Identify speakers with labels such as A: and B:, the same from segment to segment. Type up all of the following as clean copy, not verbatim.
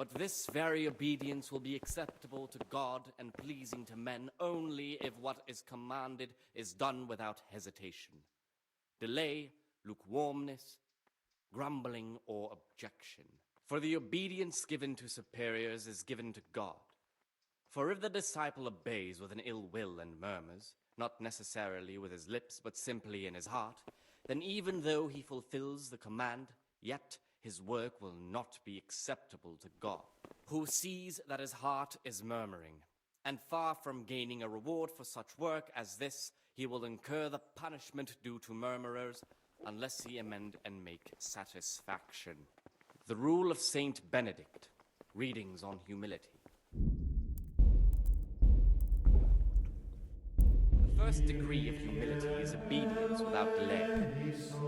A: But this very obedience will be acceptable to God and pleasing to men only if what is commanded is done without hesitation. Delay, lukewarmness, grumbling, or objection. For the obedience given to superiors is given to God. For if the disciple obeys with an ill will and murmurs, not necessarily with his lips, but simply in his heart, then even though he fulfills the command, yet his work will not be acceptable to God, who sees that his heart is murmuring. And far from gaining a reward for such work as this, he will incur the punishment due to murmurers, unless he amend and make satisfaction. The Rule of Saint Benedict, Readings on Humility. The first degree of humility is obedience without delay.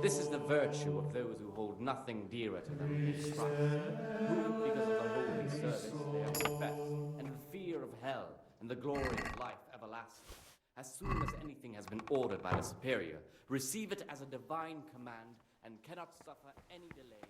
A: This is the virtue of those who hold nothing dearer to them than Christ, who, because of the holy service they have professed, and the fear of hell and the glory of life everlasting, as soon as anything has been ordered by the superior, receive it as a divine command and cannot suffer any delay.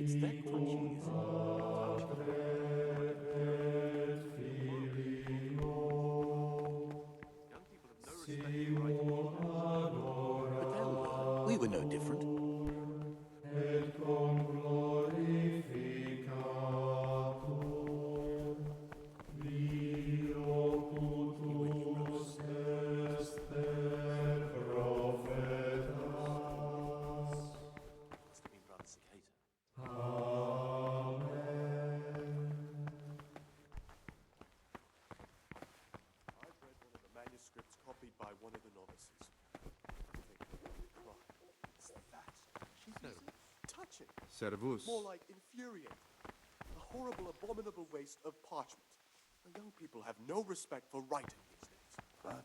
B: It's their touching, isn't Young people have no respect for right. But they'll learn. We were no different. Must have been Brother Cicada.
C: I've read one of the manuscripts copied by one of the novices. It's that. Touching.
D: Servus.
C: More like infuriating. A horrible, abominable waste of parchment. The young people have no respect for writing these days.
B: But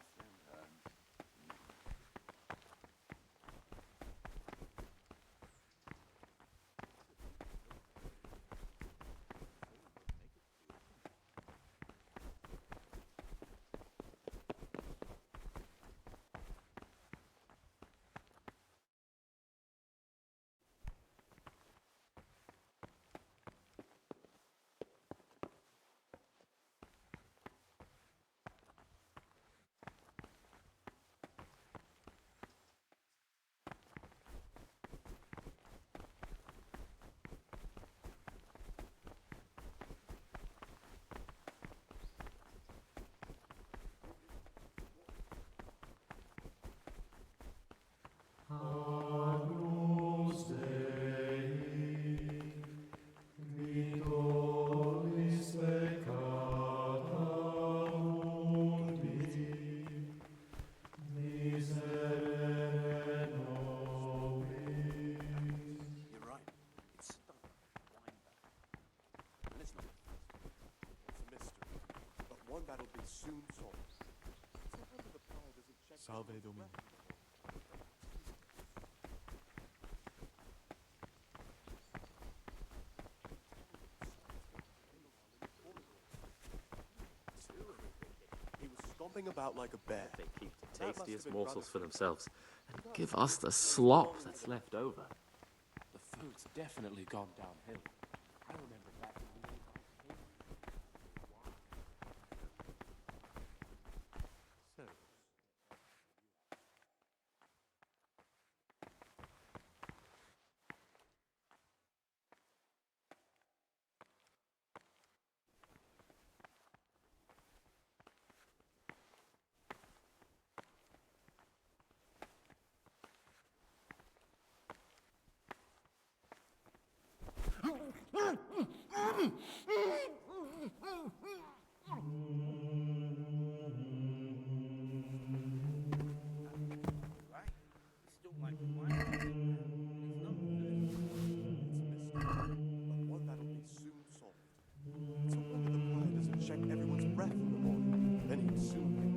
B: you're right. It's stuck. Wine battle. And it's not.
C: It's a mystery, but one that'll be soon solved. So how do the prior doesn't check
D: Salve Domini.
C: He was stomping about like a bear.
E: They keep the
C: That must have
E: tastiest
C: been
E: morsels for
C: Brother
E: themselves and give us the slop that's left over.
B: The food's definitely gone downhill. I remember back in the day.
C: But one that'll be soon solved. It's a wonder the prior doesn't check everyone's breath in the morning. Then he'd soon get it.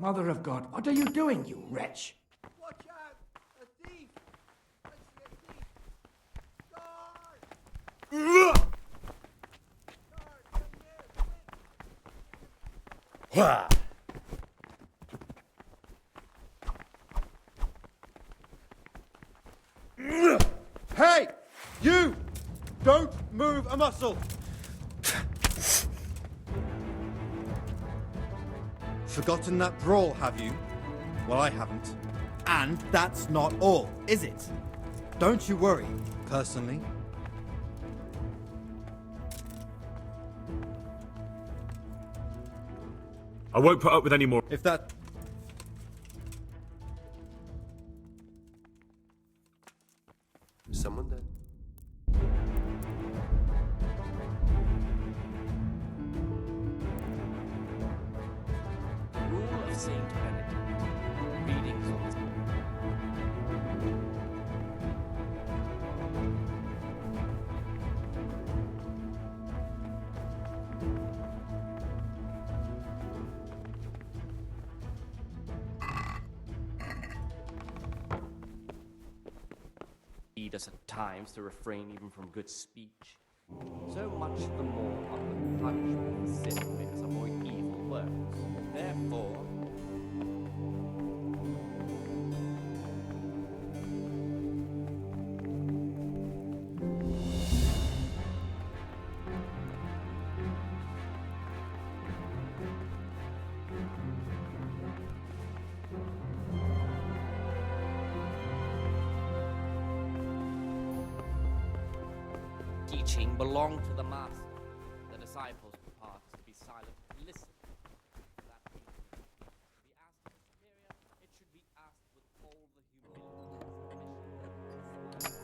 D: Mother of God, what are you doing, you wretch?
F: Watch out! A thief! I see a thief! Guard! Guard, come here, quick!
C: Hey! You! Don't move a muscle! Forgotten that brawl, have you? Well, I haven't. And that's not all, is it? Don't you worry, personally.
G: I won't put up with any more.
C: If that...
B: Someone there?
A: Rule of Saint Benedict. Readings on lead us at times to refrain even from good speech. So much the more ought the punishment for sin makes us avoid evil works. Therefore, teaching belonged to the master. The disciples' part is to be silent and listen. For that reason, to be asked of a superior, it should be asked with all the humility and submission.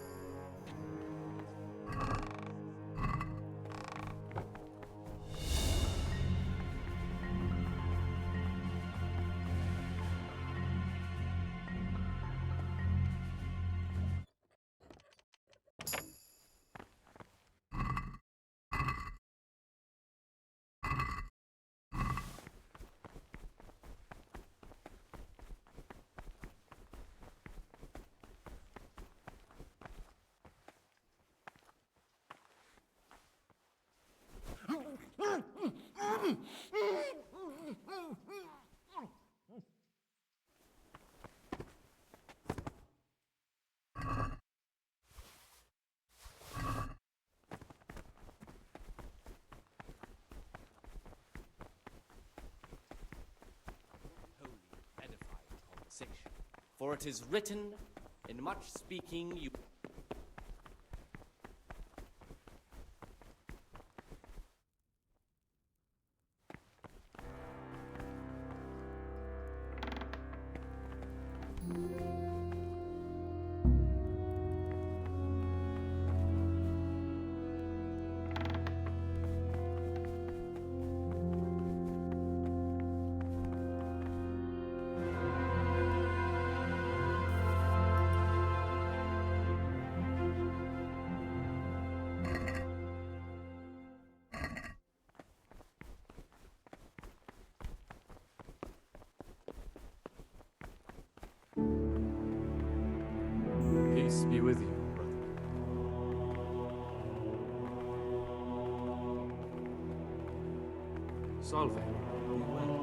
A: Holy, edifying conversation. For it is written, in much speaking you...
E: Peace be with you, brother. Salve. Be well. Salve. Be well.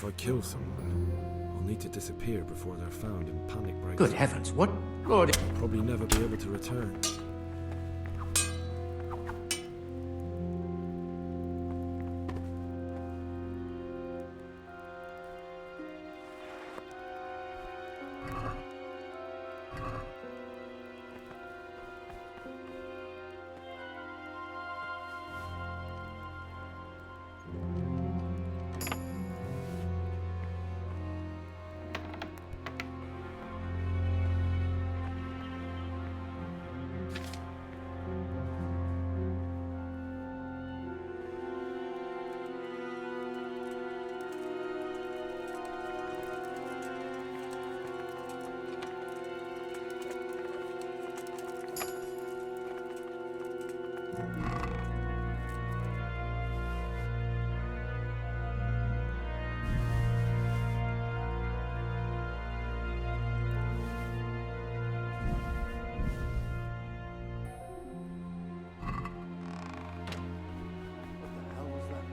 G: If I kill someone, I'll need to disappear before they're found and panic breaks
D: Good
G: out.
D: heavens, what bloody...
G: I'll probably never be able to return.
B: What the hell was that?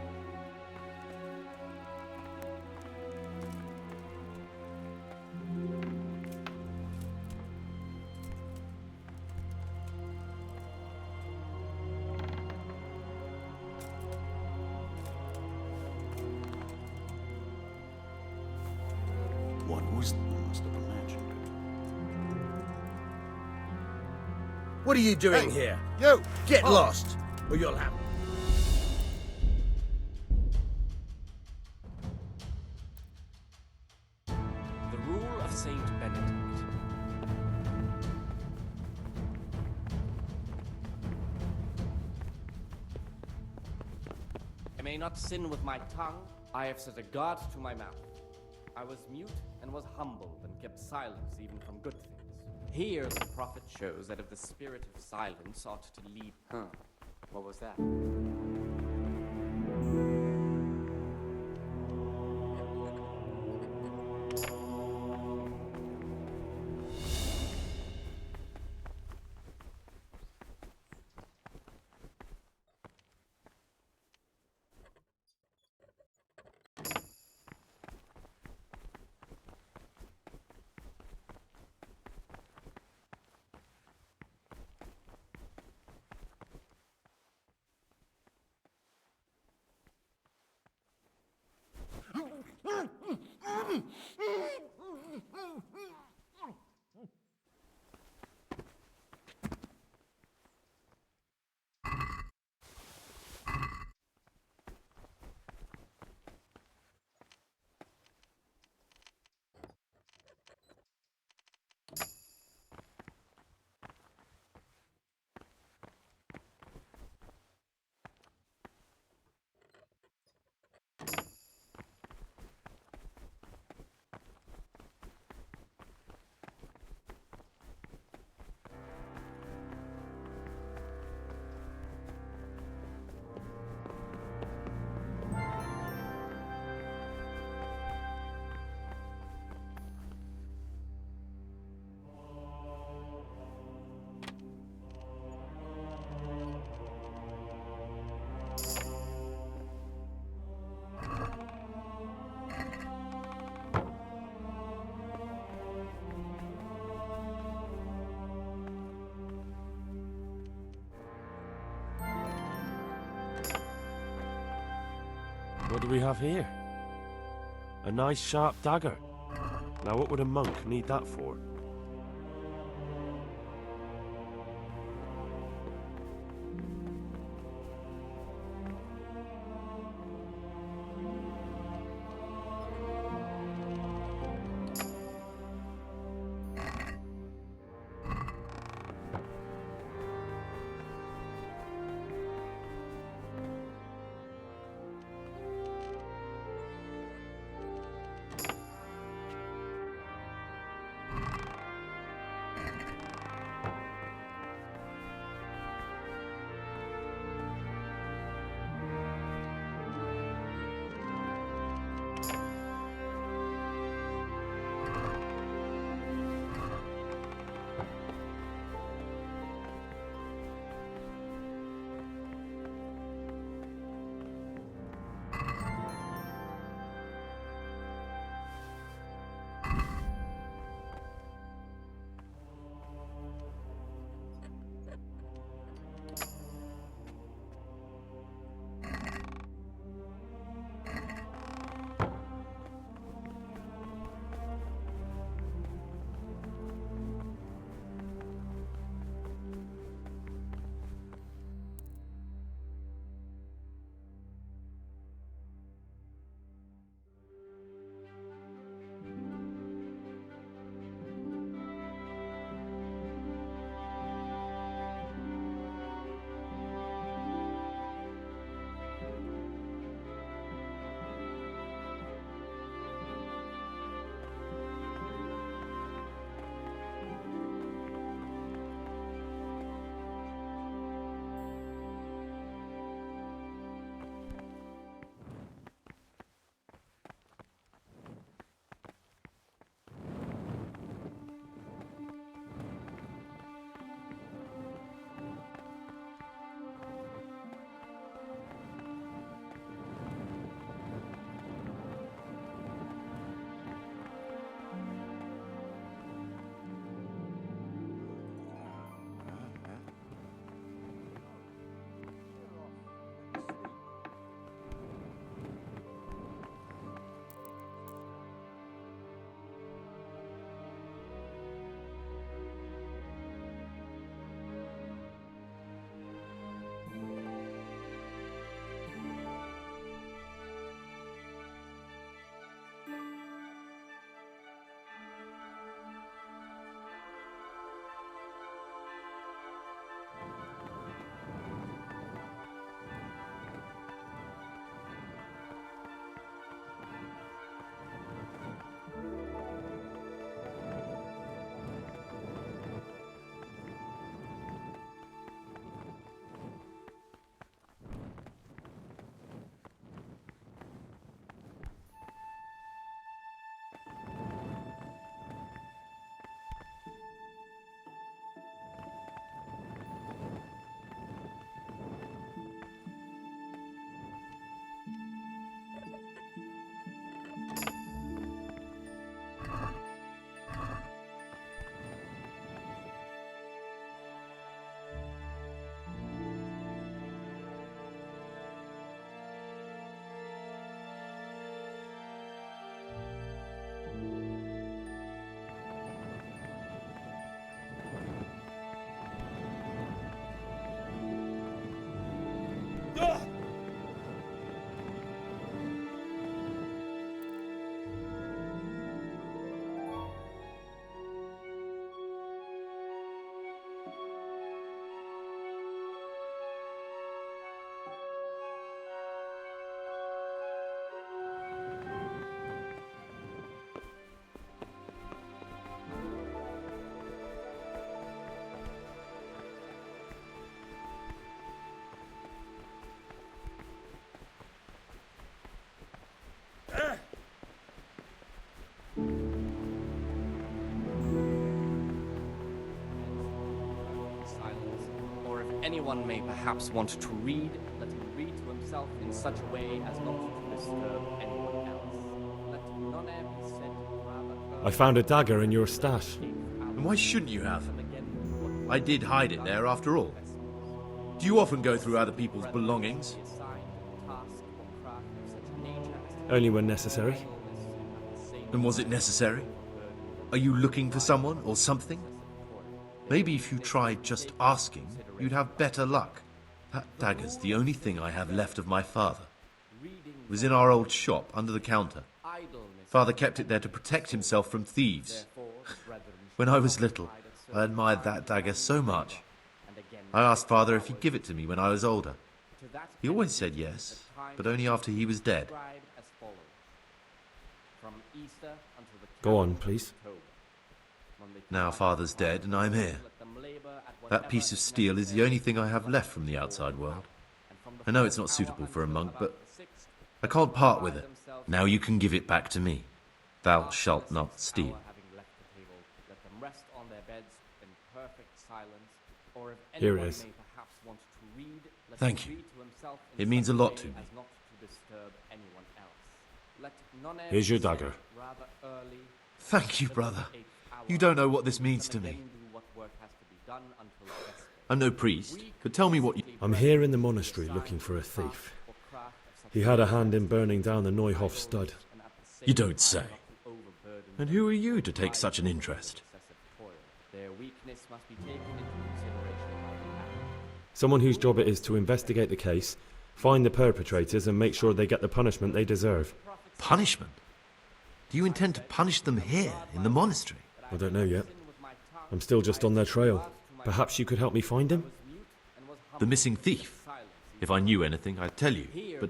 B: What was that? Must have imagined it.
H: What are you doing here?
C: You!
H: Get lost, or you'll have...
A: The Rule of Saint Benedict. I may not sin with my tongue, I have set a guard to my mouth. I was mute and was humbled and kept silence even from good things. Here the prophet shows that if the spirit of silence ought to lead... What was that?
G: What do we have here? A nice sharp dagger. Now what would a monk need that for?
A: anyone may perhaps want to read, let him read to himself in such a way as not to disturb anyone else. Let none be said rather
G: I found a dagger in your stash.
B: And why shouldn't you have? I did hide it there after all. Do you often go through other people's belongings?
G: Only when necessary.
B: And was it necessary? Are you looking for someone or something? Maybe if you tried just asking, you'd have better luck. That dagger's the only thing I have left of my father. It was in our old shop, under the counter. Father kept it there to protect himself from thieves. When I was little, I admired that dagger so much. I asked Father if he'd give it to me when I was older. He always said yes, but only after he was dead.
G: Go on, please.
B: Now Father's dead and I'm here. That piece of steel is the only thing I have left from the outside world. I know it's not suitable for a monk, but I can't part with it. Now you can give it back to me. Thou shalt not steal.
G: Here it is.
B: Thank you. It means a lot to me.
G: Here's your dagger.
B: Thank you, brother. You don't know what this means to me. I'm no priest, but tell me what you...
G: I'm here in the monastery looking for a thief. He had a hand in burning down the Neuhof stud.
B: You don't say. And who are you to take such an interest?
G: Someone whose job it is to investigate the case, find the perpetrators and make sure they get the punishment they deserve.
B: Punishment? Do you intend to punish them here, in the monastery?
G: I don't know yet. I'm still just on their trail. Perhaps you could help me find him?
B: The missing thief? If I knew anything, I'd tell you, but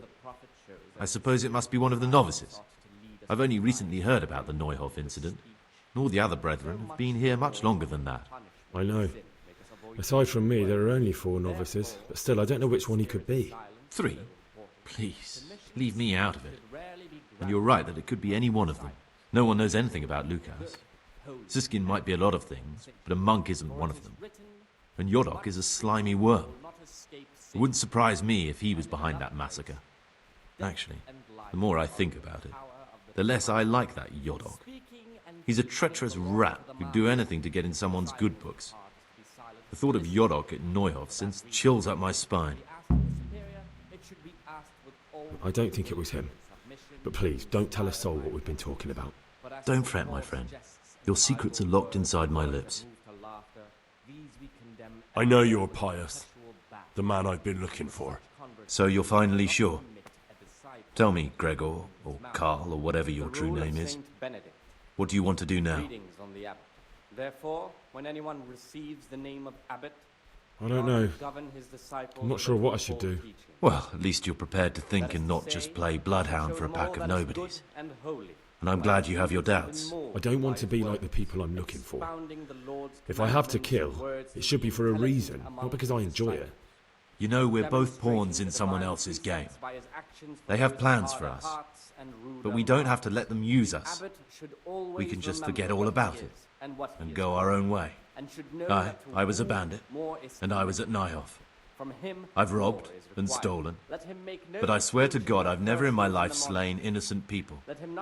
B: I suppose it must be one of the novices. I've only recently heard about the Neuhof incident, and all the other brethren have been here much longer than that.
G: I know. Aside from me, there are only 4 novices, but still, I don't know which one he could be.
B: 3? Please, leave me out of it. And you're right that it could be any one of them. No one knows anything about Lukas. Siskin might be a lot of things, but a monk isn't one of them. And Yodok is a slimy worm. It wouldn't surprise me if he was behind that massacre. Actually, the more I think about it, the less I like that Yodok. He's a treacherous rat who'd do anything to get in someone's good books. The thought of Yodok at Neuhof sends chills up my spine.
G: I don't think it was him. But please, don't tell a soul what we've been talking about.
B: Don't fret, my friend. Your secrets are locked inside my lips.
G: I know you're pious. The man I've been looking for.
B: So you're finally sure? Tell me, Gregor, or Karl, or whatever your true name is. What do you want to do now?
A: Therefore, when anyone receives the name of abbot,
G: I don't know. I'm not sure what I should do.
B: Well, at least you're prepared to think and not just play bloodhound for a pack of nobodies. And I'm glad you have your doubts.
G: I don't want to be like the people I'm looking for. If I have to kill, it should be for a reason, not because I enjoy it.
B: You know, we're both pawns in someone else's game. They have plans for us, but we don't have to let them use us. We can just forget all about it and go our own way. I was a bandit, and I was at Neuhof. I've robbed and stolen, but I swear to God I've never in my life slain innocent people.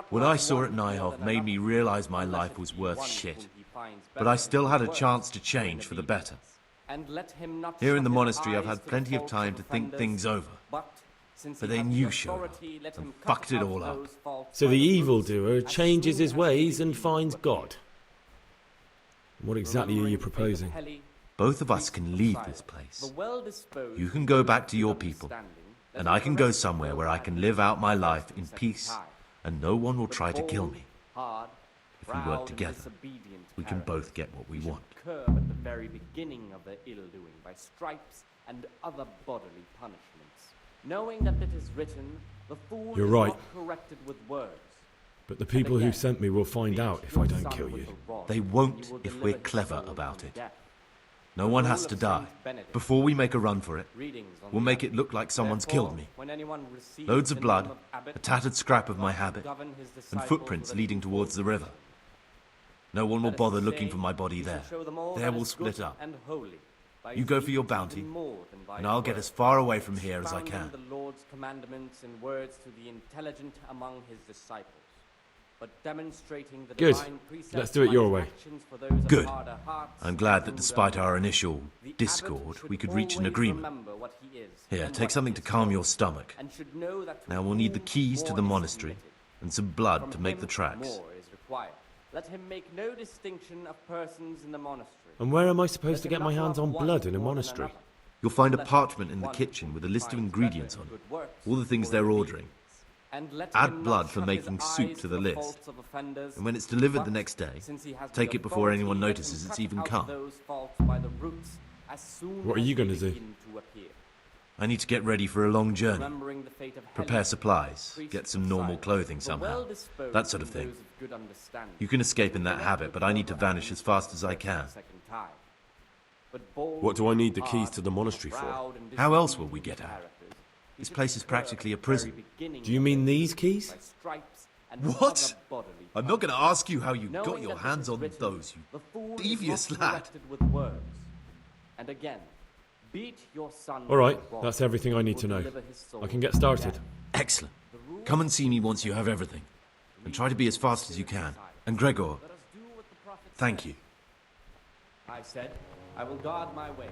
B: What I saw at Neuhof made me realize my life was worth shit, but I still had a chance to change for the better. Here in the monastery I've had plenty of time to think things over, but then you showed up and fucked it all up.
G: So the evildoer changes his ways and finds God. What exactly are you proposing?
B: Both of us can leave this place. You can go back to your people, and I can go somewhere where I can live out my life in peace, and no one will try to kill me. If we work together, we can both get what we want.
A: Curb at the very beginning of their ill-doing by stripes and other bodily punishments, knowing that it is written, the fool
G: You're
A: is
G: right.
A: not corrected with words.
G: But the people who sent me will find out if I don't kill you.
B: They won't if we're clever about it. No one has to die. Before we make a run for it, we'll make it look like someone's killed me. Loads of blood, a tattered scrap of my habit, and footprints leading towards the river. No one will bother looking for my body there. There we'll split up. You go for your bounty, and I'll get as far away from here as I can.
A: The Lord's commandments in words to the intelligent among his disciples, but demonstrating the
G: Good.
A: divine precepts
G: Let's do it your
A: by
G: way.
A: his actions for those of
B: Good.
A: harder hearts
B: I'm glad that
A: and
B: despite
A: ruder
B: our
A: minds.
B: initial
A: The abbot
B: discord,
A: should
B: we could reach an
A: always
B: agreement.
A: remember what he is
B: Here,
A: and
B: take
A: what
B: something
A: he
B: to
A: is
B: calm
A: for,
B: your stomach.
A: and should know that to
B: Now we'll need the
A: whom
B: keys to
A: more
B: the
A: is
B: monastery
A: submitted,
B: and some blood
A: from
B: to make
A: him
B: the tracks.
A: more is required. Let him make no distinction of persons in the monastery.
G: And where am I supposed to
A: Let
G: get
A: him
G: my
A: not
G: hands
A: love
G: on
A: one
G: blood in a
A: more than
G: monastery?
A: another.
B: You'll find a
A: Let
B: parchment
A: him
B: in the
A: one
B: kitchen with a
A: who
B: list of
A: finds
B: ingredients
A: better
B: on it.
A: good works
B: All the things
A: for
B: they're
A: obedience.
B: ordering.
A: And let
B: Add
A: him
B: blood
A: not
B: for
A: shut
B: making
A: his
B: soup
A: eyes
B: to the
A: the
B: list.
A: faults of offenders,
B: And when it's delivered
A: but
B: the next day,
A: since he has
B: take
A: the
B: it before
A: authority,
B: anyone
A: let him
B: notices it's
A: cut
B: even
A: out
B: come.
A: those faults by the roots as soon
G: What are
A: as
G: you
A: they
G: gonna do?
A: begin to appear.
B: I need to get ready for a long journey.
A: Remembering the fate of
B: Prepare
A: Helen,
B: supplies,
A: priest
B: get
A: of
B: some normal
A: Silence,
B: clothing
A: the
B: somehow.
A: well-disposed
B: That sort of
A: and
B: thing.
A: those of good understanding,
B: You can escape in that
A: who
B: habit, but I need to vanish as fast as I can.
A: second time. But bold,
G: What do I need the keys
A: hard,
G: to the monastery for?
A: proud and
B: How else will we
A: disobedient
B: get out?
A: characters, he
B: This
A: should
B: place is
A: be
B: practically a
A: curbed at the very
B: prison.
A: beginning
G: Do you
A: of
G: mean
A: their
G: these
A: lives
G: keys?
A: by stripes and
B: What?
A: other bodily
B: I'm not going to ask you how you
A: Knowing
B: got your
A: that this
B: hands
A: is
B: on
A: written,
B: those,
A: the fool
B: you
A: is
B: devious
A: not
B: lad.
A: corrected with words. And again, beat your son
G: All right,
A: with a rod,
G: that's everything I need
A: will
G: to know.
A: deliver his soul
G: I can get
A: to
G: started.
A: death.
B: Excellent. Come and see me once you have everything. And try to be as fast as you can. And Gregor,
A: Let us do what the prophet
B: thank
A: said.
B: you.
A: I said, I will guard my way.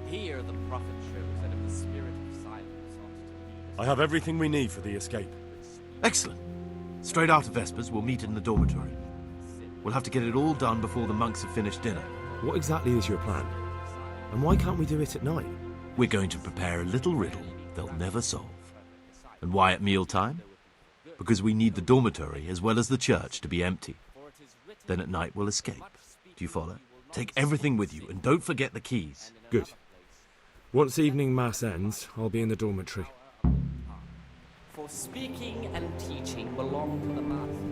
A: Here the prophet shows that if the spirit of silence ought to lead us
G: I have everything we need for the escape.
B: Excellent. Straight after Vespers, we'll meet in the dormitory. We'll have to get it all done before the monks have finished dinner.
G: What exactly is your plan? And why can't we do it at night?
B: We're going to prepare a little riddle they'll never solve. And why at mealtime? Because we need the dormitory as well as the church to be empty. Then at night we'll escape. Do you follow? Take everything with you and don't forget the keys.
G: Good. Once evening mass ends, I'll be in the dormitory.
A: For speaking and teaching belong to the master.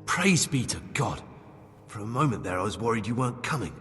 B: Praise be to God. For a moment there I was worried you weren't coming.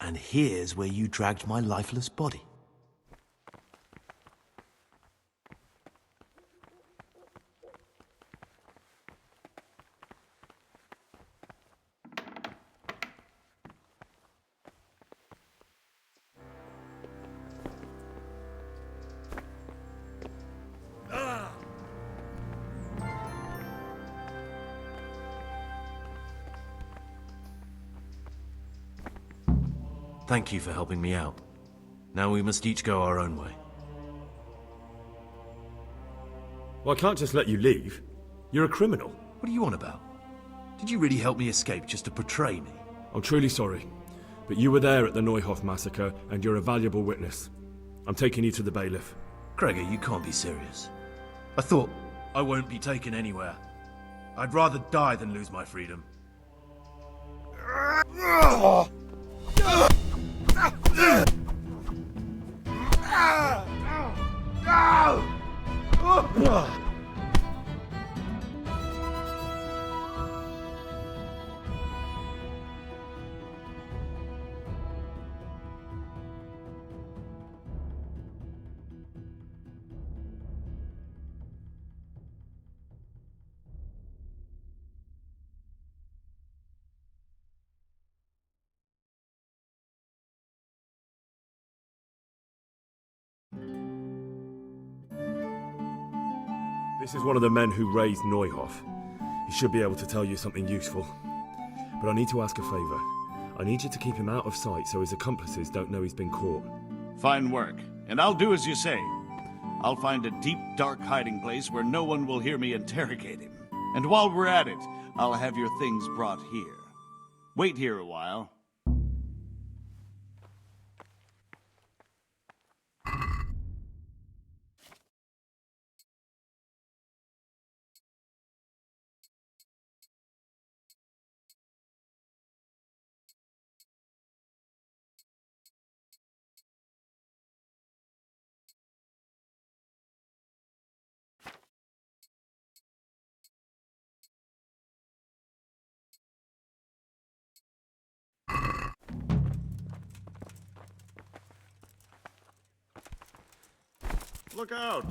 B: And here's where you dragged my lifeless body. Thank you for helping me out. Now we must each go our own way.
G: Well, I can't just let you leave. You're a criminal.
B: What are you on about? Did you really help me escape just to betray me?
G: I'm truly sorry, but you were there at the Neuhoff massacre, and you're a valuable witness. I'm taking you to the bailiff.
B: Gregor, you can't be serious. I thought I won't be taken anywhere. I'd rather die than lose my freedom.
G: This is one of the men who raised Neuhoff. He should be able to tell you something useful. But I need to ask a favour. I need you to keep him out of sight so his accomplices don't know he's been caught.
I: Fine work, and I'll do as you say. I'll find a deep, dark hiding place where no one will hear me interrogate him. And while we're at it, I'll have your things brought here. Wait here a while. Look out!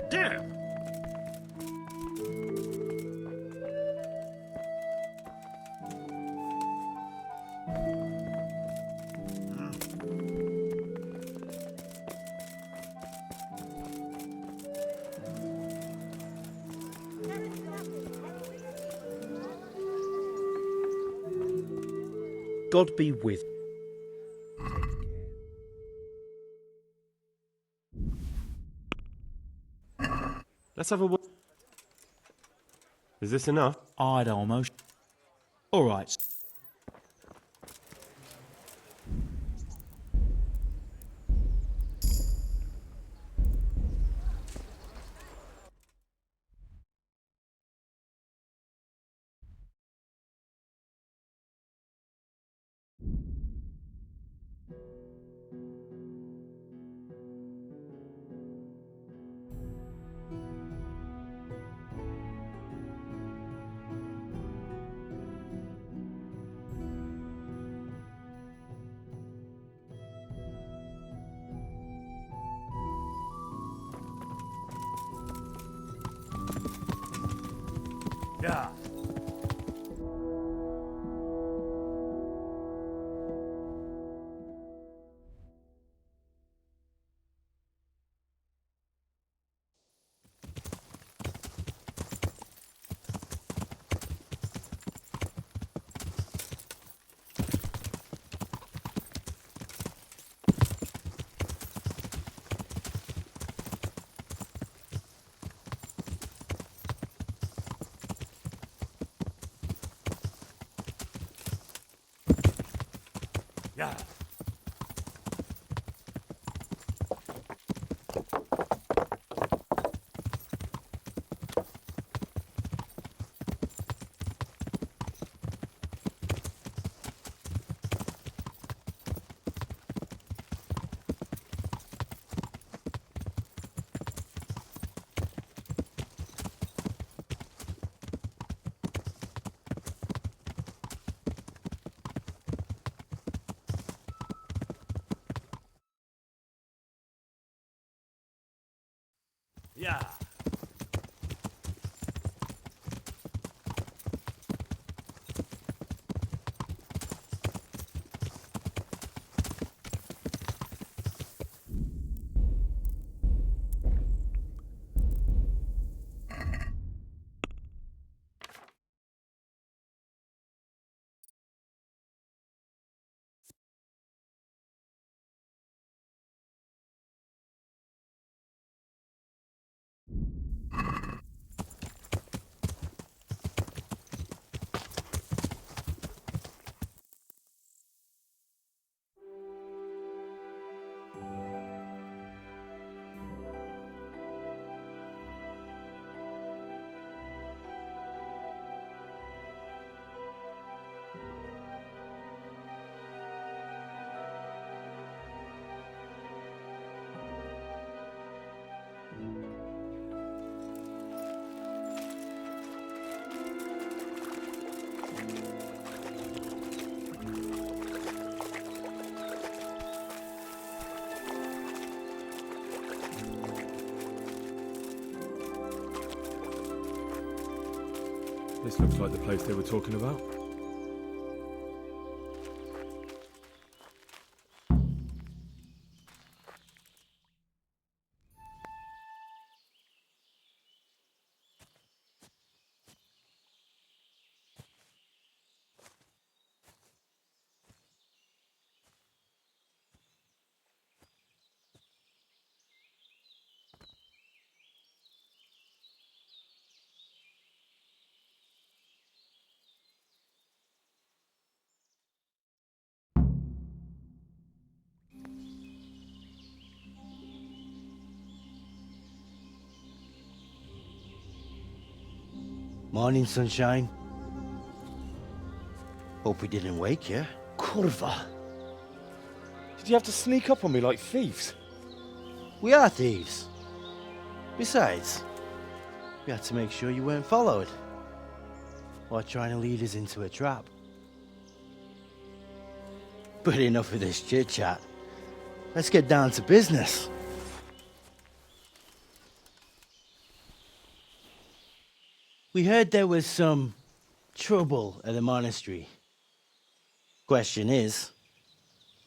I: Damn!
C: God be with.
G: Let's have a word. Is this enough?
J: I'd almost. All right.
G: Yeah. Yeah. This looks like the place they were talking about.
H: Morning, sunshine. Hope we didn't wake you.
G: Kurva! Did you have to sneak up on me like thieves?
H: We are thieves. Besides, we had to make sure you weren't followed. Or trying to lead us into a trap. But enough of this chit-chat. Let's get down to business. We heard there was some trouble at the monastery. Question is,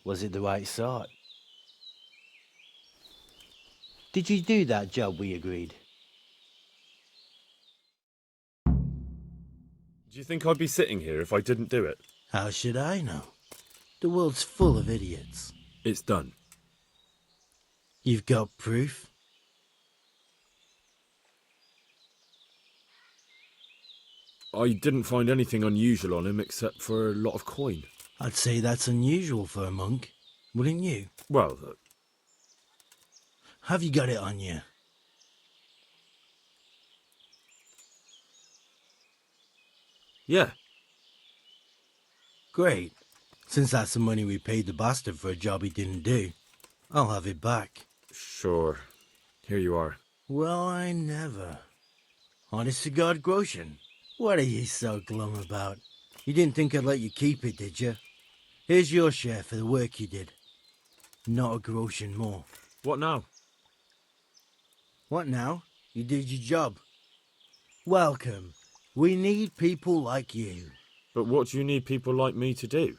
H: was it the right sort? Did you do that job we agreed?
G: Do you think I'd be sitting here if I didn't do it?
H: How should I know? The world's full of idiots.
G: It's done.
H: You've got proof?
G: I didn't find anything unusual on him except for a lot of coin.
H: I'd say that's unusual for a monk, wouldn't you?
G: Well,
H: Have you got it on you?
G: yeah.
H: Great. Since that's the money we paid the bastard for a job he didn't do, I'll have it back.
G: Sure. Here you are.
H: Well, I never. Honest to God, Grosjean, what are you so glum about? You didn't think I'd let you keep it, did you? Here's your share for the work you did. Not a Grosjean more.
G: What now?
H: What now? You did your job. Welcome. We need people like you.
G: But what do you need people like me to do?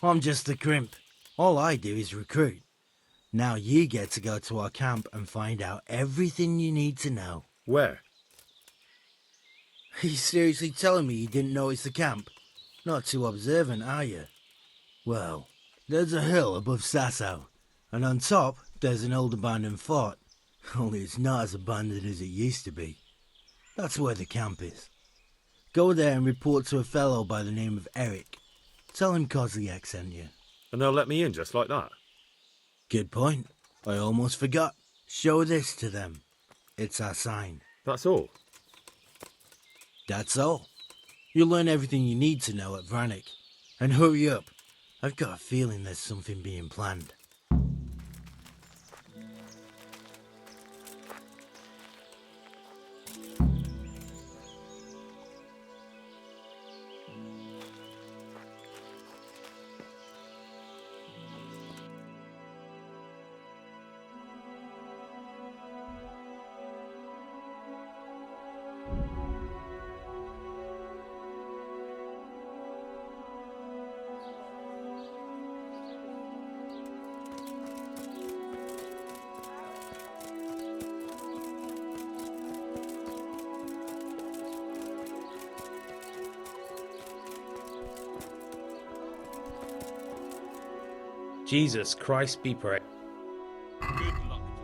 H: I'm just a crimp. All I do is recruit. Now you get to go to our camp and find out everything you need to know.
G: Where?
H: Are you seriously telling me you didn't notice the camp? Not too observant, are you? Well, there's a hill above Sasso, and on top there's an old abandoned fort. Only it's not as abandoned as it used to be. That's where the camp is. Go there and report to a fellow by the name of Eric. Tell him Kozliak sent you.
G: And they'll let me in just like that?
H: Good point. I almost forgot. Show this to them. It's our sign.
G: That's all?
H: That's all. You'll learn everything you need to know at Brannick. And hurry up. I've got a feeling there's something being planned.
J: Jesus Christ be praised.
I: Good luck to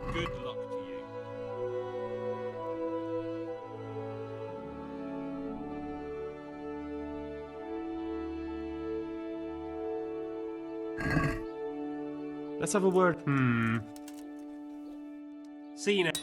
I: you. Good luck to you.
J: Let's have a word. See you next.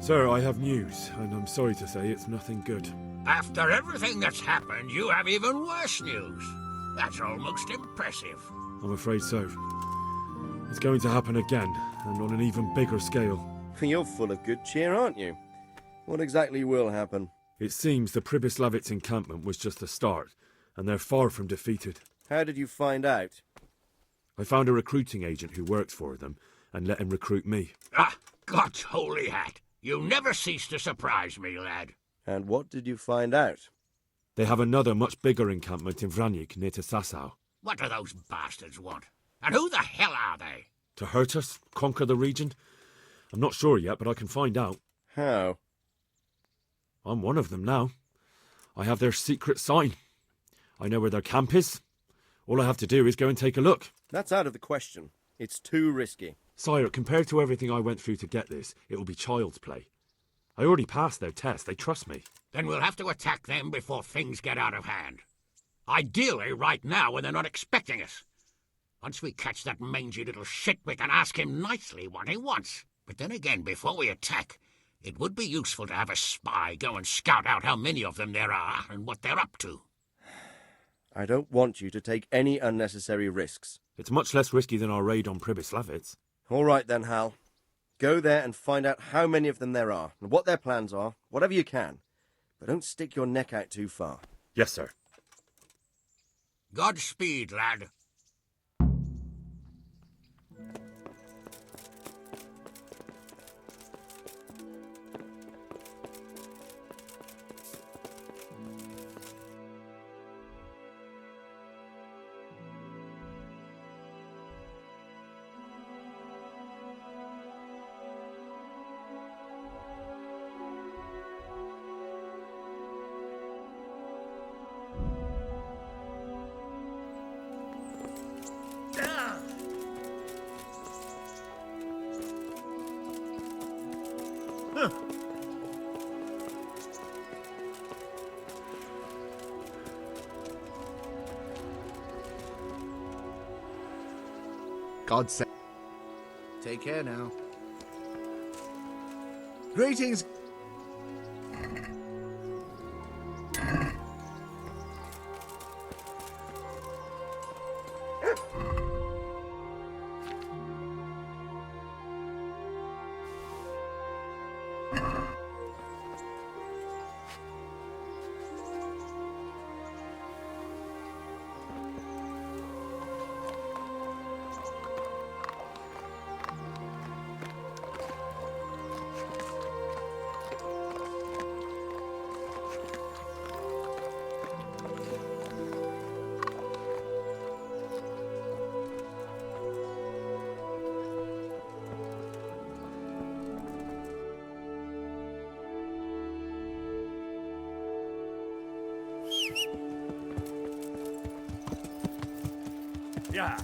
G: Sir, I have news, and I'm sorry to say it's nothing good.
D: After everything that's happened, you have even worse news. That's almost impressive.
G: I'm afraid so. It's going to happen again, and on an even bigger scale.
K: You're full of good cheer, aren't you? What exactly will happen?
G: It seems the Pribyslavitz encampment was just a start, and they're far from defeated.
K: How did you find out?
G: I found a recruiting agent who works for them, and let him recruit me.
D: Ah, God's holy hat. You never cease to surprise me, lad.
K: And what did you find out?
G: They have another much bigger encampment in Vranyk near to Sasau.
D: What do those bastards want? And who the hell are they?
G: To hurt us? Conquer the region? I'm not sure yet, but I can find out.
K: How?
G: I'm one of them now. I have their secret sign. I know where their camp is. All I have to do is go and take a look.
K: That's out of the question. It's too risky.
G: Sire, compared to everything I went through to get this, it will be child's play. I already passed their test. They trust me.
D: Then we'll have to attack them before things get out of hand. Ideally, right now, when they're not expecting us. Once we catch that mangy little shit, we can ask him nicely what he wants. But then again, before we attack, it would be useful to have a spy go and scout out how many of them there are and what they're up to.
K: I don't want you to take any unnecessary risks.
G: It's much less risky than our raid on Pribyslavitz.
K: All right then, Hal. Go there and find out how many of them there are, and what their plans are, whatever you can. But don't stick your neck out too far.
G: Yes, sir.
D: Godspeed, lad.
L: God save. Take care now. Greetings.
G: Yeah.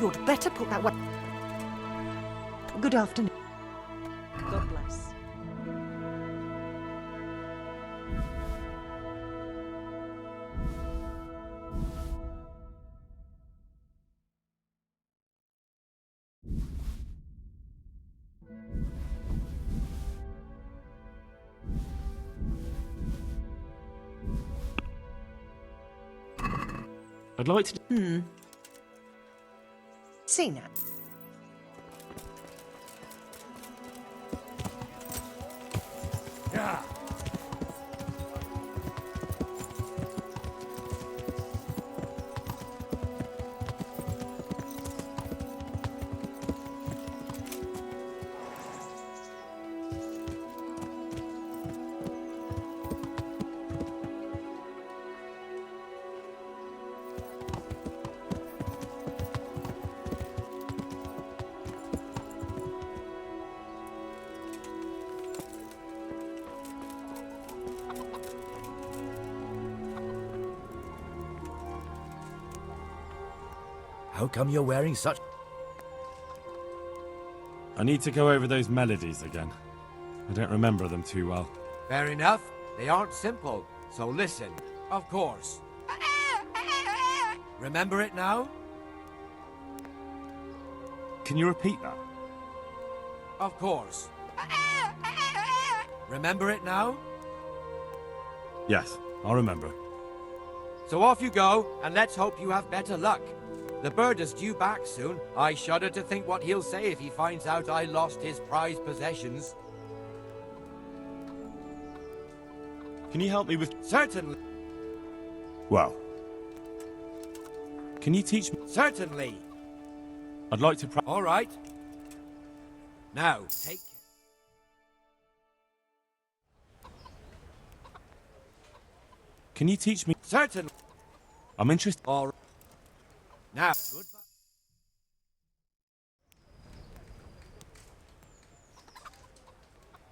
M: You'd better put that one. Good afternoon. God bless.
J: I'd like to.
M: Seen it.
G: Yeah.
N: How come you're wearing such...
G: I need to go over those melodies again. I don't remember them too well.
O: Fair enough. They aren't simple, so listen. Of course. Remember it now?
G: Can you repeat that?
O: Of course. Remember it now?
G: Yes, I'll remember.
O: So off you go, and let's hope you have better luck. The bird is due back soon. I shudder to think what he'll say if he finds out I lost his prized possessions.
G: Can you help me with...
O: Certainly.
G: Well... Can you teach me...
O: Certainly.
G: I'd like to...
O: All right. Now, take...
G: Can you teach me...
O: Certainly.
G: I'm interested...
O: All right. Now, goodbye.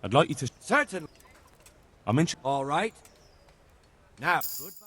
G: I'd like you to...
O: Certainly.
G: I'm interested...
O: All right. Now, goodbye.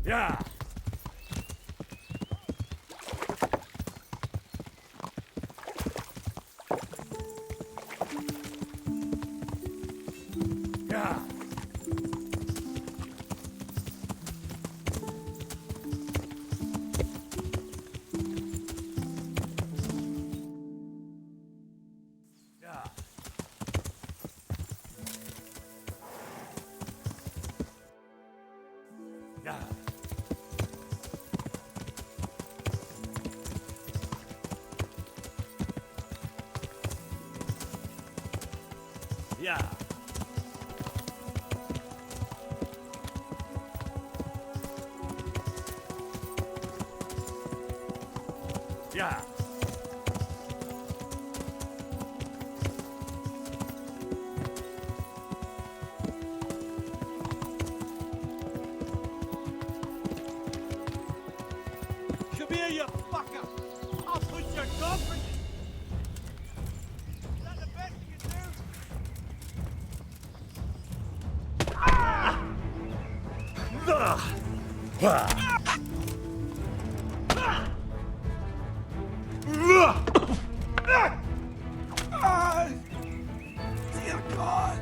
G: Yeah. Yeah. Yeah. Yeah. Yeah. Yeah.
F: Come here, you fucker! I'll put your coffin! Is that the best you can do? Dear God!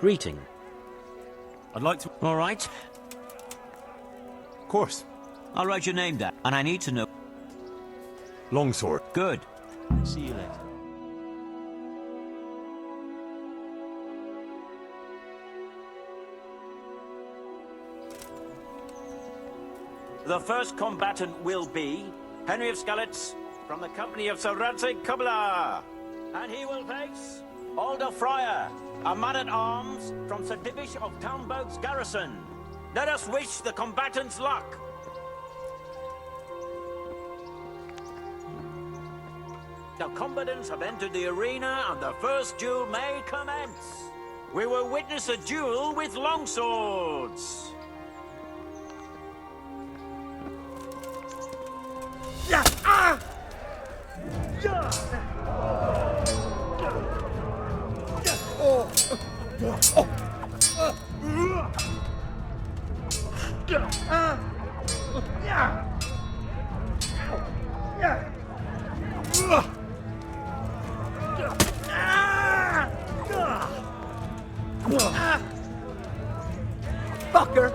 P: Greeting.
G: I'd like to...
P: All right.
G: Of course.
P: I'll write your name down, and I need to know...
G: Longsword.
P: Good. See you later. The first combatant will be Henry of Skalitz from the company of Sir Radzig Kubla. And he will face Alder Fryer, a man-at-arms from Sir Divish of Townburg's garrison. Let us wish the combatants luck. The combatants have entered the arena and the first duel may commence. We will witness a duel with longswords.
F: Fucker!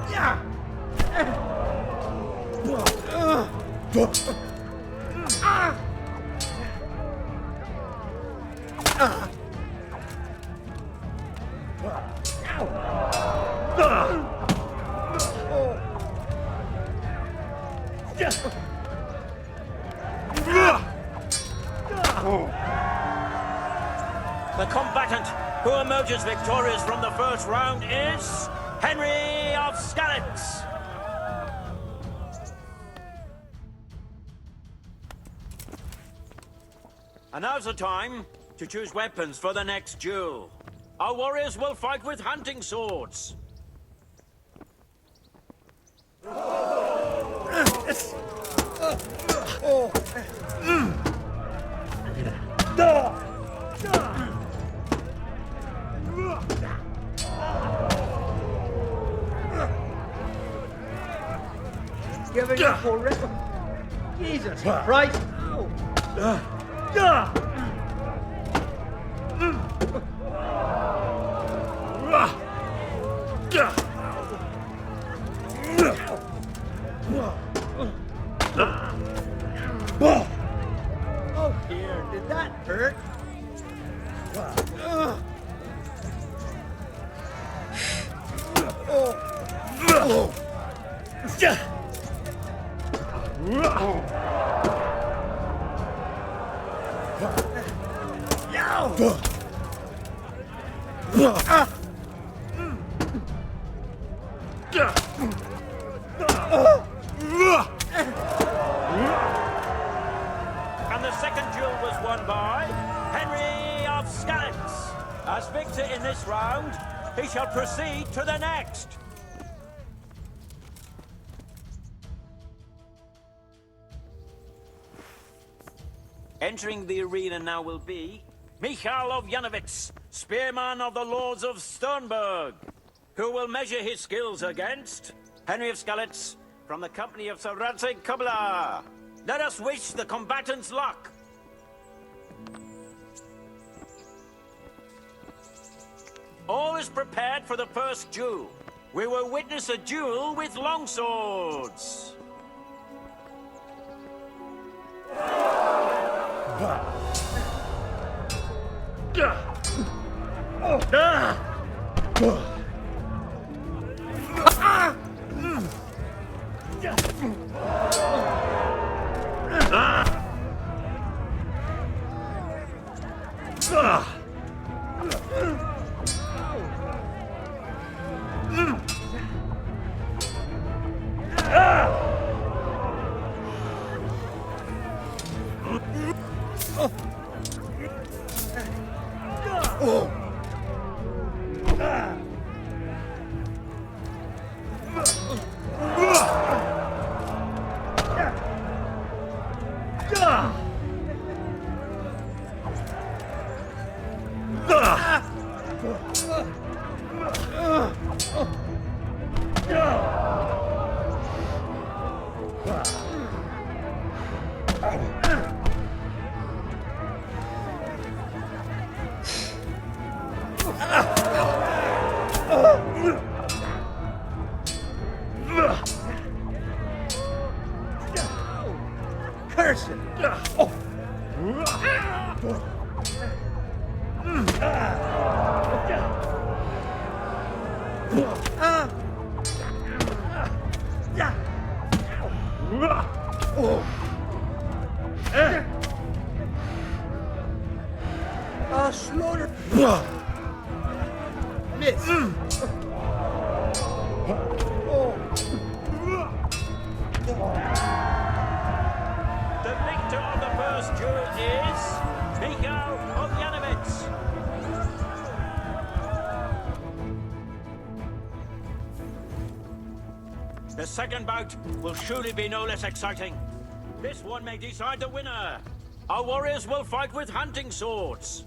F: Yeah!
P: The combatant who emerges victorious from the first round is Henry of Skalitz. And now's the time to choose weapons for the next duel. Our warriors will fight with hunting swords.
F: Giving up already? Jesus Christ! Oh dear, did that hurt?
P: And the second duel was won by Henry of Skalitz. As victor in this round, he shall proceed to the next. Entering the arena now will be Michal of Janowitz, spearman of the Lords of Sternberg, who will measure his skills against Henry of Skalitz from the company of Sir Radzig Kubla. Let us wish the combatants luck. All is prepared for the first duel. We will witness a duel with longswords.
F: Slaughter. Miss.
P: The victor of the first duel is Miko of Yanovitz. The second bout will surely be no less exciting. This one may decide the winner. Our warriors will fight with hunting swords.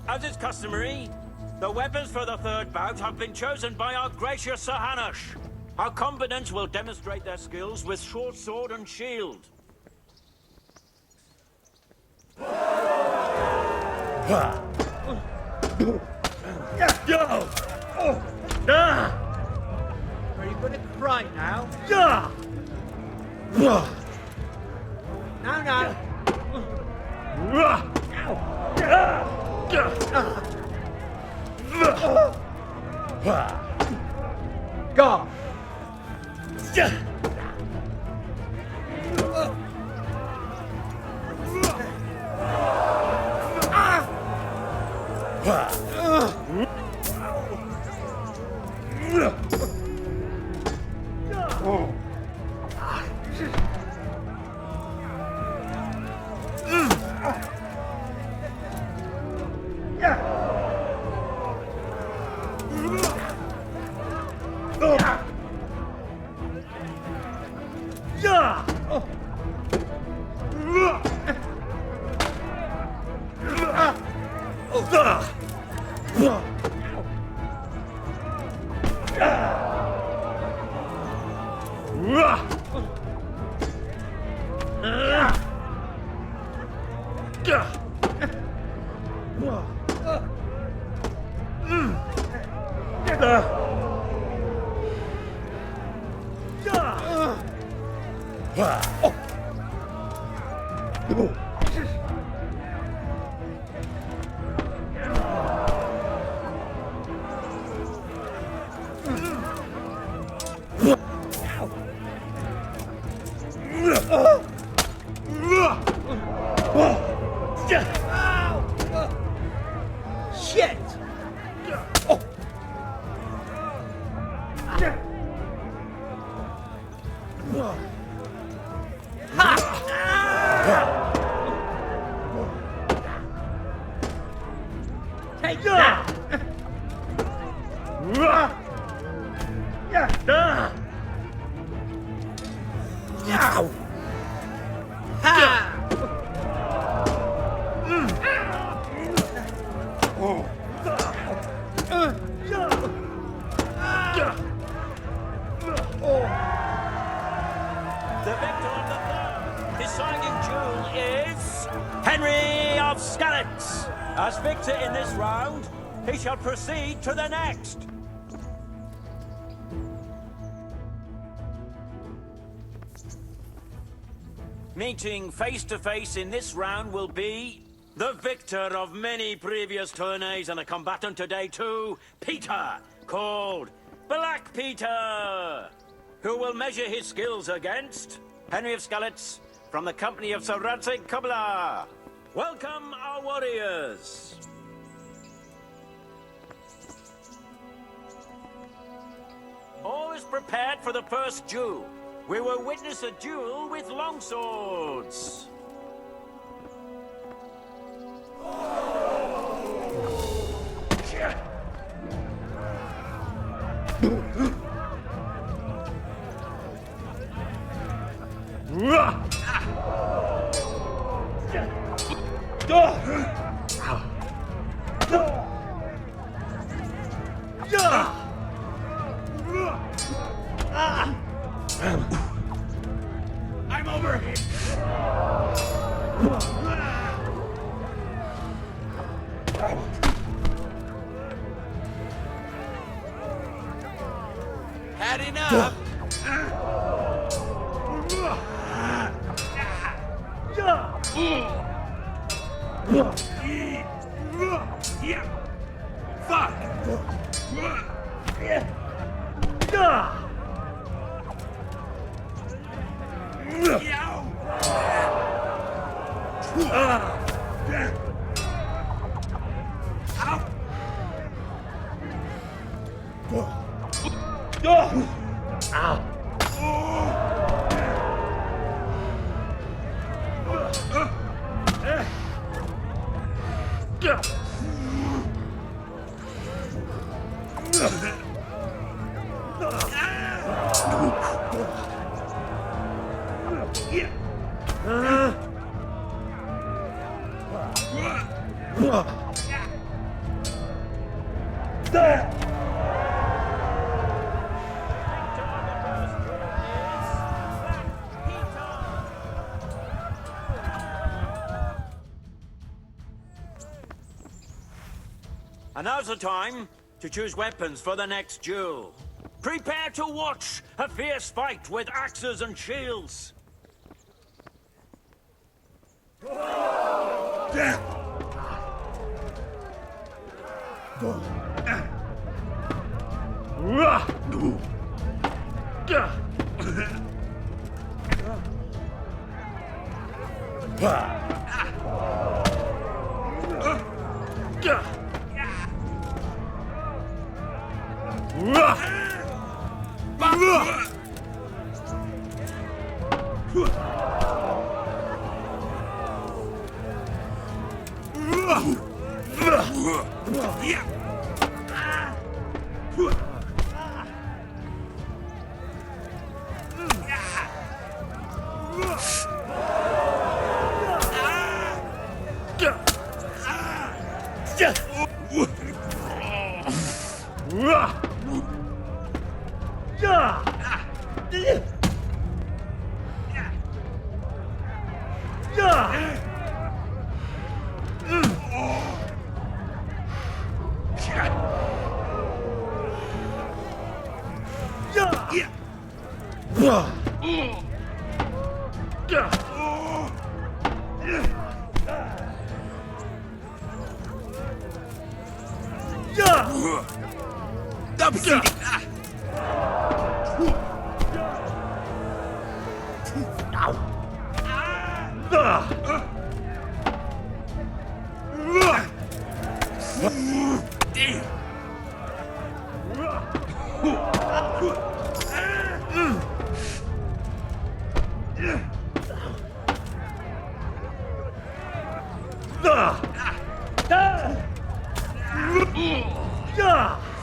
P: As is customary, the weapons for the third bout have been chosen by our gracious Sir Hanush. Our combatants will demonstrate their skills with short sword and shield.
F: Are you gonna cry now? Now. Go! Shit! Take that!
P: The victor of the third deciding duel is Henry of Skalitz. As victor in this round, he shall proceed to the next. Meeting face to face in this round will be the victor of many previous tourneys and a combatant today too, Peter, called Black Peter, who will measure his skills against Henry of Skalitz from the company of Sir Radzig Kobyla. Welcome, our warriors. All is prepared for the first duel. We will witness a duel with longswords.
F: I'm over here.
O: Had enough.
P: And now's the time to choose weapons for the next duel. Prepare to watch a fierce fight with axes and shields.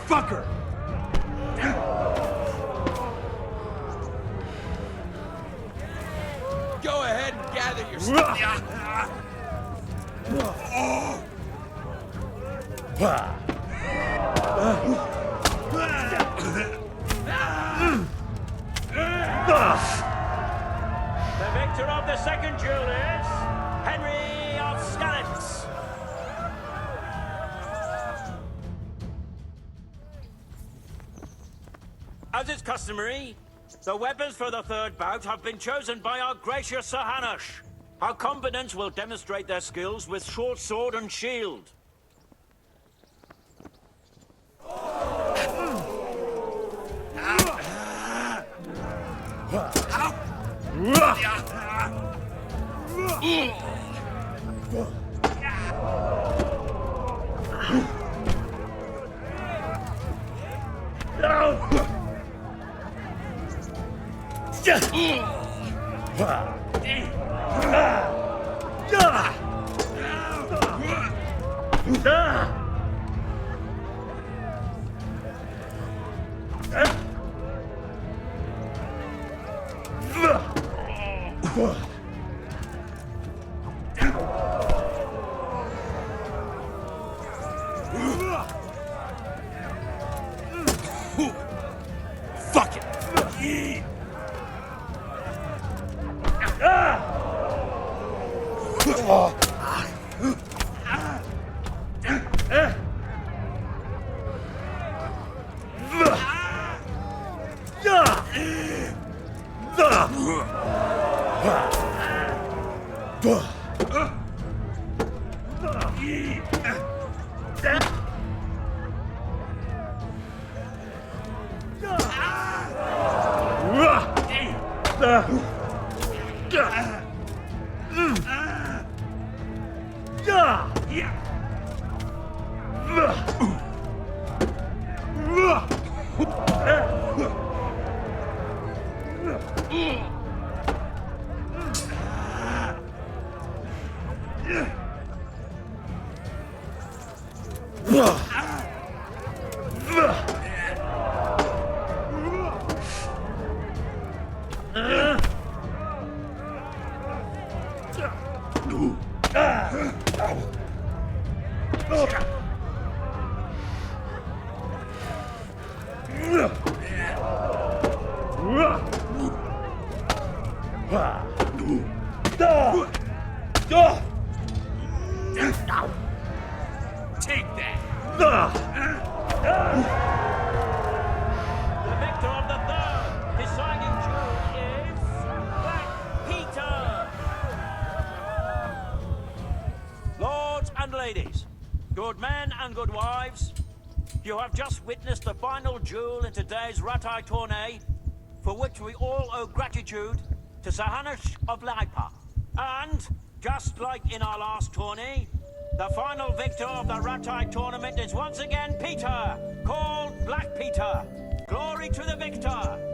F: Fucker!
O: Go ahead and gather your stuff.
P: The victor of the second duel is Henry of Skalitz. As is customary, the weapons for the third bout have been chosen by our gracious Sir Hanush. Our combatants will demonstrate their skills with short sword and shield.
F: Fuck it!
O: Take that!
P: The victor of the third deciding duel is Black Peter. Lords and ladies, good men and good wives, you have just witnessed the final duel in today's Ratai tourney, for which we all owe gratitude to Sir Hanush of Laipa. And, just like in our last tourney, the final victor of the Ratai tournament is once again Peter, called Black Peter. Glory to the victor!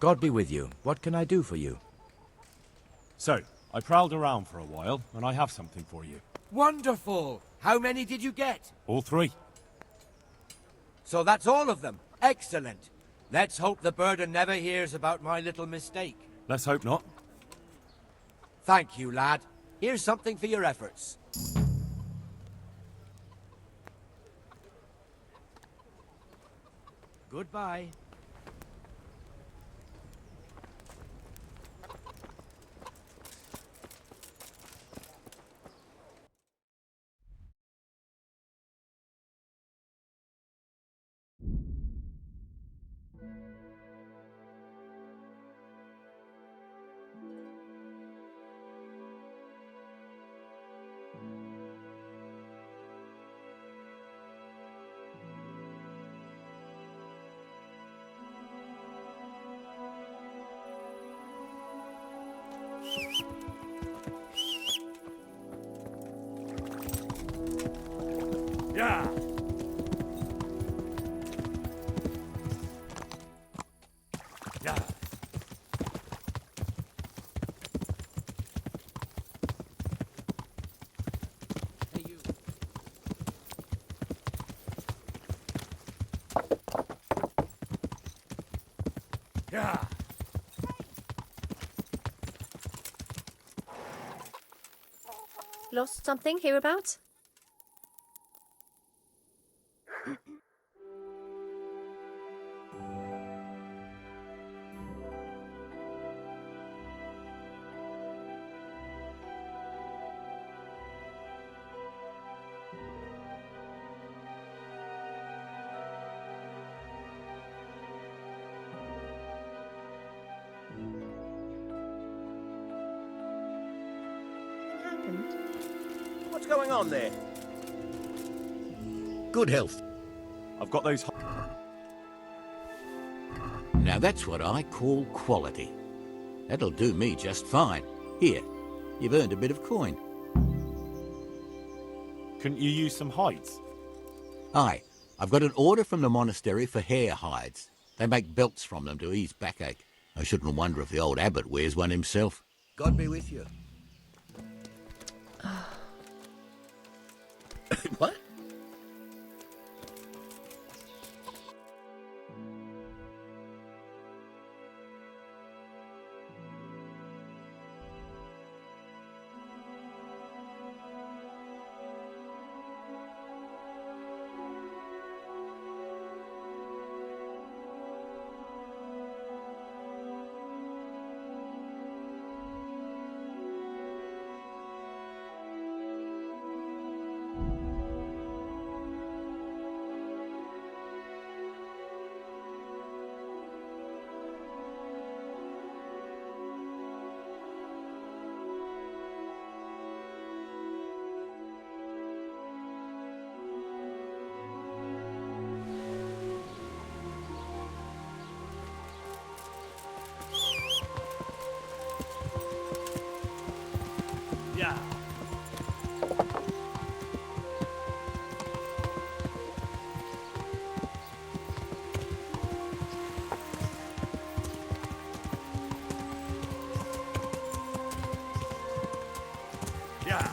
Q: God be with you. What can I do for you?
J: So, I prowled around for a while, and I have something for you.
O: Wonderful! How many did you get?
J: All three.
O: So that's all of them. Excellent. Let's hope the burden never hears about my little mistake.
J: Let's hope not.
O: Thank you, lad. Here's something for your efforts.
L: Goodbye.
F: Yeah. Yeah.
O: Hey, you.
F: Yeah.
R: Lost something hereabouts?
K: What's going on there?
D: Good health.
J: I've got those...
D: Now that's what I call quality. That'll do me just fine. Here, you've earned a bit of coin.
J: Couldn't you use some hides?
D: Aye, I've got an order from the monastery for hare hides. They make belts from them to ease backache. I shouldn't wonder if the old abbot wears one himself.
L: God be with you.
D: What?
F: Yeah. Yeah.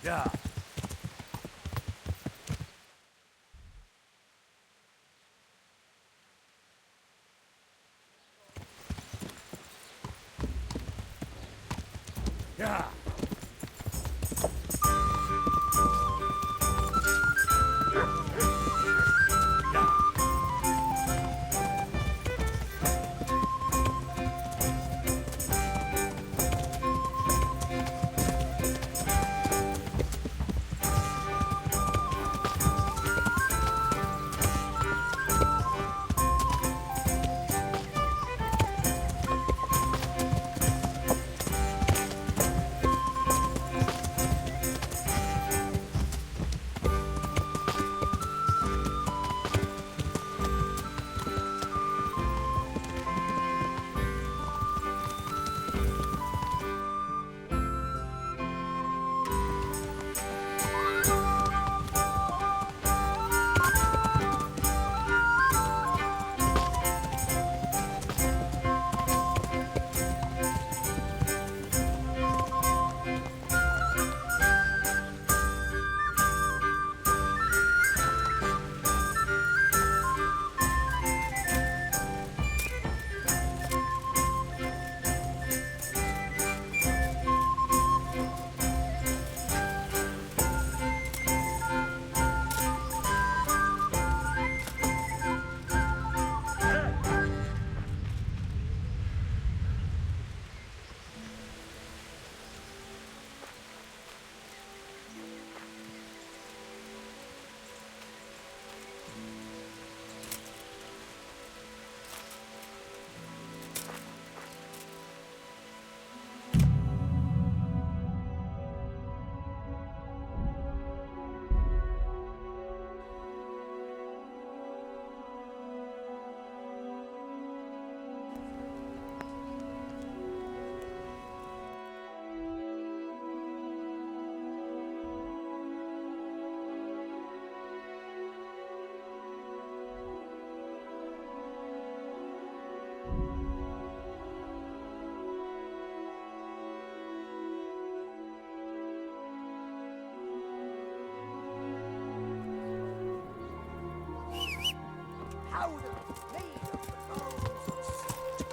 F: Yeah. Yeah.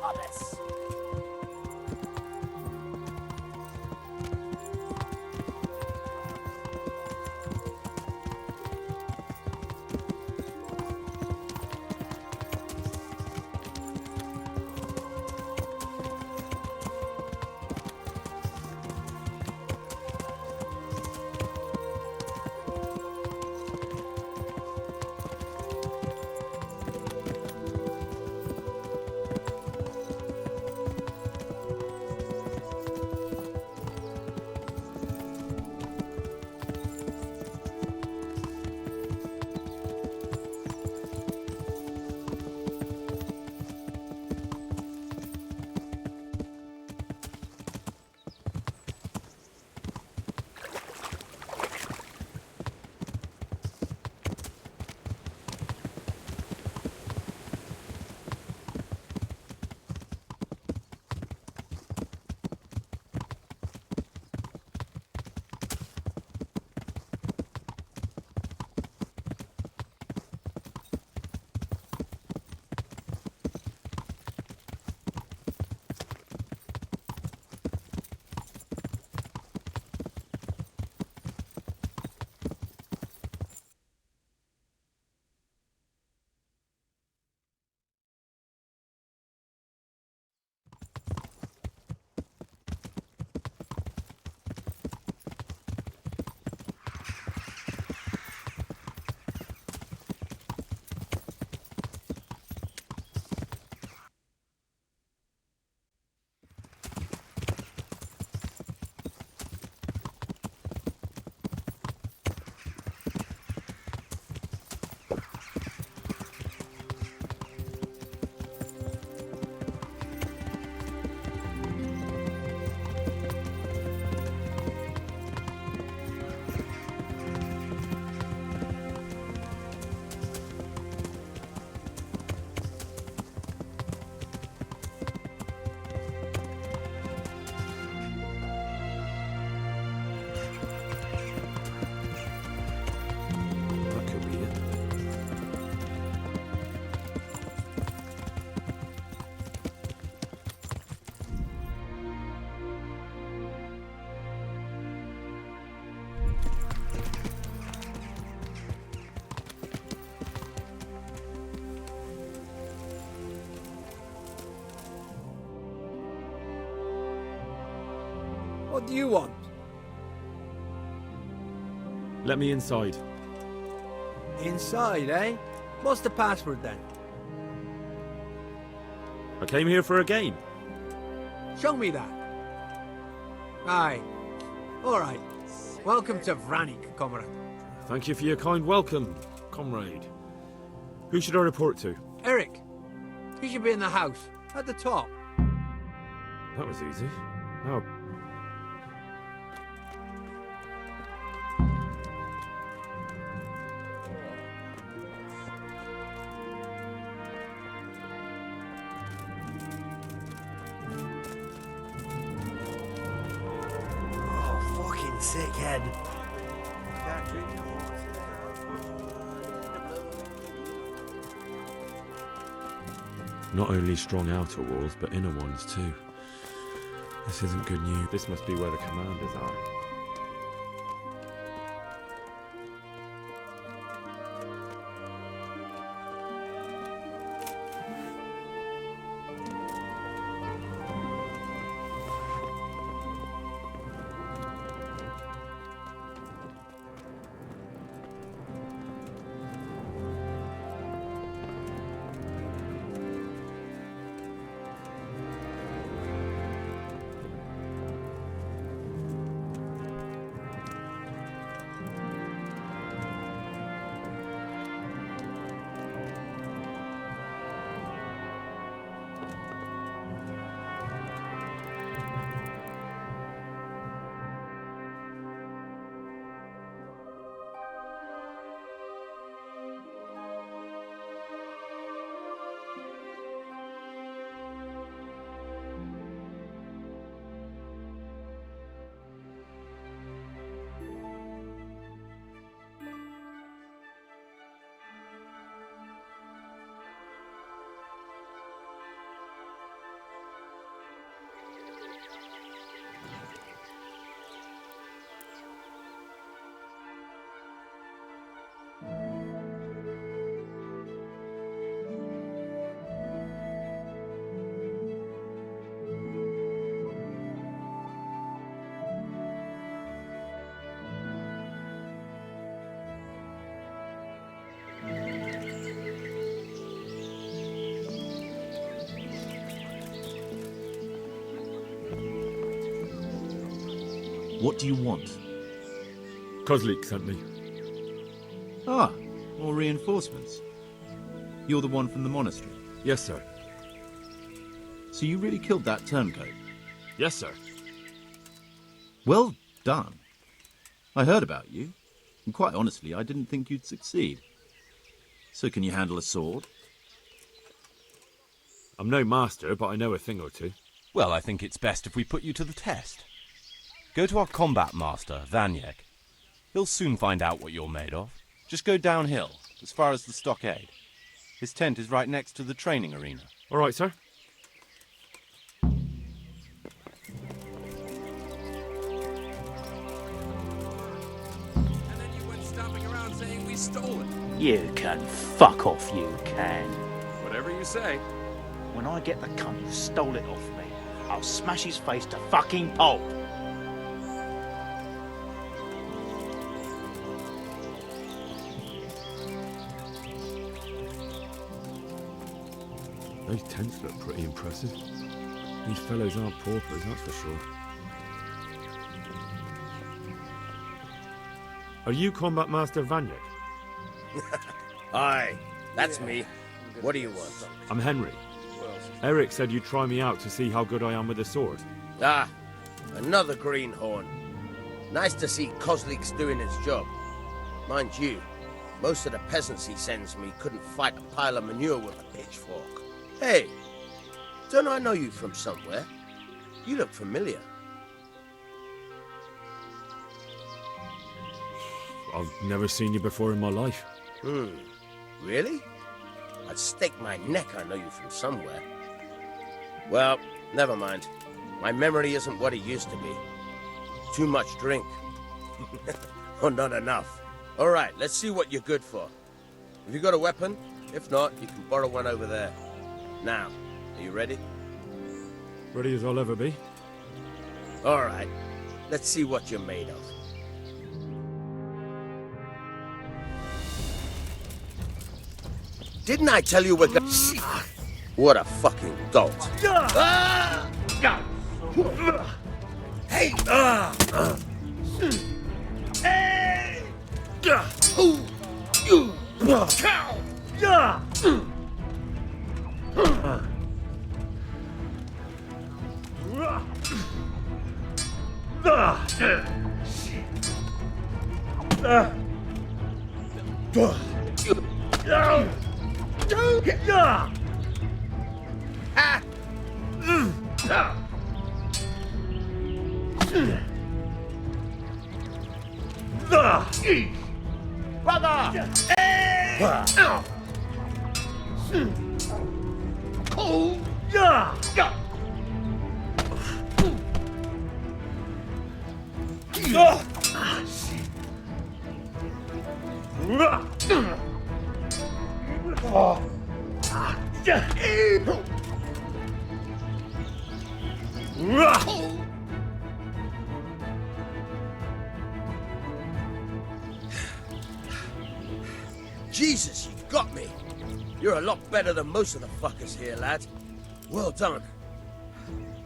N: Thomas!
G: That could be it.
F: What do you want?
G: Let me inside.
F: Inside, eh? What's the password then?
G: I came here for a game.
F: Show me that. Aye. Alright. Welcome to Vranik, comrade.
G: Thank you for your kind welcome, comrade. Who should I report to?
F: Eric. He should be in the house, at the top.
G: That was easy. Now,
H: Oh, fucking sickhead.
G: not only strong outer walls, but inner ones too. This isn't good news. This must be where the commanders are.
B: What do you want?
G: Kozlik sent me.
B: Ah, more reinforcements. You're the one from the monastery?
G: Yes, sir.
B: So you really killed that turncoat?
G: Yes, sir.
B: Well done. I heard about you, and quite honestly, I didn't think you'd succeed. So can you handle a sword?
G: I'm no master, but I know a thing or two.
J: Well, I think it's best if we put you to the test. Go to our combat master, Vanyek. He'll soon find out what you're made of. Just go downhill, as far as the stockade. His tent is right next to the training arena.
G: All right, sir.
F: And then you went stomping around saying we stole it.
P: You can fuck off, you can.
F: Whatever you say.
P: When I get the cunt who stole it off me, I'll smash his face to fucking pulp.
G: Those tents look pretty impressive. These fellows aren't paupers, that's for sure. Are you Combat Master Vanyek?
R: Aye, that's me. What do you want?
G: I'm Henry. Eric said you'd try me out to see how good I am with the sword.
R: Ah, another greenhorn. Nice to see Kozlik's doing his job. Mind you, most of the peasants he sends me couldn't fight a pile of manure with a pitchfork. Hey, don't I know you from somewhere? You look familiar.
G: I've never seen you before in my life.
R: Really? I'd stake my neck I know you from somewhere. Well, never mind. My memory isn't what it used to be. Too much drink. Or not enough. All right, let's see what you're good for. Have you got a weapon? If not, you can borrow one over there. Now, are you ready?
G: Ready as I'll ever be.
R: All right, let's see what you're made of. Didn't I tell you we're gonna... What a fucking dolt. Hey! Brother! Jesus, you got me. You're a lot better than most of the fuckers here, lad. Well done.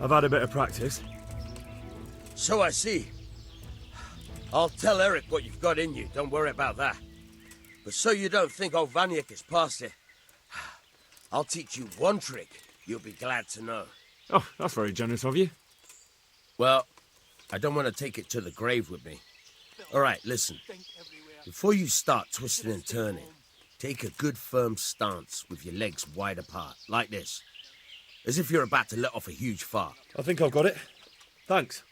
G: I've had a bit of practice.
R: So I see. I'll tell Eric what you've got in you. Don't worry about that. But so you don't think old Vanyek is past it, I'll teach you one trick you'll be glad to know.
G: Oh, that's very generous of you.
R: Well, I don't want to take it to the grave with me. All right, listen. Before you start twisting and turning, take a good firm stance with your legs wide apart, like this. As if you're about to let off a huge fart.
G: I think I've got it. Thanks.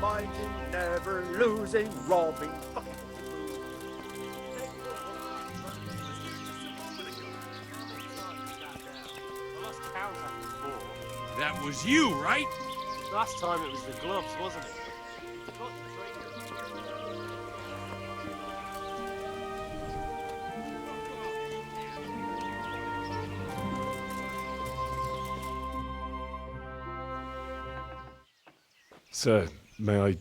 S: fighting, never losing, robbing, fucking.
F: That was you, right?
E: Last time it was the gloves, wasn't it?
G: Sir, may I...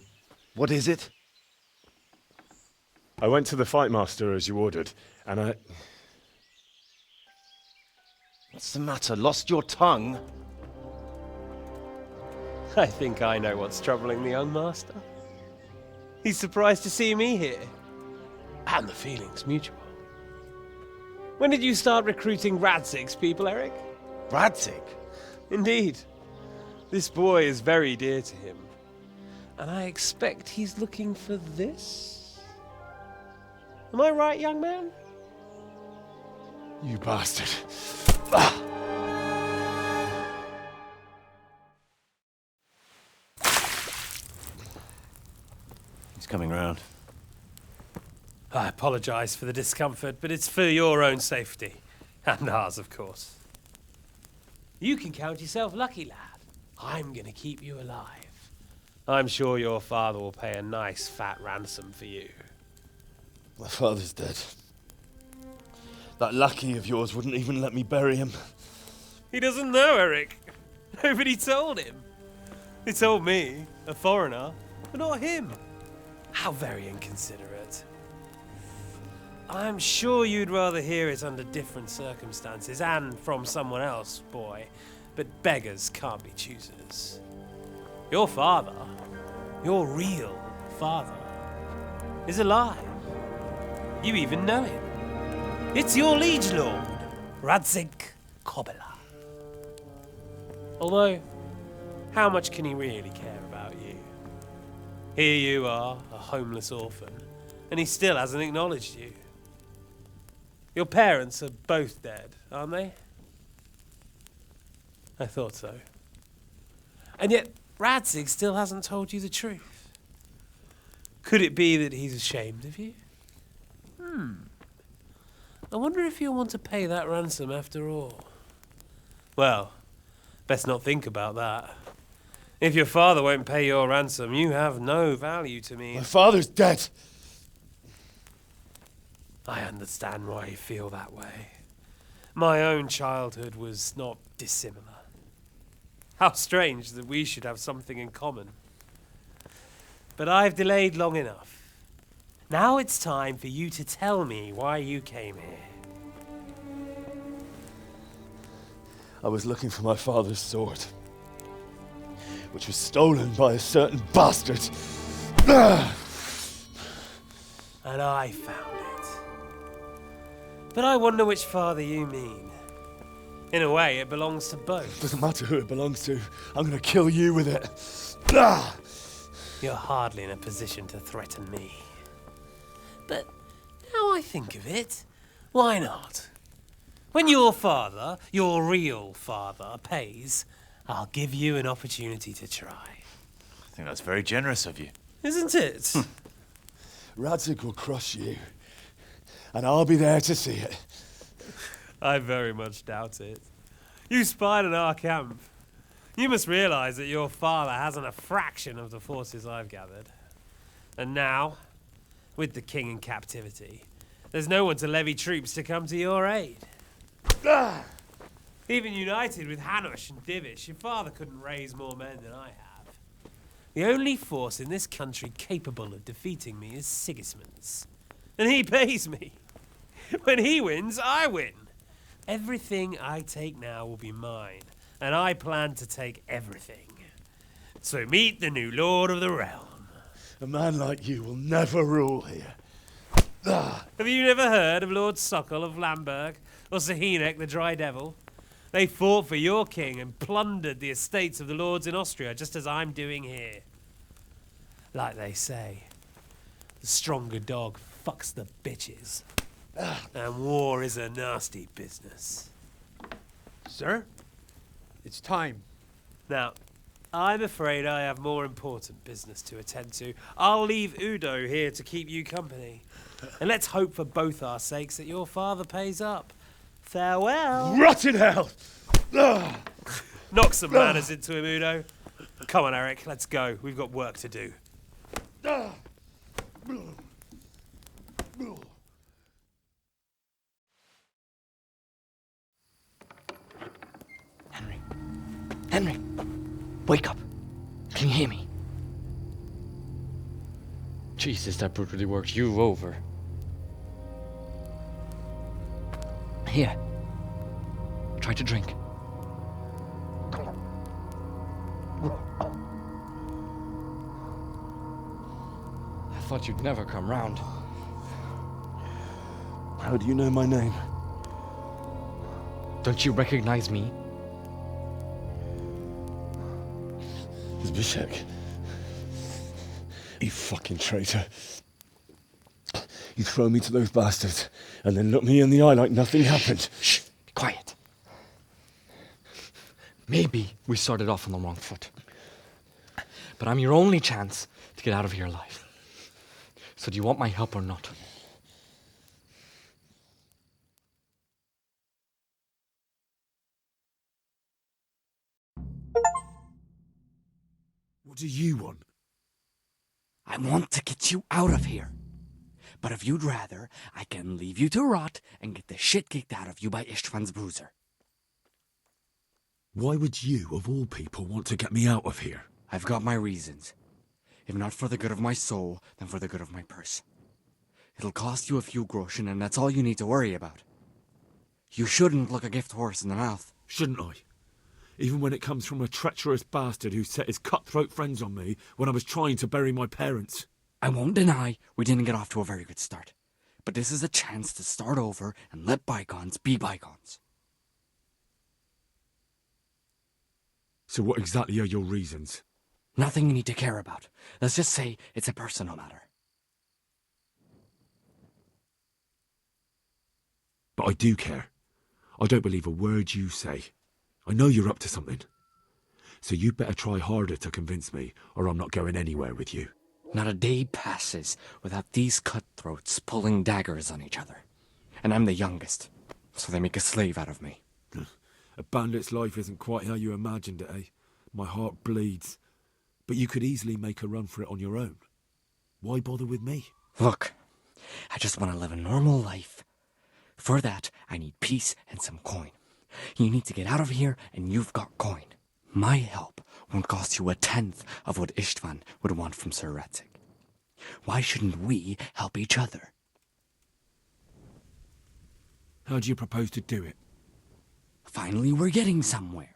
B: What is it?
G: I went to the fight master as you ordered, and I...
B: What's the matter? Lost your tongue?
T: I think I know what's troubling the young master. He's surprised to see me here. And the feeling's mutual. When did you start recruiting Radzig's people, Eric?
B: Radzig?
T: Indeed. This boy is very dear to him. And I expect he's looking for this? Am I right, young man?
G: You bastard.
B: He's coming round.
T: I apologize for the discomfort, but it's for your own safety. And ours, of course. You can count yourself lucky, lad. I'm gonna keep you alive. I'm sure your father will pay a nice fat ransom for you.
B: My father's dead. That lackey of yours wouldn't even let me bury him.
T: He doesn't know, Eric. Nobody told him. He told me, a foreigner, but not him. How very inconsiderate. I'm sure you'd rather hear it under different circumstances and from someone else, boy. But beggars can't be choosers. Your father, your real father, is alive. You even know him. It's your liege lord, Radzig Kobyla. Although, how much can he really care about you? Here you are, a homeless orphan, and he still hasn't acknowledged you. Your parents are both dead, aren't they? I thought so. And yet, Radzig still hasn't told you the truth. Could it be that he's ashamed of you? I wonder if you'll want to pay that ransom after all. Well, best not think about that. If your father won't pay your ransom, you have no value to me.
B: My father's dead.
T: I understand why you feel that way. My own childhood was not dissimilar. How strange that we should have something in common. But I've delayed long enough. Now it's time for you to tell me why you came here.
B: I was looking for my father's sword, which was stolen by a certain bastard.
T: And I found it. But I wonder which father you mean. In a way, it belongs to both.
B: Doesn't matter who it belongs to. I'm gonna kill you with it.
T: You're hardly in a position to threaten me. But now I think of it, why not? When your father, your real father, pays, I'll give you an opportunity to try.
B: I think that's very generous of you.
T: Isn't it?
B: Radzig will crush you, and I'll be there to see it.
T: I very much doubt it. You spied on our camp. You must realize that your father hasn't a fraction of the forces I've gathered. And now, with the king in captivity, there's no one to levy troops to come to your aid. Even united with Hanush and Divish, your father couldn't raise more men than I have. The only force in this country capable of defeating me is Sigismund's. And he pays me. When he wins, I win. Everything I take now will be mine, and I plan to take everything. So meet the new lord of the realm.
B: A man like you will never rule here.
T: Have you never heard of Lord Sokol of Lamberg, or Sahinek the Dry Devil? They fought for your king and plundered the estates of the lords in Austria, just as I'm doing here. Like they say, the stronger dog fucks the bitches. And war is a nasty business.
O: Sir, it's time.
T: Now, I'm afraid I have more important business to attend to. I'll leave Udo here to keep you company. And let's hope for both our sakes that your father pays up. Farewell.
G: Rotted hell!
T: Knock some manners into him, Udo. Come on, Eric, let's go. We've got work to do.
E: Henry, wake up. Can you hear me? Jesus, that brutally worked you over. Here. Try to drink. I thought you'd never come round.
G: How do you know my name?
E: Don't you recognize me?
G: Zbyszek. You fucking traitor. You throw me to those bastards and then look me in the eye like nothing happened.
E: Shh, be quiet. Maybe we started off on the wrong foot. But I'm your only chance to get out of here alive. So do you want my help or not?
G: What do you want?
E: I want to get you out of here. But if you'd rather, I can leave you to rot and get the shit kicked out of you by Istvan's bruiser.
G: Why would you, of all people, want to get me out of here?
E: I've got my reasons. If not for the good of my soul, then for the good of my purse. It'll cost you a few groschen, and that's all you need to worry about. You shouldn't look a gift horse in the mouth.
G: Shouldn't I? Even when it comes from a treacherous bastard who set his cutthroat friends on me when I was trying to bury my parents.
E: I won't deny we didn't get off to a very good start. But this is a chance to start over and let bygones be bygones.
G: So what exactly are your reasons?
E: Nothing you need to care about. Let's just say it's a personal matter.
G: But I do care. I don't believe a word you say. I know you're up to something. So you better try harder to convince me, or I'm not going anywhere with you.
E: Not a day passes without these cutthroats pulling daggers on each other. And I'm the youngest, so they make a slave out of me.
G: A bandit's life isn't quite how you imagined it, eh? My heart bleeds. But you could easily make a run for it on your own. Why bother with me?
E: Look, I just want to live a normal life. For that, I need peace and some coin. You need to get out of here, and you've got coin. My help won't cost you 1/10 of what Istvan would want from Sir Radzig. Why shouldn't we help each other?
G: How do you propose to do it?
E: Finally, we're getting somewhere.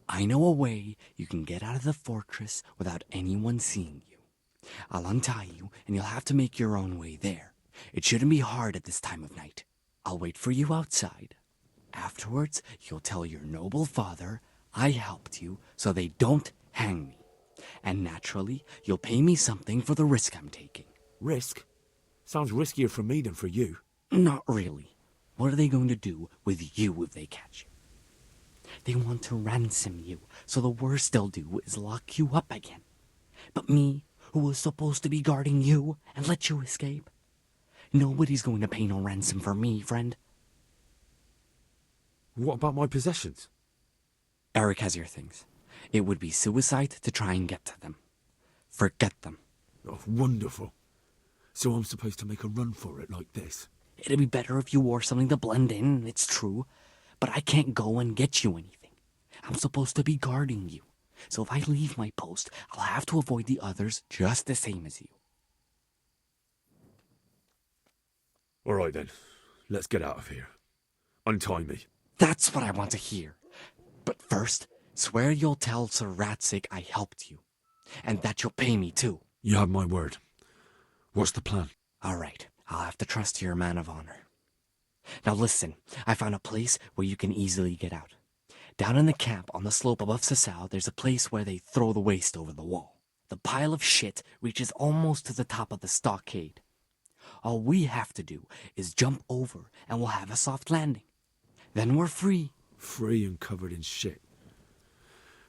E: I know a way you can get out of the fortress without anyone seeing you. I'll untie you, and you'll have to make your own way there. It shouldn't be hard at this time of night. I'll wait for you outside. Afterwards, you'll tell your noble father I helped you so they don't hang me. And naturally, you'll pay me something for the risk I'm taking.
G: Risk? Sounds riskier for me than for you.
E: Not really. What are they going to do with you if they catch you? They want to ransom you, so the worst they'll do is lock you up again. But me, who was supposed to be guarding you and let you escape? Nobody's going to pay no ransom for me, friend.
G: What about my possessions?
E: Eric has your things. It would be suicide to try and get to them. Forget them.
G: Oh, wonderful. So I'm supposed to make a run for it like this?
E: It'd be better if you wore something to blend in, it's true. But I can't go and get you anything. I'm supposed to be guarding you. So if I leave my post, I'll have to avoid the others just the same as you.
G: All right then. Let's get out of here. Untie me.
E: That's what I want to hear. But first, swear you'll tell Sir Radzig I helped you. And that you'll pay me too.
G: You have my word. What's the plan?
E: All right. I'll have to trust you're a man of honor. Now listen, I found a place where you can easily get out. Down in the camp on the slope above Sasau, there's a place where they throw the waste over the wall. The pile of shit reaches almost to the top of the stockade. All we have to do is jump over and we'll have a soft landing. Then we're free.
G: Free and covered in shit.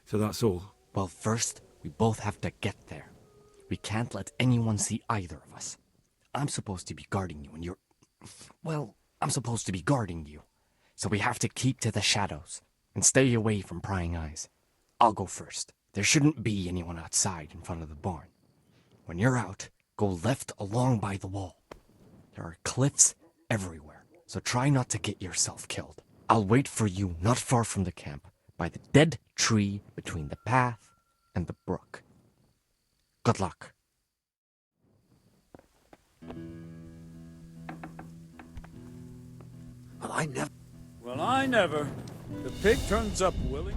G: So that's all.
E: Well, first, we both have to get there. We can't let anyone see either of us. I'm supposed to be guarding you, and you're... Well, I'm supposed to be guarding you. So we have to keep to the shadows and stay away from prying eyes. I'll go first. There shouldn't be anyone outside in front of the barn. When you're out, go left along by the wall. There are cliffs everywhere, so try not to get yourself killed. I'll wait for you not far from the camp, by the dead tree between the path and the brook. Good luck.
F: Well, I never. The pig turns up willing.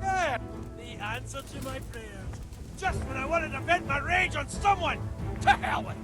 F: Yeah, the answer to my prayers. Just when I wanted to vent my rage on someone! To hell with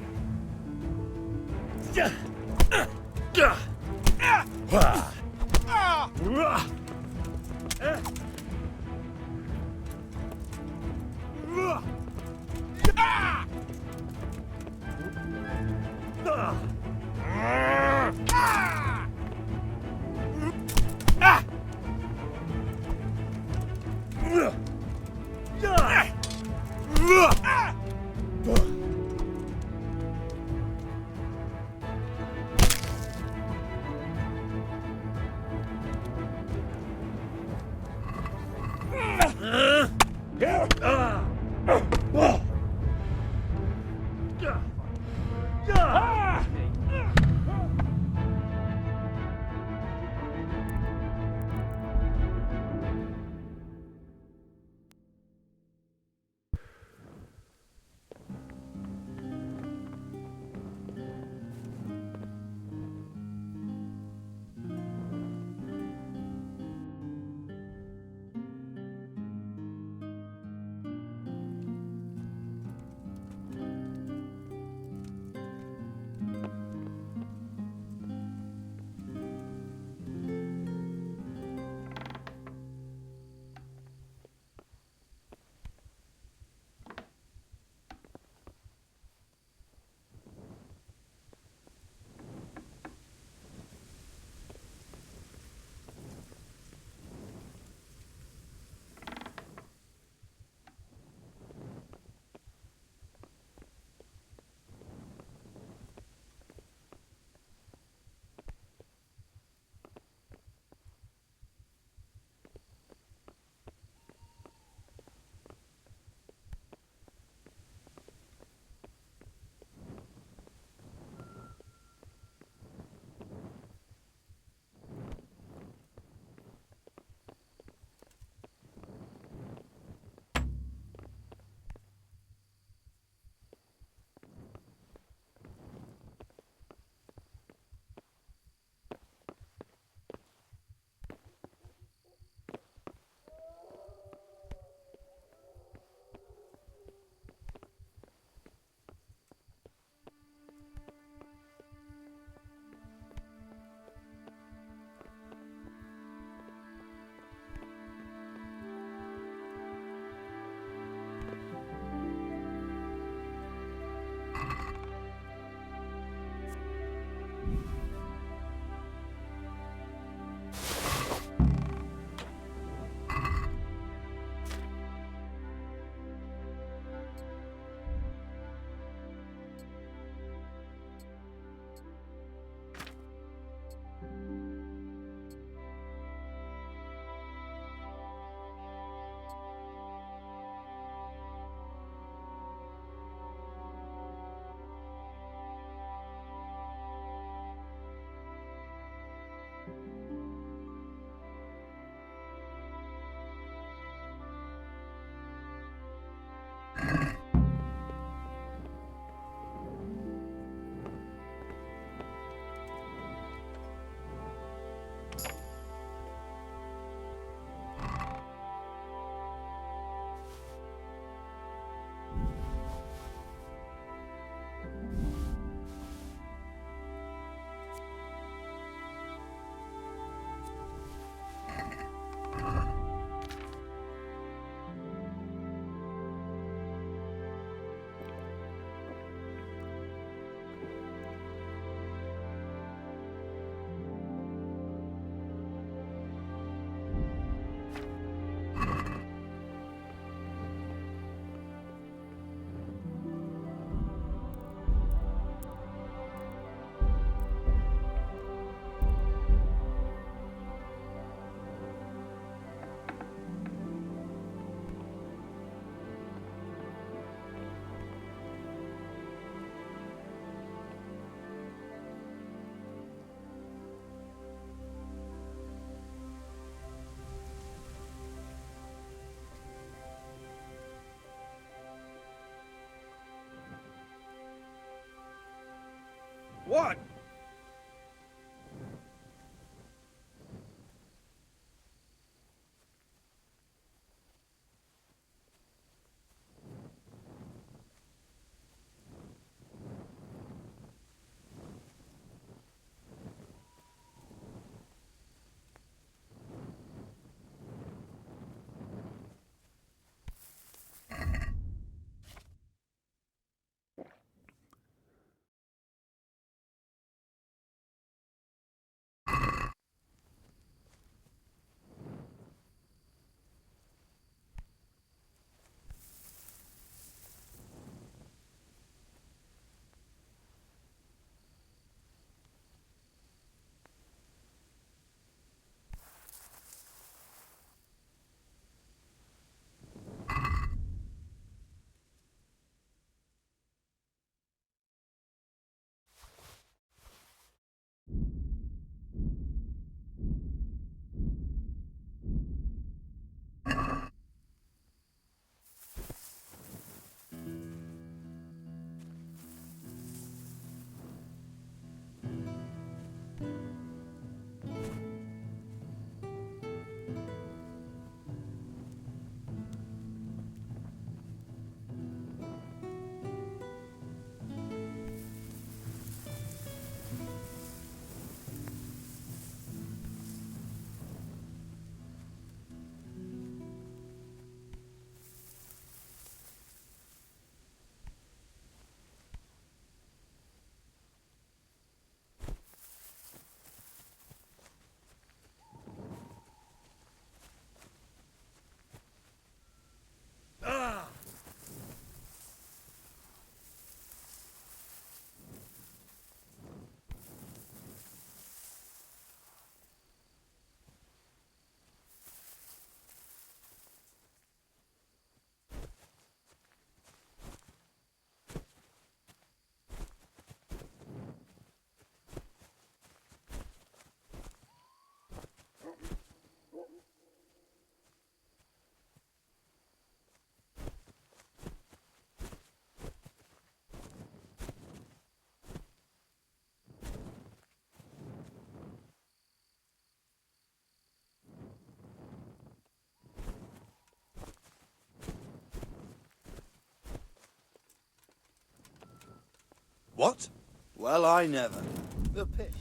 F: What?
C: What? Well, I never. The pit.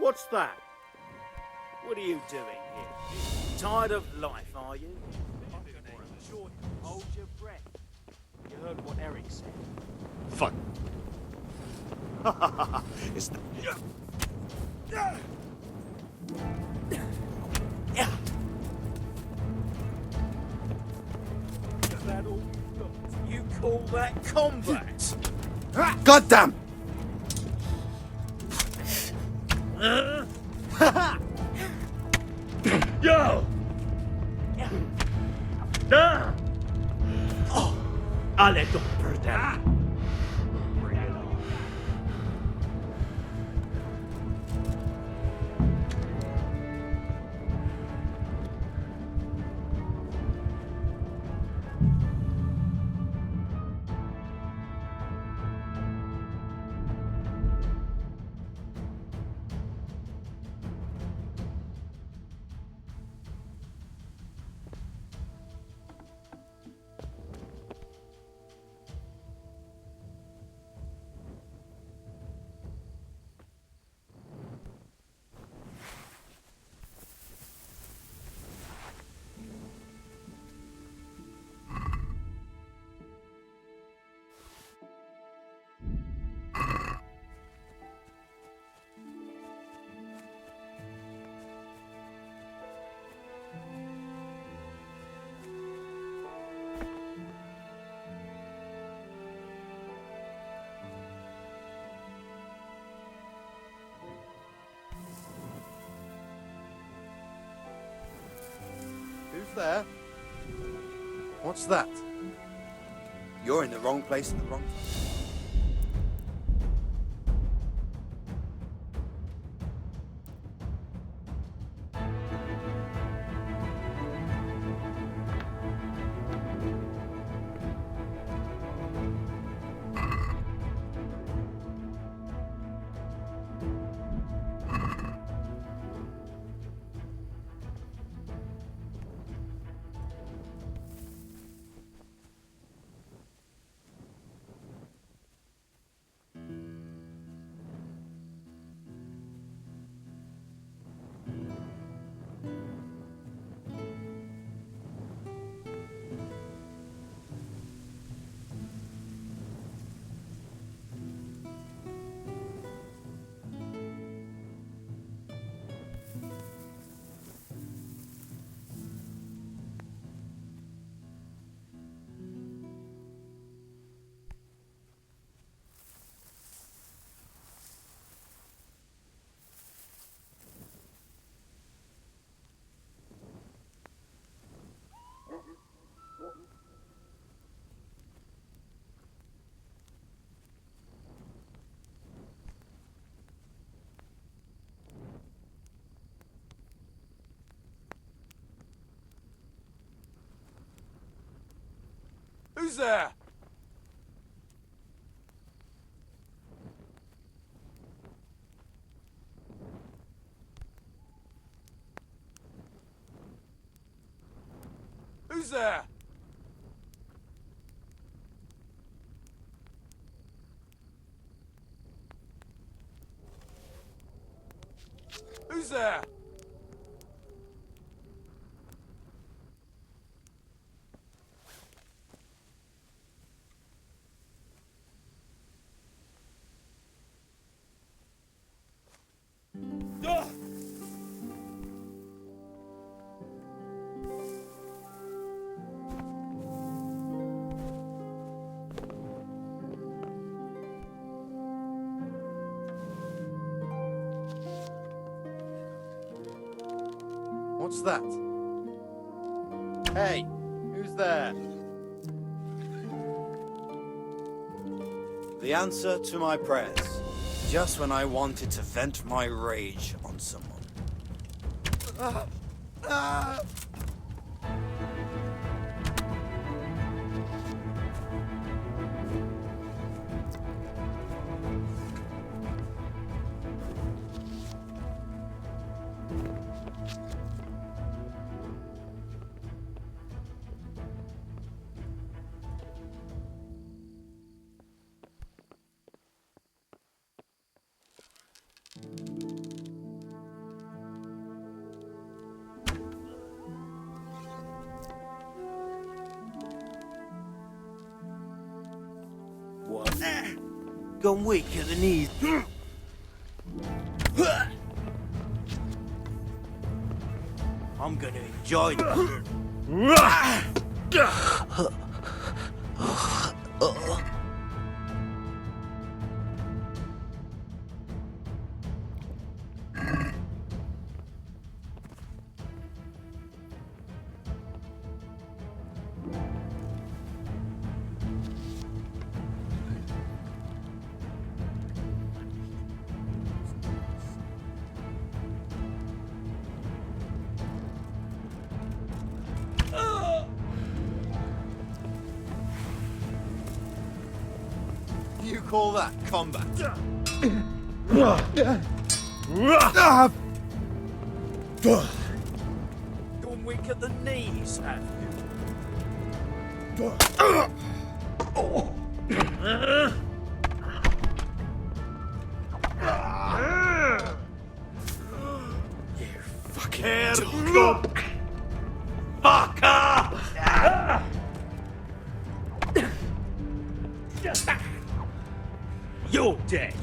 P: What's that? What are you doing here? Tired of life, are you? Hold your breath. You heard what Eric said.
I: Fuck. It's the...
L: You call that combat?
C: Goddamn!
F: Yo! Ale to perdere.
C: Who's there? What's that? You're in the wrong place at the wrong time.
L: Who's there? Who's there? Who's there?
C: What's that? Hey, who's there? The answer to my prayers. Just when I wanted to vent my rage on someone. What? Gone weak at the knees. I'm gonna enjoy this. You call that combat?
L: Gone weak at the knees, have you? You fucking dog. Fucker! You're dead.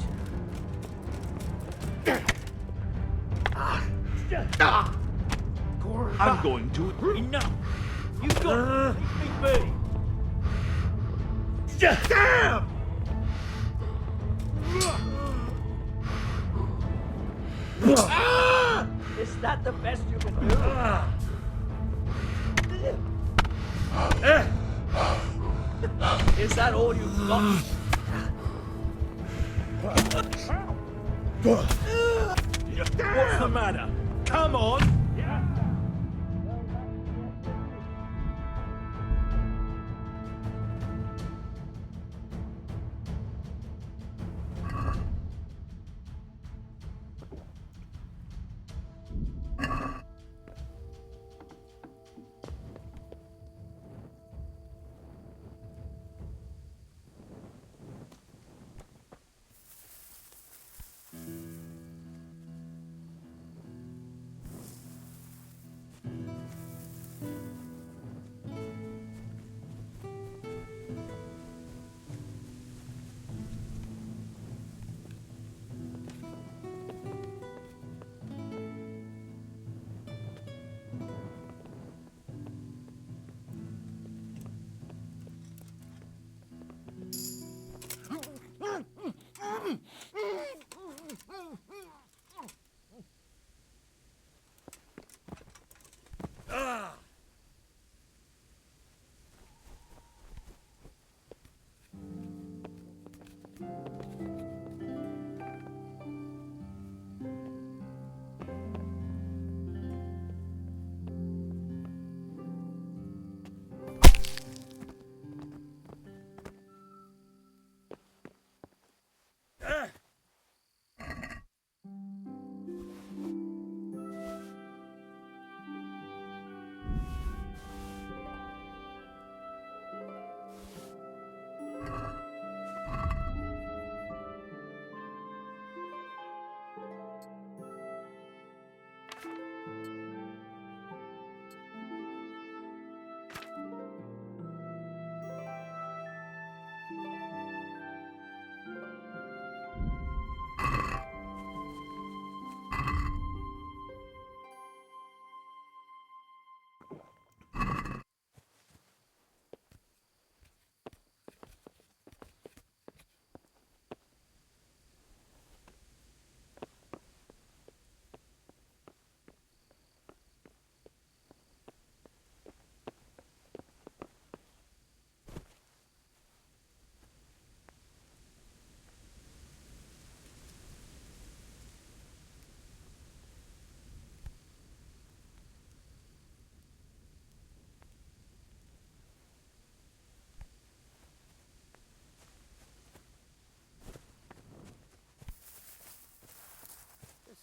I: I'm going to...
L: Enough! You got to leave me be! Damn! Is that the best you can do? Is that all you've got? What's the matter? Come on!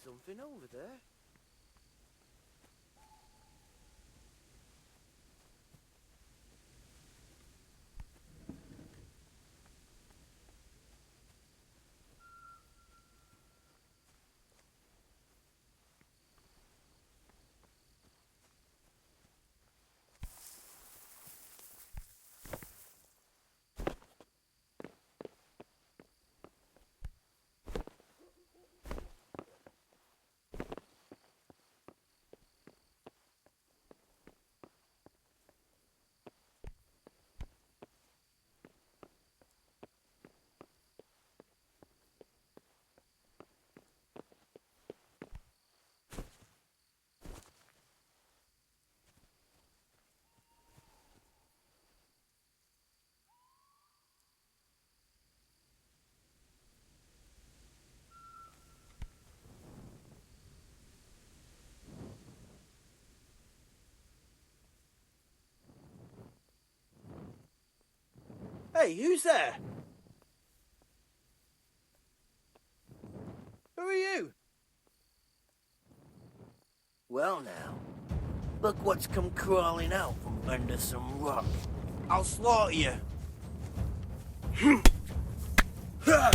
L: Something over there.
H: Hey, who's there? Who are you? Well now, look what's come crawling out from under some rock. I'll slaughter you. Go.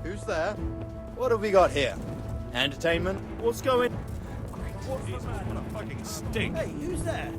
C: Who's there? What have we got here? Entertainment? What's going?
L: What's the matter? What a fucking stink.
H: Hey, who's there?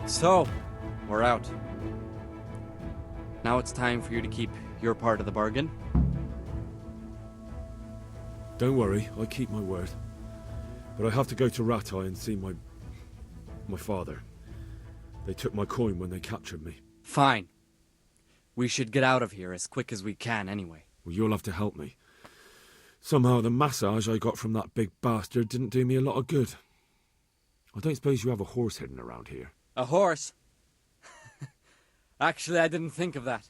E: So, we're out. Now it's time for you to keep your part of the bargain.
G: Don't worry, I keep my word. But I have to go to Ratai and see my father. They took my coin when they captured me.
E: Fine. We should get out of here as quick as we can anyway.
G: Well, you'll have to help me. Somehow the massage I got from that big bastard didn't do me a lot of good. I don't suppose you have a horse hidden around here.
E: A horse? Actually, I didn't think of that.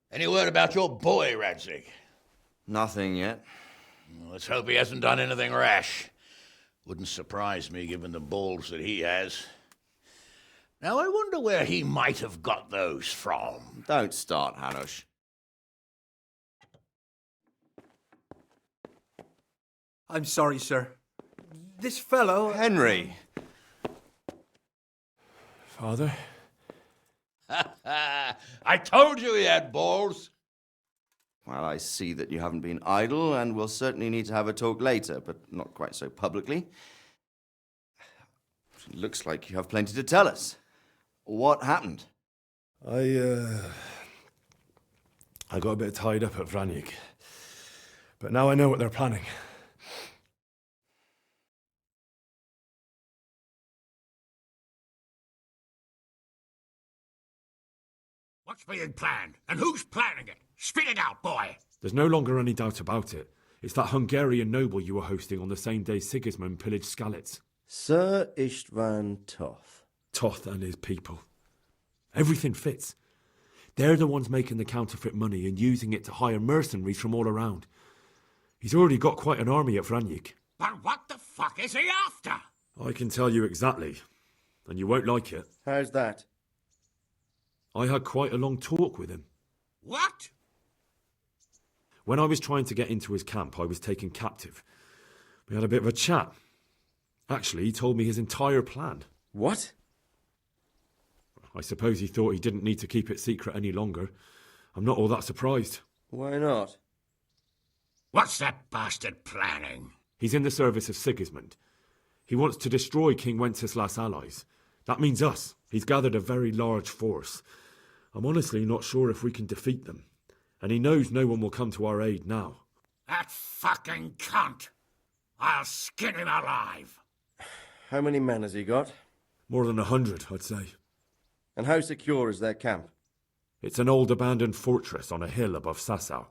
D: Any word about your boy, Radzig?
I: Nothing yet.
D: Let's hope he hasn't done anything rash. Wouldn't surprise me, given the balls that he has. Now, I wonder where he might have got those from.
I: Don't start, Hanush.
S: I'm sorry, sir. This fellow...
I: Henry!
G: Father?
D: I told you he had balls.
I: Well, I see that you haven't been idle, and we'll certainly need to have a talk later, but not quite so publicly. It looks like you have plenty to tell us. What happened?
G: I got a bit tied up at Vranyik. But now I know what they're planning.
D: What's being planned? And who's planning it? Spit it out, boy!
G: There's no longer any doubt about it. It's that Hungarian noble you were hosting on the same day Sigismund pillaged Skalitz.
K: Sir Istvan Toth.
G: Toth and his people. Everything fits. They're the ones making the counterfeit money and using it to hire mercenaries from all around. He's already got quite an army at Vranyik.
D: But what the fuck is he after?
G: I can tell you exactly, and you won't like it.
K: How's that?
G: I had quite a long talk with him.
D: What?
G: When I was trying to get into his camp, I was taken captive. We had a bit of a chat. Actually, he told me his entire plan.
K: What?
G: I suppose he thought he didn't need to keep it secret any longer. I'm not all that surprised.
K: Why not?
D: What's that bastard planning?
G: He's in the service of Sigismund. He wants to destroy King Wenceslas' allies. That means us. He's gathered a very large force. I'm honestly not sure if we can defeat them. And he knows no one will come to our aid now.
D: That fucking cunt! I'll skin him alive!
K: How many men has he got?
G: More than 100, I'd say.
K: And how secure is their camp?
G: It's an old abandoned fortress on a hill above Sasau.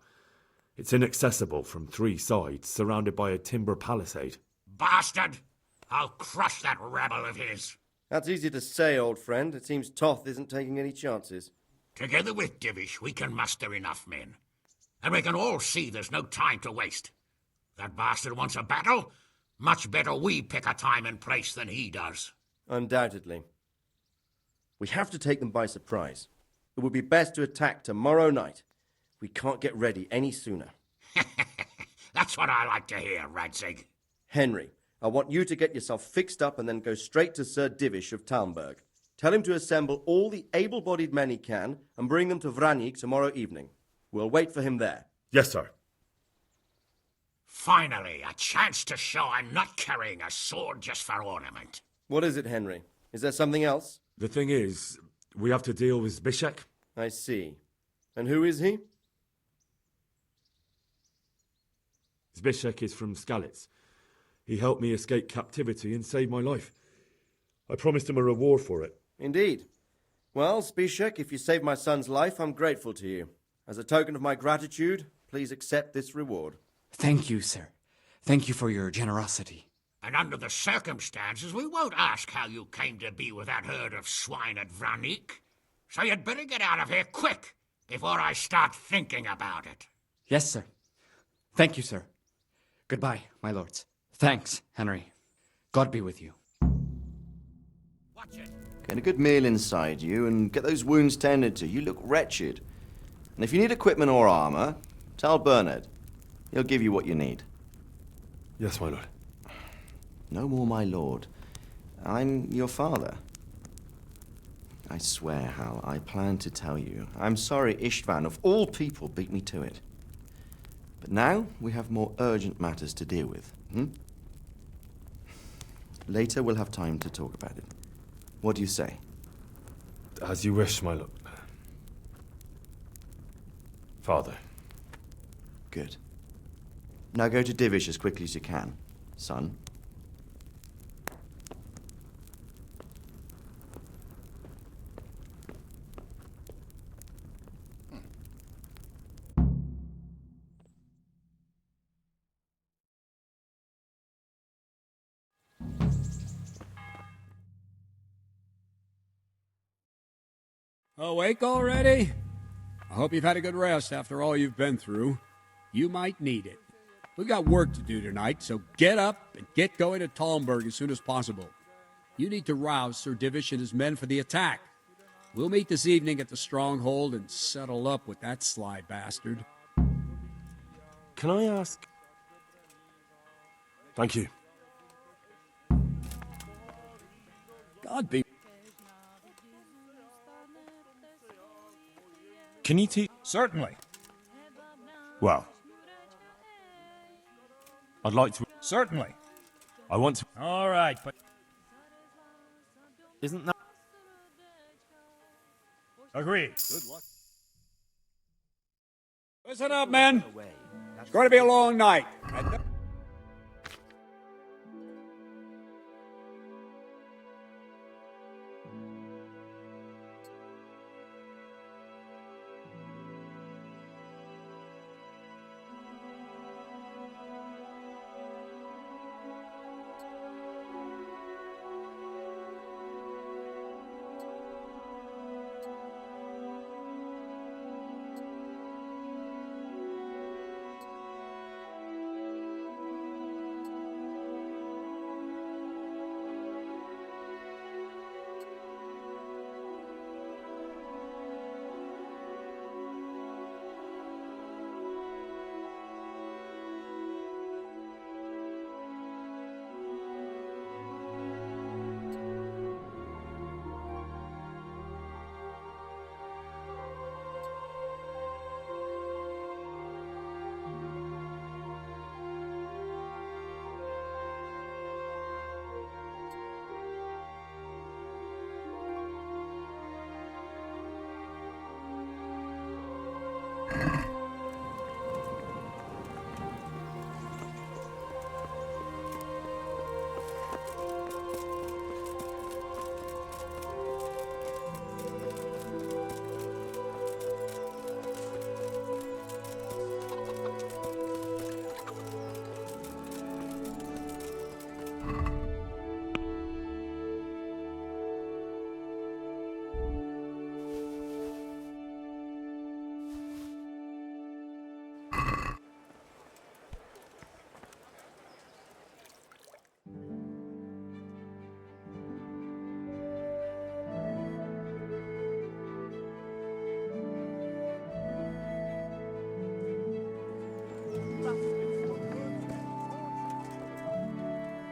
G: It's inaccessible from 3 sides, surrounded by a timber palisade.
D: Bastard! I'll crush that rebel of his.
K: That's easy to say, old friend. It seems Toth isn't taking any chances.
D: Together with Divish, we can muster enough men. And we can all see there's no time to waste. That bastard wants a battle. Much better we pick a time and place than he does.
K: Undoubtedly. We have to take them by surprise. It would be best to attack tomorrow night. We can't get ready any sooner.
D: That's what I like to hear, Radzig.
K: Henry, I want you to get yourself fixed up and then go straight to Sir Divish of Talmberg. Tell him to assemble all the able-bodied men he can and bring them to Vranik tomorrow evening. We'll wait for him there.
G: Yes, sir.
D: Finally, a chance to show I'm not carrying a sword just for ornament.
K: What is it, Henry? Is there something else?
G: The thing is, we have to deal with Zbyszek.
K: I see. And who is he?
G: Zbyszek is from Skalitz. He helped me escape captivity and saved my life. I promised him a reward for it.
K: Indeed. Well, Zbyszek, if you saved my son's life, I'm grateful to you. As a token of my gratitude, please accept this reward.
E: Thank you, sir. Thank you for your generosity.
D: And under the circumstances, we won't ask how you came to be with that herd of swine at Vranik. So you'd better get out of here quick, before I start thinking about it.
E: Yes, sir. Thank you, sir. Goodbye, my lords. Thanks, Henry. God be with you.
D: Watch it.
K: Get a good meal inside you and get those wounds tended to. You look wretched. And if you need equipment or armor, tell Bernard. He'll give you what you need.
G: Yes, my lord.
K: No more, my lord. I'm your father. I swear, Hal, I plan to tell you. I'm sorry Istvan, of all people, beat me to it. But now we have more urgent matters to deal with. Later we'll have time to talk about it. What do you say?
G: As you wish, my lord. Father.
K: Good. Now go to Divish as quickly as you can, son.
U: Awake already? I hope you've had a good rest after all you've been through. You might need it. We've got work to do tonight, so get up and get going to Talmberg as soon as possible. You need to rouse Sir Divish and his men for the attack. We'll meet this evening at the stronghold and settle up with that sly bastard.
G: Can I ask? Thank you.
U: God be...
G: Can you teach?
F: Certainly.
G: Well, I'd like to.
F: Certainly.
G: I want to.
F: All right, but...
G: Isn't that?
F: Agreed.
U: Good luck. Listen up, men. It's going to be a long night.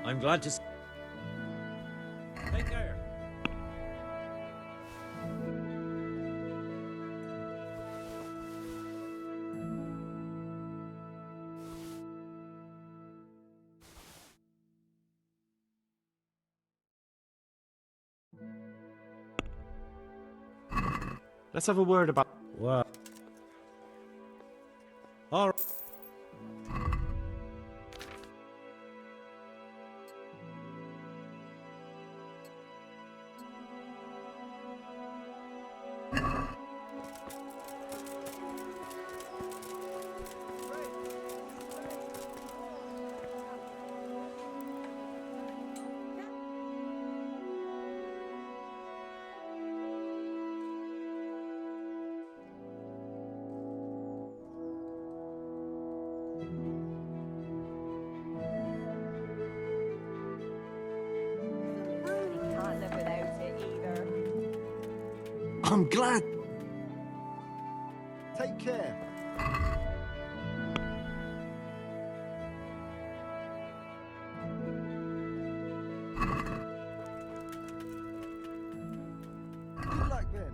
L: I'm glad to.
T: Take care.
G: Let's have a word about.
L: Well. All right.
A: Can't live without it either.
H: I'm glad.
C: Take care. Good luck then.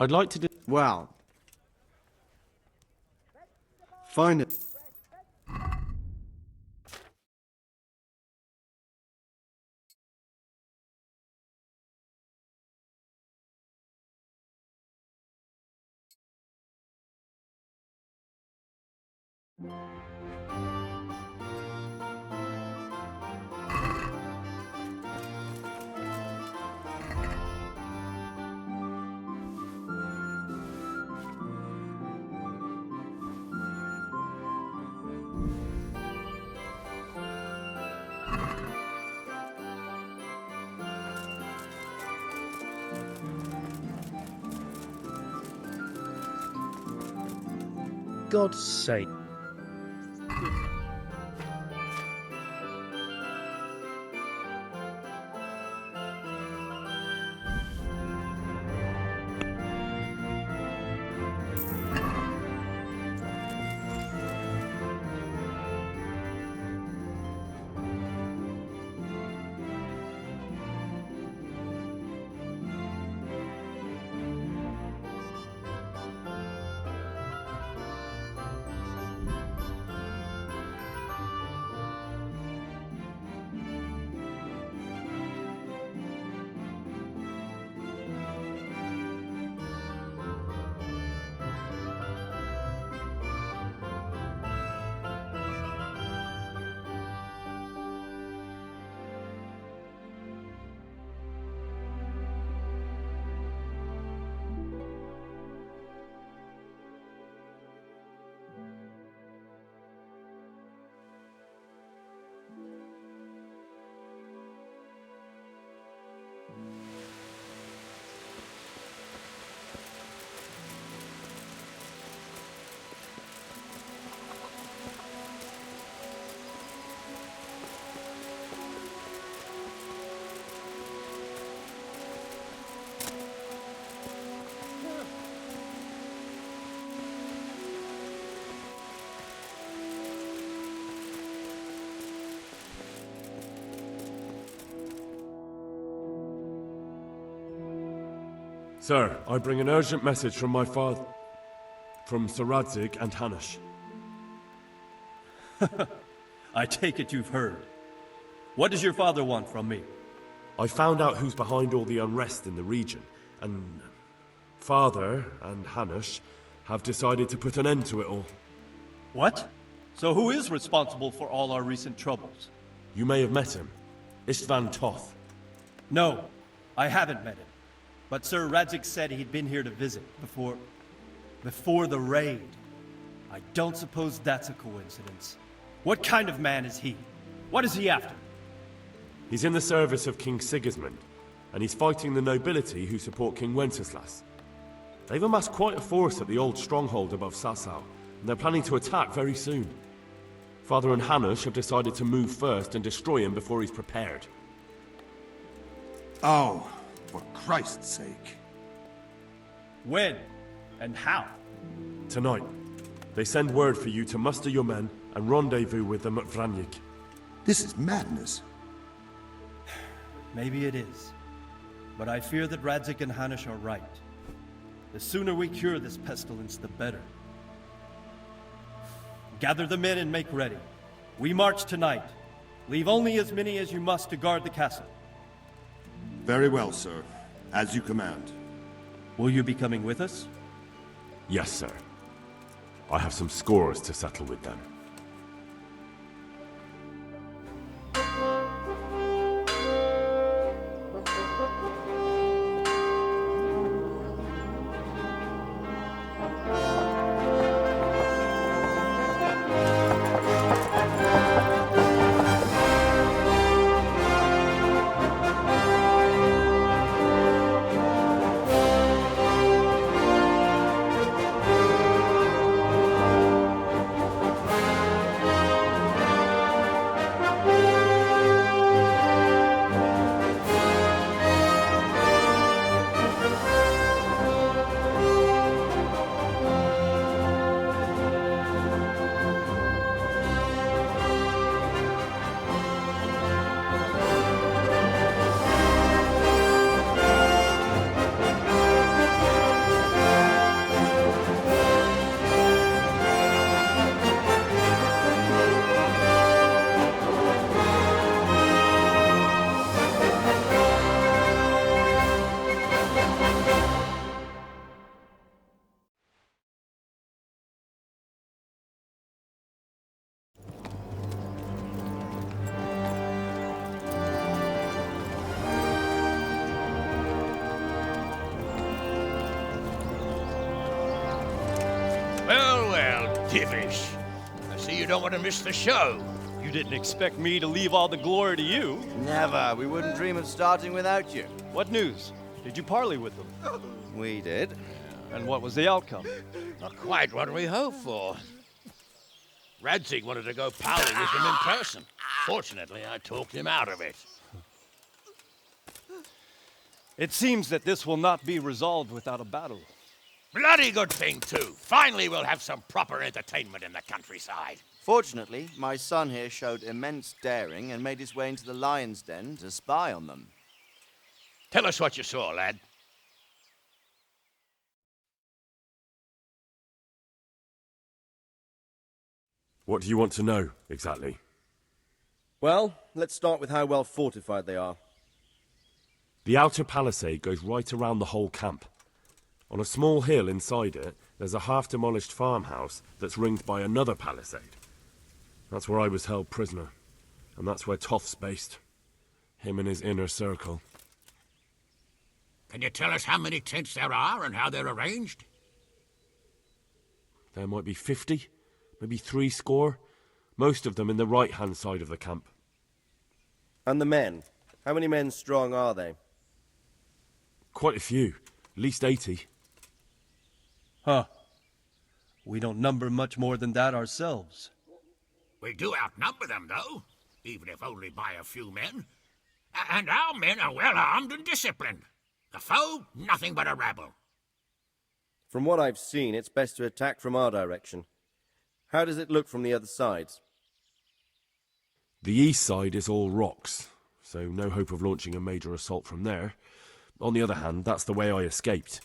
G: I'd like to do.
C: Well. Find it.
L: God's sake.
G: Sir, I bring an urgent message from my father... from Sir Radzig and Hanush.
L: I take it you've heard. What does your father want from me?
G: I found out who's behind all the unrest in the region, and... Father and Hanush have decided to put an end to it all.
L: What? So who is responsible for all our recent troubles?
G: You may have met him. Istvan Toth.
L: No, I haven't met him. But Sir Radzig said he'd been here to visit before the raid. I don't suppose that's a coincidence. What kind of man is he? What is he after?
G: He's in the service of King Sigismund, and he's fighting the nobility who support King Wenceslas. They've amassed quite a force at the old stronghold above Sasau, and they're planning to attack very soon. Father and Hanush have decided to move first and destroy him before he's prepared.
M: Oh, for Christ's sake.
L: When? And how?
G: Tonight. They send word for you to muster your men and rendezvous with them at Vranyik.
M: This is madness.
L: Maybe it is. But I fear that Radzig and Hanush are right. The sooner we cure this pestilence, the better. Gather the men and make ready. We march tonight. Leave only as many as you must to guard the castle.
M: Very well, sir. As you command.
L: Will you be coming with us?
G: Yes, sir. I have some scores to settle with them.
D: Divish. I see you don't want to miss the show.
T: You didn't expect me to leave all the glory to you.
K: Never. We wouldn't dream of starting without you.
T: What news? Did you parley with them?
K: We did.
T: And what was the outcome?
D: Not quite what we hoped for. Radzig wanted to go parley with him in person. Fortunately, I talked him out of it.
T: It seems that this will not be resolved without a battle.
D: Bloody good thing, too. Finally, we'll have some proper entertainment in the countryside.
K: Fortunately, my son here showed immense daring and made his way into the lion's den to spy on them.
D: Tell us what you saw, lad.
G: What do you want to know, exactly?
V: Well, let's start with how well fortified they are.
G: The outer palisade goes right around the whole camp. On a small hill inside it, there's a half-demolished farmhouse that's ringed by another palisade. That's where I was held prisoner, and that's where Toth's based. Him and his inner circle.
D: Can you tell us how many tents there are and how they're arranged?
G: There might be 50, maybe 70. Most of them in the right-hand side of the camp.
V: And the men? How many men strong are they?
G: Quite a few. At least 80.
L: Huh. We don't number much more than that ourselves.
D: We do outnumber them, though, even if only by a few men. And our men are well armed and disciplined. The foe, nothing but a rabble.
V: From what I've seen, it's best to attack from our direction. How does it look from the other sides?
G: The east side is all rocks, so no hope of launching a major assault from there. On the other hand, that's the way I escaped.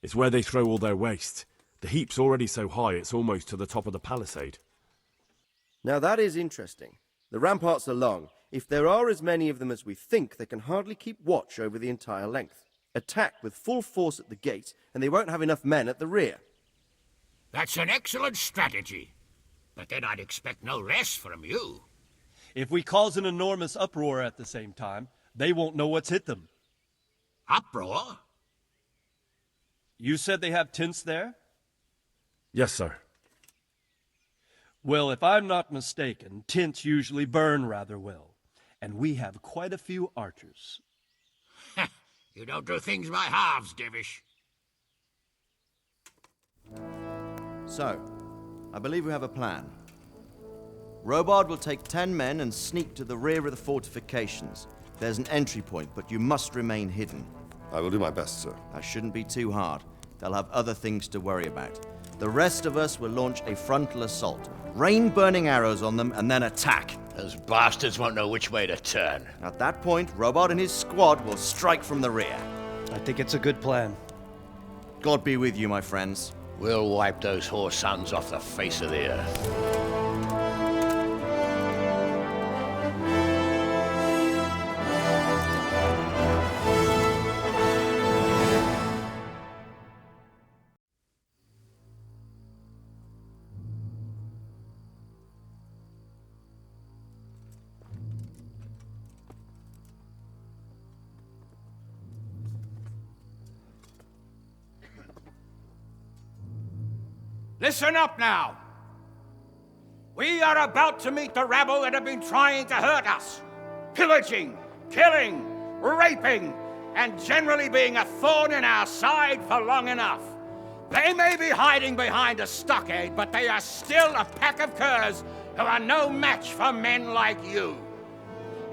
G: It's where they throw all their waste. The heap's already so high it's almost to the top of the palisade.
V: Now that is interesting. The ramparts are long. If there are as many of them as we think, they can hardly keep watch over the entire length. Attack with full force at the gate, and they won't have enough men at the rear.
D: That's an excellent strategy. But then I'd expect no less from you.
L: If we cause an enormous uproar at the same time, they won't know what's hit them.
D: Uproar?
L: You said they have tents there?
G: Yes, sir.
L: Well, if I'm not mistaken, tents usually burn rather well. And we have quite a few archers.
D: You don't do things by halves, Divish.
K: So, I believe we have a plan. Robard will take 10 men and sneak to the rear of the fortifications. There's an entry point, but you must remain hidden.
M: I will do my best, sir.
K: That shouldn't be too hard. They'll have other things to worry about. The rest of us will launch a frontal assault. Rain burning arrows on them and then attack.
R: Those bastards won't know which way to turn.
K: At that point, Robard and his squad will strike from the rear.
L: I think it's a good plan.
K: God be with you, my friends.
R: We'll wipe those whore sons off the face of the earth.
F: Listen up now. We are about to meet the rabble that have been trying to hurt us. Pillaging, killing, raping, and generally being a thorn in our side for long enough. They may be hiding behind a stockade, but they are still a pack of curs who are no match for men like you.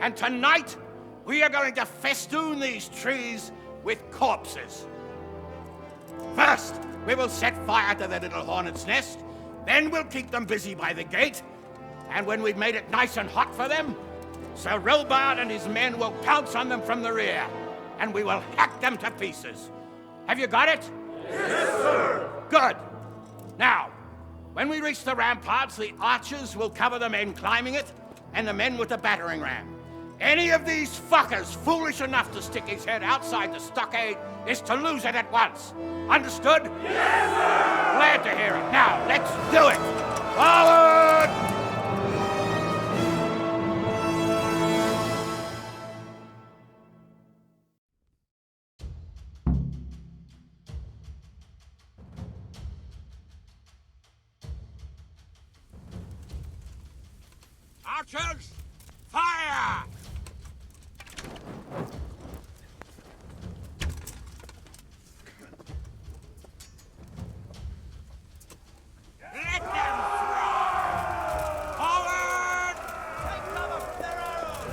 F: And tonight, we are going to festoon these trees with corpses. First, we will set fire to their little hornet's nest. Then we'll keep them busy by the gate. And when we've made it nice and hot for them, Sir Robard and his men will pounce on them from the rear. And we will hack them to pieces. Have you got it? Yes, sir! Good. Now, when we reach the ramparts, the archers will cover the men climbing it, and the men with the battering ram. Any of these fuckers foolish enough to stick his head outside the stockade is to lose it at once. Understood? Yes, sir! Glad to hear it. Now, let's do it! Forward!
D: Archers, fire! Let them fly! Forward! Take cover from their arrows!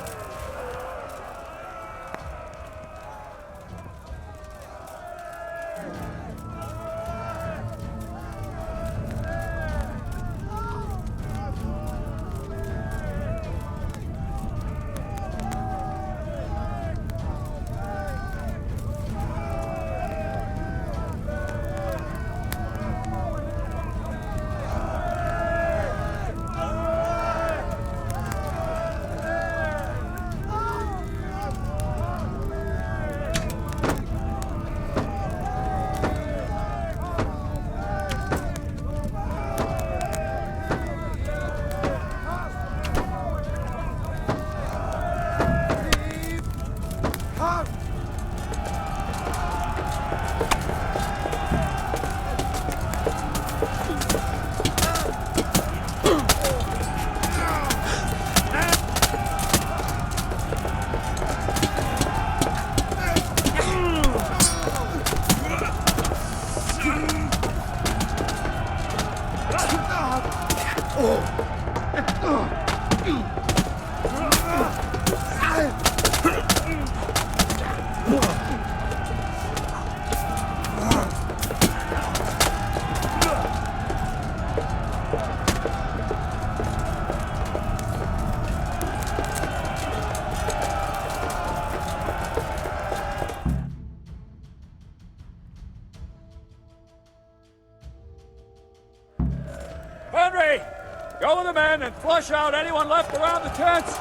U: the men and flush out anyone left around the tents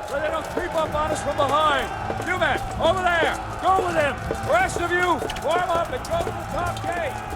U: so they don't creep up on us from behind. You men, over there, go with him. The rest of you, form up and go to the top gate.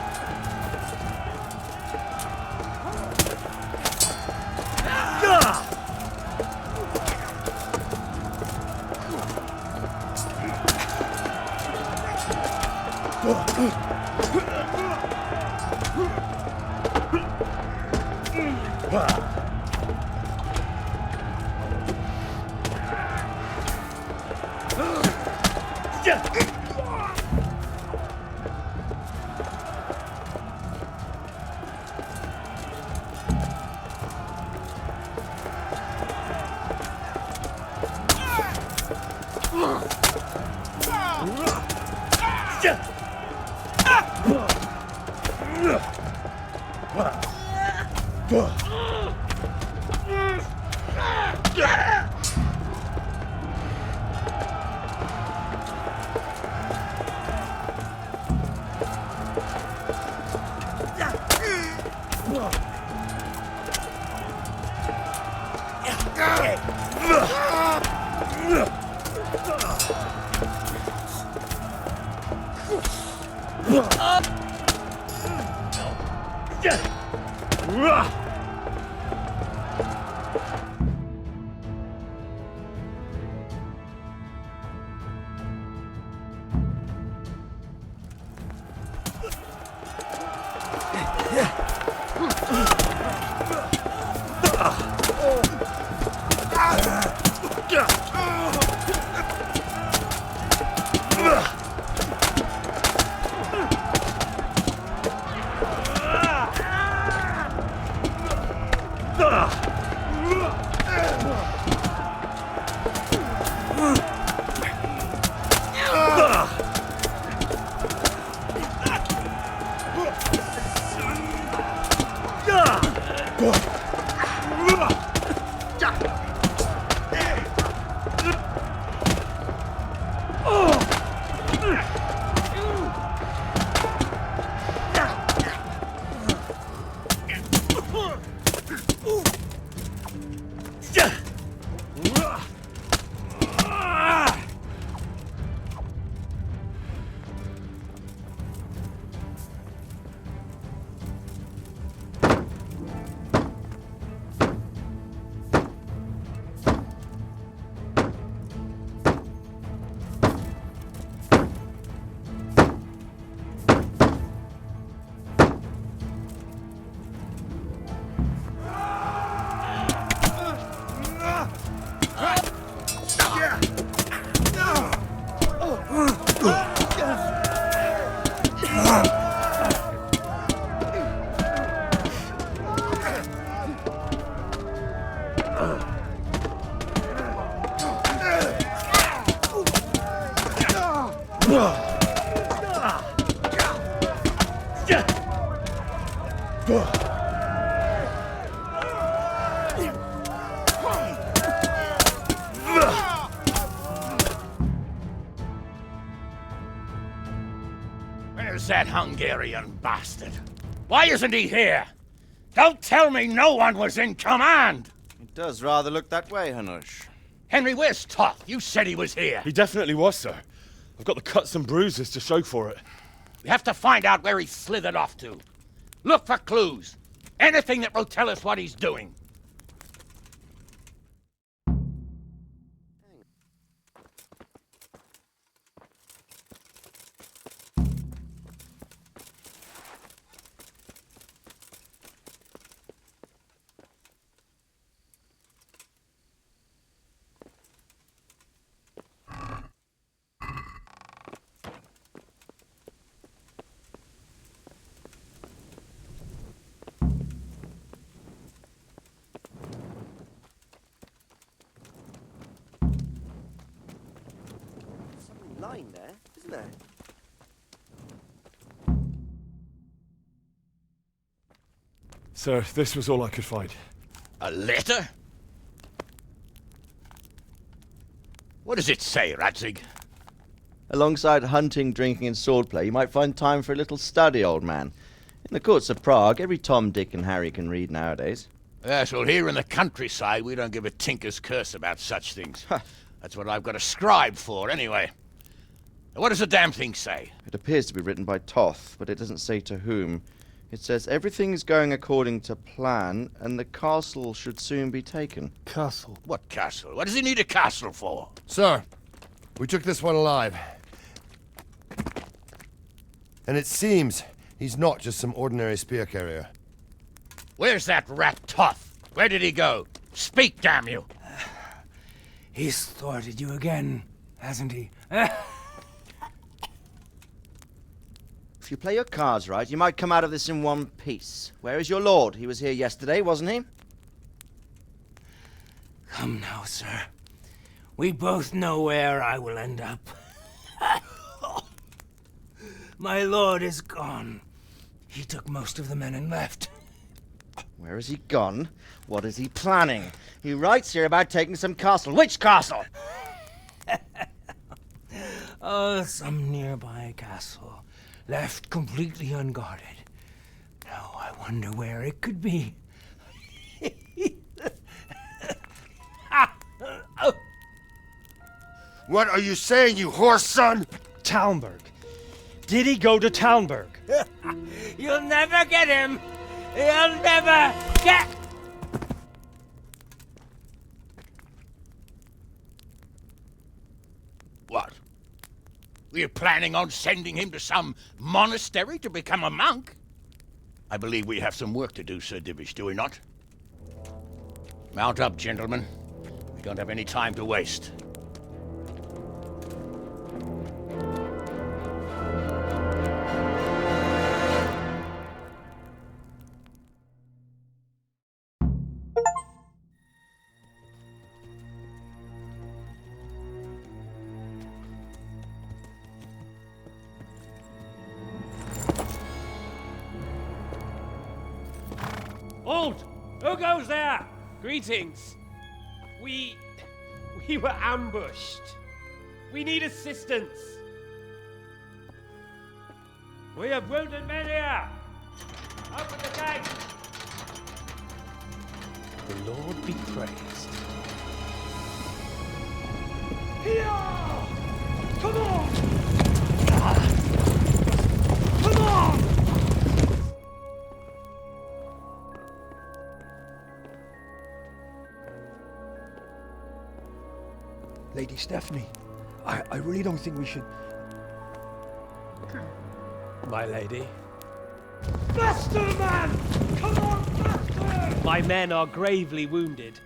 F: Where's that Hungarian bastard? Why isn't he here? Don't tell me no one was in command!
K: It does rather look that way, Hanush.
F: Henry, where's Toth? You said he was here.
G: He definitely was, sir. I've got the cuts and bruises to show for it.
F: We have to find out where he slithered off to. Look for clues. Anything that will tell us what he's doing.
V: Lying there, isn't there?
G: Sir, this was all I could find.
F: A letter? What does it say, Radzig?
K: Alongside hunting, drinking, and swordplay, you might find time for a little study, old man. In the courts of Prague, every Tom, Dick, and Harry can read nowadays.
D: Yes, well, here in the countryside, we don't give a tinker's curse about such things. That's what I've got a scribe for, anyway. What does the damn thing say?
K: It appears to be written by Toth, but it doesn't say to whom. It says everything is going according to plan, and the castle should soon be taken.
L: Castle?
D: What castle? What does he need a castle for?
N: Sir, we took this one alive. And it seems he's not just some ordinary spear carrier.
D: Where's that rat Toth? Where did he go? Speak, damn you!
Q: He's thwarted you again, hasn't he?
K: If you play your cards right, you might come out of this in one piece. Where is your lord? He was here yesterday, wasn't he?
Q: Come now, sir. We both know where I will end up. My lord is gone. He took most of the men and left.
K: Where has he gone? What is he planning? He writes here about taking some castle. Which castle?
Q: Oh, some nearby castle, left completely unguarded. Now I wonder where it could be.
N: What are you saying, you horse son?
L: Talmberg. Did he go to Talmberg?
Q: You'll never get him! You'll never get...
D: What? Were you planning on sending him to some monastery to become a monk? I believe we have some work to do, Sir Divish, do we not? Mount up, gentlemen. We don't have any time to waste.
T: Halt! Who goes there? Greetings. We were ambushed. We need assistance. We have wounded men here. Open the gate. The Lord be praised. Here! Come on! Come on!
S: Lady Stephanie, I really don't think we should...
T: My lady.
S: Faster, man! Come on, faster!
T: My men are gravely wounded.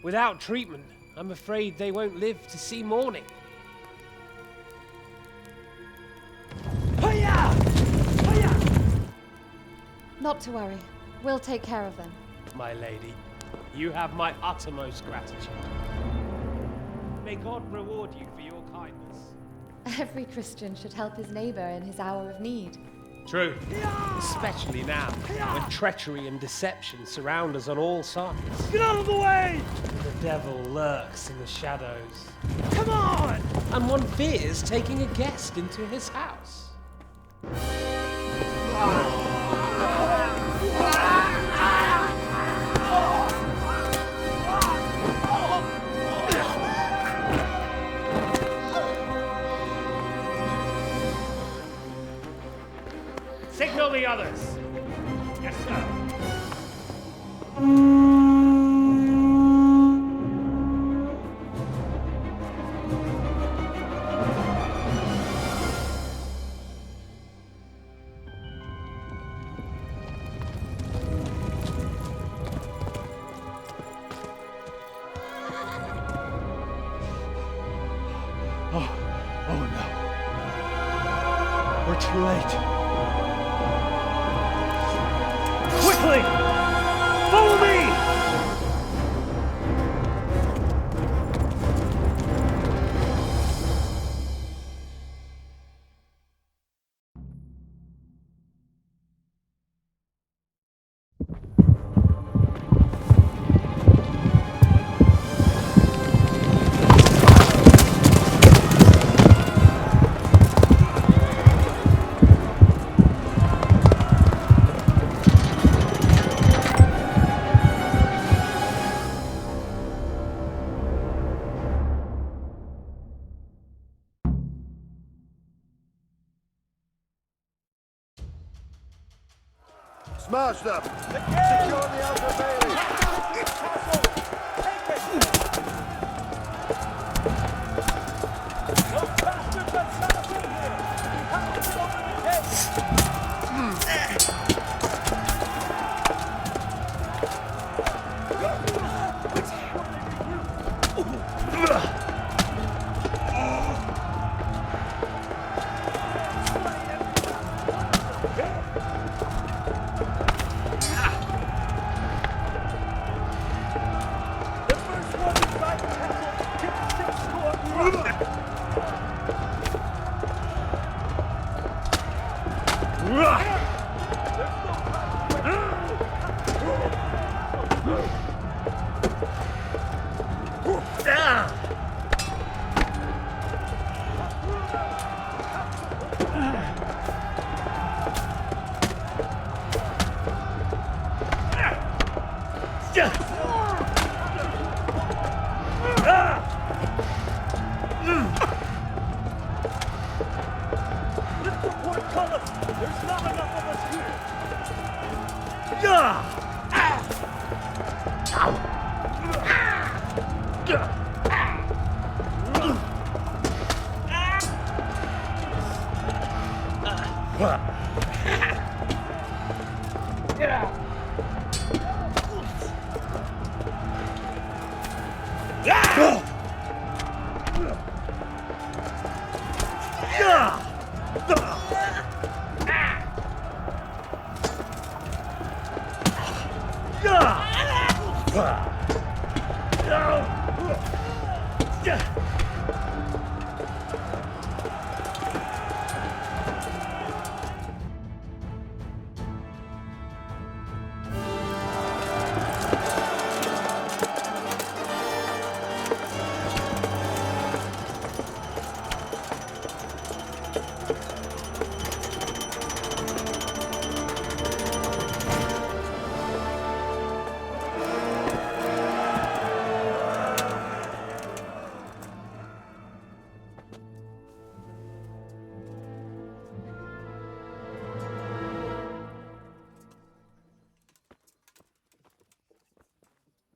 T: Without treatment, I'm afraid they won't live to see morning.
S: Hiya! Hiya!
W: Not to worry. We'll take care of them.
T: My lady, you have my uttermost gratitude. May God reward you for your kindness.
W: Every Christian should help his neighbor in his hour of need.
T: True. Especially now, when treachery and deception surround us on all sides.
S: Get out of the way!
T: The devil lurks in the shadows.
S: Come on!
T: And one fears taking a guest into his house. Signal the others. Yes, sir.
S: Oh no. We're too late. Quickly! Follow me!
N: Smash them! Secure the outer bailey!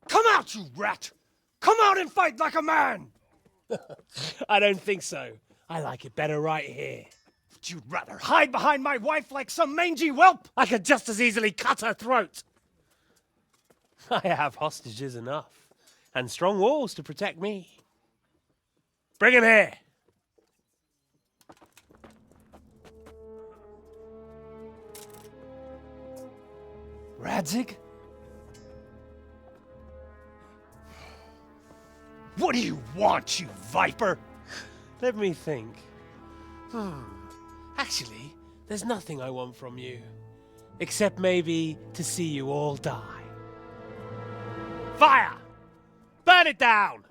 Q: Come out, you rat! Come out and fight like a man!
T: I don't think so. I like it better right here.
Q: Would you rather hide behind my wife like some mangy whelp?
T: I could just as easily cut her throat. I have hostages enough, and strong walls to protect me. Bring him here.
Q: Radzig? What do you want, you viper?
T: Let me think. Actually, there's nothing I want from you. Except maybe to see you all die. Fire! Burn it down!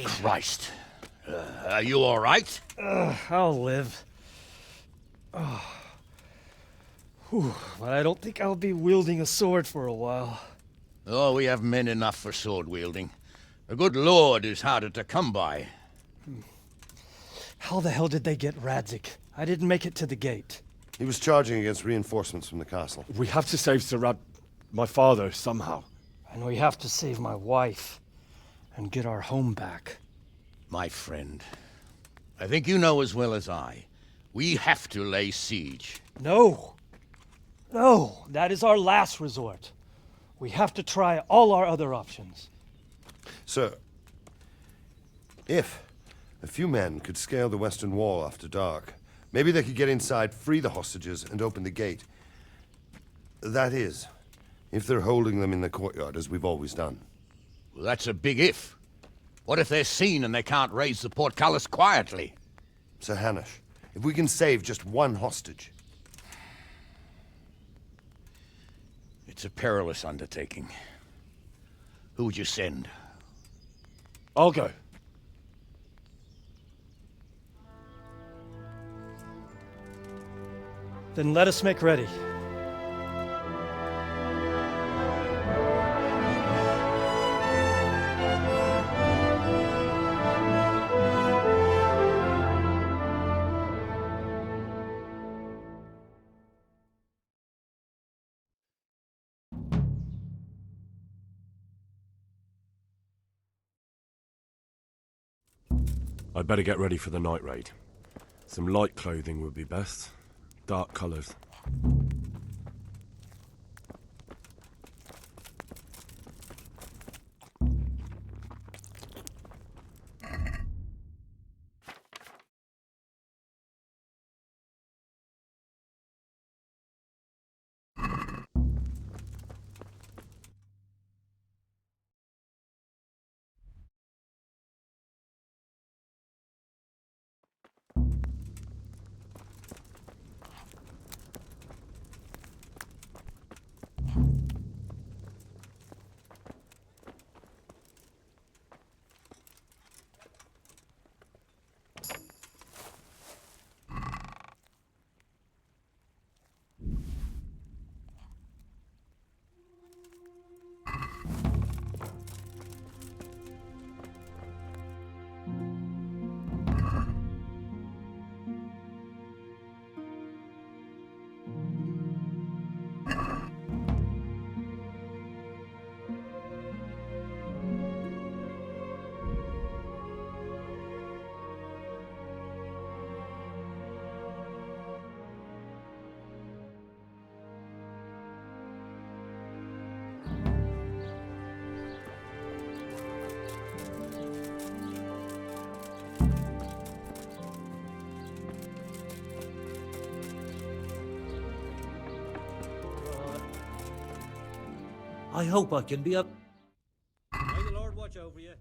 D: Christ. Are you all right?
Q: I'll live. Whew, but I don't think I'll be wielding a sword for a while.
D: Oh, we have men enough for sword wielding. The good Lord is harder to come by.
Q: How the hell did they get Radzig? I didn't make it to the gate.
N: He was charging against reinforcements from the castle.
G: We have to save Sir my father, somehow.
Q: And we have to save my wife and get our home back.
D: My friend, I think you know as well as I. We have to lay siege.
Q: No! No! That is our last resort. We have to try all our other options.
N: Sir, if a few men could scale the western wall after dark, maybe they could get inside, free the hostages, and open the gate. That is, If they're holding them in the courtyard, as we've always done.
D: Well, that's a big if. What if they're seen and they can't raise the portcullis quietly?
N: Sir Hanush, if we can save just one hostage...
D: It's a perilous undertaking. Who would you send?
L: I'll go. Then let us make ready.
G: I'd better get ready for the night raid. Some light clothing would be best. Dark colours.
B: I hope I can be up. May the Lord watch over you.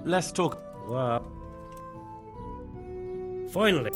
L: Let's talk. Wow. Finally.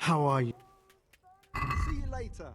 H: How are you?
J: See you later.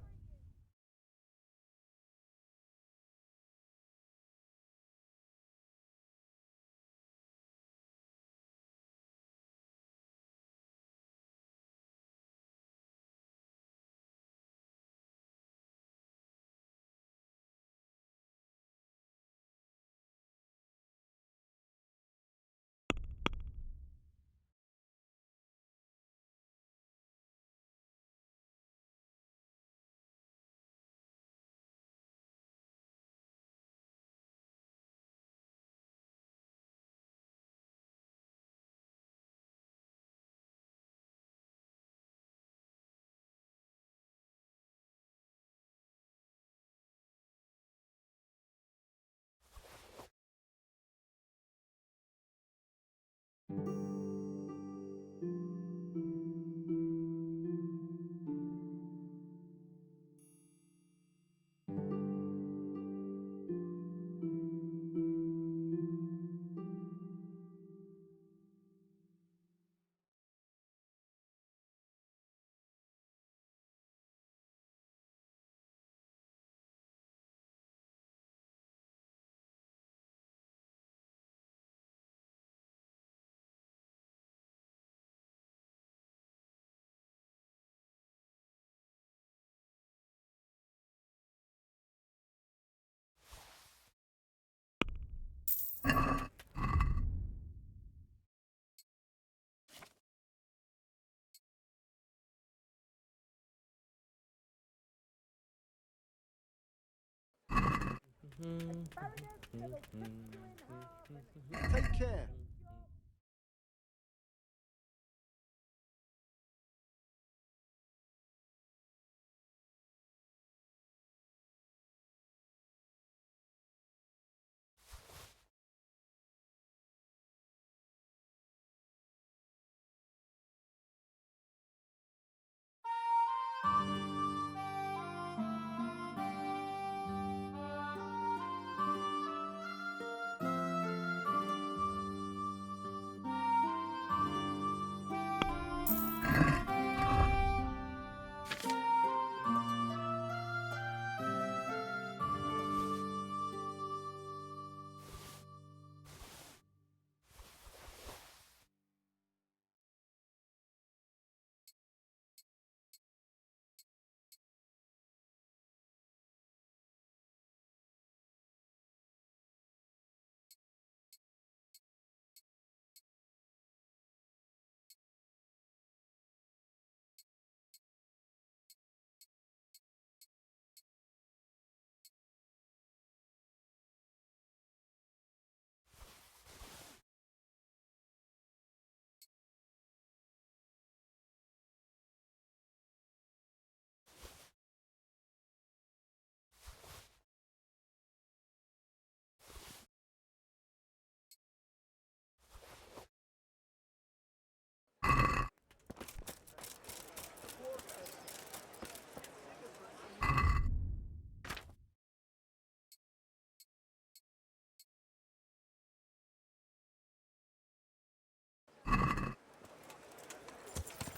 J: Take care.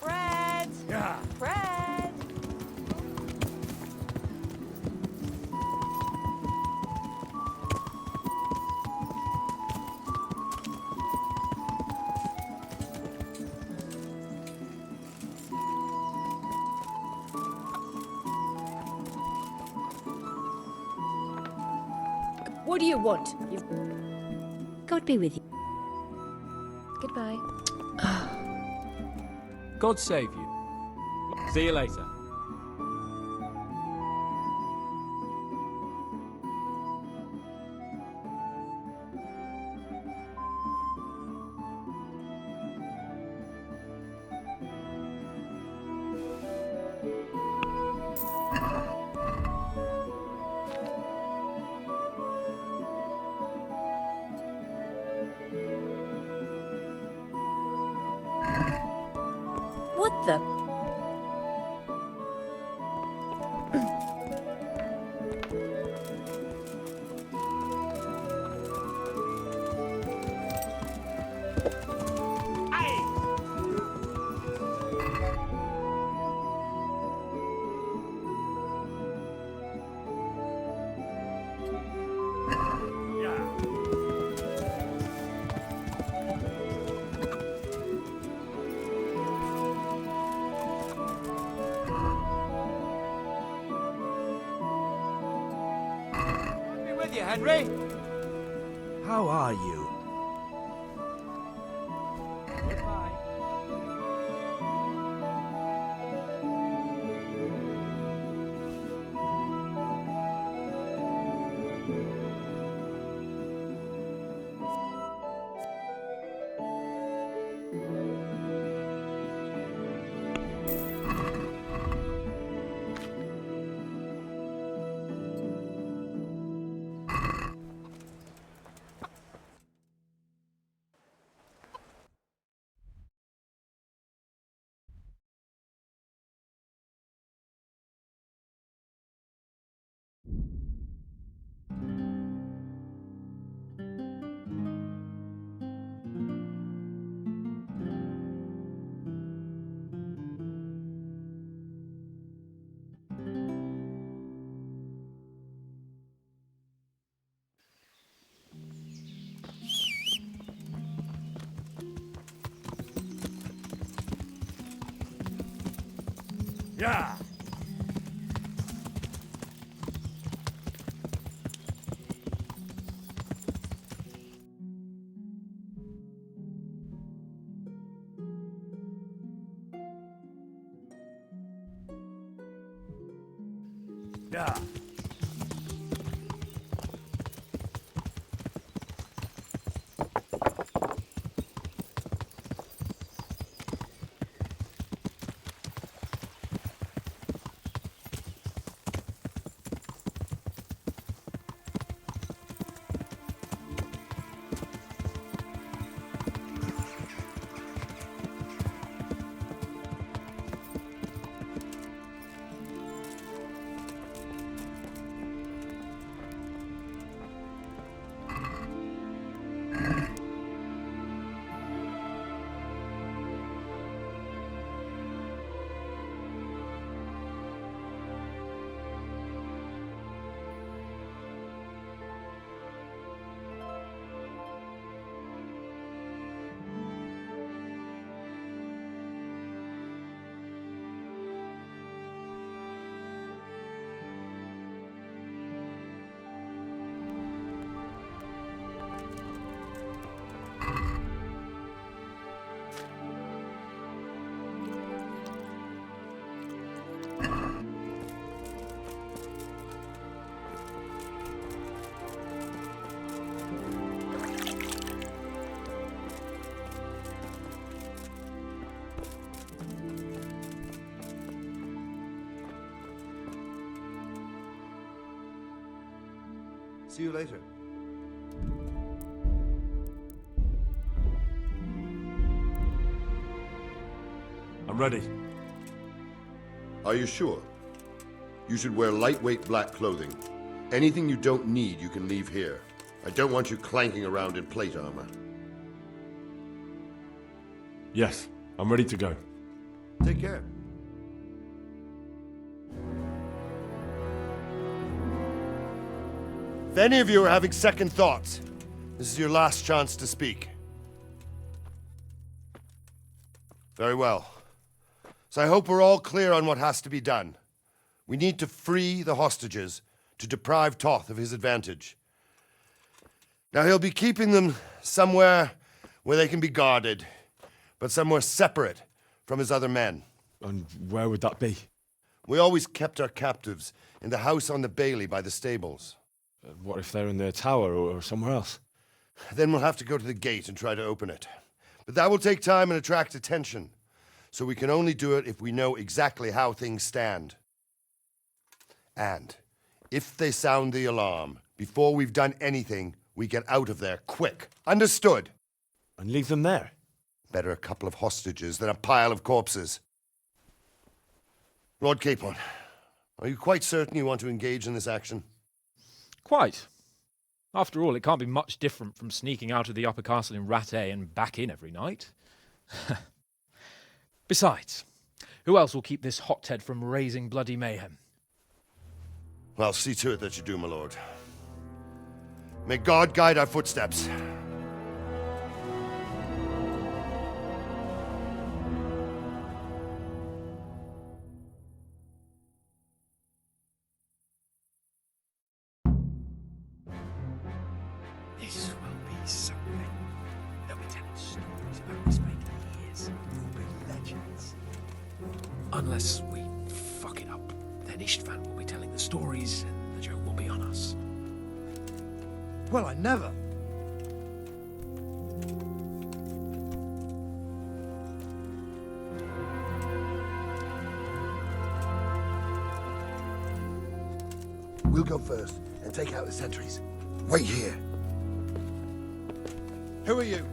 A: Fred!
J: Yeah.
A: Fred!
O: What do you want? God be with you.
W: Goodbye.
U: God save you. See you later.
O: What the?
H: Henry? How are you?
Q: Goodbye.
G: Yeah. Yeah.
C: See you later.
G: I'm ready.
M: Are you sure? You should wear lightweight black clothing. Anything you don't need, you can leave here. I don't want you clanking around in plate armor.
G: Yes, I'm ready to go.
C: Take care.
N: If any of you are having second thoughts, this is your last chance to speak. Very well. So I hope we're all clear on what has to be done. We need to free the hostages to deprive Toth of his advantage. Now he'll be keeping them somewhere where they can be guarded, but somewhere separate from his other men.
G: And where would that be?
N: We always kept our captives in the house on the Bailey by the stables.
G: What if they're in their tower or somewhere else?
N: Then we'll have to go to the gate and try to open it. But that will take time and attract attention. So we can only do it if we know exactly how things stand. And if they sound the alarm, before we've done anything, we get out of there quick. Understood?
G: And leave them there?
N: Better a couple of hostages than a pile of corpses. Lord Capon, are you quite certain you want to engage in this action?
E: Quite. After all, it can't be much different from sneaking out of the upper castle in Rattay and back in every night. Besides, who else will keep this hothead from raising bloody mayhem?
N: Well, see to it that you do, my lord. May God guide our footsteps.
I: something. They'll be telling stories about this make years. We'll be legends. Unless we fuck it up, then Istvan will be telling the stories and the joke will be on us.
C: Well, I never.
N: We'll go first and take out the sentries. Wait here.
C: Who are you?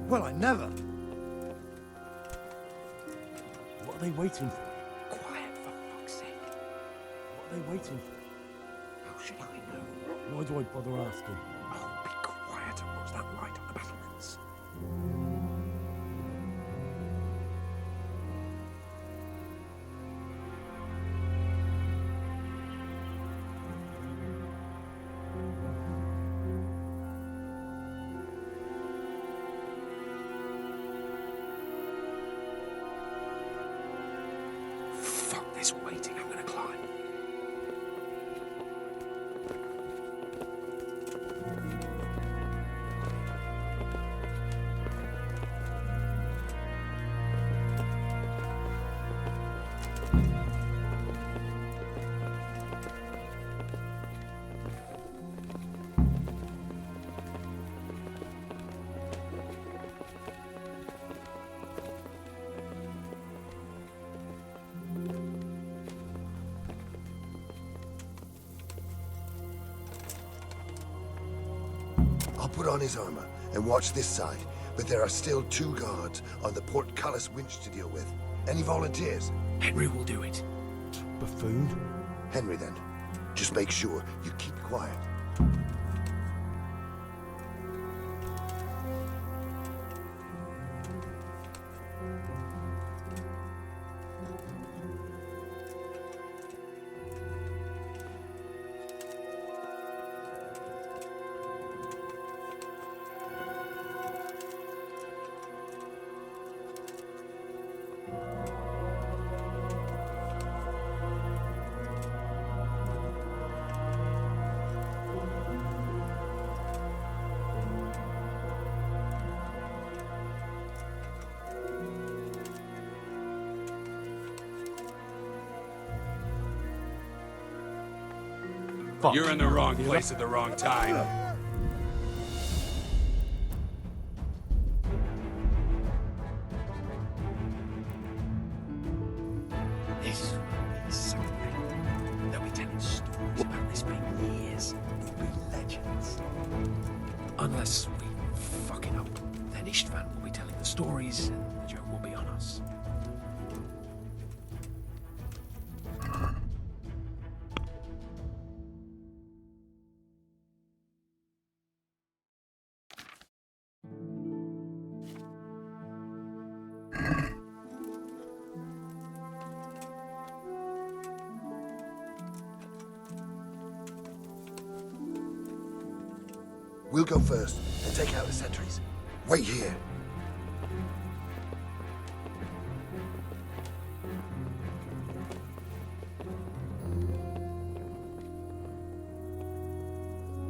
C: Well, I never.
L: What are they waiting for?
I: Quiet, for fuck's sake.
L: What are they waiting for?
I: How should I know?
L: Why do I bother asking?
I: Oh, be quiet and watch that light on the battlements. Fuck this waiting, I'm gonna climb.
N: I'll put on his armor and watch this side, but there are still 2 guards on the portcullis winch to deal with. Any volunteers?
I: Henry will do it.
N: Buffoon? Henry, then. Just make sure you keep quiet.
U: You're in the wrong place at the wrong time.
I: This will be something. They'll be telling stories about this make years. We'll be legends. Unless we fuck it up, then Istvan will be telling the stories and the joke will be on us.
N: We'll go first and take out the sentries. Wait here.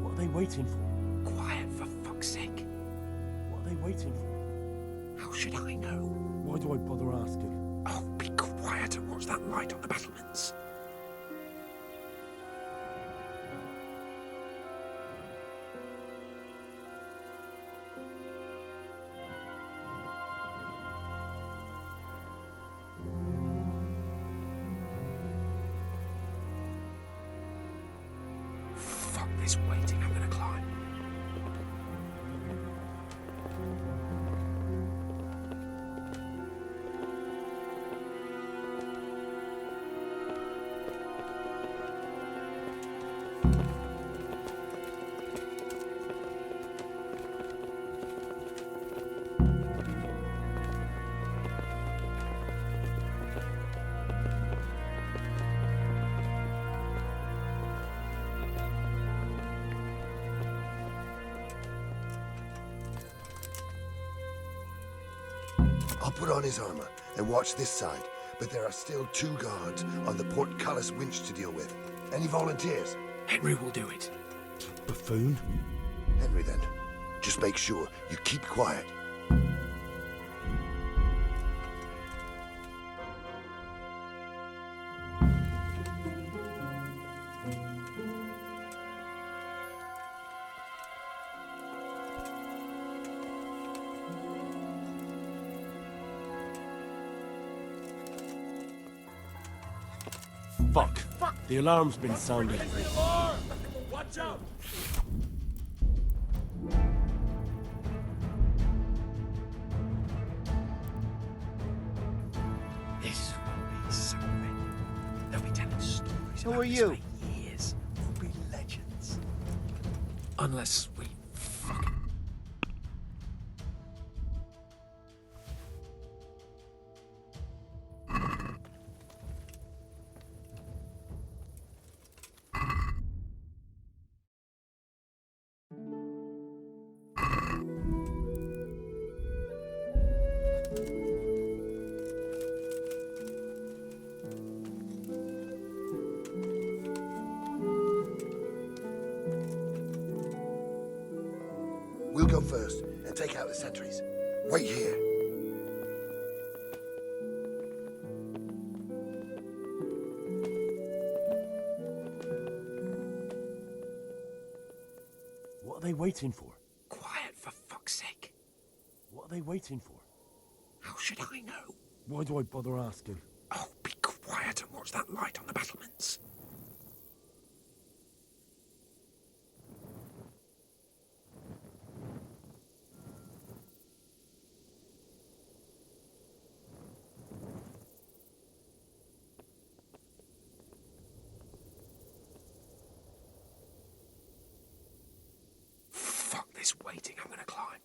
L: What are they waiting for?
I: Quiet, for fuck's sake.
L: What are they waiting for?
I: How should I know?
L: Why do I bother asking?
I: Oh, be quiet and watch that light on the battlements. Fuck this waiting, I'm gonna climb.
N: I'll put on his armor and watch this side, but there are still 2 guards on the portcullis winch to deal with. Any volunteers?
I: Henry will do it.
N: Buffoon? Henry, then. Just make sure you keep quiet.
L: Fuck. The alarm's been sounded.
F: Watch out!
I: This will be something. They'll be telling stories
K: Who
I: about
K: are
I: this
K: you?
I: for years. We'll be legends. Unless we fucking...
N: We'll go first and take out the sentries. Wait here.
L: What are they waiting for?
I: Quiet, for fuck's sake.
L: What are they waiting for?
I: How should I know?
L: Why do I bother asking?
I: Oh, be quiet and watch that light on the battlements. Fuck this waiting, I'm gonna climb.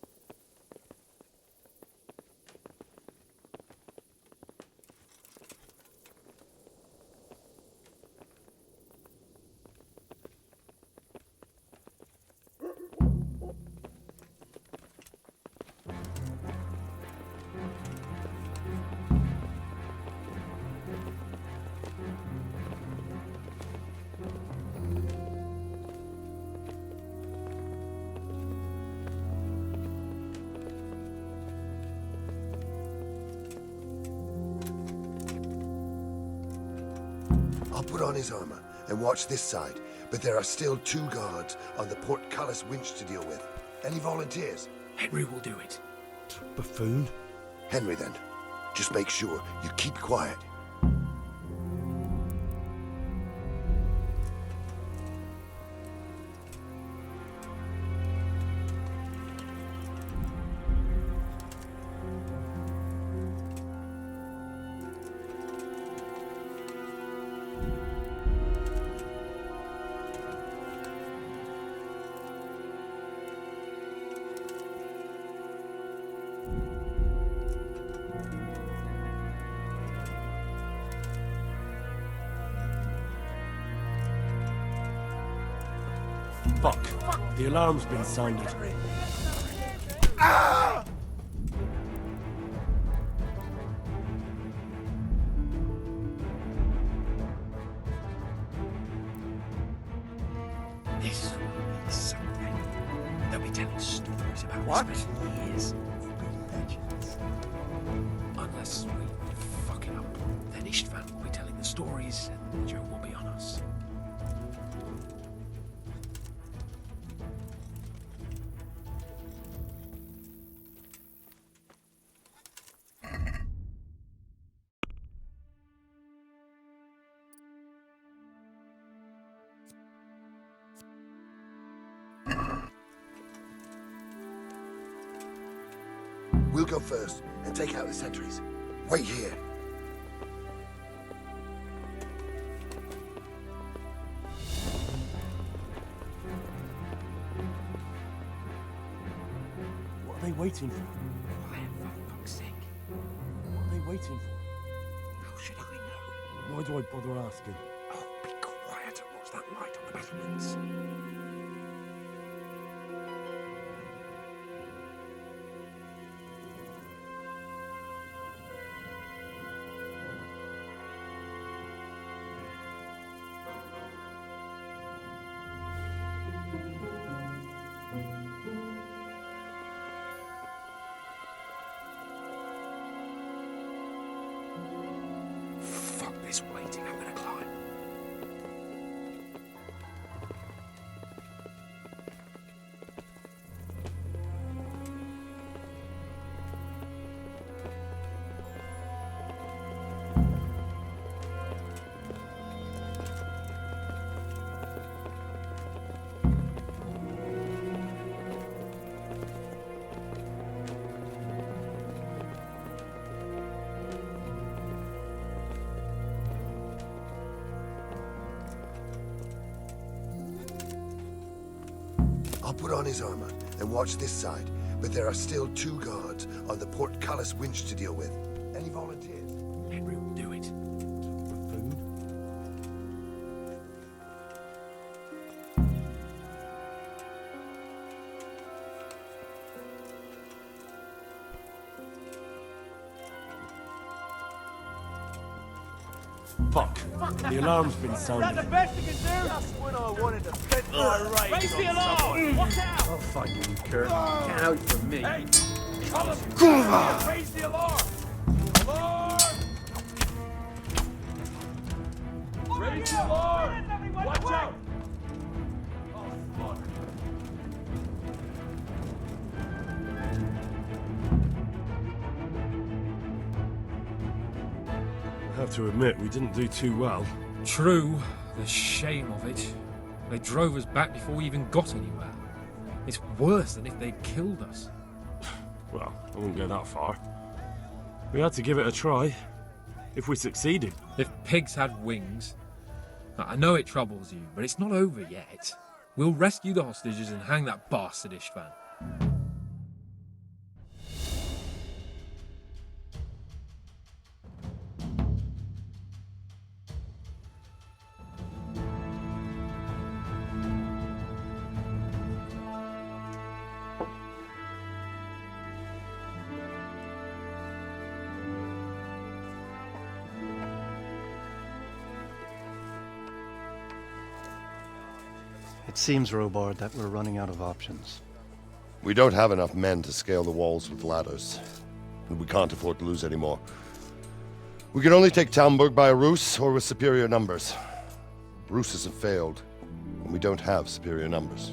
N: I'll put on his armor and watch this side, but there are still 2 guards on the portcullis winch to deal with. Any volunteers?
I: Henry will do it.
N: Buffoon? Henry, then. Just make sure you keep quiet.
L: Fuck. The alarm's been sounded.
N: Ah!
I: This will be something. They'll be telling stories about
L: What?
I: this for years. We'll be legends. Unless we fuck it up. Then Istvan will be telling the stories and the joke will be on us.
N: We'll go first and take out the sentries. Wait here.
L: What are they waiting for?
I: Quiet, for fuck's sake.
L: What are they waiting for?
I: How should I know?
L: Why do I bother asking?
I: Oh, be quiet and watch that light on the battlements. this waiting, I'm gonna climb.
N: I'll put on his armor and watch this side, but there are still 2 guards on the portcullis winch to deal with. Any volunteers?
I: Henry will do it.
G: Fuck. The alarm's been sounded.
J: the best you can do? That's when I wanted to vent my rage.
T: Raise the alarm! Watch out!
I: I'll find you, Kurt. Get out from me.
T: Hey! Come raise the alarm! Alarm! Raise the alarm! Watch out! Oh, fuck.
G: I have to admit, we didn't do too well.
E: True. The shame of it. They drove us back before we even got anywhere. It's worse than if they'd killed us.
G: Well, I wouldn't go that far. We had to give it a try. If we succeeded.
E: If pigs had wings. I know it troubles you, but it's not over yet. We'll rescue the hostages and hang that bastard Istvan.
L: It seems, Robard, that we're running out of options.
N: We don't have enough men to scale the walls with ladders, and we can't afford to lose any more. We can only take Talmberg by a ruse or with superior numbers. Ruses have failed, and we don't have superior numbers.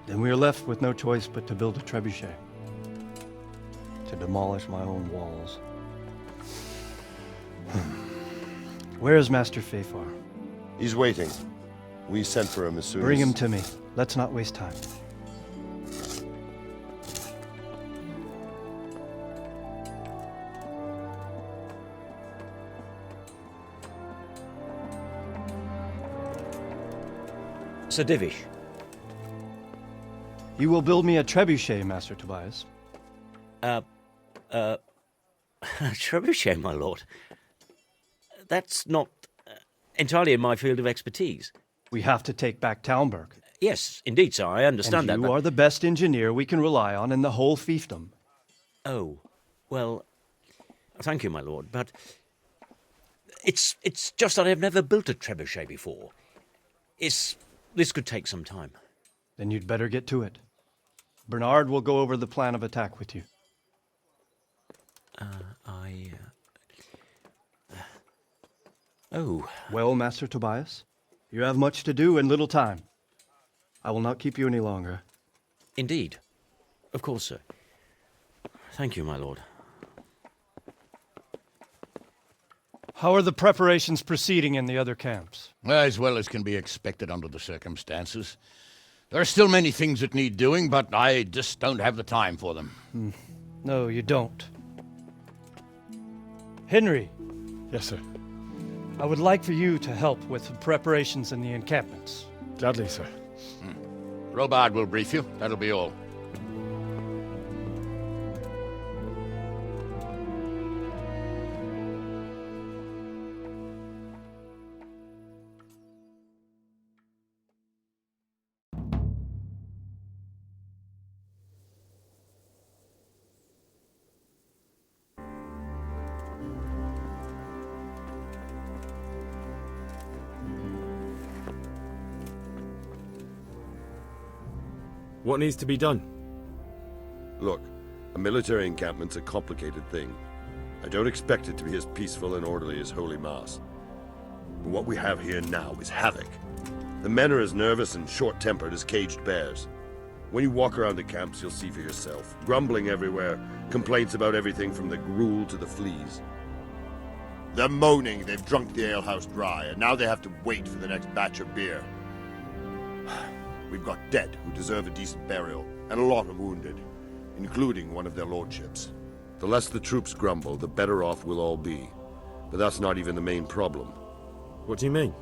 L: Then we are left with no choice but to build a trebuchet. To demolish my own walls. Where is Master Fafar?
N: He's waiting. We sent for him as soon as...
L: Bring him to me. Let's not waste time.
P: Sir Divish.
L: You will build me a trebuchet, Master Tobias.
P: Trebuchet, my lord. That's not entirely in my field of expertise.
L: We have to take back Talmberg.
P: Yes, indeed, sir. I understand that.
L: You are the best engineer we can rely on in the whole fiefdom.
P: Oh, well, thank you, my lord, but it's just that I've never built a trebuchet before. This could take some time.
L: Then you'd better get to it. Bernard will go over the plan of attack with you.
P: Oh.
L: Well, Master Tobias, you have much to do and little time. I will not keep you any longer.
P: Indeed. Of course, sir. Thank you, my lord.
L: How are the preparations proceeding in the other camps?
D: As well as can be expected under the circumstances. There are still many things that need doing, but I just don't have the time for them.
L: No, you don't. Henry.
G: Yes, sir.
L: I would like for you to help with the preparations in the encampments.
G: Gladly, sir.
D: Robard will brief you. That'll be all.
G: What needs to be done?
M: Look, a military encampment's a complicated thing.
N: I don't expect it to be as peaceful and orderly as Holy Mass. But what we have here now is havoc. The men are as nervous and short-tempered as caged bears. When you walk around the camps, you'll see for yourself. Grumbling everywhere, complaints about everything from the gruel to the fleas. They're moaning they've drunk the alehouse dry, and now they have to wait for the next batch of beer. We've got dead who deserve a decent burial, and a lot of wounded, including one of their lordships. The less the troops grumble, the better off we'll all be. But that's not even the main problem.
G: What do you mean?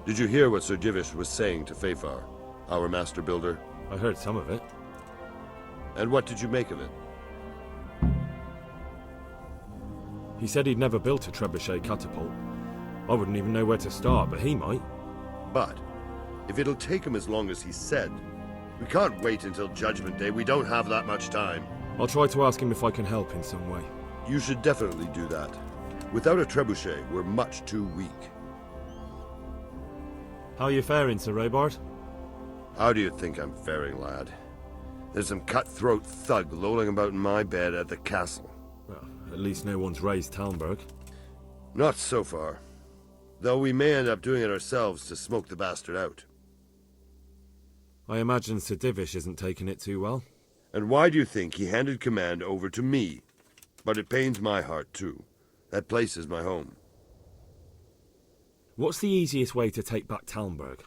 N: Did you hear what Sir Divish was saying to Fafar, our master builder?
G: I heard some of it.
N: And what did you make of it?
G: He said he'd never built a trebuchet catapult. I wouldn't even know where to start, but he might.
N: But, if it'll take him as long as he said, we can't wait until Judgment Day. We don't have that much time.
G: I'll try to ask him if I can help in some way.
N: You should definitely do that. Without a trebuchet, we're much too weak.
G: How are you faring, Sir Robard?
N: How do you think I'm faring, lad? There's some cutthroat thug lolling about in my bed at the castle.
G: Well, at least no one's raised Talmberg.
N: Not so far. Though we may end up doing it ourselves to smoke the bastard out.
G: I imagine Sir Divish isn't taking it too well.
N: And why do you think he handed command over to me? But it pains my heart, too. That place is my home.
G: What's the easiest way to take back Talmberg?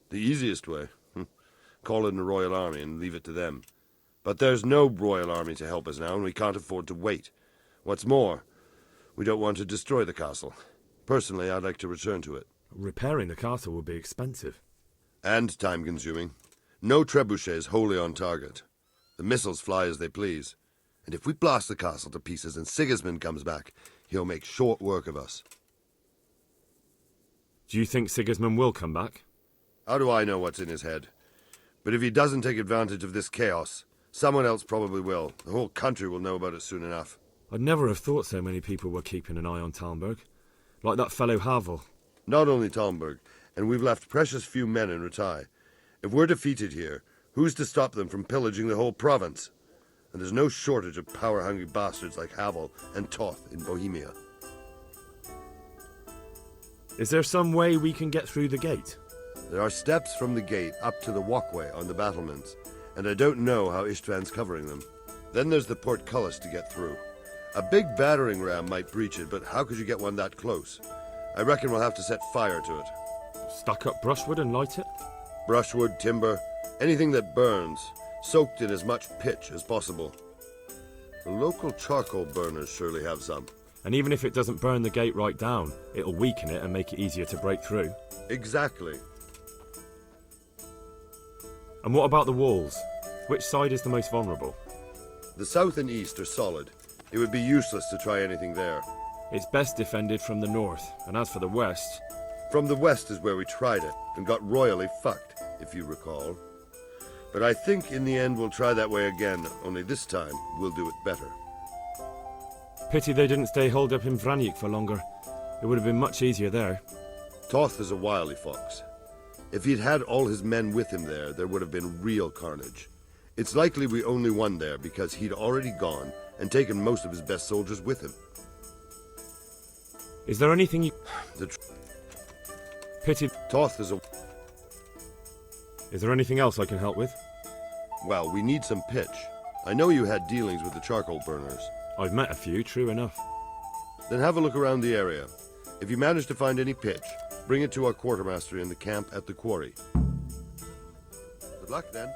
N: The easiest way? Call in the Royal Army and leave it to them. But there's no Royal Army to help us now, and we can't afford to wait. What's more, we don't want to destroy the castle. Personally, I'd like to return to it.
G: Repairing the castle would be expensive.
N: And time-consuming. No trebuchets wholly on target. The missiles fly as they please. And if we blast the castle to pieces and Sigismund comes back, he'll make short work of us.
G: Do you think Sigismund will come back?
N: How do I know what's in his head? But if he doesn't take advantage of this chaos, someone else probably will. The whole country will know about it soon enough.
G: I'd never have thought so many people were keeping an eye on Talmberg. Like that fellow Havel.
N: Not only Talmberg, and we've left precious few men in Ratai. If we're defeated here, who's to stop them from pillaging the whole province? And there's no shortage of power-hungry bastards like Havel and Toth in Bohemia.
G: Is there some way we can get through the gate?
N: There are steps from the gate up to the walkway on the battlements, and I don't know how Istvan's covering them. Then there's the portcullis to get through. A big battering ram might breach it, but how could you get one that close? I reckon we'll have to set fire to it.
G: Stack up brushwood and light it?
N: Brushwood, timber, anything that burns, soaked in as much pitch as possible. The local charcoal burners surely have some.
G: And even if it doesn't burn the gate right down, it'll weaken it and make it easier to break through.
N: Exactly.
G: And what about the walls? Which side is the most vulnerable?
N: The south and east are solid. It would be useless to try anything there.
G: It's best defended from the north, and as for the west...
N: From the west is where we tried it, and got royally fucked, if you recall. But I think in the end we'll try that way again, only this time we'll do it better.
G: Pity they didn't stay holed up in Vranyuk for longer. It would have been much easier there.
N: Toth is a wily fox. If he'd had all his men with him there would have been real carnage. It's likely we only won there because he'd already gone and taken most of his best soldiers with him.
G: Is there anything you... Pity...
N: Toth is a...
G: Is there anything else I can help with?
N: Well, we need some pitch. I know you had dealings with the charcoal burners.
G: I've met a few, true enough.
N: Then have a look around the area. If you manage to find any pitch, bring it to our quartermaster in the camp at the quarry. Good luck, then.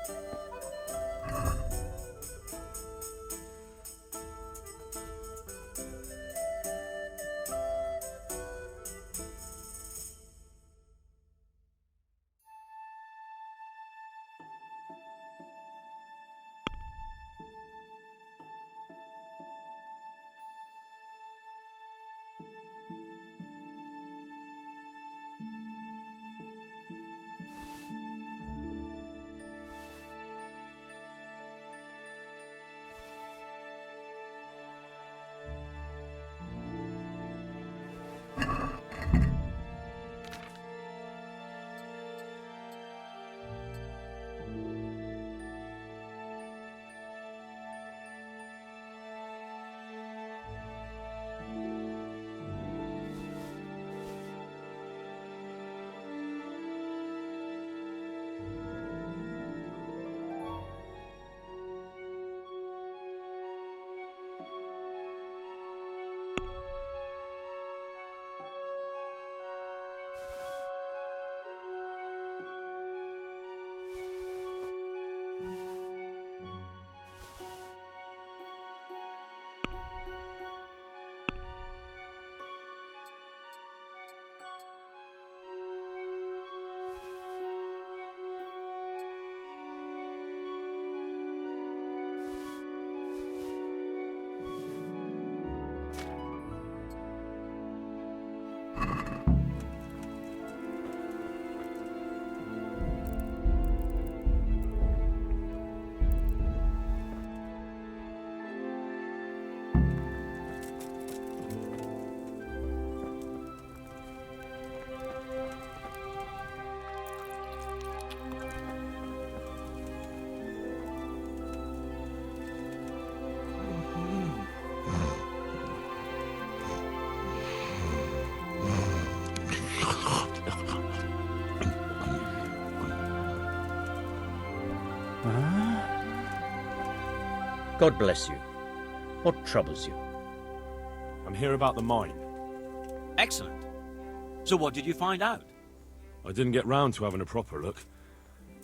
P: God bless you. What troubles you?
G: I'm here about the mine.
P: Excellent. So what did you find out?
G: I didn't get round to having a proper look.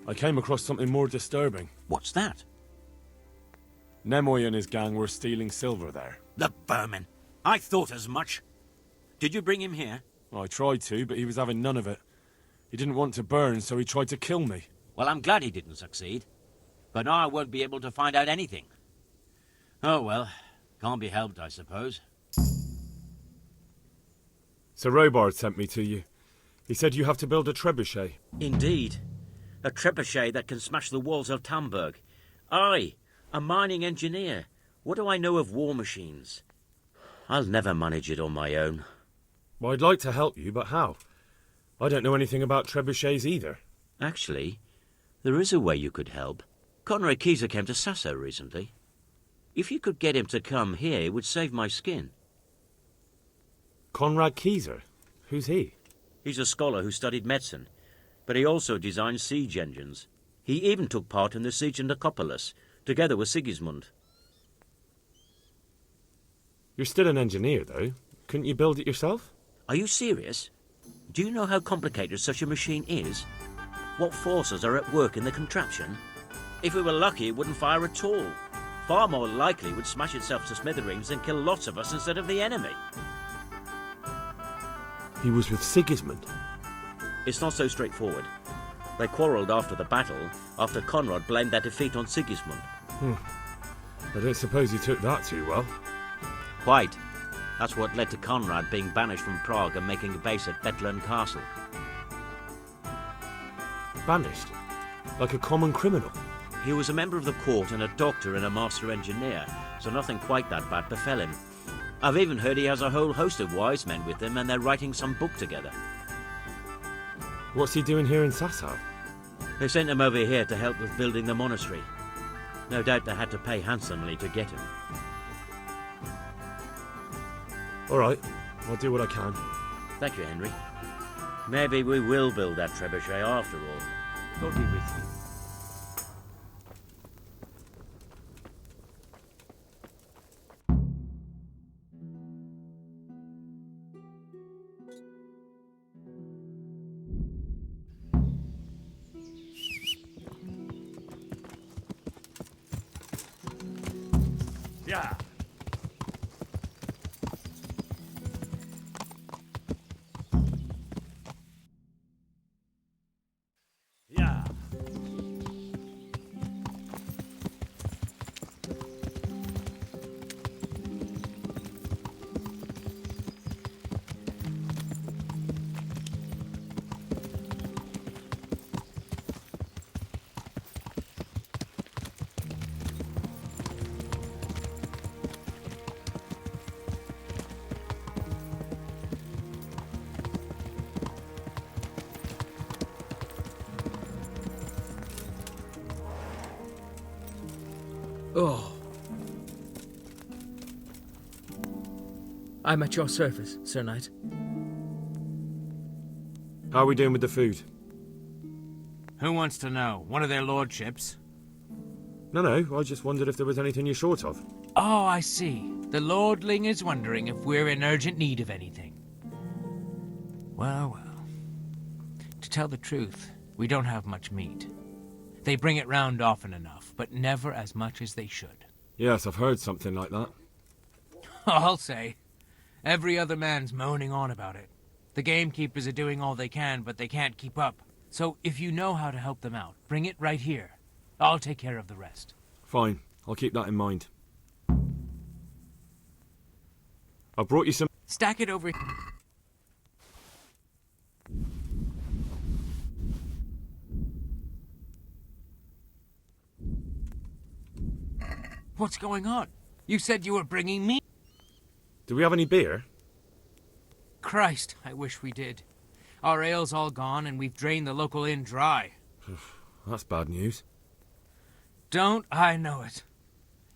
G: I came across something more disturbing.
P: What's that?
G: Nemoy and his gang were stealing silver there.
P: The vermin. I thought as much. Did you bring him here?
G: I tried to, but he was having none of it. He didn't want to burn, so he tried to kill me.
P: Well, I'm glad he didn't succeed. But now I won't be able to find out anything. Oh, well. Can't be helped, I suppose.
G: Sir Robard sent me to you. He said you have to build a trebuchet.
P: Indeed. A trebuchet that can smash the walls of Tamburg. I, a mining engineer. What do I know of war machines? I'll never manage it on my own.
G: Well, I'd like to help you, but how? I don't know anything about trebuchets either.
P: Actually, there is a way you could help. Conrad Keyser came to Sasso recently. If you could get him to come here, it would save my skin.
G: Conrad Keyser? Who's he?
P: He's a scholar who studied medicine, but he also designed siege engines. He even took part in the siege of Nicopolis, together with Sigismund.
G: You're still an engineer, though. Couldn't you build it yourself?
P: Are you serious? Do you know how complicated such a machine is? What forces are at work in the contraption? If we were lucky, it wouldn't fire at all. Far more likely it would smash itself to smithereens and kill lots of us instead of the enemy.
G: He was with Sigismund.
P: It's not so straightforward. They quarrelled after the battle, after Conrad blamed their defeat on Sigismund.
G: I don't suppose he took that too well.
P: Quite. That's what led to Conrad being banished from Prague and making a base at Bethlem Castle.
G: Banished? Like a common criminal?
P: He was a member of the court and a doctor and a master engineer, so nothing quite that bad befell him. I've even heard he has a whole host of wise men with him and they're writing some book together.
G: What's he doing here in Sasau?
P: They sent him over here to help with building the monastery. No doubt they had to pay handsomely to get him.
G: All right, I'll do what I can.
P: Thank you, Henry. Maybe we will build that trebuchet after all. God be with you.
G: Yeah. Yeah.
Q: Oh. I'm at your service, Sir Knight.
G: How are we doing with the food?
Q: Who wants to know? One of their lordships?
G: No, I just wondered if there was anything you're short of.
Q: Oh, I see. The lordling is wondering if we're in urgent need of anything. Well. To tell the truth, we don't have much meat. They bring it round often enough, but never as much as they should.
G: Yes, I've heard something like that.
Q: I'll say. Every other man's moaning on about it. The gamekeepers are doing all they can, but they can't keep up. So if you know how to help them out, bring it right here. I'll take care of the rest.
G: Fine, I'll keep that in mind. I brought you some...
Q: Stack it over... What's going on? You said you were bringing me...
G: Do we have any beer?
Q: Christ, I wish we did. Our ale's all gone and we've drained the local inn dry.
G: That's bad news.
Q: Don't I know it?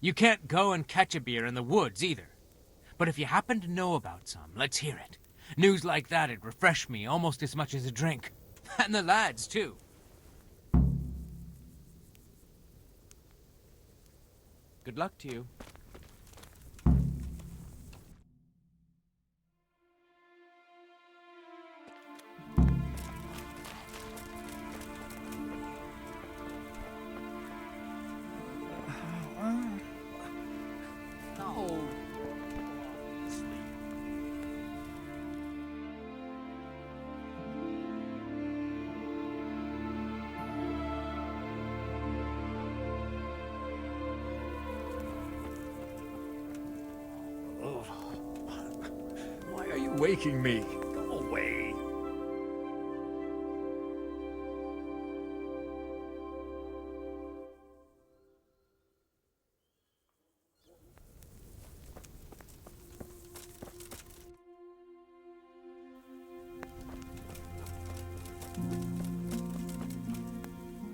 Q: You can't go and catch a beer in the woods either. But if you happen to know about some, let's hear it. News like that'd refresh me almost as much as a drink. And the lads, too. Good luck to you.
U: No. Why are you waking me? Go away.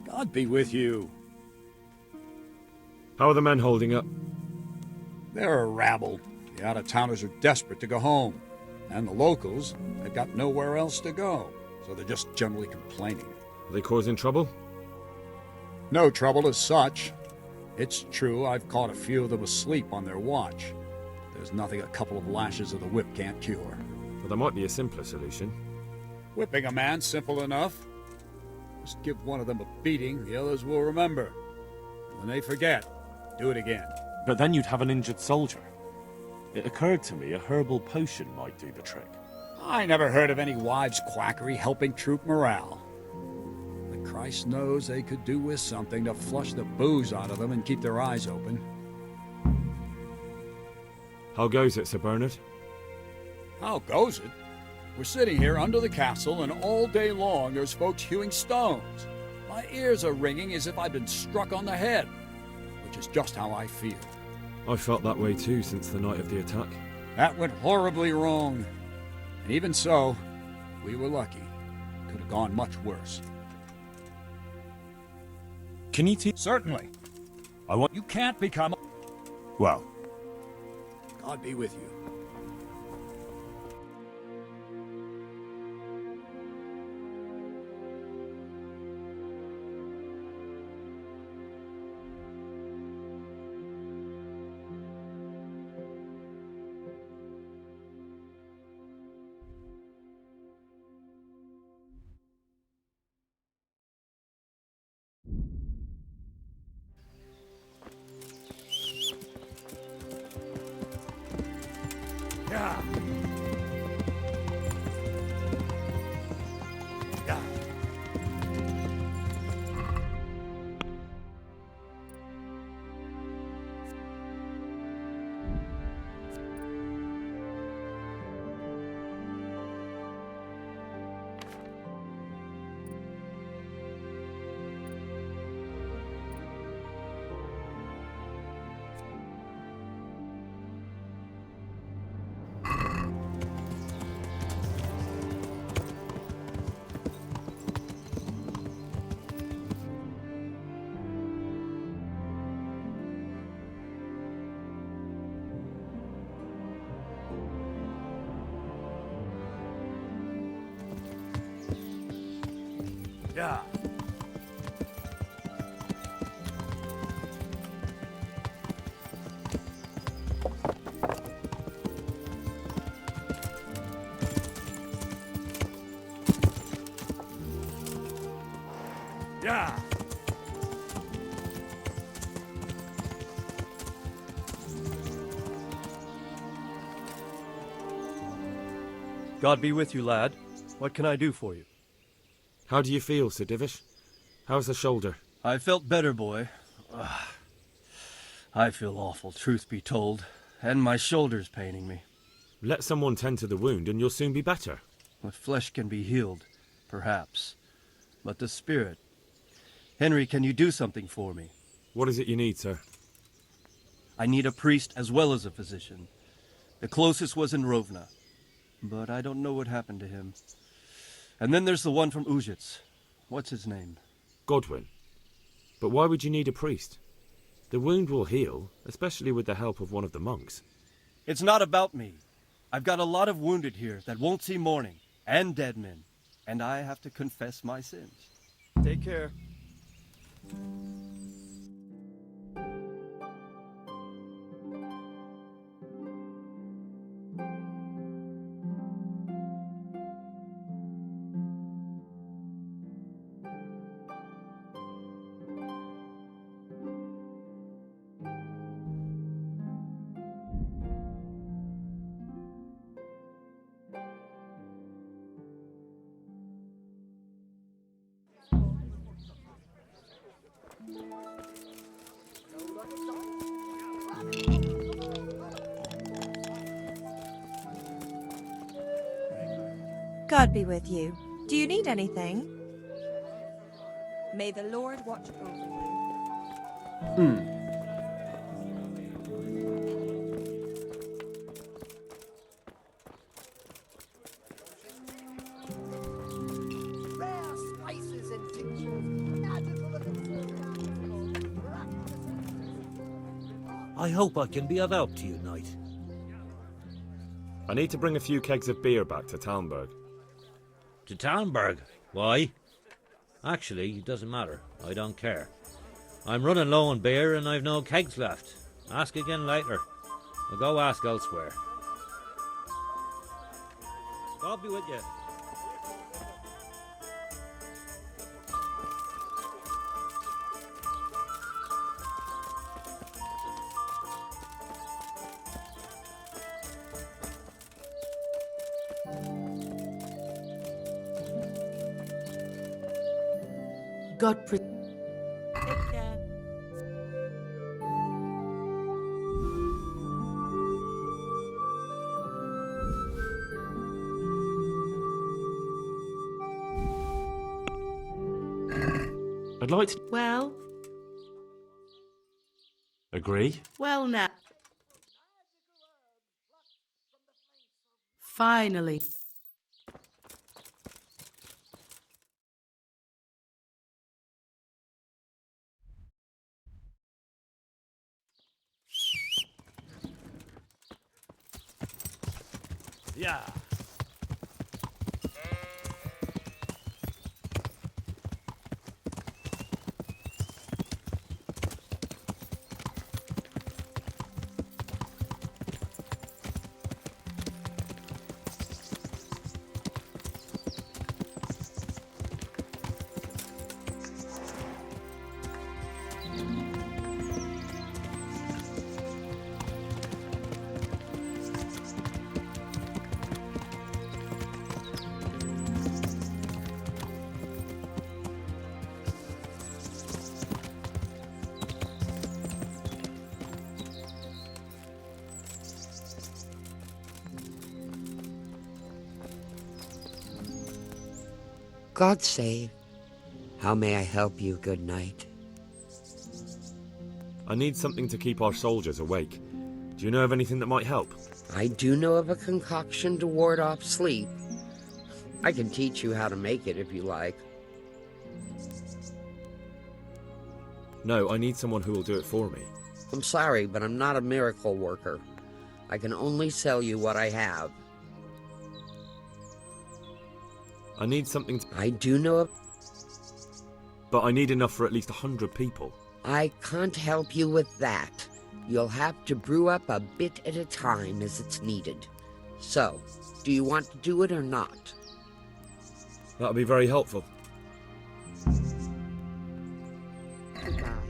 U: God be with you.
G: How are the men holding up?
U: They're a rabble. The out-of-towners are desperate to go home. And the locals, they've got nowhere else to go. So they're just generally complaining.
G: Are they causing trouble?
U: No trouble as such. It's true I've caught a few of them asleep on their watch. There's nothing a couple of lashes of the whip can't cure.
G: Well, there might be a simpler solution.
U: Whipping a man, simple enough. Just give one of them a beating, the others will remember. When they forget, do it again.
R: But then you'd have an injured soldier. It occurred to me a herbal potion might do the trick.
U: I never heard of any wives' quackery helping troop morale. But Christ knows they could do with something to flush the booze out of them and keep their eyes open.
G: How goes it, Sir Bernard?
U: How goes it? We're sitting here under the castle, and all day long there's folks hewing stones. My ears are ringing as if I'd been struck on the head, which is just how I feel.
G: I felt that way too since the night of the attack.
U: That went horribly wrong. And even so, we were lucky. Could have gone much worse.
R: Can you teach?
U: Certainly.
R: I want.
U: You can't become.
R: Well.
U: God be with you.
L: Yeah. Yeah. Yeah. Yeah. God be with you, lad. What can I do for you?
G: How do you feel, Sir Divish? How's the shoulder?
L: I felt better, boy. I feel awful, truth be told, and my shoulder's paining me.
G: Let someone tend to the wound and you'll soon be better.
L: The flesh can be healed, perhaps, but the spirit... Henry, can you do something for me?
G: What is it you need, sir?
L: I need a priest as well as a physician. The closest was in Rovna, but I don't know what happened to him. And then there's the one from Ujits. What's his name?
G: Godwin. But why would you need a priest? The wound will heal, especially with the help of one of the monks.
L: It's not about me. I've got a lot of wounded here that won't see morning, and dead men, and I have to confess my sins. Take care.
A: God be with you. Do you need anything? May the Lord watch over you.
J: Rare spices and tinctures, magical and
B: I hope I can be of help to you, Knight.
G: I need to bring a few kegs of beer back to Talmberg.
P: To Talmberg? Why? Actually, it doesn't matter. I don't care. I'm running low on beer and I've no kegs left. Ask again later. I'll go ask elsewhere. God be with you.
S: God pre-
A: Take care.
G: I'd like to
S: Well,
G: agree.
S: well now. Finally.
L: Yeah.
V: God save. How may I help you, good knight?
G: I need something to keep our soldiers awake. Do you know of anything that might help?
V: I do know of a concoction to ward off sleep. I can teach you how to make it if you like.
G: No, I need someone who will do it for me.
V: I'm sorry, but I'm not a miracle worker. I can only sell you what I have.
G: I need something to...
V: I do know of...
G: But I need enough for at least 100 people.
V: I can't help you with that. You'll have to brew up a bit at a time as it's needed. So, do you want to do it or not?
G: That'll be very helpful.
V: Goodbye.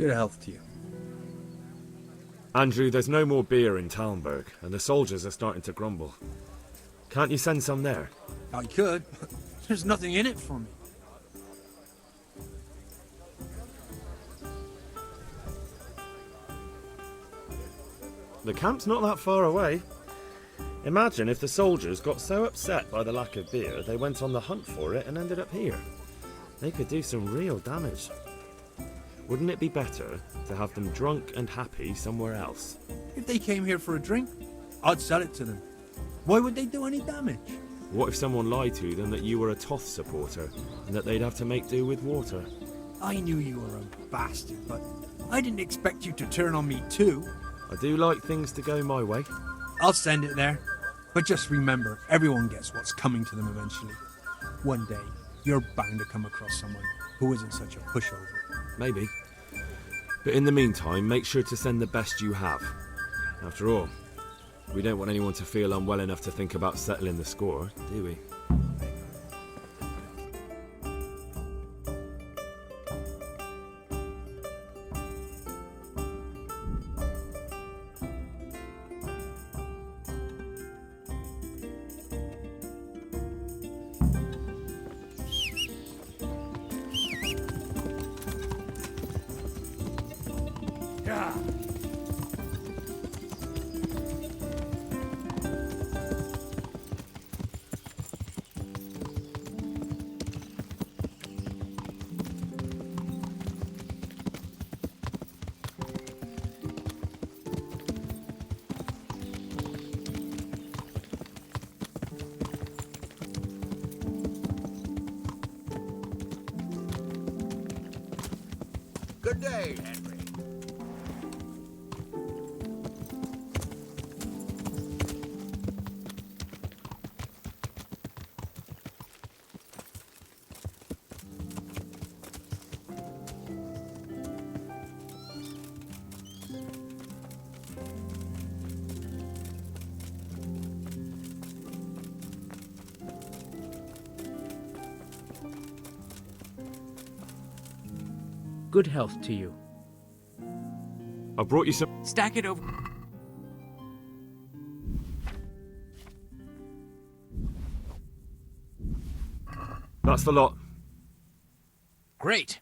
H: Good health to you.
G: Andrew, there's no more beer in Talmberg, and the soldiers are starting to grumble. Can't you send some there?
U: I could, but there's nothing in it for me.
G: The camp's not that far away. Imagine if the soldiers got so upset by the lack of beer, they went on the hunt for it and ended up here. They could do some real damage. Wouldn't it be better to have them drunk and happy somewhere else?
U: If they came here for a drink, I'd sell it to them. Why would they do any damage?
G: What if someone lied to them that you were a Toth supporter and that they'd have to make do with water?
U: I knew you were a bastard, but I didn't expect you to turn on me too.
G: I do like things to go my way.
U: I'll send it there. But just remember, everyone gets what's coming to them eventually. One day, you're bound to come across someone who isn't such a pushover.
G: Maybe. But in the meantime, make sure to send the best you have. After all, we don't want anyone to feel unwell enough to think about settling the score, do we?
F: Yeah.
D: Good day, Henry.
Q: Good health to you.
G: I brought you some...
Q: Stack it over.
G: That's the lot.
Q: Great.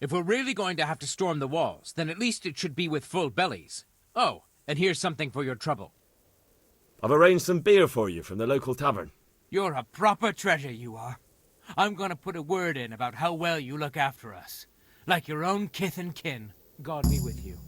Q: If we're really going to have to storm the walls, then at least it should be with full bellies. Oh, and here's something for your trouble.
G: I've arranged some beer for you from the local tavern.
Q: You're a proper treasure, you are. I'm gonna put a word in about how well you look after us. Like your own kith and kin. God be with you.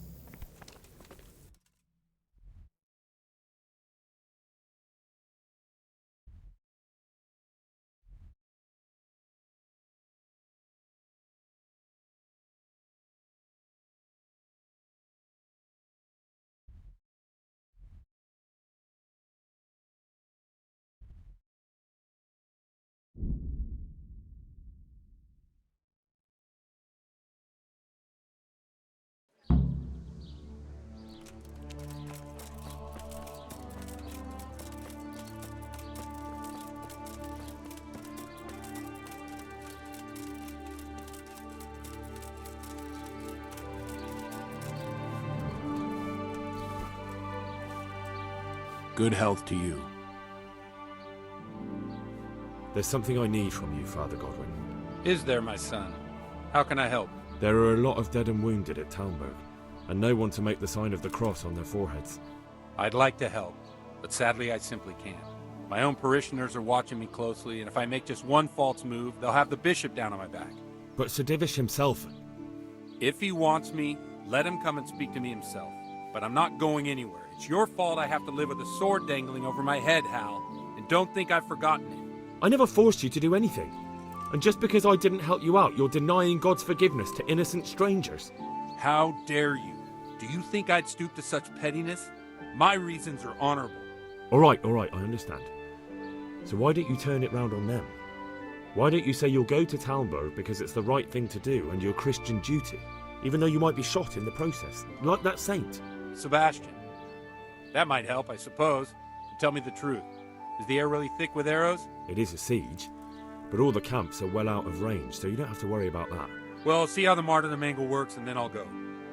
R: Good health to you.
G: There's something I need from you, Father Godwin.
C: Is there, my son? How can I help?
G: There are a lot of dead and wounded at Talmberg, and no one to make the sign of the cross on their foreheads.
C: I'd like to help, but sadly I simply can't. My own parishioners are watching me closely, and if I make just one false move, they'll have the bishop down on my back.
G: But Sir Divish himself...
C: If he wants me, let him come and speak to me himself. But I'm not going anywhere. It's your fault I have to live with a sword dangling over my head, Hal. And don't think I've forgotten it.
G: I never forced you to do anything. And just because I didn't help you out, you're denying God's forgiveness to innocent strangers.
C: How dare you? Do you think I'd stoop to such pettiness? My reasons are honorable.
G: All right, I understand. So why don't you turn it round on them? Why don't you say you'll go to Talmberg because it's the right thing to do and your Christian duty, even though you might be shot in the process, like that saint?
C: Sebastian. That might help, I suppose. Tell me the truth. Is the air really thick with arrows?
G: It is a siege, but all the camps are well out of range, so you don't have to worry about that.
C: Well, see how the martyrdom angle works, and then I'll go.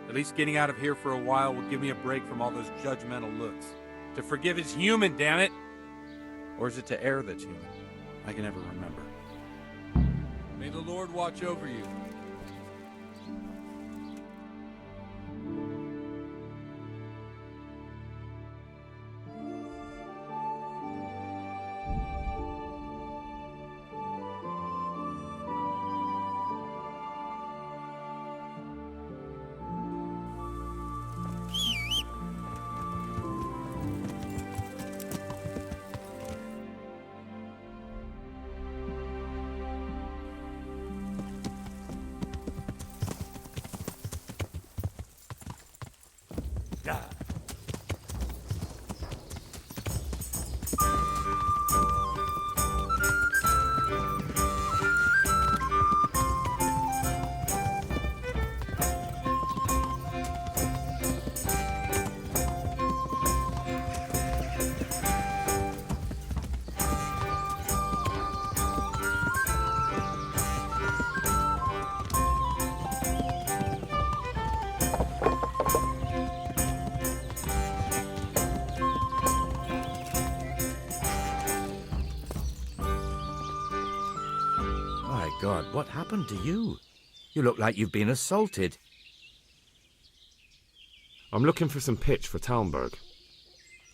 C: At least getting out of here for a while will give me a break from all those judgmental looks. To forgive is human, damn it! Or is it to err that's human? I can never remember. May the Lord watch over you.
K: God, what happened to you? You look like you've been assaulted.
G: I'm looking for some pitch for Talmberg.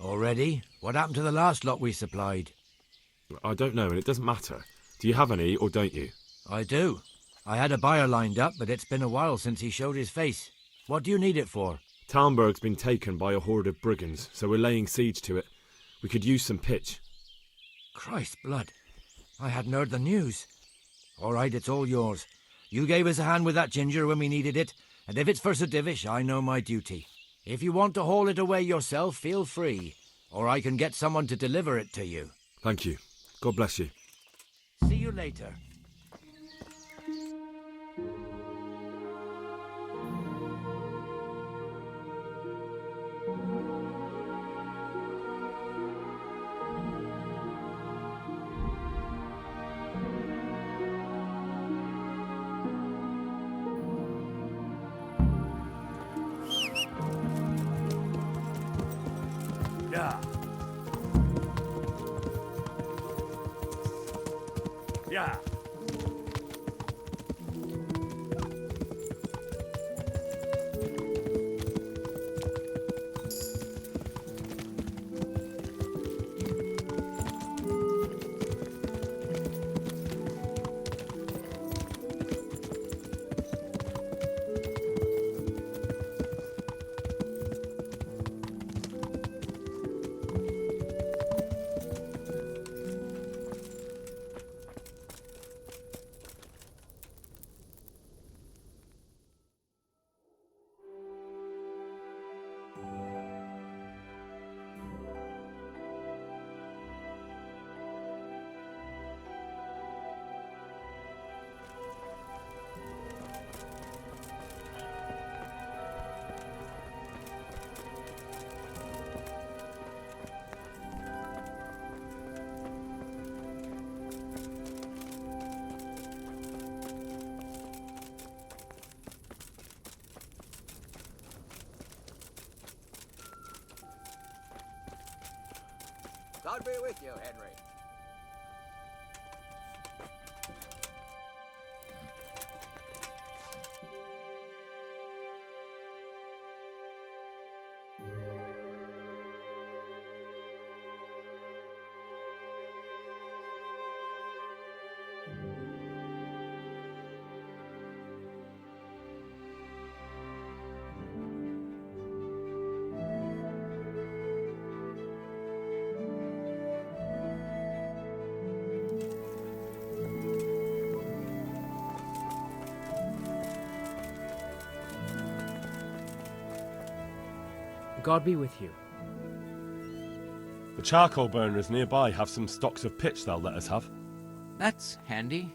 Q: Already? What happened to the last lot we supplied?
G: I don't know, and it doesn't matter. Do you have any, or don't you?
Q: I do. I had a buyer lined up, but it's been a while since he showed his face. What do you need it for?
G: Talmberg's been taken by a horde of brigands, so we're laying siege to it. We could use some pitch.
Q: Christ blood. I hadn't heard the news. All right, it's all yours. You gave us a hand with that ginger when we needed it, and if it's for Sir Divish, I know my duty. If you want to haul it away yourself, feel free, or I can get someone to deliver it to you.
G: Thank you. God bless you.
Q: See you later.
I: Yeah. Yeah.
O: God be with you, Henry.
W: God be with you.
R: The charcoal burners nearby have some stocks of pitch they'll let us have.
Q: That's handy.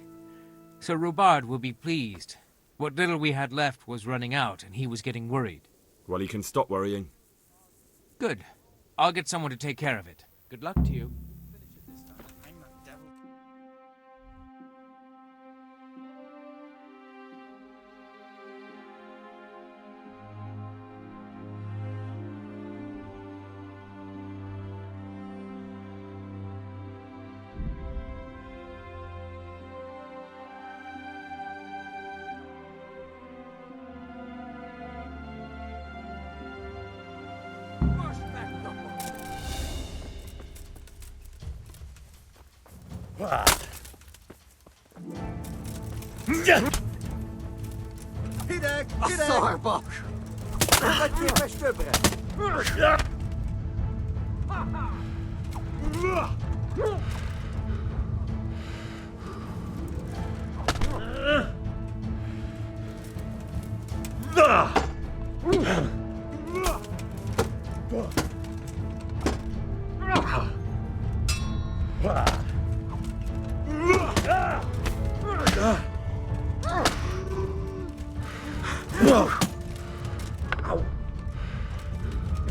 Q: Sir Rubard will be pleased. What little we had left was running out, and he was getting worried.
G: Well, he can stop worrying.
Q: Good. I'll get someone to take care of it. Good luck to you.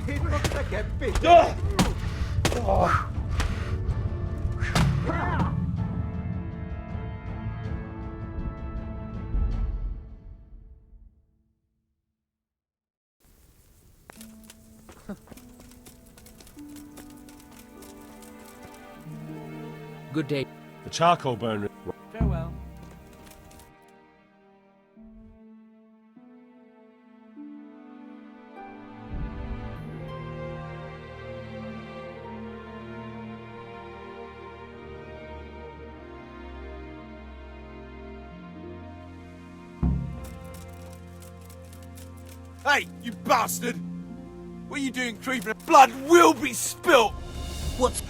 O: He looks like a big...
W: Good day.
R: The charcoal burner...
Q: Farewell.
F: Hey, you bastard! What are you doing creeping? Blood will be spilt!
P: What's...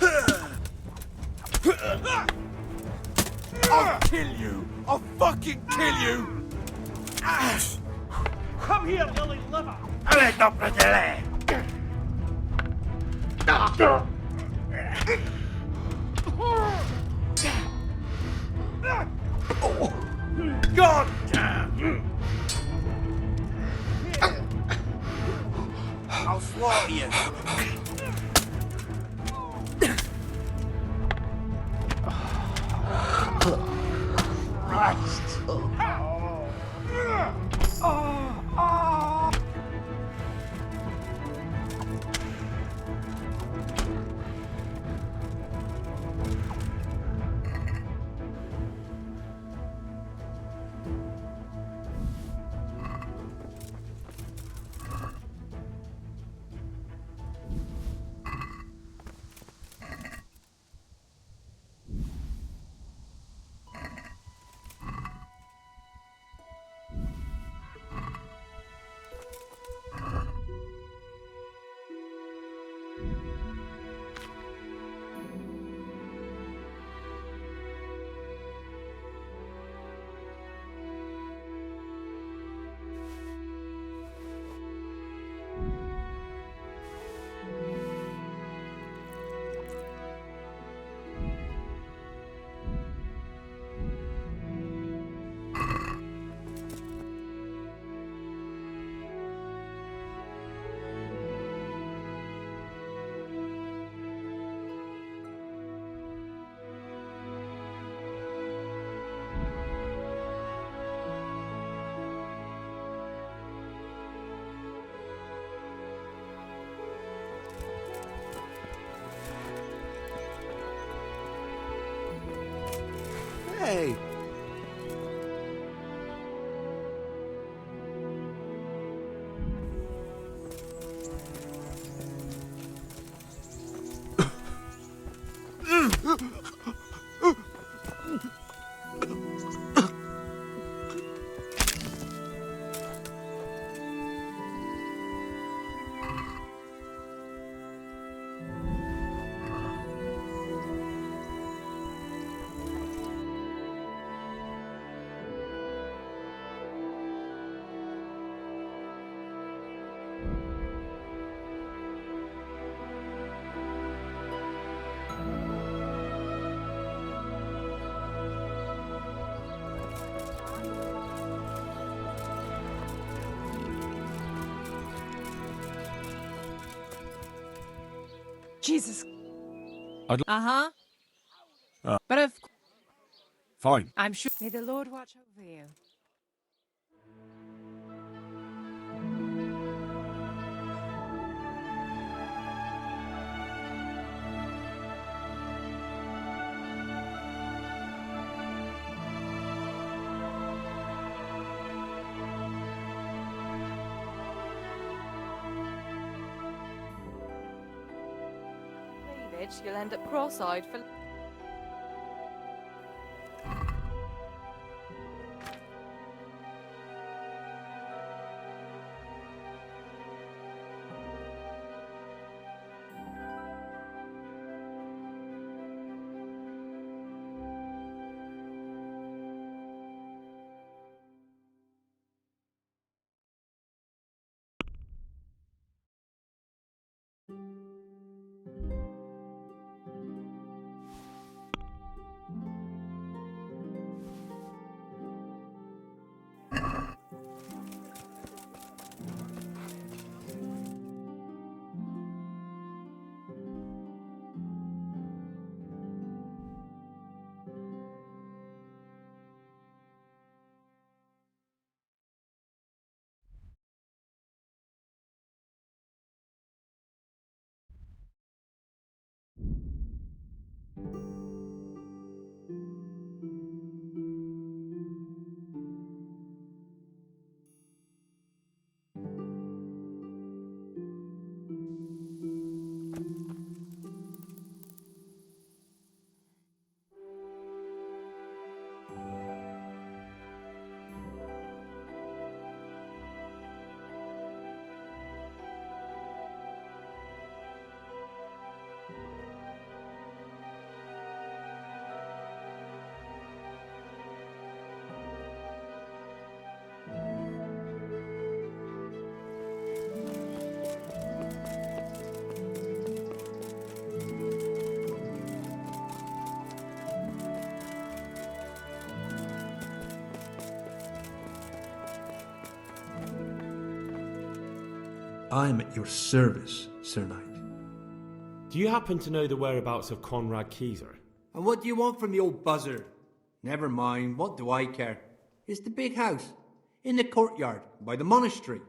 F: I'll kill you! I'll fucking kill you!
O: Come here, Lily Liver!
F: God damn! I'll slaughter you!
O: Christ!
H: Hey!
E: Jesus.
U: Uh-huh.
E: But of
U: Fine.
E: I'm sure. May the Lord watch over you. Cleavage, you'll end up cross-eyed for.
M: I am at your service, Sir Knight.
G: Do you happen to know the whereabouts of Conrad Keyser?
M: And what do you want from the old buzzard? Never mind, what do I care? It's the big house, in the courtyard, by the monastery.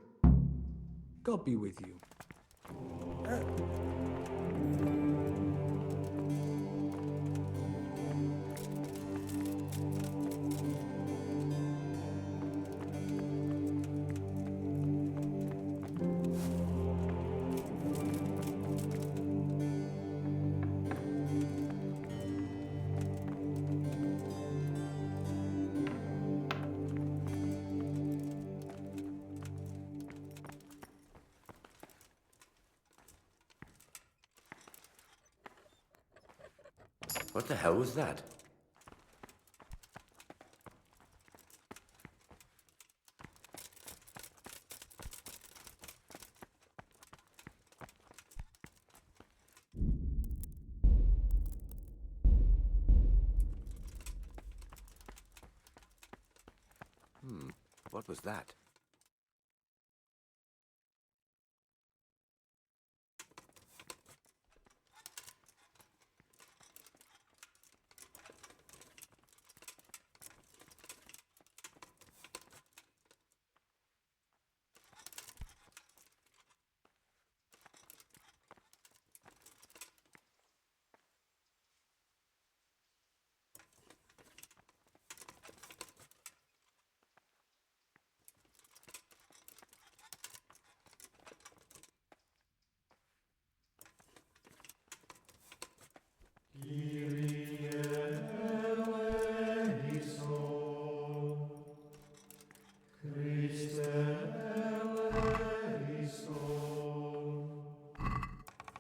M: God be with you.
K: What the hell was that? What was that?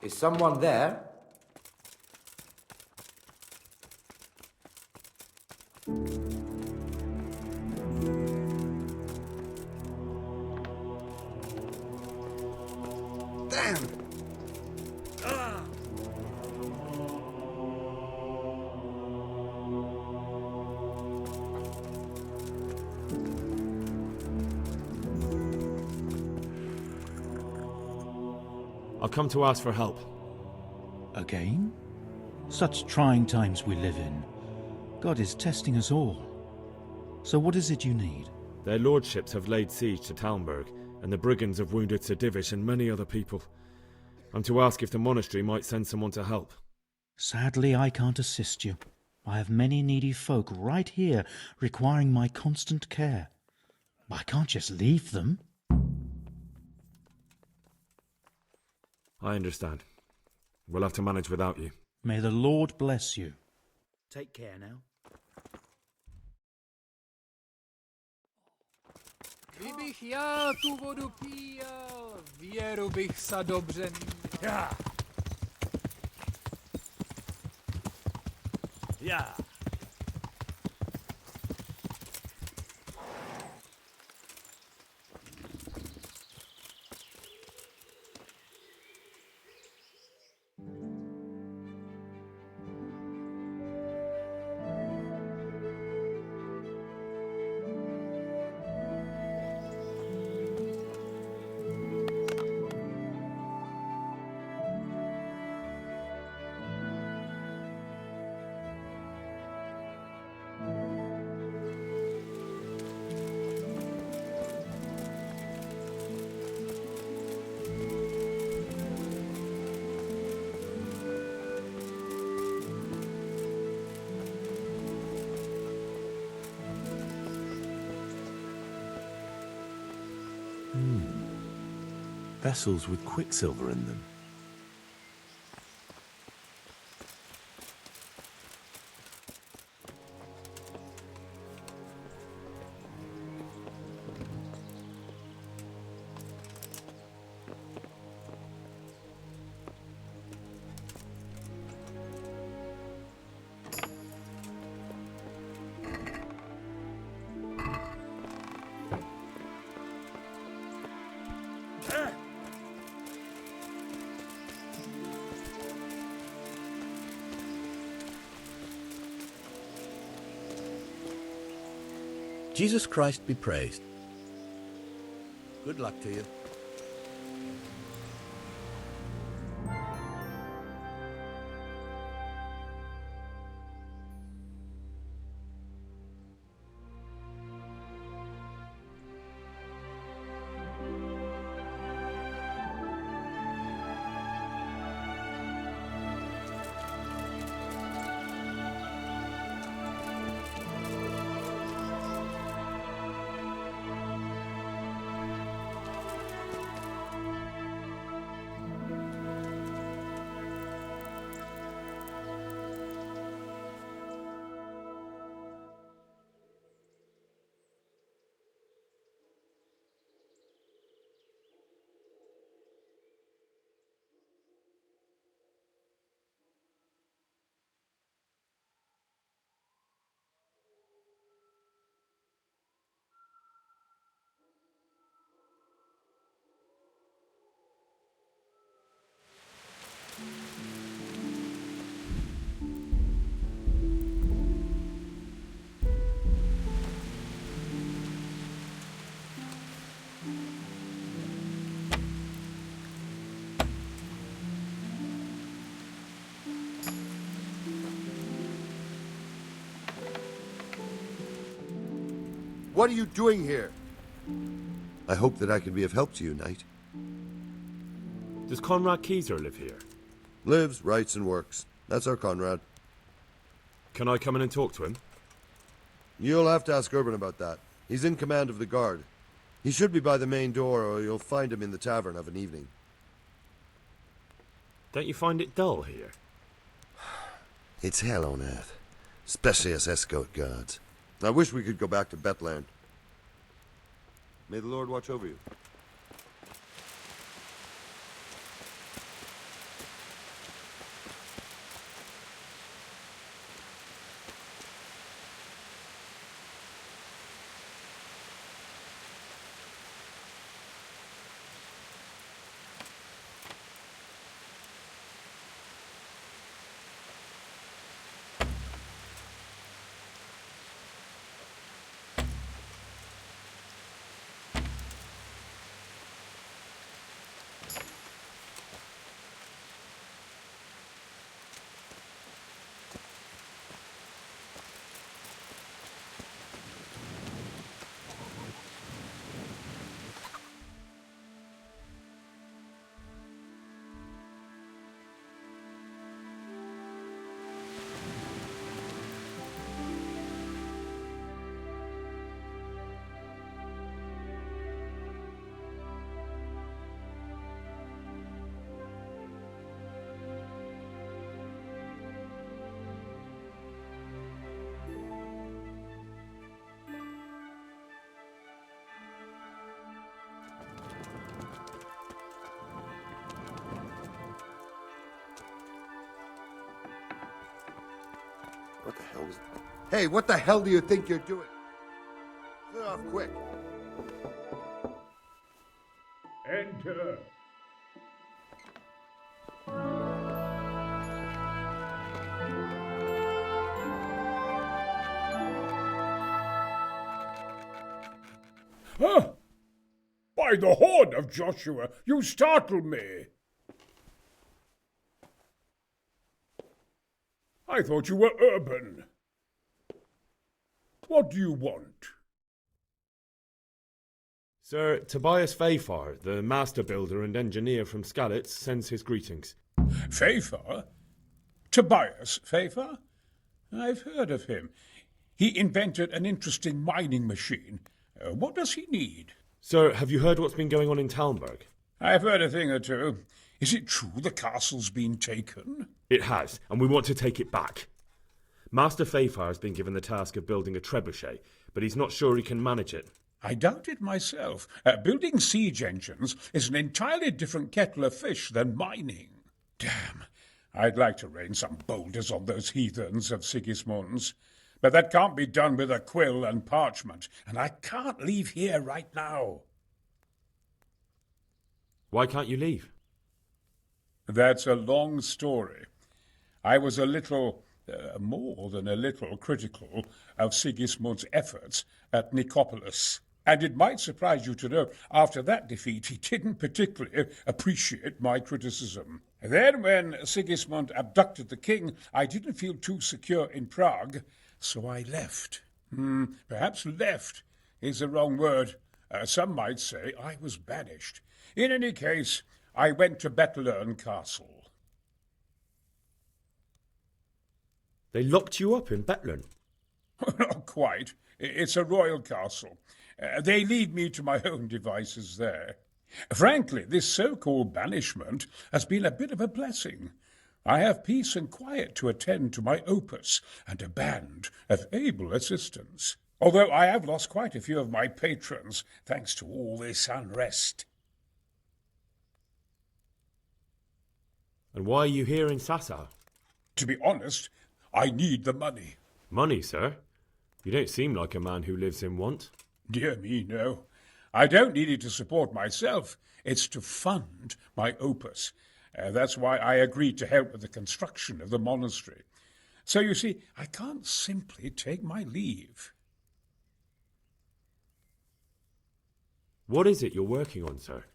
K: Is someone there?
H: Damn!
G: I've come to ask for help.
T: Again? Such trying times we live in. God is testing us all. So what is it you need?
G: Their lordships have laid siege to Talmberg, and the brigands have wounded Sir Divish and many other people. I'm to ask if the monastery might send someone to help.
T: Sadly, I can't assist you. I have many needy folk right here requiring my constant care. I can't just leave them.
G: I understand. We'll have to manage without you.
T: May the Lord bless you.
P: Take care now.
A: Kdybych já tu vodu píjel, věru bych sa dobře měl.
B: Yeah.
R: Vessels with quicksilver in them.
W: Jesus Christ be praised. Good luck to you.
J: what are you doing here? I hope that I can be of help to you, Knight.
G: Does Conrad Keyser live here?
J: Lives, writes, and works. That's our Conrad.
G: Can I come in and talk to him?
J: You'll have to ask Urban about that. He's in command of the guard. He should be by the main door, or you'll find him in the tavern of an evening.
G: Don't you find it dull here?
J: It's hell on earth, especially as escort guards. I wish we could go back to Betland. May the Lord watch over you. What the hell was... Hey, what the hell do you think you're doing? Clear off quick.
N: Enter. Huh? By the horn of Joshua, you startle me. I thought you were Urban. What do you want?
G: Sir, Tobias Fayfar, the master builder and engineer from Skalitz, sends his greetings.
N: Fayfar? Tobias Fayfar? I've heard of him. He invented an interesting mining machine. What does he need?
G: Sir, have you heard what's been going on in Talmberg?
N: I've heard a thing or two. Is it true the castle's been taken?
G: It has, and we want to take it back. Master Fayfar has been given the task of building a trebuchet, but he's not sure he can manage it.
N: I doubt it myself. Building siege engines is an entirely different kettle of fish than mining. Damn, I'd like to rain some boulders on those heathens of Sigismund's. But that can't be done with a quill and parchment, and I can't leave here right now.
G: Why can't you leave?
N: That's a long story. I was a little, more than a little, critical of Sigismund's efforts at Nicopolis. And it might surprise you to know, after that defeat, he didn't particularly appreciate my criticism. Then, when Sigismund abducted the king, I didn't feel too secure in Prague, so I left. Perhaps left is the wrong word. Some might say I was banished. In any case, I went to Bethlern Castle.
G: They locked you up in Bethlern?
N: Not quite. It's a royal castle. They leave me to my own devices there. Frankly, this so-called banishment has been a bit of a blessing. I have peace and quiet to attend to my opus and a band of able assistants, although I have lost quite a few of my patrons thanks to all this unrest.
G: And why are you here in Sassa?
N: To be honest, I need the money.
G: Money, sir? You don't seem like a man who lives in want.
N: Dear me, no. I don't need it to support myself. It's to fund my opus. That's why I agreed to help with the construction of the monastery. So, you see, I can't simply take my leave.
G: What is it you're working on, sir?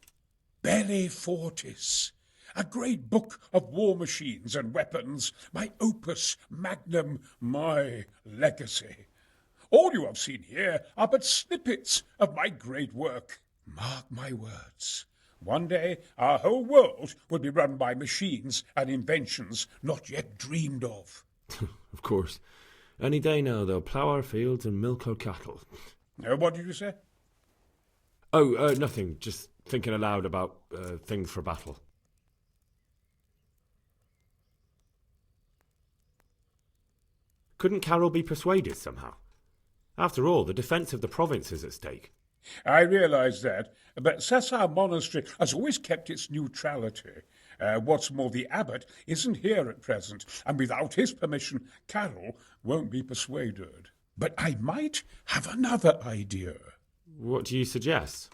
N: Belli Fortis. A great book of war machines and weapons. My opus magnum, my legacy. All you have seen here are but snippets of my great work. Mark my words. One day our whole world will be run by machines and inventions not yet dreamed of.
G: Of course. Any day now they'll plough our fields and milk our cattle.
N: What did you say?
G: Oh, nothing. Just thinking aloud about things for battle. Couldn't Carol be persuaded somehow? After all, the defence of the province is at stake.
N: I realise that, but Sassar Monastery has always kept its neutrality. What's more, the abbot isn't here at present, and without his permission, Carol won't be persuaded. But I might have another idea.
G: What do you suggest?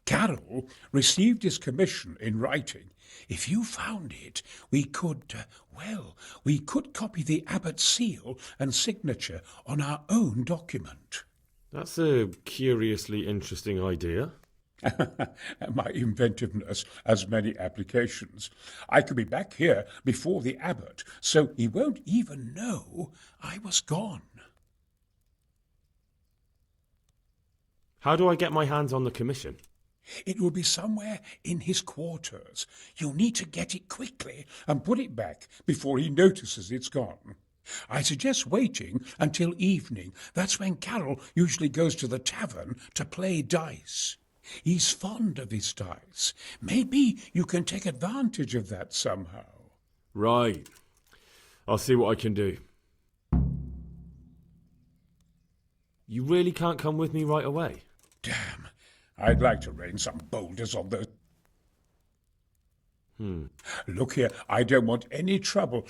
N: Carol received his commission in writing. If you found it, we could copy the abbot's seal and signature on our own document.
G: That's a curiously interesting idea.
N: My inventiveness has many applications. I could be back here before the abbot, so he won't even know I was gone.
G: How do I get my hands on the commission?
N: It will be somewhere in his quarters. You'll need to get it quickly and put it back before he notices it's gone. I suggest waiting until evening. That's when Carol usually goes to the tavern to play dice. He's fond of his dice. Maybe you can take advantage of that somehow.
G: Right. I'll see what I can do. You really can't come with me right away?
N: Damn. I'd like to rain some boulders on those. Look here, I don't want any trouble.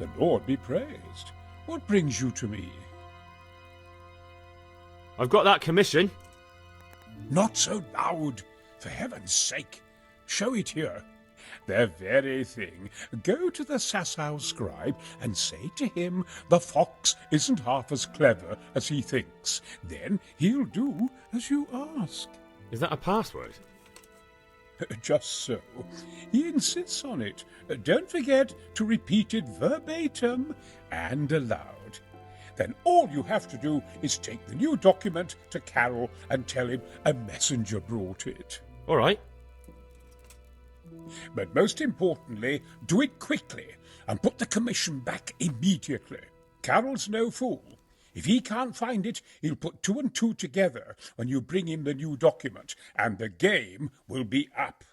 N: The Lord be praised. What brings you to me?
G: I've got that commission.
N: Not so loud, for heaven's sake. Show it here. The very thing. Go to the Sasau scribe and say to him the fox isn't half as clever as he thinks. Then he'll do as you ask.
G: Is that a password?
N: Just so. He insists on it. Don't forget to repeat it verbatim and aloud. Then all you have to do is take the new document to Carol and tell him a messenger brought it.
G: All right.
N: But most importantly, do it quickly and put the commission back immediately. Carol's no fool. If he can't find it, he'll put 2 and 2 together when you bring him the new document, and the game will be up.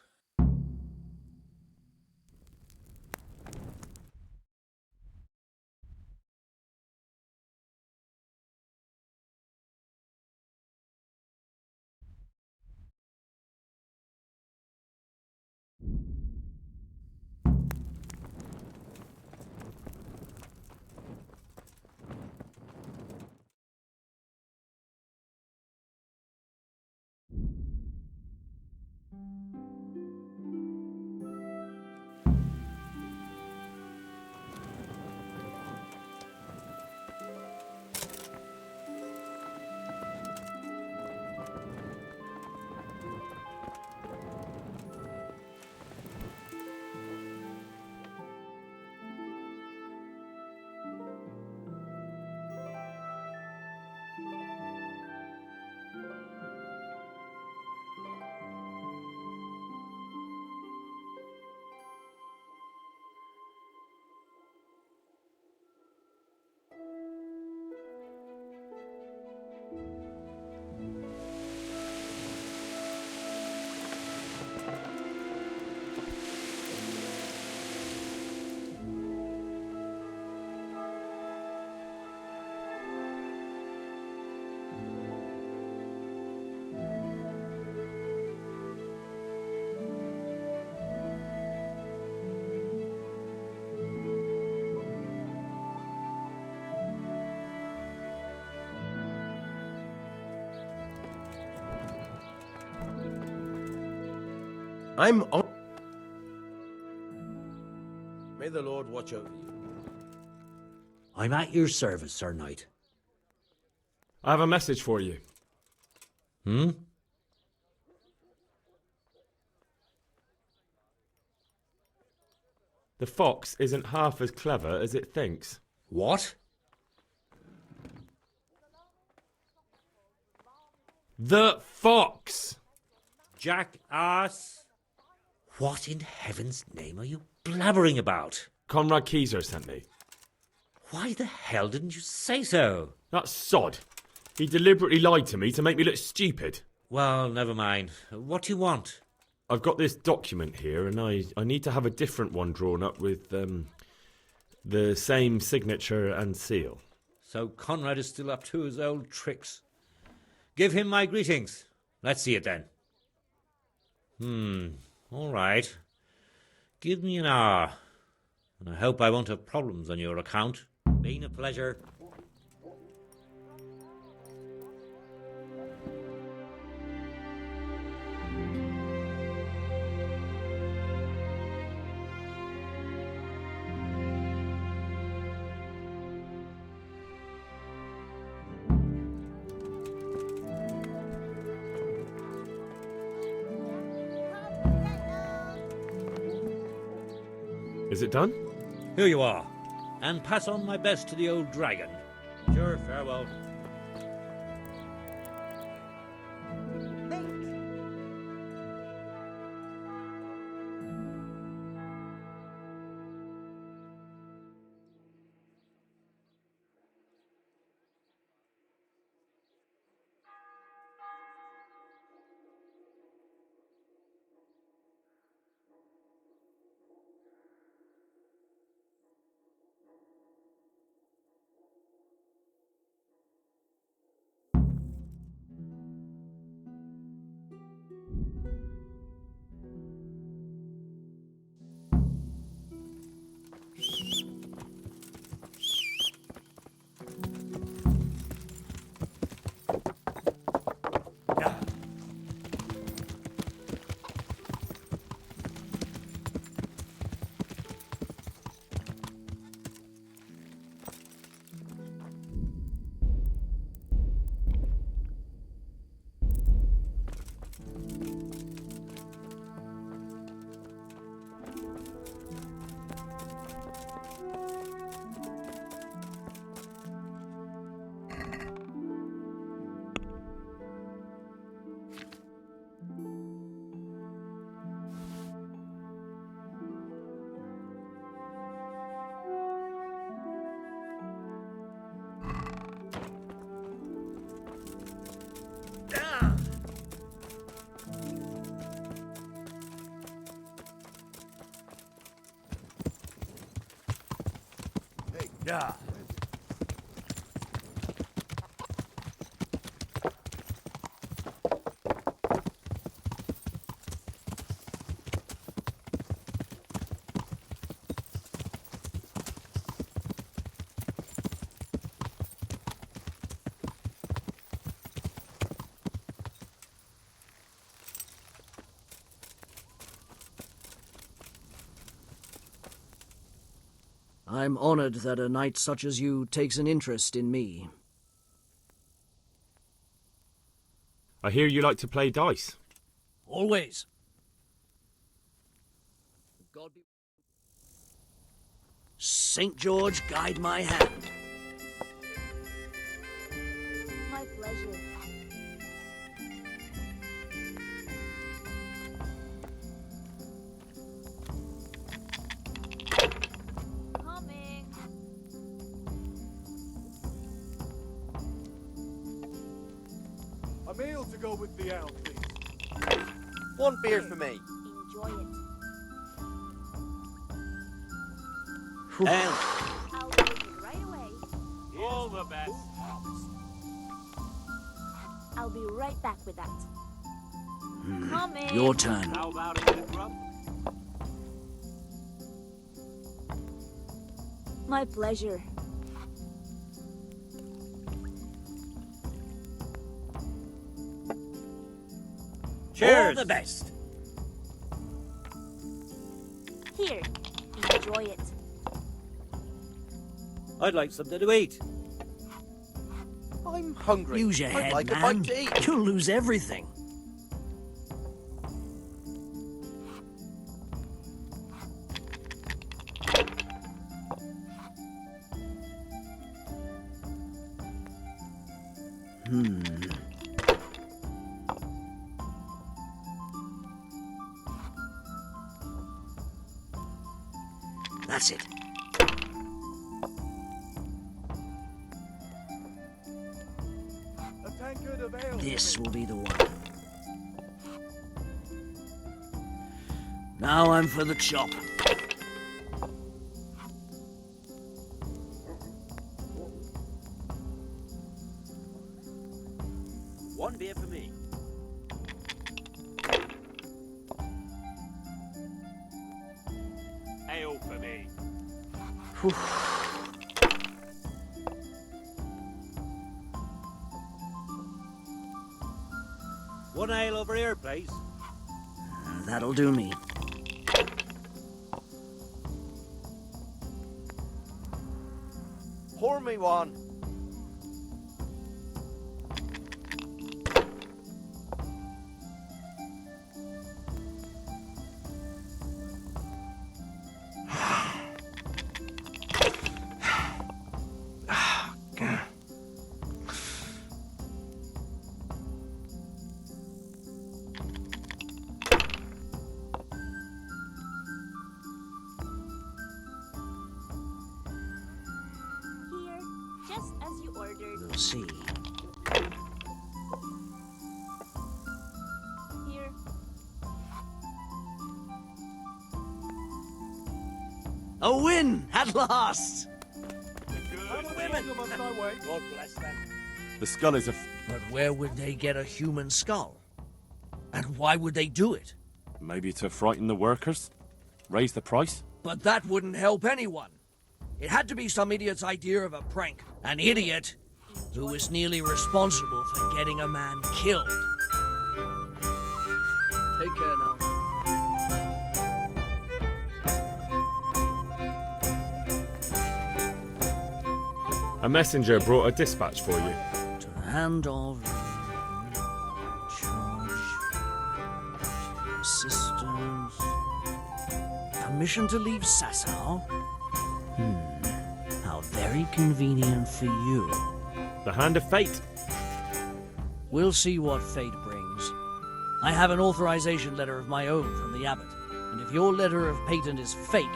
L: I'm on. May the Lord watch over you.
B: I'm at your service, Sir Knight.
G: I have a message for you.
B: Hmm?
G: The fox isn't half as clever as it thinks.
B: What?
G: The fox!
B: Jackass! What in heaven's name are you blabbering about?
G: Conrad Keyser sent me.
B: Why the hell didn't you say so?
G: That sod. He deliberately lied to me to make me look stupid.
B: Well, never mind. What do you want?
G: I've got this document here, and I need to have a different one drawn up with the same signature and seal.
B: So Conrad is still up to his old tricks. Give him my greetings. Let's see it then. All right. Give me an hour. And I hope I won't have problems on your account. Been a pleasure.
G: Is it done?
B: Here you are. And pass on my best to the old dragon. Sure, farewell.
K: Yeah.
S: I'm honored that a knight such as you takes an interest in me.
G: I hear you like to play dice.
S: Always. St. George, guide my hand.
V: My pleasure. Coming.
O: A meal to go with the ale, please.
L: One beer for me.
V: Enjoy it.
P: Ale.
V: I'll take it right away.
P: All the best.
V: I'll be right back with that. Coming.
S: Your turn.
P: How about a bit of grub?
V: My pleasure.
P: Cheers.
S: All the best.
V: Here, enjoy it.
P: I'd like something to eat.
L: I'm hungry.
S: Use your
L: I'd
S: head,
L: like a
S: man.
L: bite to eat.
S: You'll lose everything. That's it.
O: A tankard of ale.
S: This will be the one. Now I'm for the chop.
P: One beer for me. Ale for me. One ale over here, please.
S: That'll do me.
L: Pour me one.
V: Here, just as you ordered.
S: We'll see.
V: Here.
S: A win at last!
P: God bless them.
R: The skull is a...
S: But where would they get a human skull? And why would they do it?
R: Maybe to frighten the workers? Raise the price?
S: But that wouldn't help anyone. It had to be some idiot's idea of a prank. An idiot who was nearly responsible for getting a man killed. Take care now.
G: A messenger brought a dispatch for you.
S: To the hand of charge assistance. Permission to leave Sasau? How very convenient for you.
G: The hand of fate.
S: We'll see what fate brings. I have an authorization letter of my own from the abbot, and if your letter of patent is fake,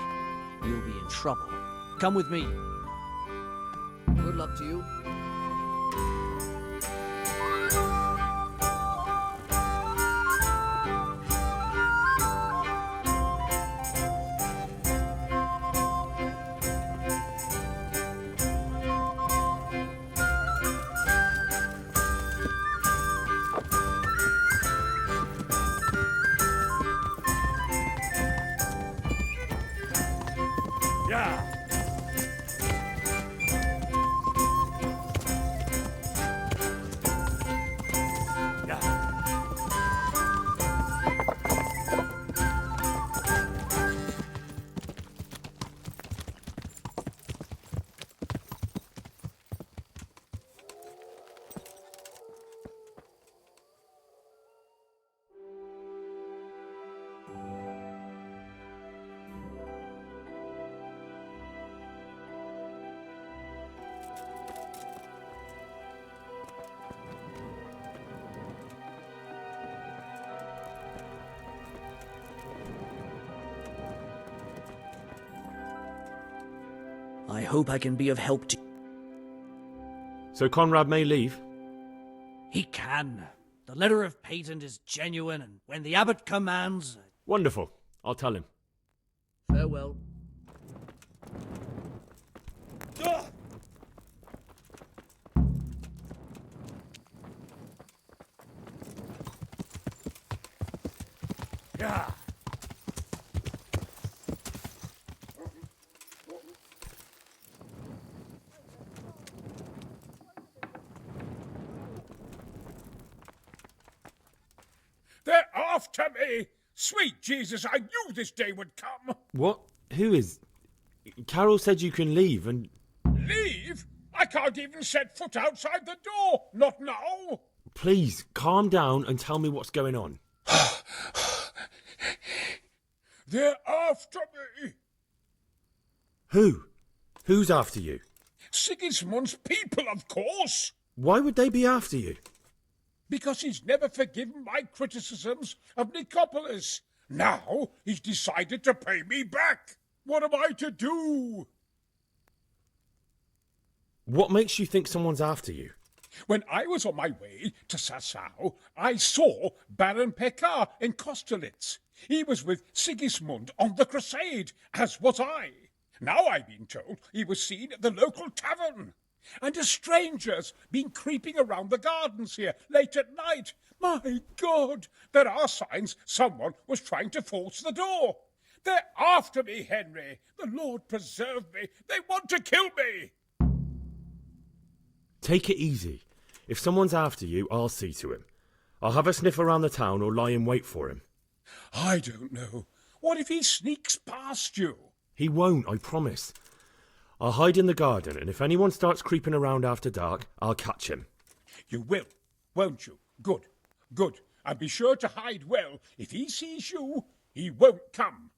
S: you'll be in trouble. Come with me. Good luck to you.
G: Yeah.
S: I hope I can be of help to...
G: So Conrad may leave?
S: He can. The letter of patent is genuine, and when the abbot commands...
G: Wonderful. I'll tell him.
S: Farewell.
G: Yeah.
N: They're after me! Sweet Jesus, I knew this day would come!
G: What? Who is... Carol said you can leave and...
N: Leave? I can't even set foot outside the door! Not now!
G: Please, calm down and tell me what's going on.
N: They're after me!
G: Who? Who's after you?
N: Sigismund's people, of course!
G: Why would they be after you?
N: Because he's never forgiven my criticisms of Nicopolis. Now he's decided to pay me back. What am I to do?
G: What makes you think someone's after you?
N: When I was on my way to Sassau, I saw Baron Pekar in Kosterlitz. He was with Sigismund on the crusade, as was I. Now I've been told he was seen at the local tavern. And a stranger's been creeping around the gardens here late at night. My God, there are signs someone was trying to force the door. They're after me, Henry. The Lord preserve me. They want to kill me.
G: Take it easy. If someone's after you, I'll see to him. I'll have a sniff around the town or lie in wait for him.
N: I don't know. What if he sneaks past you?
G: He won't, I promise. I'll hide in the garden, and if anyone starts creeping around after dark, I'll catch him.
N: You will, won't you? Good, good. And be sure to hide well. If he sees you, he won't come.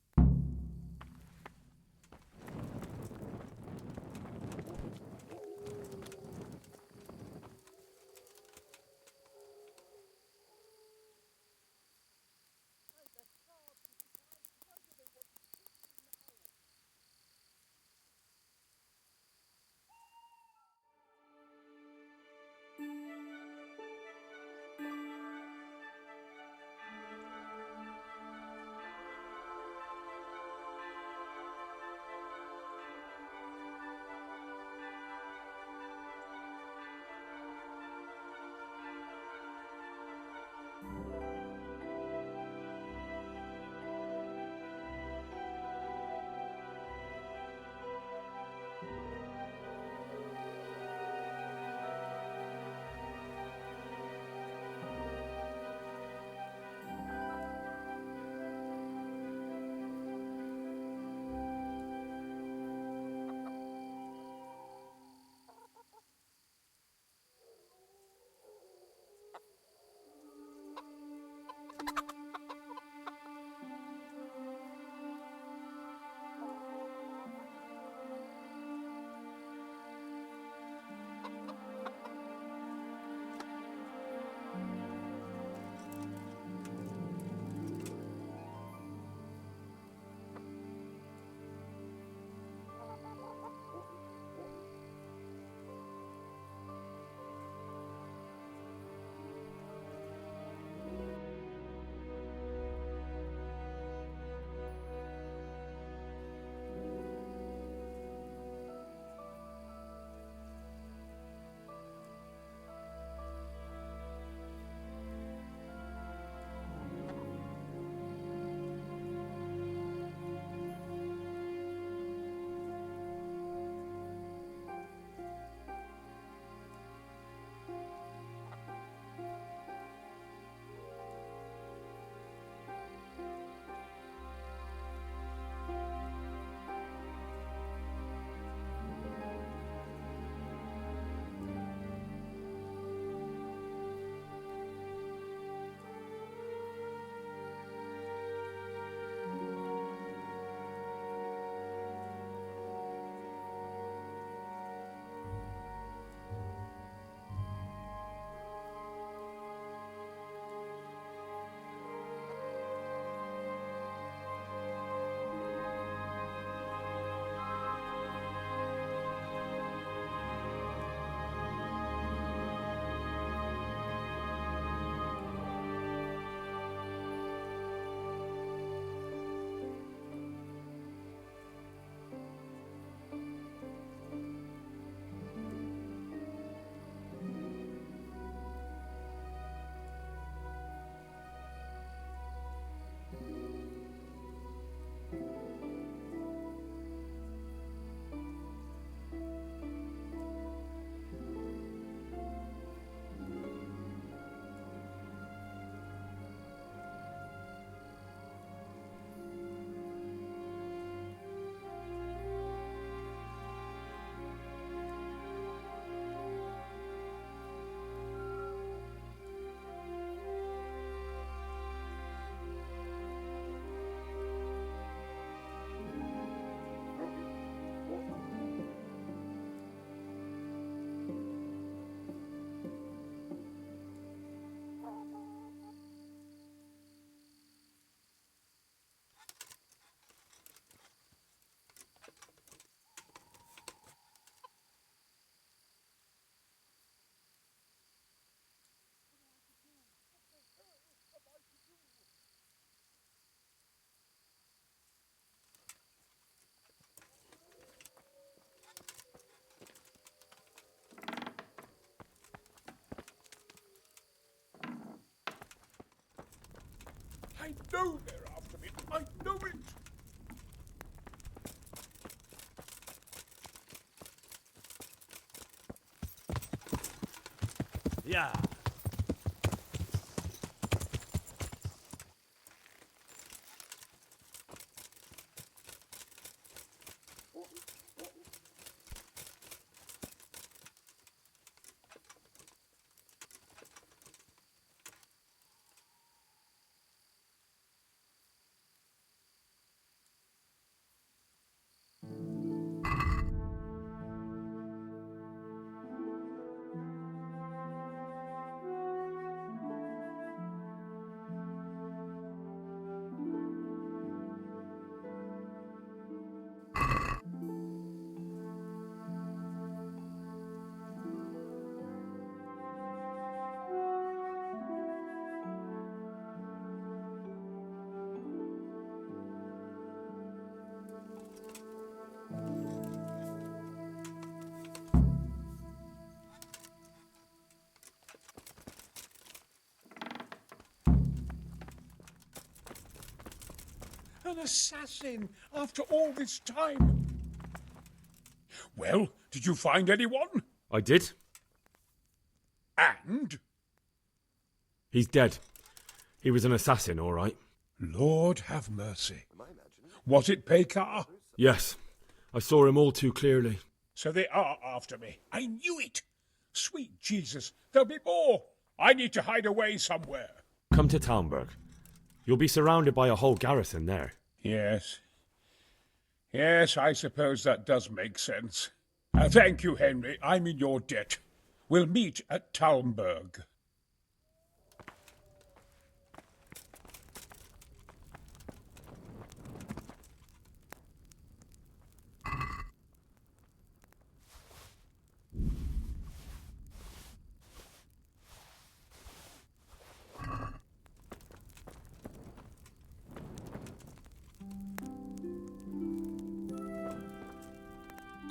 N: know they're after me. I know it.
P: Yeah.
N: An assassin after all this time. Well, did you find anyone?
G: I did.
N: And?
G: He's dead. He was an assassin, all right.
N: Lord have mercy. Was it Pekar?
G: Yes. I saw him all too clearly.
N: So they are after me. I knew it. Sweet Jesus, there'll be more. I need to hide away somewhere.
G: Come to Talmberg. You'll be surrounded by a whole garrison there.
N: Yes. Yes, I suppose that does make sense. Thank you, Henry. I'm in your debt. We'll meet at Talmberg.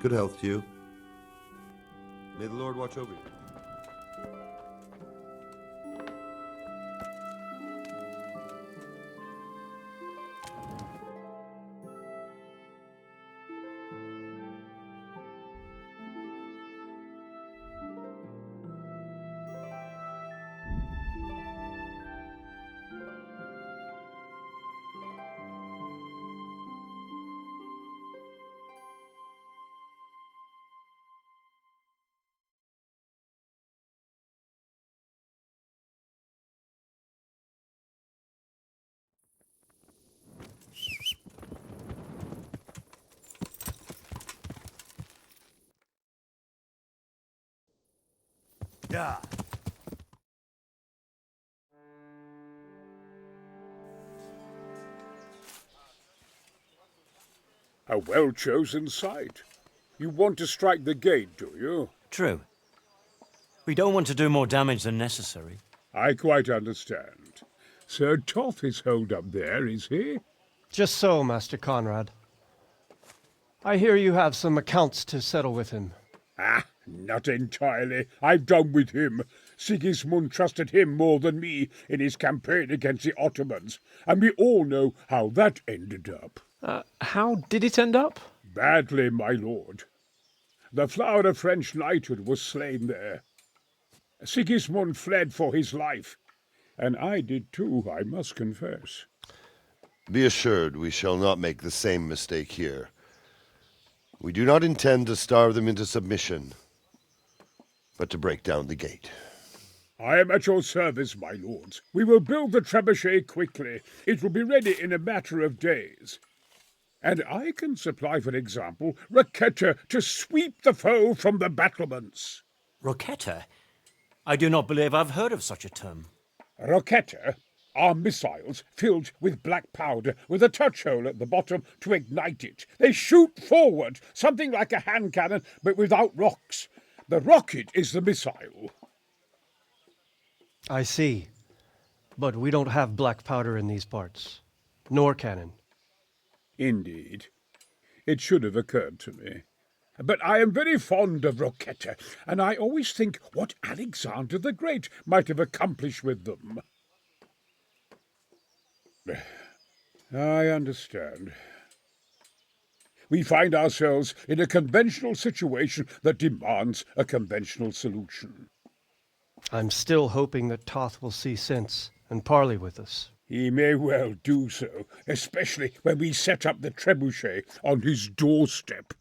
J: Good health to you. May the Lord watch over you.
L: Yeah.
N: A well-chosen site. You want to strike the gate, do you?
C: True. We don't want to do more damage than necessary.
N: I quite understand. Sir Toth is holed up there, is he?
D: Just so, Master Conrad. I hear you have some accounts to settle with him.
N: Ah, not entirely. I've done with him. Sigismund trusted him more than me in his campaign against the Ottomans, and we all know how that ended up.
D: How did it end up?
N: Badly, my lord. The flower of French knighthood was slain there. Sigismund fled for his life, and I did too, I must confess.
J: Be assured we shall not make the same mistake here. We do not intend to starve them into submission, but to break down the gate.
N: I am at your service, my lords. We will build the trebuchet quickly. It will be ready in a matter of days. And I can supply, for example, Roquetta to sweep the foe from the battlements.
C: Roquetta? I do not believe I've heard of such a term.
N: Roquetta are missiles filled with black powder with a touch hole at the bottom to ignite it. They shoot forward, something like a hand cannon, but without rocks. The rocket is the missile.
D: I see. But we don't have black powder in these parts. Nor cannon.
N: Indeed. It should have occurred to me. But I am very fond of Roquetta, and I always think what Alexander the Great might have accomplished with them. I understand. We find ourselves in a conventional situation that demands a conventional solution.
D: I'm still hoping that Toth will see sense and parley with us.
N: He may well do so, especially when we set up the trebuchet on his doorstep.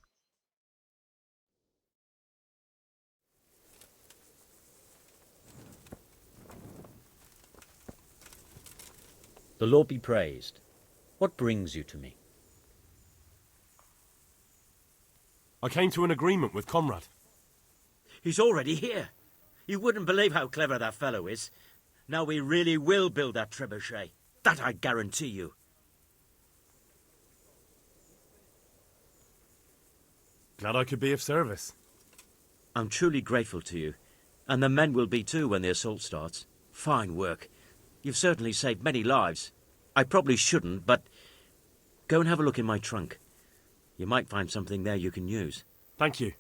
B: The Lord be praised. What brings you to me?
R: I came to an agreement with Conrad.
P: He's already here. You wouldn't believe how clever that fellow is. Now we really will build that trebuchet. That I guarantee you.
R: Glad I could be of service.
P: I'm truly grateful to you. And the men will be too when the assault starts. Fine work. You've certainly saved many lives. I probably shouldn't, but go and have a look in my trunk. You might find something there you can use.
R: Thank you.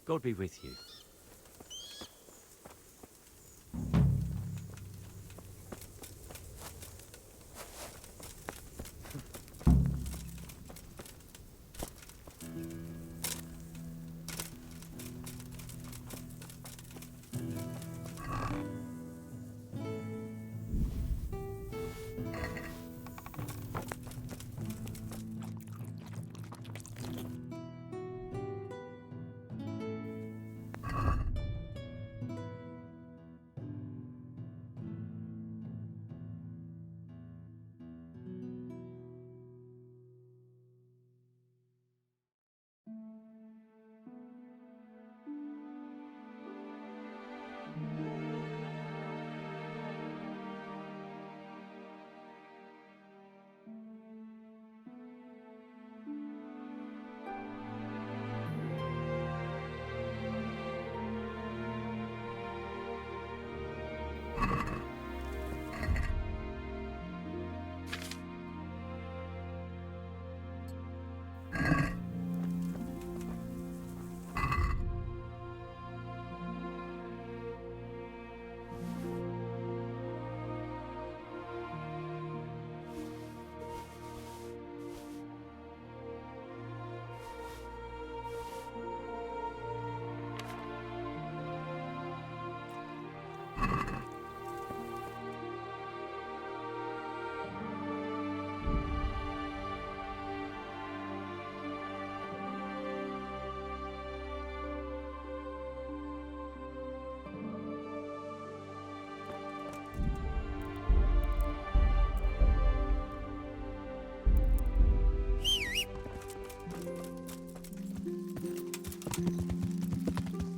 B: God be with you.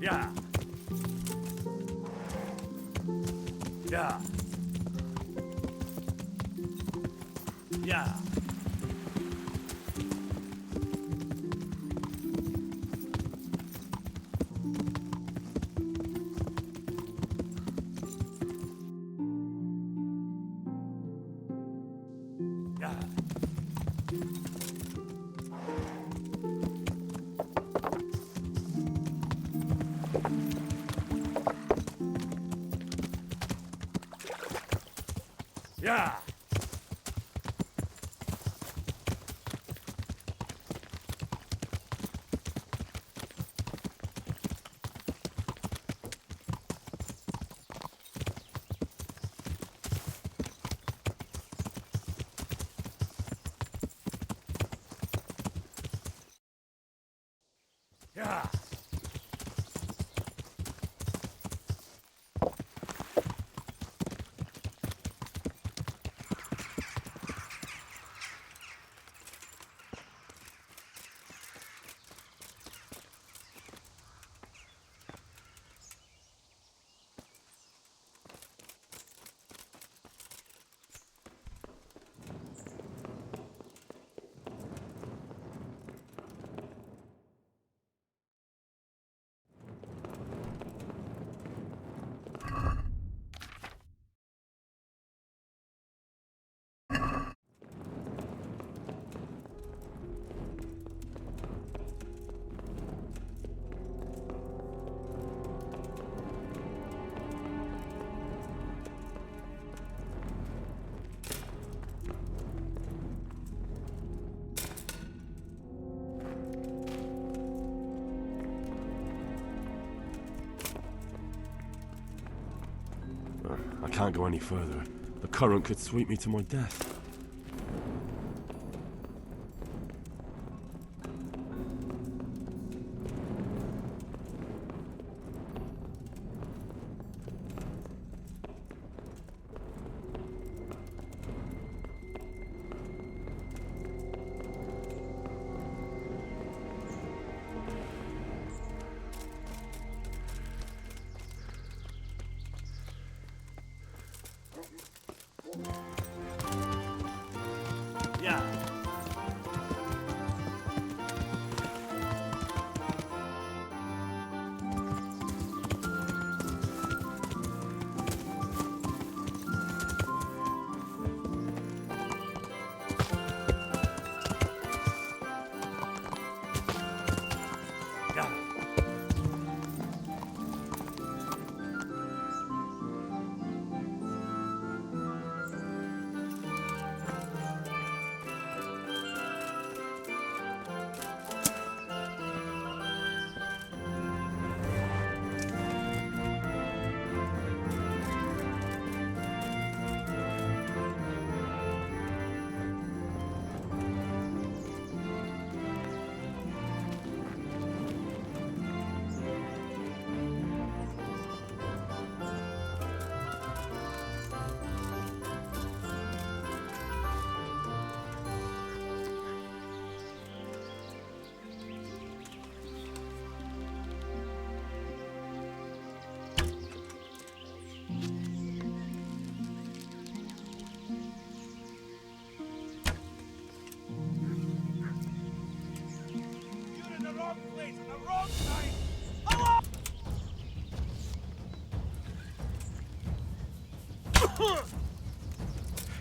R: Yeah. Yeah. Yeah. Yeah. Yeah.
G: can't go any further. The current could sweep me to my death.
C: Yeah.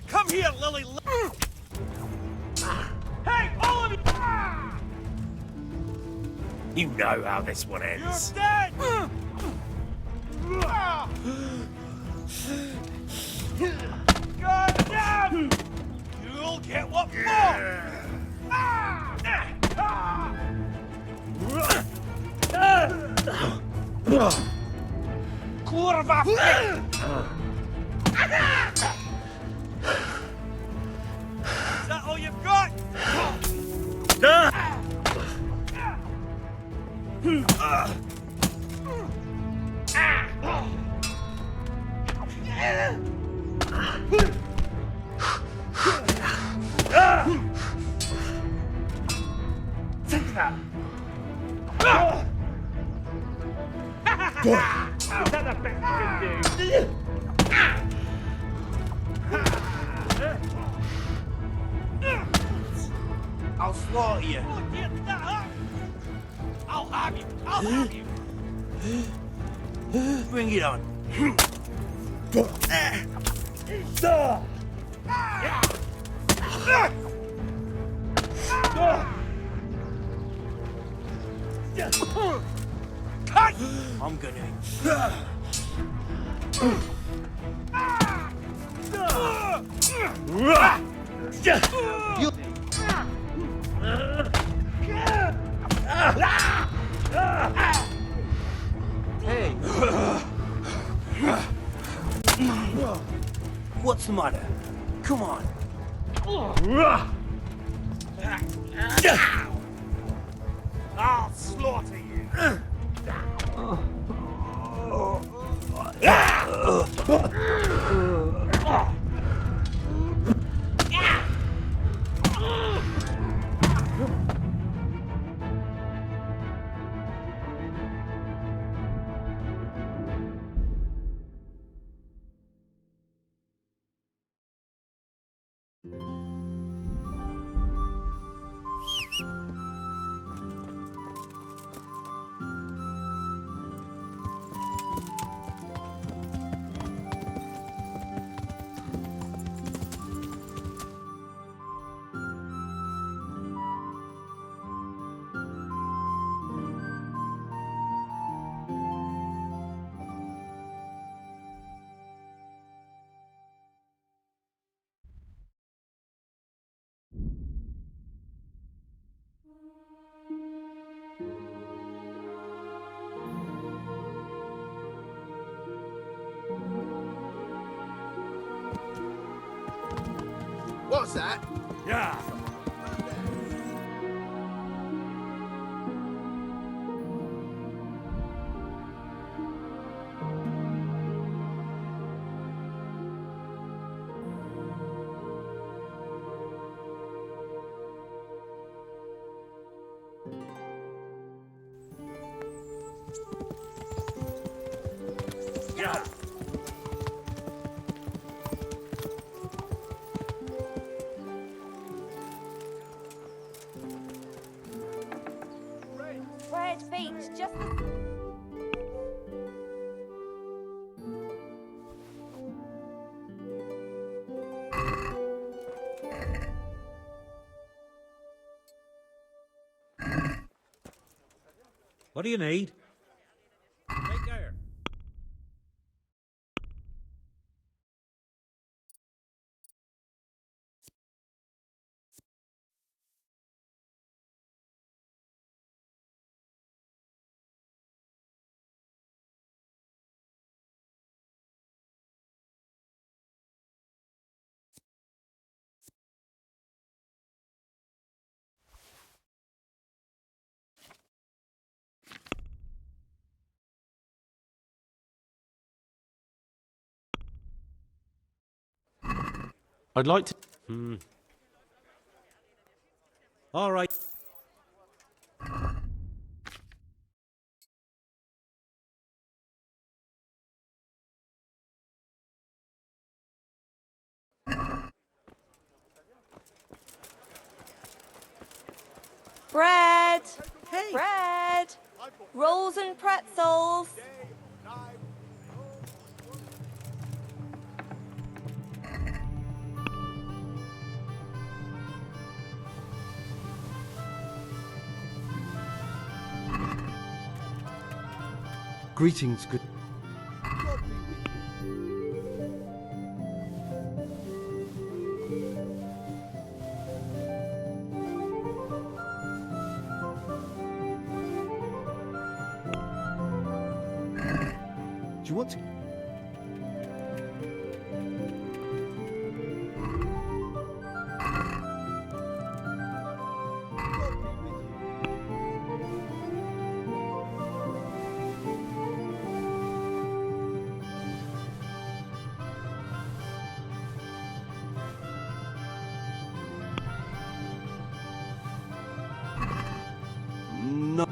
C: Come here, Lily. Hey, all of you! You know how this one ends. You're dead! God damn! You'll get what for! Kurwa! Is that all you've got? Take that! Is that the best you can do? I'll slaughter you. I'll have you. I'll have you. Bring it on. Cut! I'm gonna. You. Hey. What's the matter? Come on. I'll slaughter you.
O: that.
G: Yeah.
B: Yeah.
V: Red feet, just the...
B: What do you need? Take care.
R: I'd like to...
B: All right.
E: Bread! Hey! Bread! Rolls and pretzels!
M: Greetings, good. Do you want to? No.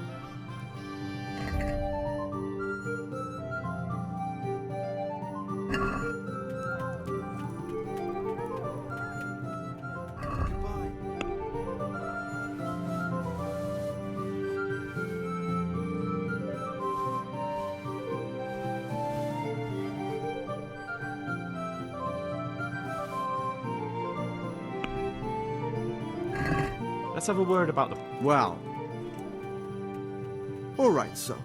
R: Let's have a word about the...
M: Well. All right, so.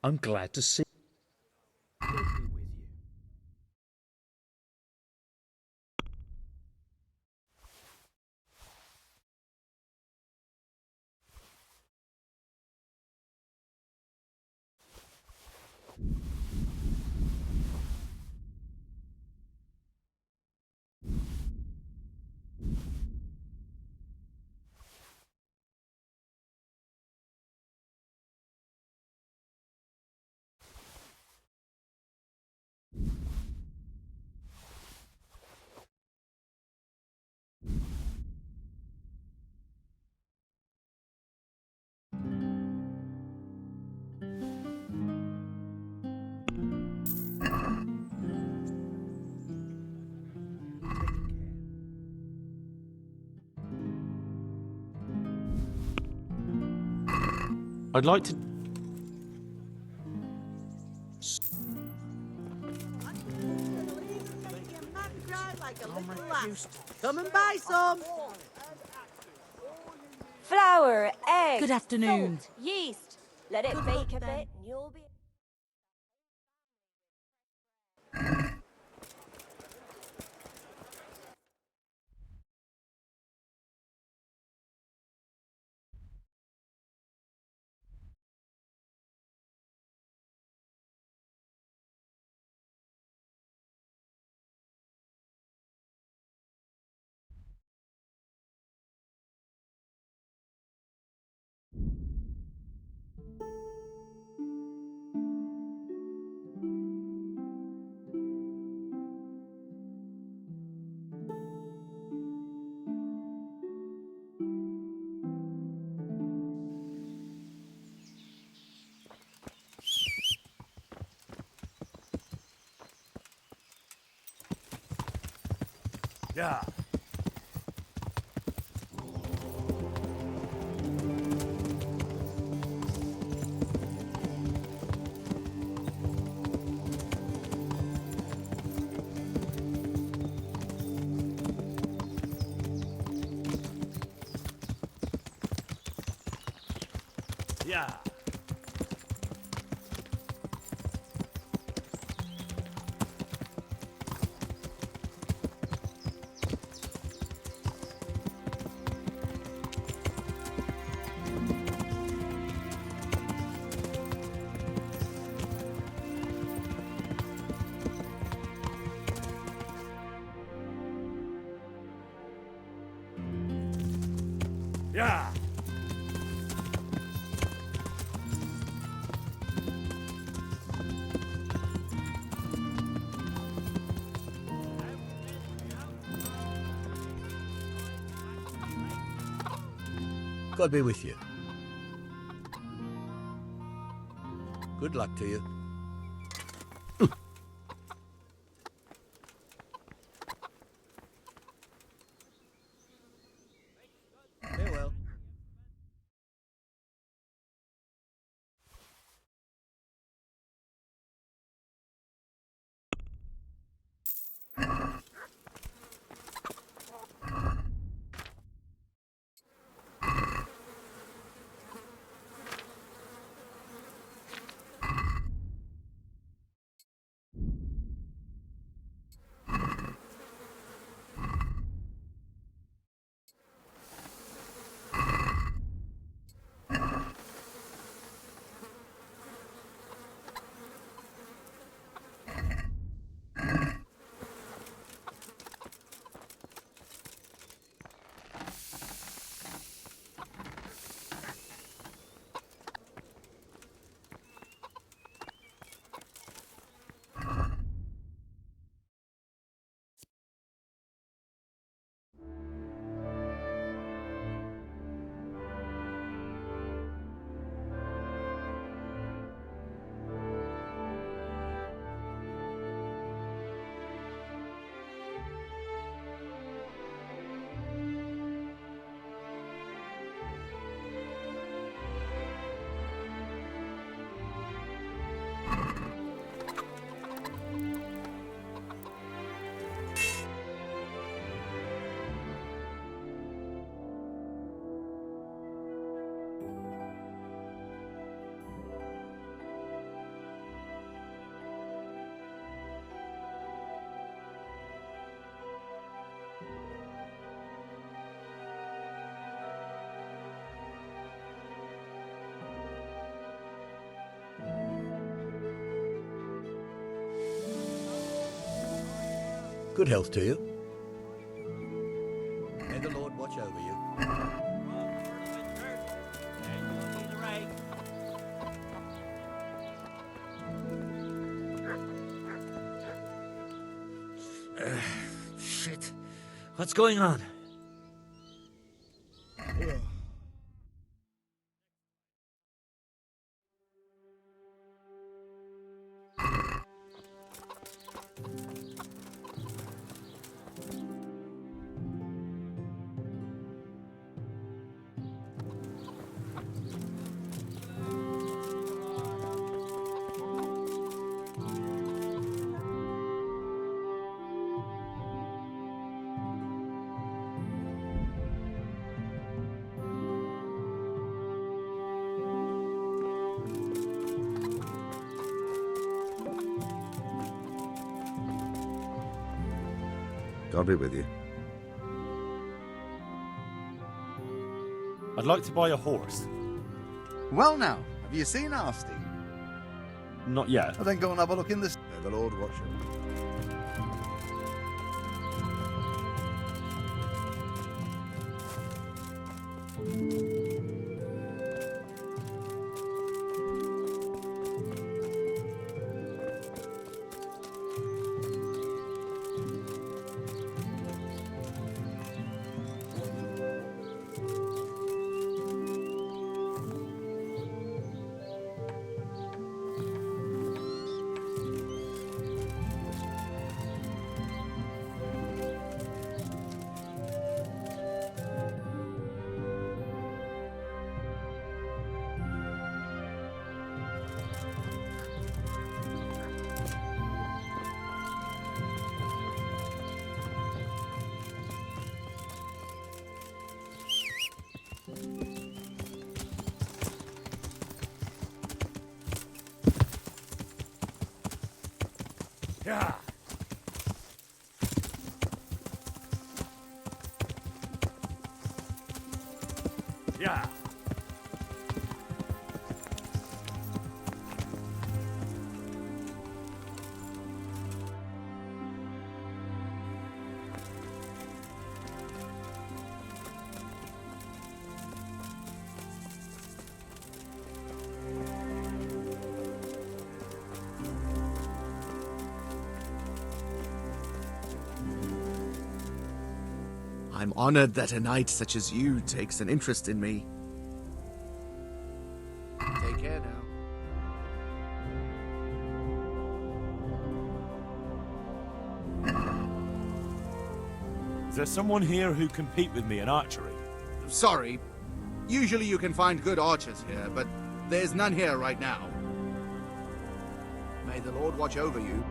T: I'm glad to see.
R: I'd like to...
I: Come and buy some.
E: Flour, eggs.
V: Good afternoon.
E: Salt, yeast. Let it bake a bit and you'll be...
C: Yeah. Yeah. Yeah.
H: God be with you. Good luck to you. Farewell. Good health to you. May the Lord watch over you.
P: Shit. What's going on?
K: God be with you.
R: I'd like to buy a horse.
F: Well now, have you seen our steed?
R: Not yet.
F: Well, then go and have a look in the... May the Lord watch you.
R: Yeah. Yeah.
F: I'm honored that a knight such as you takes an interest in me. Take care now.
R: Is there someone here who can compete with me in archery?
F: Sorry. Usually you can find good archers here, but there's none here right now. May the Lord watch over you.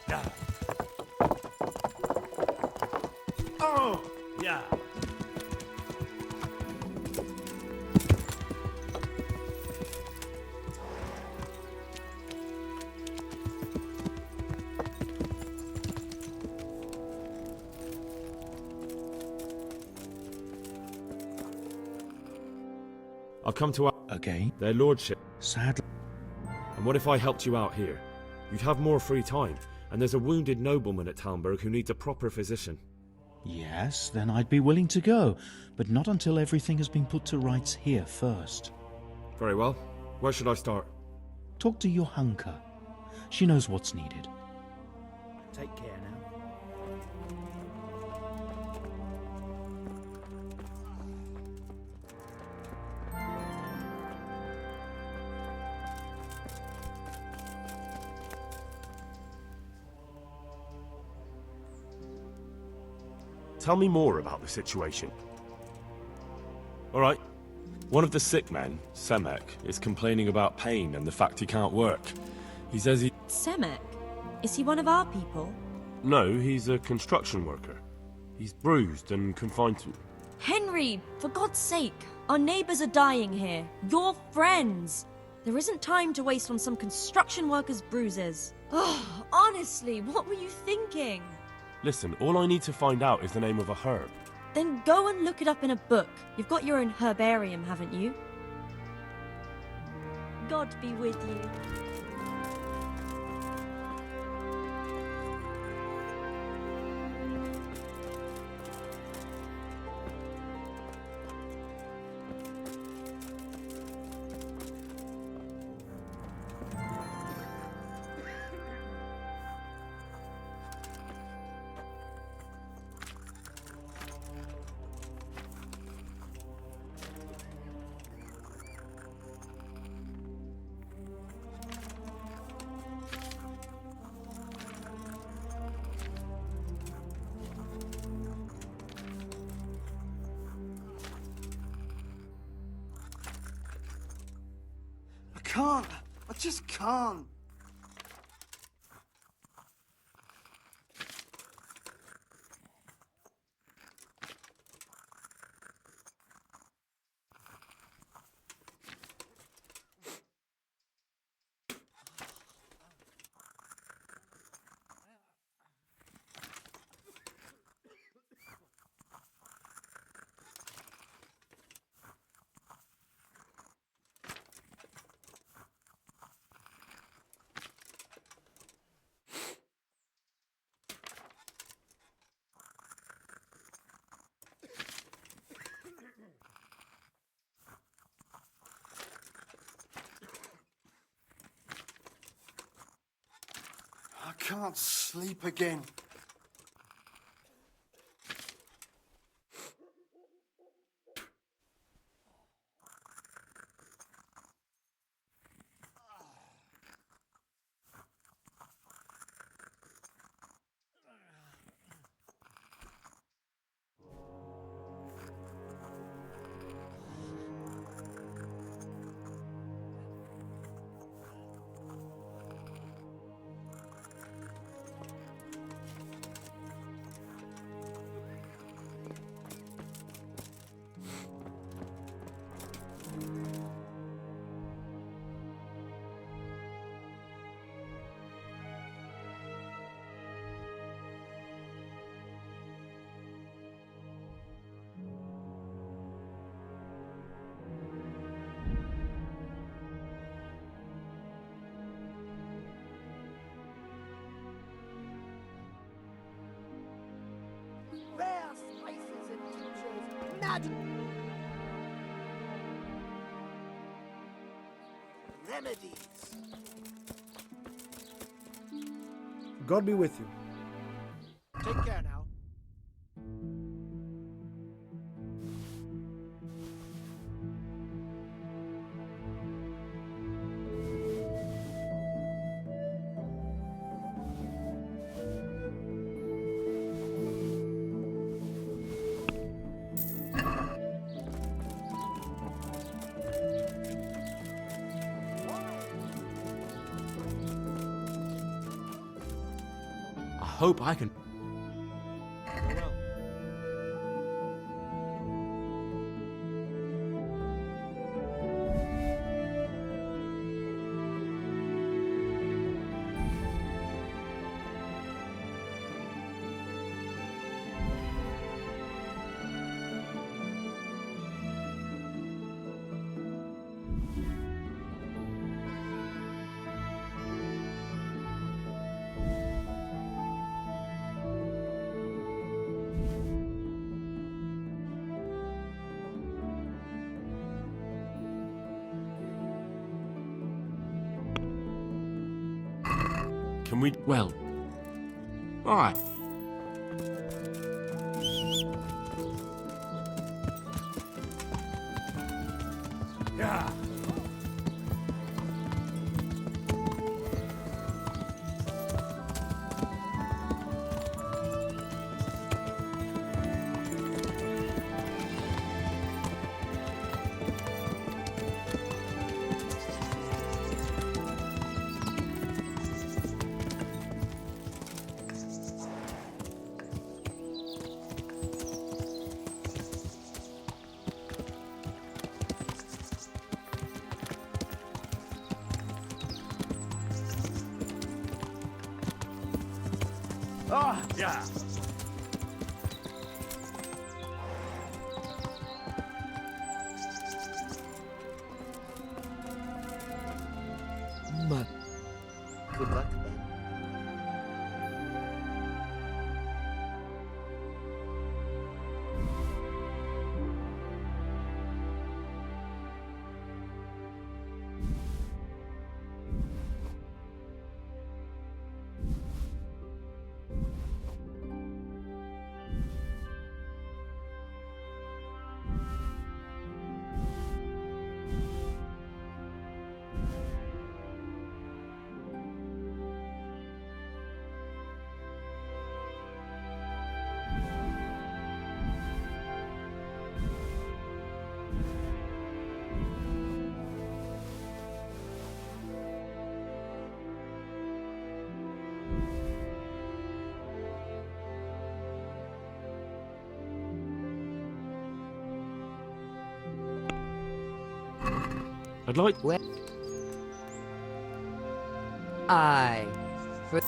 R: Yeah. Oh, yeah.
G: I've come to
T: Okay.
G: their lordship.
T: Sadly.
G: And what if I helped you out here? You'd have more free time, and there's a wounded nobleman at Talmberg who needs a proper physician.
T: Yes, then I'd be willing to go, but not until everything has been put to rights here first.
G: Very well. Where should I start?
T: Talk to your hunker. She knows what's needed.
I: Take care now.
R: Tell me more about the situation. All right. One of the sick men, Semek, is complaining about pain and the fact he can't work. He says he...
E: Semek? Is he one of our people?
R: No, he's a construction worker. He's bruised and confined to...
E: Henry, for God's sake, our neighbors are dying here. Your friends. There isn't time to waste on some construction worker's bruises. Oh, honestly, what were you thinking?
R: Listen, all I need to find out is the name of a herb.
E: Then go and look it up in a book. You've got your own herbarium, haven't you? God be with you.
Q: I can't. I just can't. I can't sleep again.
O: Rare spices and tinctures, magic remedies.
M: God be with you.
A: Take care now.
R: I hope I can... Can we... Well... Alright.
M: Yeah.
C: Ah, yeah.
R: I'd like...
S: Aye. For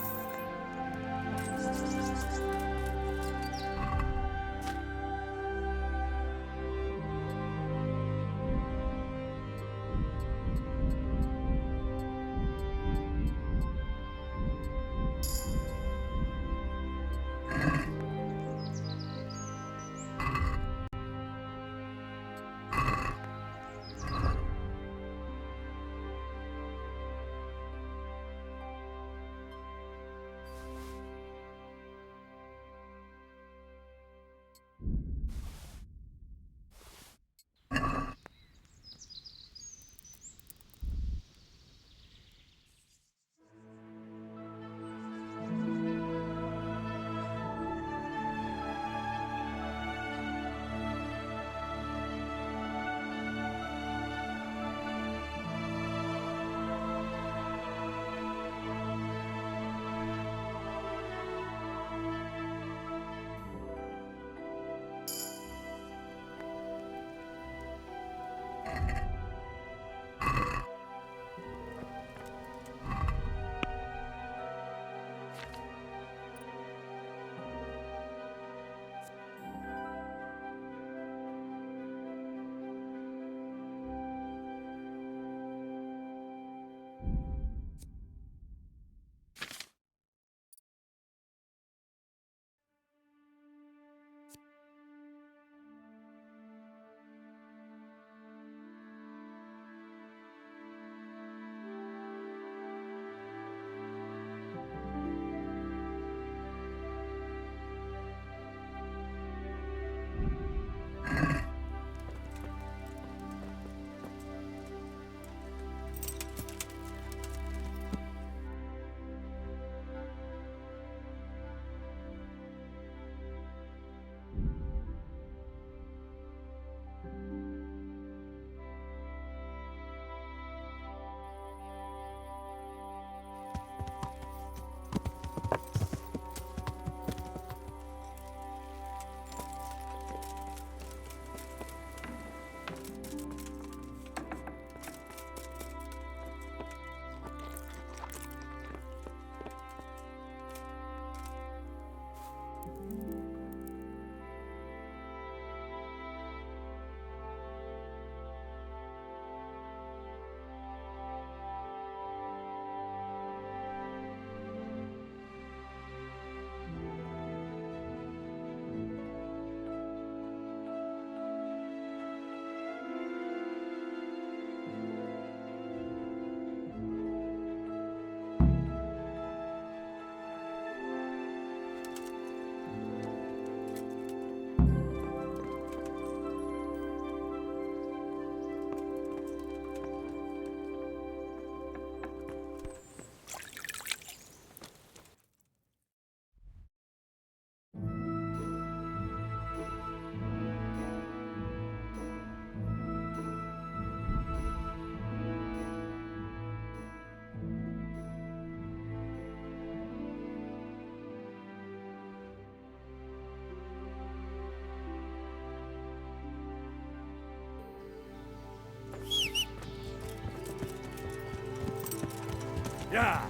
R: Yeah!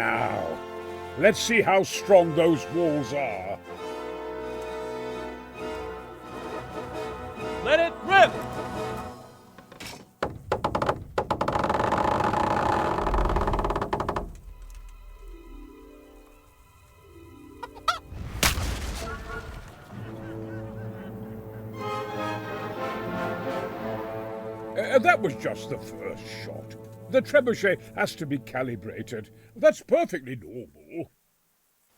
N: Now, let's see how strong those walls are.
R: Let it rip!
N: That was just the first shot. The trebuchet has to be calibrated. That's perfectly normal.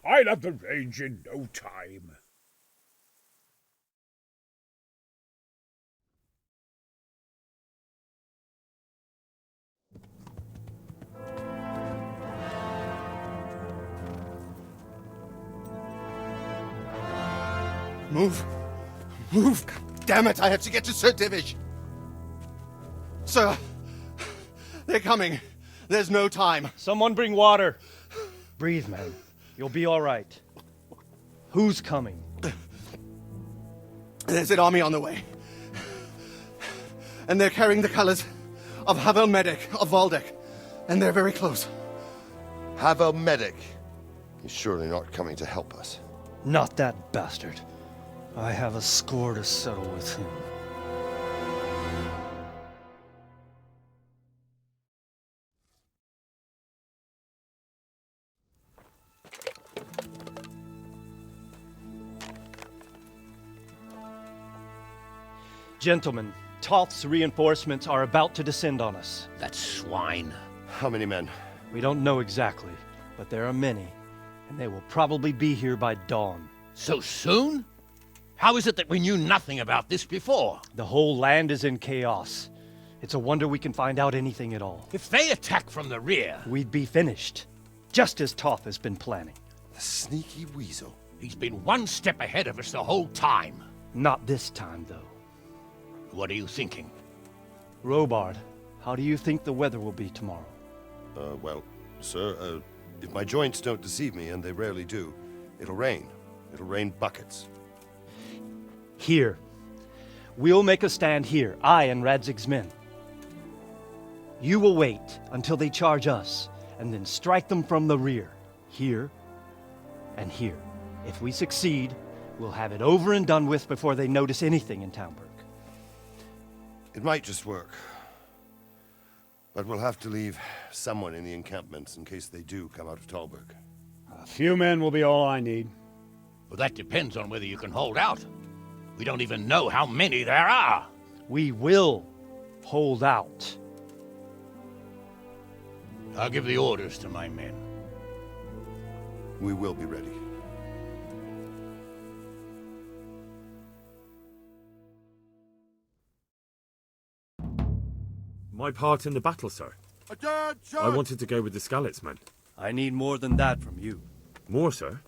N: I'll have the range in no time.
Q: Move. Move. God damn it, I have to get to Sir Divish. Sir, they're coming. There's no time.
D: Someone bring water. Breathe, man. You'll be all right. Who's coming?
Q: There's an army on the way. And they're carrying the colors of Havel Medic of Valdek. And they're very close.
J: Havel Medic. He's surely not coming to help us.
D: Not that bastard. I have a score to settle with him. Gentlemen, Toth's reinforcements are about to descend on us.
O: That swine.
J: How many men?
D: We don't know exactly, but there are many, and they will probably be here by dawn.
O: So soon? How is it that we knew nothing about this before?
D: The whole land is in chaos. It's a wonder we can find out anything at all.
O: If they attack from the rear...
D: We'd be finished, just as Toth has been planning.
J: The sneaky weasel.
O: He's been one step ahead of us the whole time.
D: Not this time, though.
O: What are you thinking?
D: Robard, how do you think the weather will be tomorrow?
J: Well, sir, if my joints don't deceive me, and they rarely do, it'll rain. It'll rain buckets.
D: Here. We'll make a stand here, I and Radzig's men. You will wait until they charge us, and then strike them from the rear. Here and here. If we succeed, we'll have it over and done with before they notice anything in Townburg.
J: It might just work. But we'll have to leave someone in the encampments in case they do come out of Talberg.
M: A few men will be all I need.
O: Well, that depends on whether you can hold out. We don't even know how many there are.
D: We will hold out.
O: I'll give the orders to my men.
J: We will be ready.
G: My part in the battle, sir. I wanted to go with the Skalitz men.
D: I need more than that from you.
G: More, sir?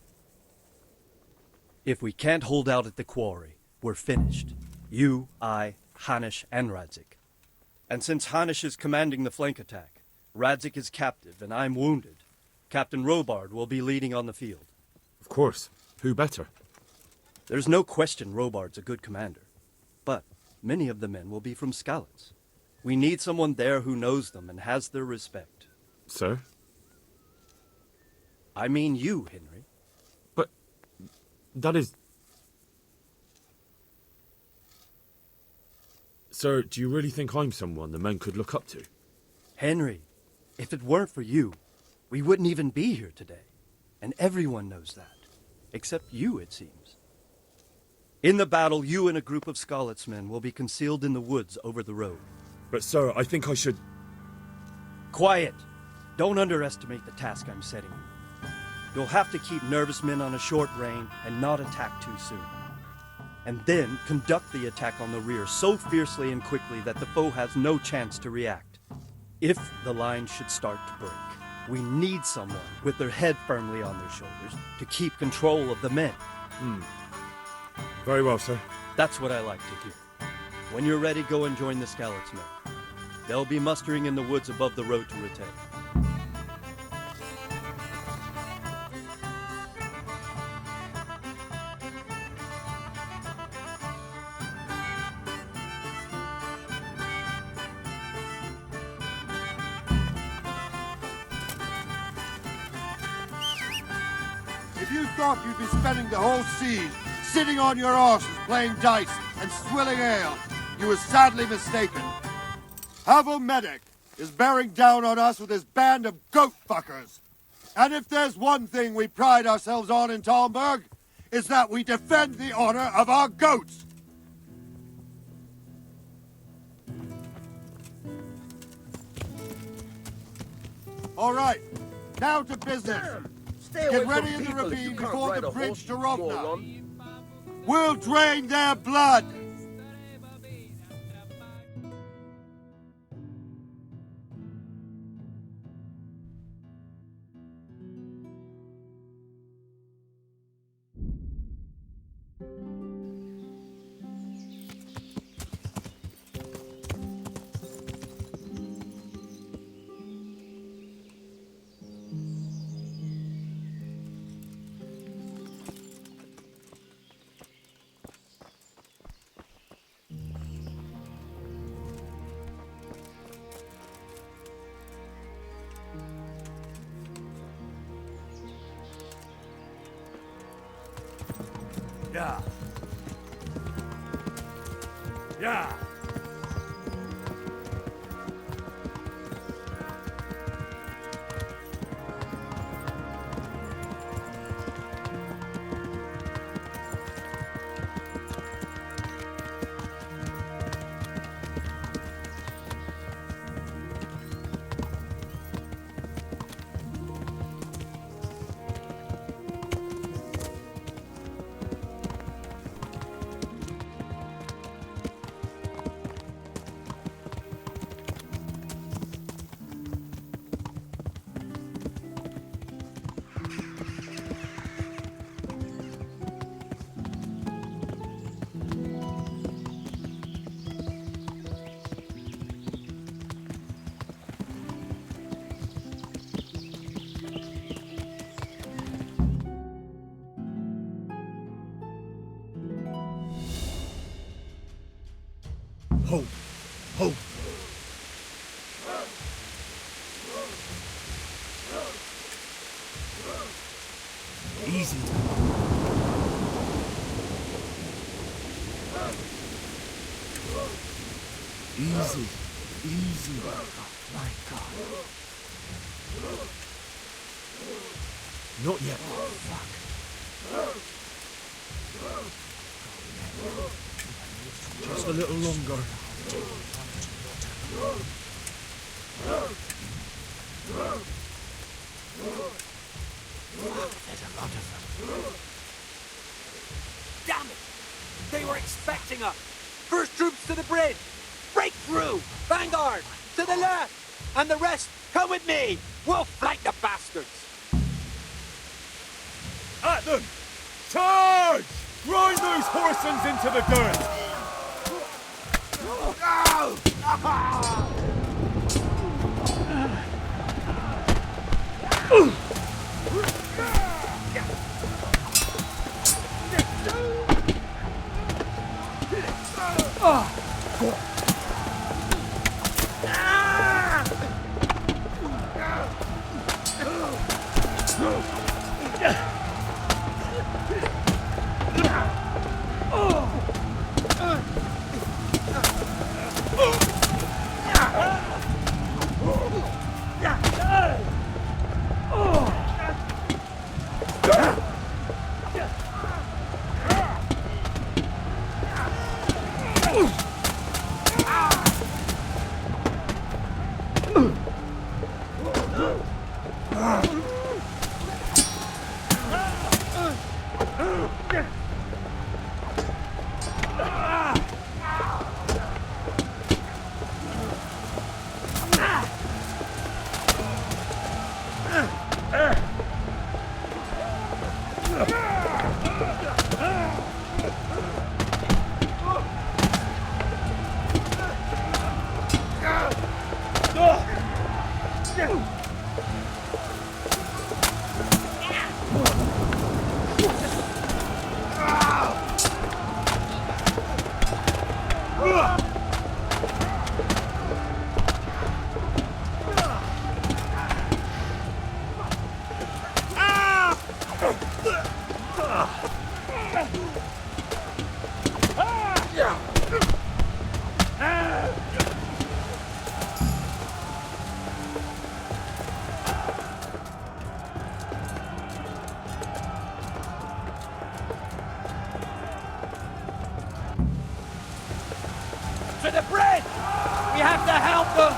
D: If we can't hold out at the quarry, we're finished. You, I, Hanish, and Radzik. And since Hanish is commanding the flank attack, Radzik is captive and I'm wounded, Captain Robard will be leading on the field.
G: Of course. Who better?
D: There's no question Robard's a good commander. But many of the men will be from Skalitz. We need someone there who knows them and has their respect.
G: Sir?
D: I mean you, Henry.
G: But that is... Sir, do you really think I'm someone the men could look up to?
D: Henry, if it weren't for you, we wouldn't even be here today. And everyone knows that. Except you, it seems. In the battle, you and a group of Skalitz men will be concealed in the woods over the road.
G: But, sir, I think I should...
D: Quiet! Don't underestimate the task I'm setting you. You'll have to keep nervous men on a short rein and not attack too soon. And then conduct the attack on the rear so fiercely and quickly that the foe has no chance to react. If the line should start to break, we need someone with their head firmly on their shoulders to keep control of the men.
G: Very well, sir.
D: That's what I like to hear. When you're ready, go and join the Skalitz men. They'll be mustering in the woods above the road to Rete.
Q: If you thought you'd be spending the whole siege sitting on your arses playing dice and swilling ale, you were sadly mistaken. Havel Medic is bearing down on us with his band of goat fuckers. And if there's one thing we pride ourselves on in Talmberg, it's that we defend the honor of our goats. All right, now to business.
L: Stay
Q: Get
L: away
Q: ready
L: from
Q: in the
L: people if
Q: ravine
L: you can't
Q: before
L: ride
Q: the
L: a
Q: bridge
L: horse,
Q: to
L: you
Q: Rovna.
L: moron.
Q: We'll drain their blood.
G: Yeah. Yeah.
Q: Hope. Hope.
G: Easy. Easy. Easy. My God. Not yet. Fuck. Just a little longer.
A: Fuck, there's a lot of them. Damn it! They were expecting us! First troops to the bridge! Break through! Vanguard! To the left! And the rest, come with me! We'll flank the bastards!
G: At them! Charge! Grind those horsens into the dirt!
A: To the bridge! We have to help them!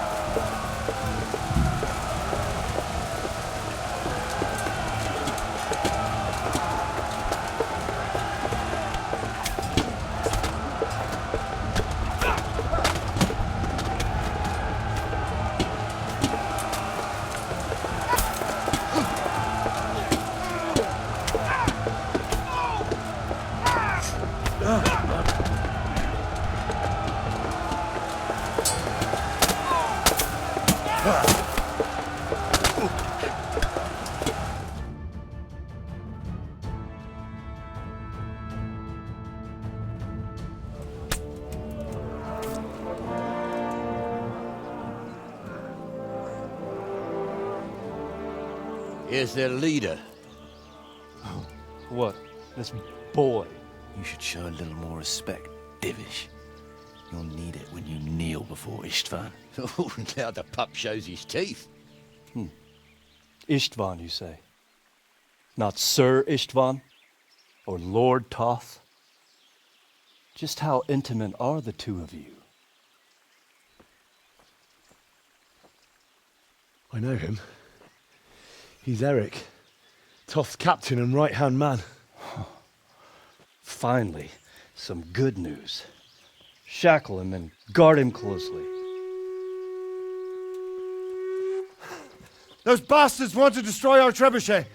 O: Here's their leader.
D: What? This boy?
L: You should show a little more respect, Divish. You'll need it when you kneel before Istvan.
O: Oh, now the pup shows his teeth.
D: Istvan, you say? Not Sir Istvan? Or Lord Toth? Just how intimate are the two of you?
G: I know him. He's Eric, Toth's captain and right-hand man.
D: Finally, some good news. Shackle him and guard him closely.
Q: Those bastards want to destroy our trebuchet.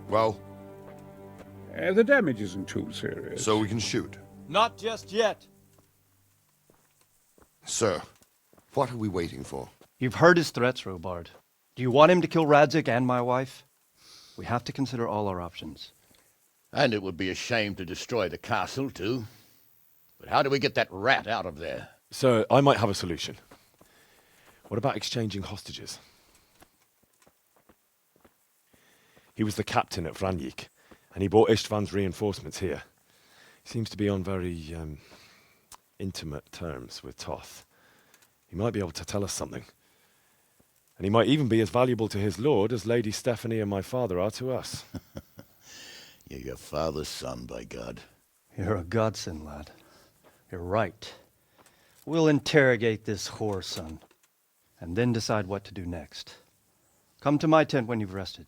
J: Well?
N: The damage isn't too serious.
J: So we can shoot.
D: Not just yet.
J: Sir, what are we waiting for?
D: You've heard his threats, Robard. Do you want him to kill Radzik and my wife? We have to consider all our options.
O: And it would be a shame to destroy the castle, too. But how do we get that rat out of there?
R: Sir, I might have a solution. What about exchanging hostages? He was the captain at Vranjik, and he brought Istvan's reinforcements here. He seems to be on very, intimate terms with Toth. He might be able to tell us something. And he might even be as valuable to his lord as Lady Stephanie and my father are to us.
O: You're your father's son, by God.
D: You're a godsend, lad. You're right. We'll interrogate this whore, son, and then decide what to do next. Come to my tent when you've rested.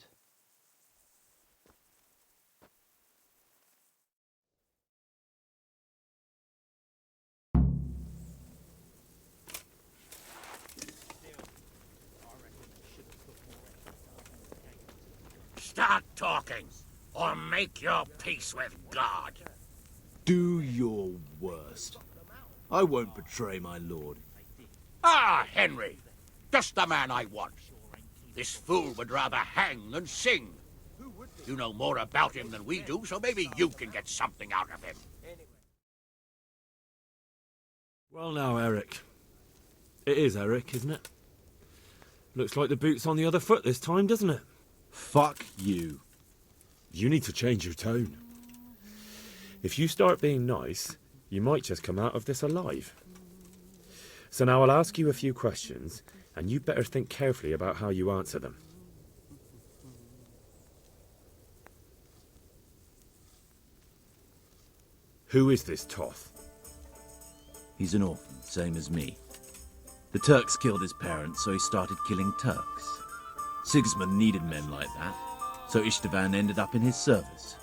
O: Start talking, or make your peace with God.
I: Do your worst. I won't betray my lord.
O: Ah, Henry, just the man I want. This fool would rather hang than sing. You know more about him than we do, so maybe you can get something out of him.
G: Well now, Eric. It is Eric, isn't it? Looks like the boot's on the other foot this time, doesn't it?
I: Fuck you.
G: You need to change your tone. If you start being nice, you might just come out of this alive. So now I'll ask you a few questions, and you better think carefully about how you answer them. Who is this Toth?
L: He's an orphan, same as me. The Turks killed his parents, so he started killing Turks. Sigismund needed men like that, so Istvan ended up in his service.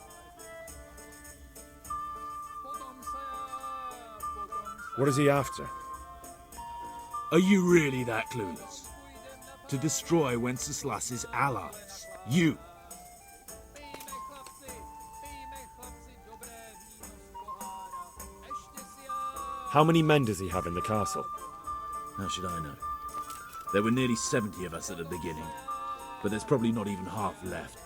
G: What is he after?
I: Are you really that clueless? To destroy Wenceslas's allies. You.
G: How many men does he have in the castle?
L: How should I know? There were nearly 70 of us at the beginning, but there's probably not even half left.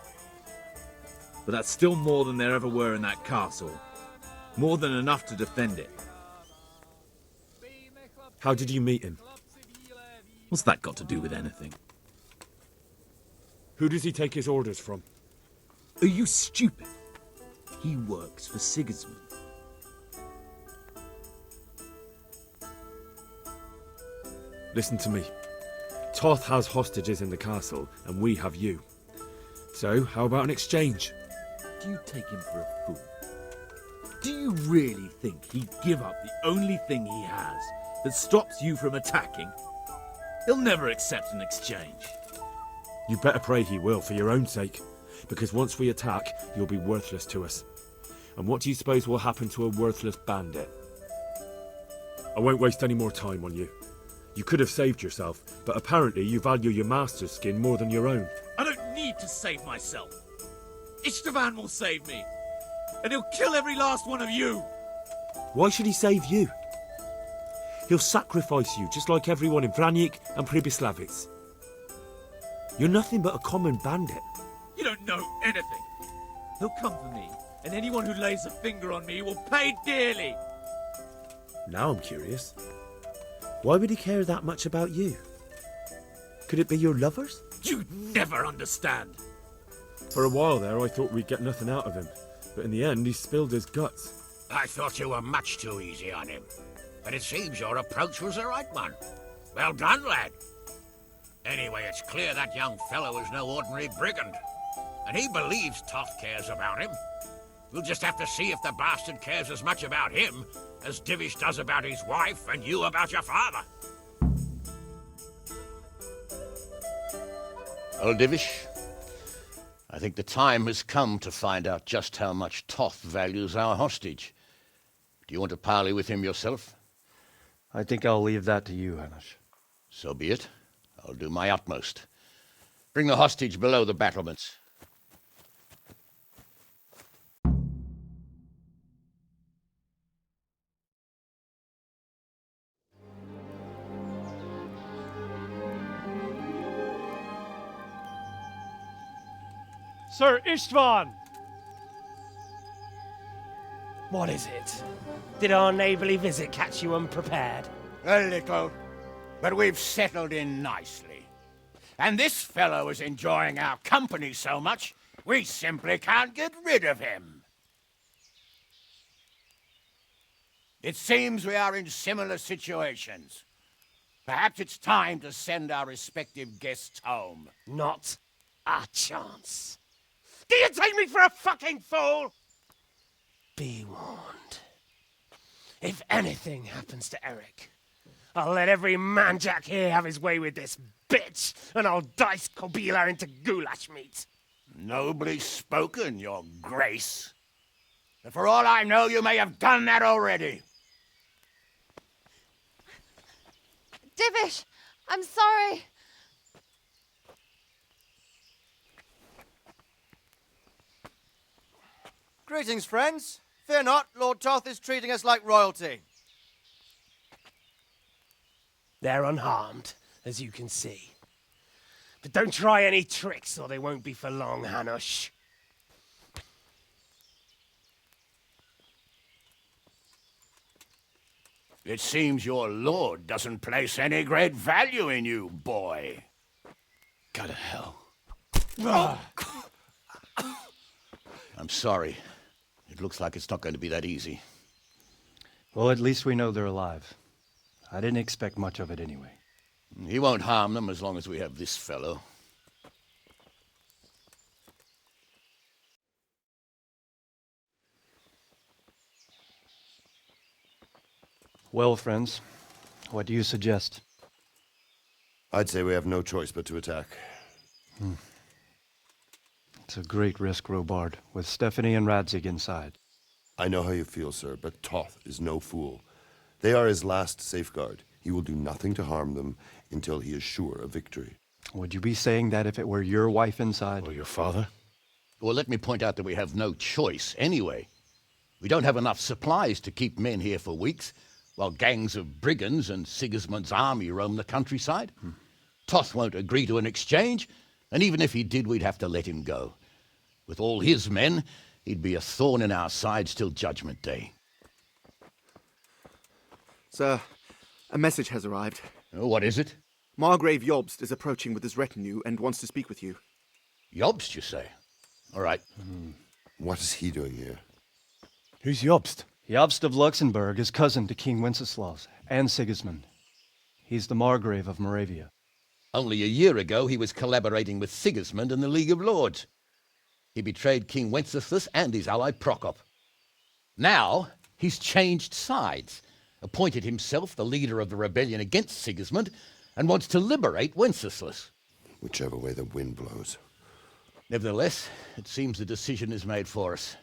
L: But that's still more than there ever were in that castle. More than enough to defend it.
G: How did you meet him?
L: What's that got to do with anything?
G: Who does he take his orders from?
L: Are you stupid? He works for Sigismund.
G: Listen to me. Toth has hostages in the castle, and we have you. So, how about an exchange?
L: Do you take him for a fool? Do you really think he'd give up the only thing he has that stops you from attacking? He'll never accept an exchange.
G: You better pray he will, for your own sake. Because once we attack, you'll be worthless to us. And what do you suppose will happen to a worthless bandit? I won't waste any more time on you. You could have saved yourself, but apparently you value your master's skin more than your own.
L: I don't need to save myself. Istvan will save me. And he'll kill every last one of you.
G: Why should he save you? He'll sacrifice you, just like everyone in Vranic and Pribyslavitz. You're nothing but a common bandit.
L: You don't know anything. He'll come for me, and anyone who lays a finger on me will pay dearly.
G: Now I'm curious. Why would he care that much about you? Could it be your lovers?
L: You'd never understand.
G: For a while there, I thought we'd get nothing out of him. But in the end, he spilled his guts.
O: I thought you were much too easy on him. But it seems your approach was the right one. Well done, lad. Anyway, it's clear that young fellow is no ordinary brigand. And he believes Toth cares about him. We'll just have to see if the bastard cares as much about him as Divish does about his wife and you about your father. Well, Divish, I think the time has come to find out just how much Toth values our hostage. Do you want to parley with him yourself?
D: I think I'll leave that to you, Hanish.
O: So be it. I'll do my utmost. Bring the hostage below the battlements.
B: Sir Istvan!
U: What is it? Did our neighbourly visit catch you unprepared?
O: A little, but we've settled in nicely. And this fellow is enjoying our company so much, we simply can't get rid of him. It seems we are in similar situations. Perhaps it's time to send our respective guests home.
U: Not a chance. Do you take me for a fucking fool? Be warned. If anything happens to Eric, I'll let every manjack here have his way with this bitch, and I'll dice Kobila into goulash meat.
O: Nobly spoken, your grace. But for all I know, you may have done that already.
W: Divish, I'm sorry.
X: Greetings, friends. Fear not, Lord Toth is treating us like royalty.
U: They're unharmed, as you can see. But don't try any tricks, or they won't be for long, Hanush.
O: It seems your lord doesn't place any great value in you, boy.
K: Go to hell.
O: I'm sorry. It looks like it's not going to be that easy.
D: Well, at least we know they're alive. I didn't expect much of it anyway.
O: He won't harm them as long as we have this fellow.
D: Well, friends, what do you suggest?
J: I'd say we have no choice but to attack.
D: It's a great risk, Robard, with Stephanie and Radzig inside.
J: I know how you feel, sir, but Toth is no fool. They are his last safeguard. He will do nothing to harm them until he is sure of victory.
D: Would you be saying that if it were your wife inside?
G: Or your father?
O: Well, let me point out that we have no choice anyway. We don't have enough supplies to keep men here for weeks, while gangs of brigands and Sigismund's army roam the countryside. Toth won't agree to an exchange, and even if he did, we'd have to let him go. With all his men, he'd be a thorn in our sides till Judgment Day.
F: Sir, a message has arrived.
O: Oh, what is it?
F: Margrave Jobst is approaching with his retinue and wants to speak with you.
O: Jobst, you say? All right.
J: What is he doing here?
G: Who's Jobst?
D: Jobst of Luxembourg is cousin to King Wenceslaus and Sigismund. He's the Margrave of Moravia.
O: Only a year ago, he was collaborating with Sigismund and the League of Lords. He betrayed King Wenceslas and his ally Prokop. Now, he's changed sides, appointed himself the leader of the rebellion against Sigismund, and wants to liberate Wenceslas.
J: whichever way the wind blows.
O: Nevertheless, it seems the decision is made for us.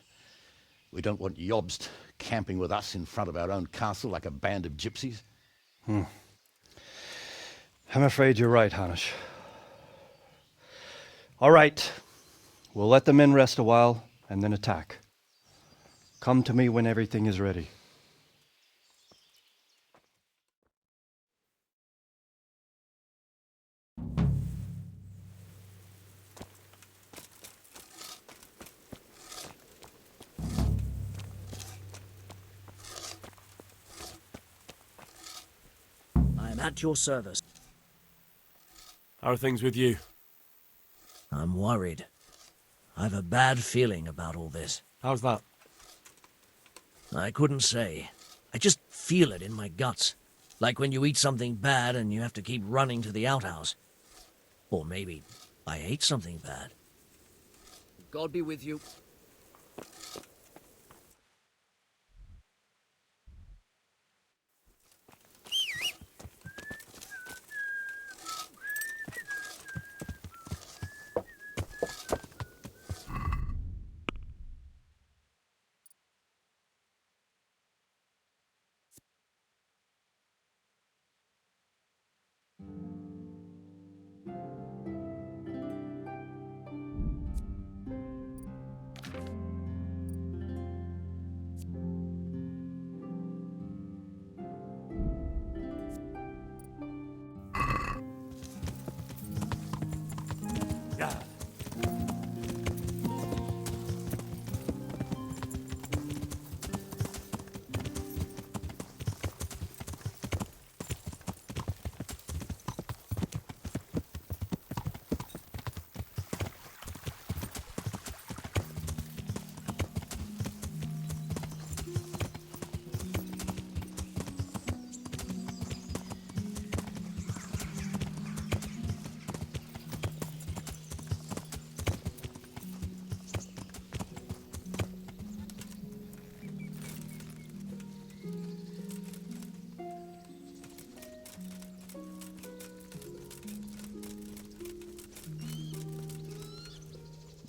O: We don't want Jobst camping with us in front of our own castle like a band of gypsies.
D: I'm afraid you're right, Hanish. All right. We'll let the men rest a while and then attack. Come to me when everything is ready.
H: I am at your service.
R: How are things with you?
H: I'm worried. I've a bad feeling about all this.
R: How's that?
H: I couldn't say. I just feel it in my guts. Like when you eat something bad and you have to keep running to the outhouse. Or maybe I ate something bad.
U: God be with you.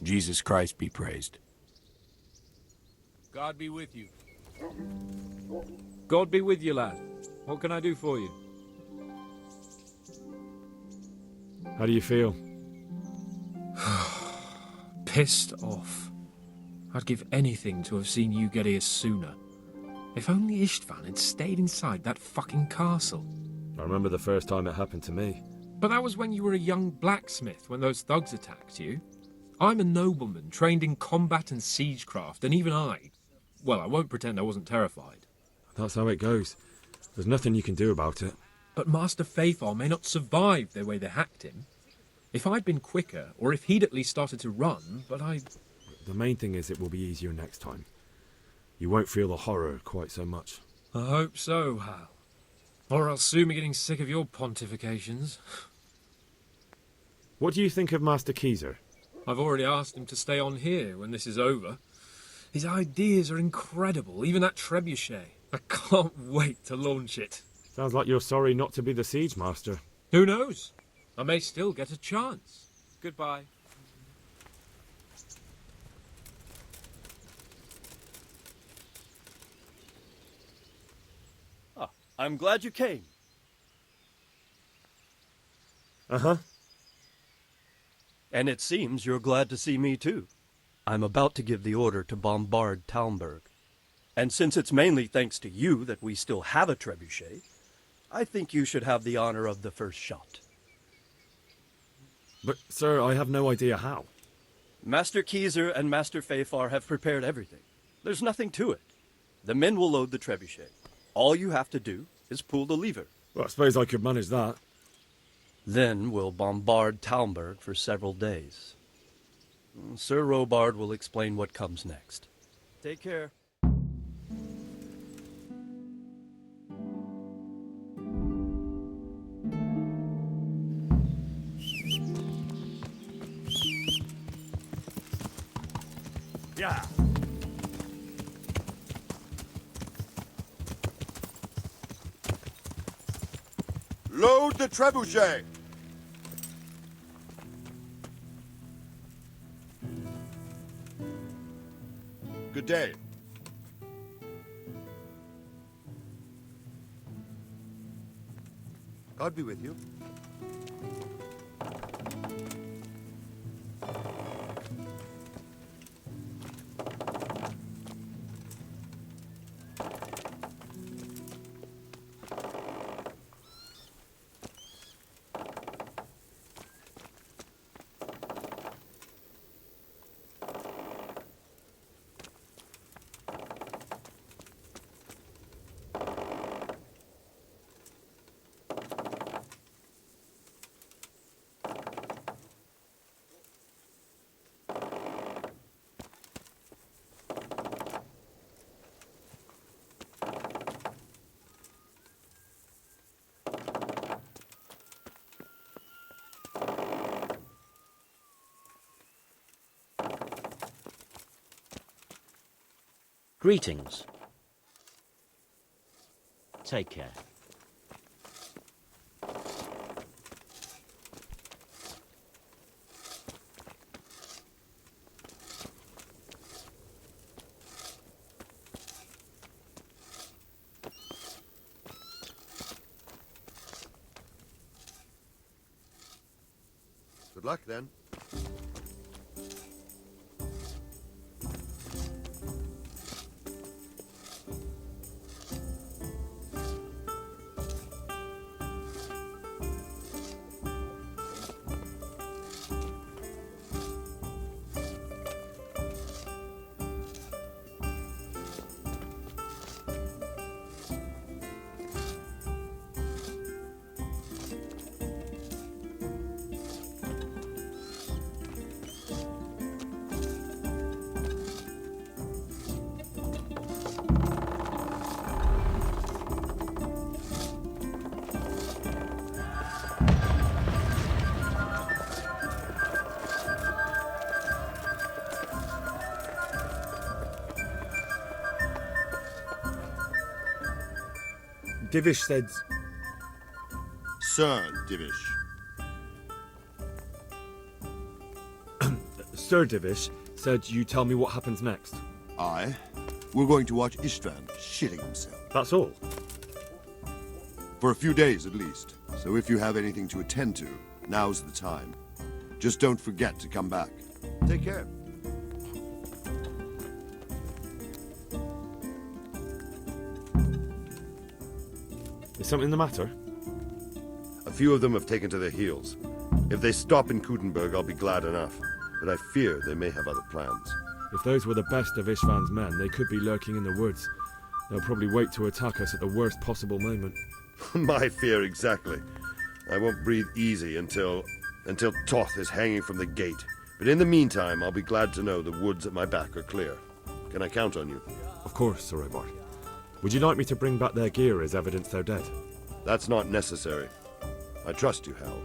P: Jesus Christ be praised.
L: God be with you. God be with you, lad. What can I do for you?
G: How do you feel?
T: Pissed off. I'd give anything to have seen you get here sooner. If only Istvan had stayed inside that fucking castle.
G: I remember the first time it happened to me.
T: But that was when you were a young blacksmith, when those thugs attacked you. I'm a nobleman, trained in combat and siegecraft, and even I won't pretend I wasn't terrified.
G: That's how it goes. There's nothing you can do about it.
T: But Master Faithar may not survive the way they hacked him. If I'd been quicker, or if he'd at least started to run, but I...
G: The main thing is it will be easier next time. You won't feel the horror quite so much.
T: I hope so, Hal. Or I'll soon be getting sick of your pontifications.
G: What do you think of Master Keyser?
T: I've already asked him to stay on here when this is over. His ideas are incredible, even that trebuchet. I can't wait to launch it.
G: Sounds like you're sorry not to be the siege master.
T: Who knows? I may still get a chance.
L: Goodbye.
D: I'm glad you came.
G: Uh-huh.
D: And it seems you're glad to see me too. I'm about to give the order to bombard Talmberg. And since it's mainly thanks to you that we still have a trebuchet, I think you should have the honor of the first shot.
G: But, sir, I have no idea how.
D: Master Keyser and Master Faithar have prepared everything. There's nothing to it. The men will load the trebuchet. All you have to do is pull the lever.
G: Well, I suppose I could manage that.
D: Then we'll bombard Talmberg for several days. Sir Robard will explain what comes next. Take care.
Q: Yeah. Load the trebuchet. Good day.
J: God be with you.
C: Greetings. Take care.
J: Good luck, then.
G: Divish said...
Q: Sir Divish.
G: Sir Divish said you tell me what happens next.
Q: Aye. We're going to watch Istvan shitting himself.
G: That's all?
Q: For a few days at least. So if you have anything to attend to, now's the time. Just don't forget to come back.
J: Take care.
G: Is something the matter?
J: A few of them have taken to their heels. If they stop in Kutenberg, I'll be glad enough. But I fear they may have other plans.
G: If those were the best of Istvan's men, they could be lurking in the woods. They'll probably wait to attack us at the worst possible moment.
J: My fear exactly. I won't breathe easy until Toth is hanging from the gate. But in the meantime, I'll be glad to know the woods at my back are clear. Can I count on you?
G: Of course, Sir Robert. Would you like me to bring back their gear as evidence they're dead?
J: That's not necessary. I trust you, Hal.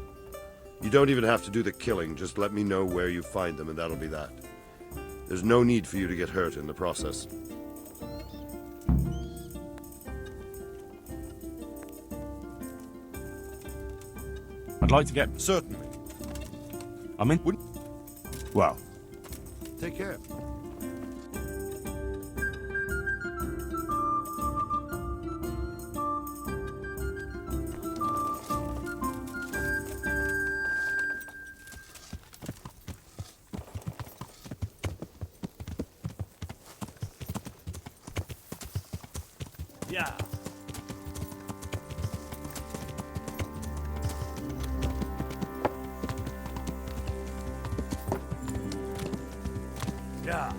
J: You don't even have to do the killing, just let me know where you find them and that'll be that. There's no need for you to get hurt in the process.
R: I'd like to get...
Q: Certainly.
R: I'm in... Well...
J: Take care.
C: Yeah. Yeah.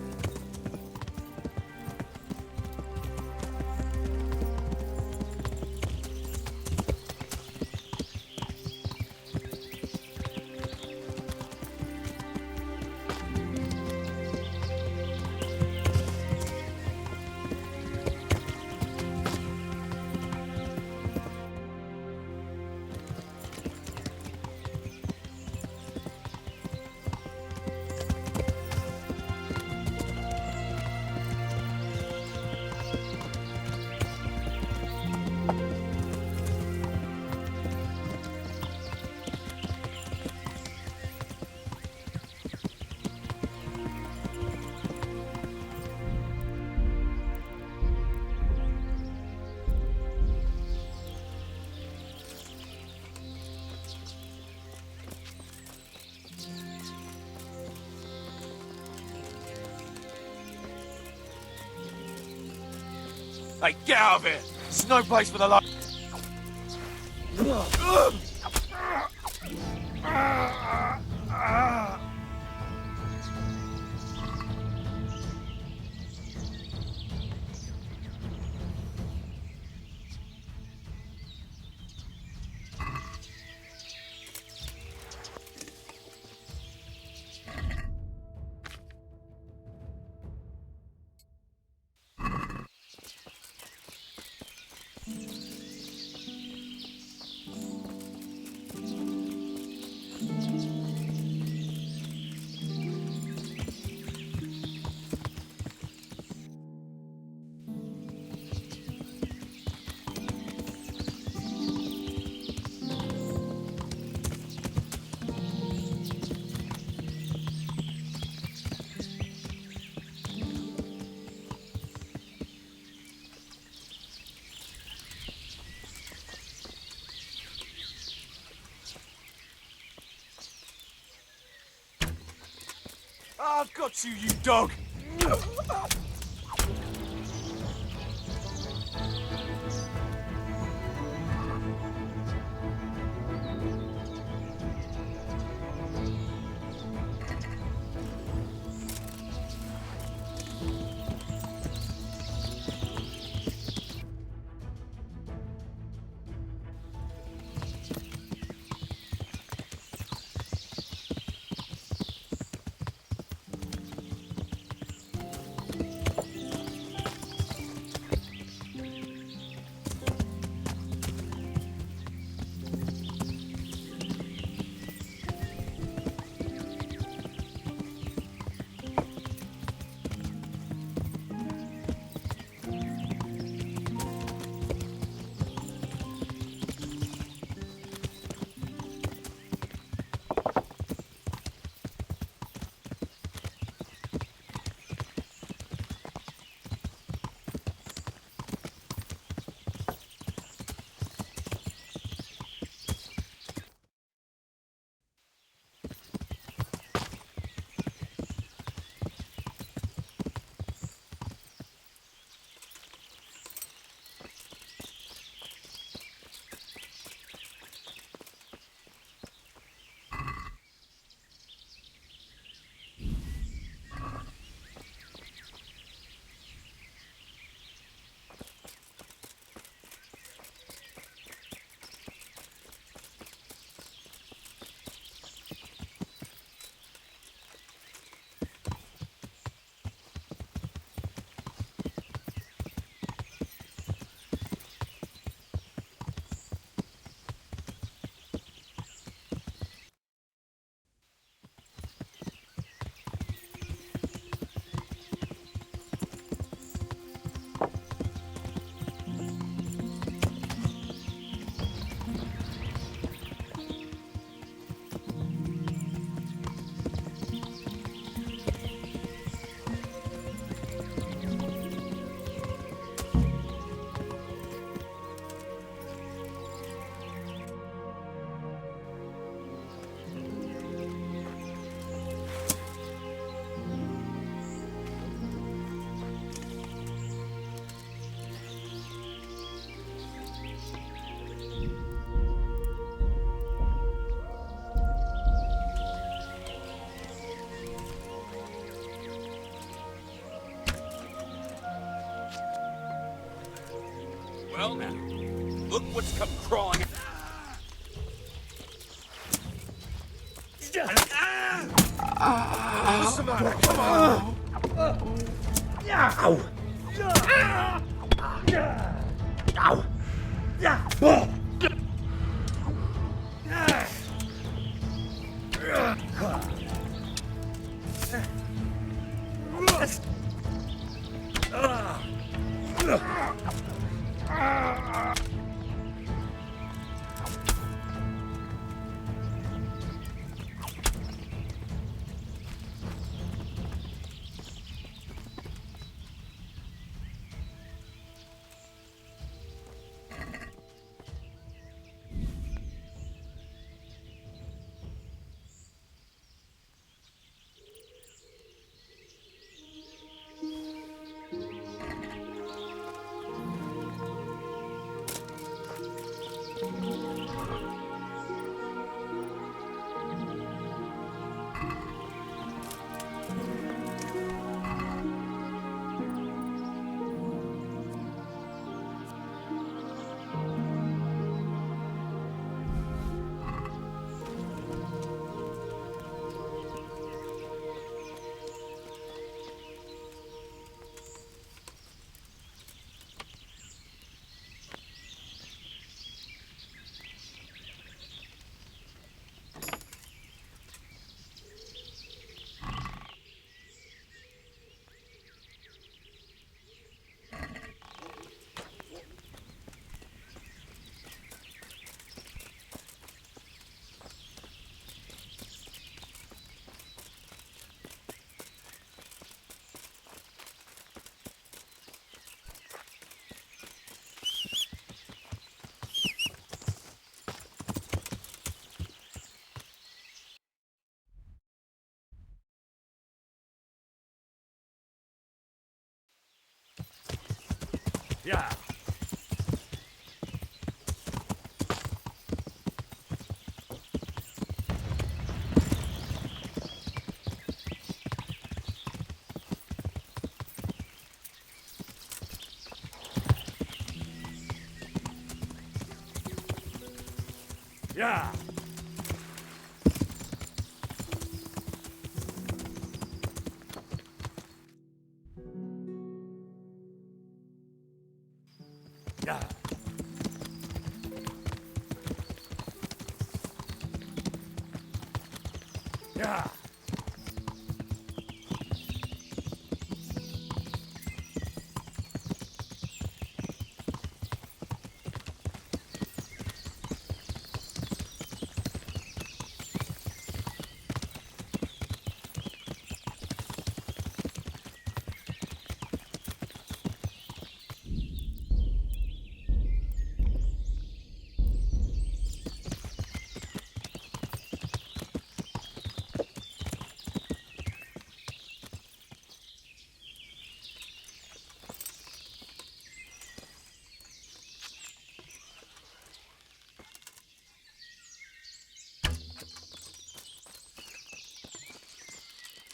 I: Hey, get out of here! There's no place for the light. I've got you, you dog! Well now, look what's come crawling. What's the matter? Come on! Ow! Ow!
B: Yeah. Yeah. Yeah. Yeah.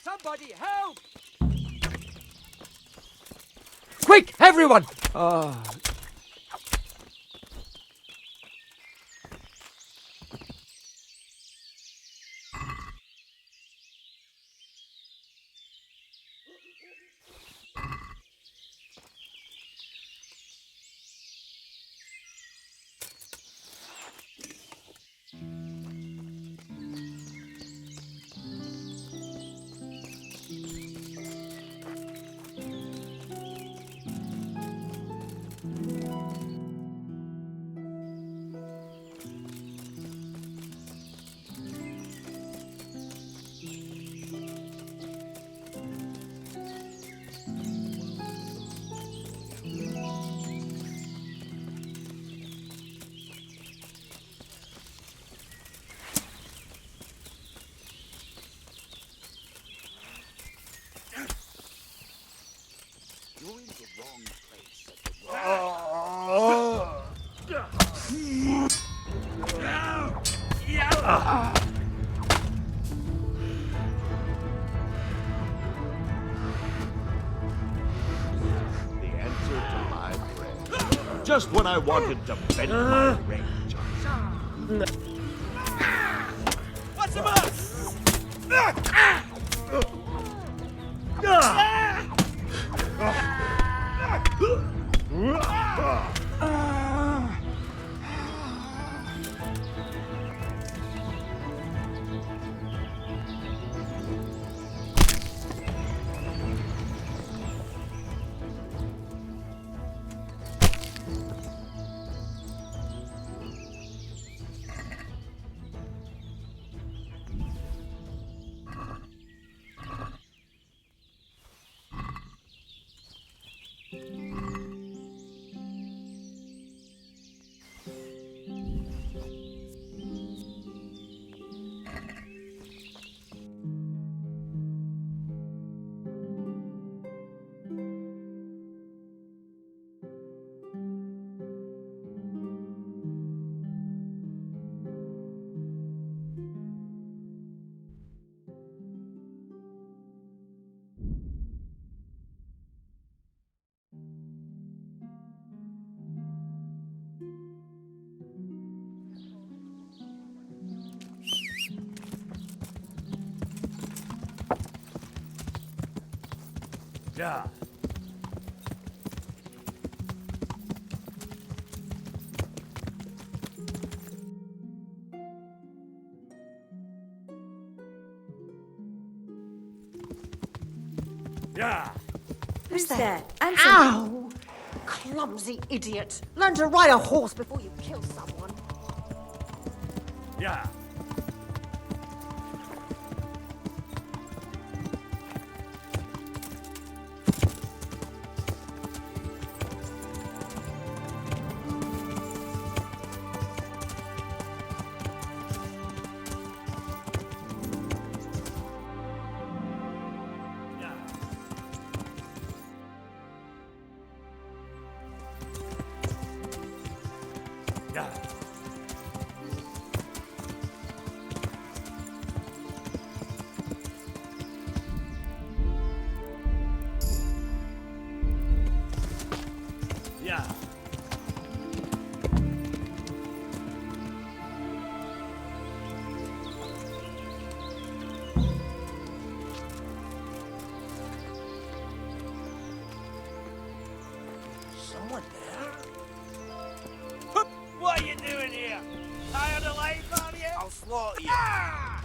A: Somebody help!
E: Quick, everyone!
I: You're in the wrong place at the wrong The answer to my prayer. Just when I wanted to bend my range.
A: What's the matter?
B: Yeah. Yeah.
M: Who's there? Answer. Ow! Clumsy idiot. Learn to ride a horse before you kill someone.
B: Yeah. Yeah. Yeah.
U: Someone there? What are you doing here? Tired of life, are you? I'll slaughter you. Ah!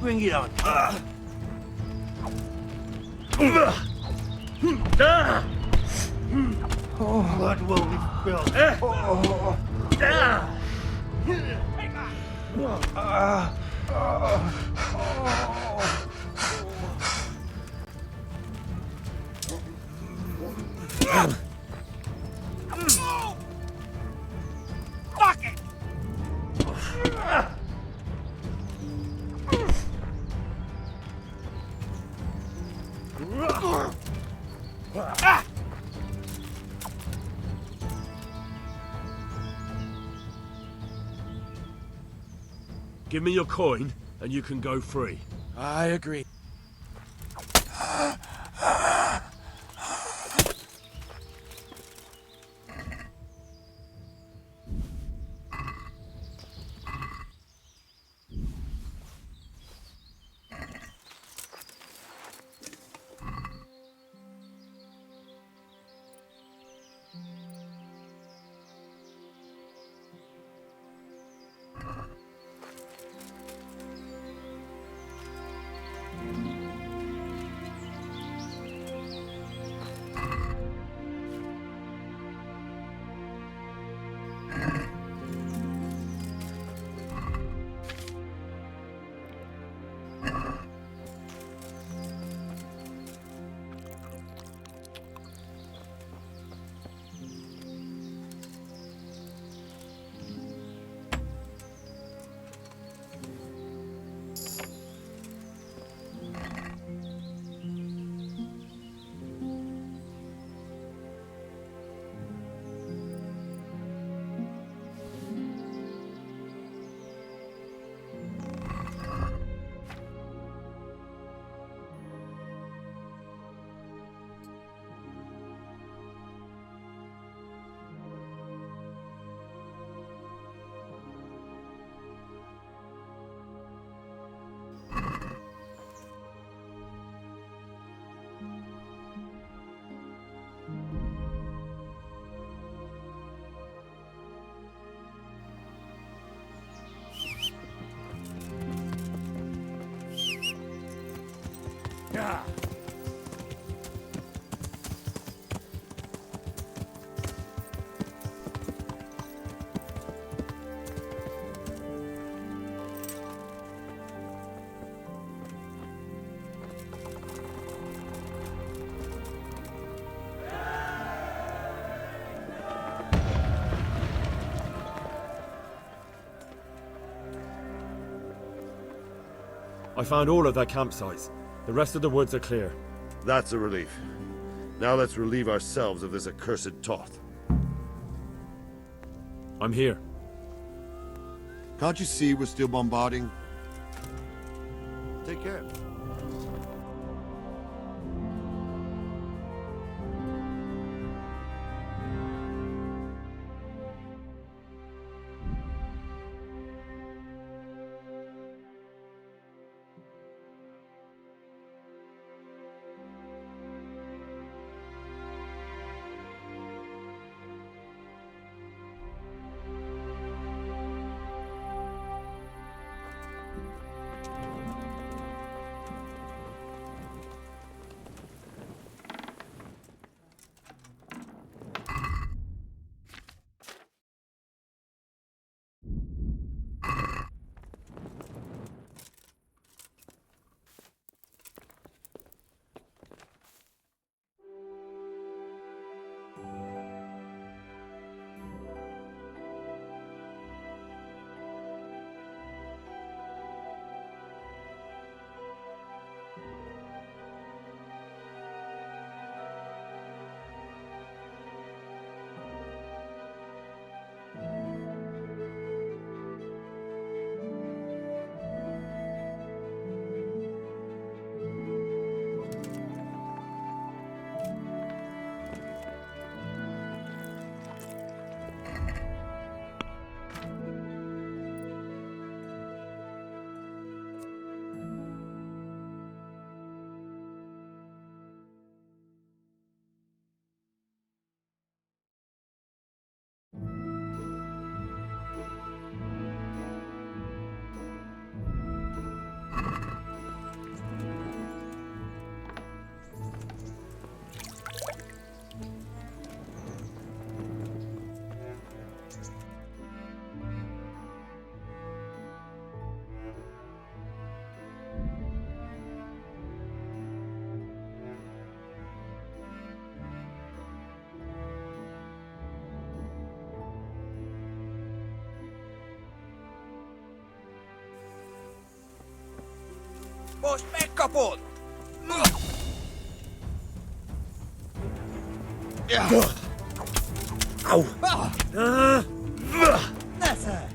U: Bring it on. Blood will be spilled. Fuck it! Ah!
R: Give me your coin, and you can go free.
K: I agree.
B: Yeah.
G: I found all of their campsites. The rest of the woods are clear.
J: That's a relief. Now let's relieve ourselves of this accursed Toth.
G: I'm here.
Q: Can't you see we're still bombarding? Take care.
A: Boss, back up on!
B: Ow!
A: That's it!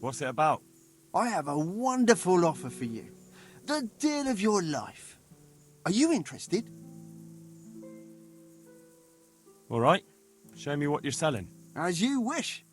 R: What's it about?
N: I have a wonderful offer for you. The deal of your life. Are you interested?
R: All right. Show me what you're selling.
N: As you wish.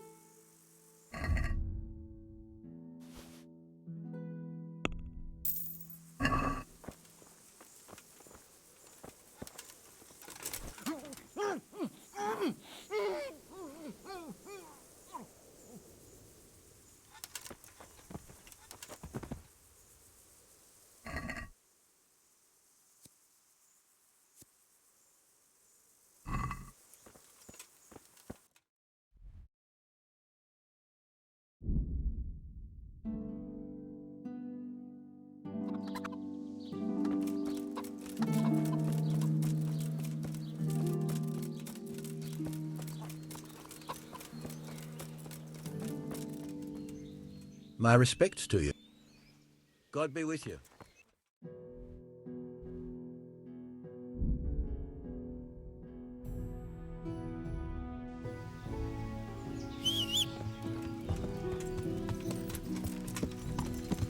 S: My respects to you.
K: God be with you.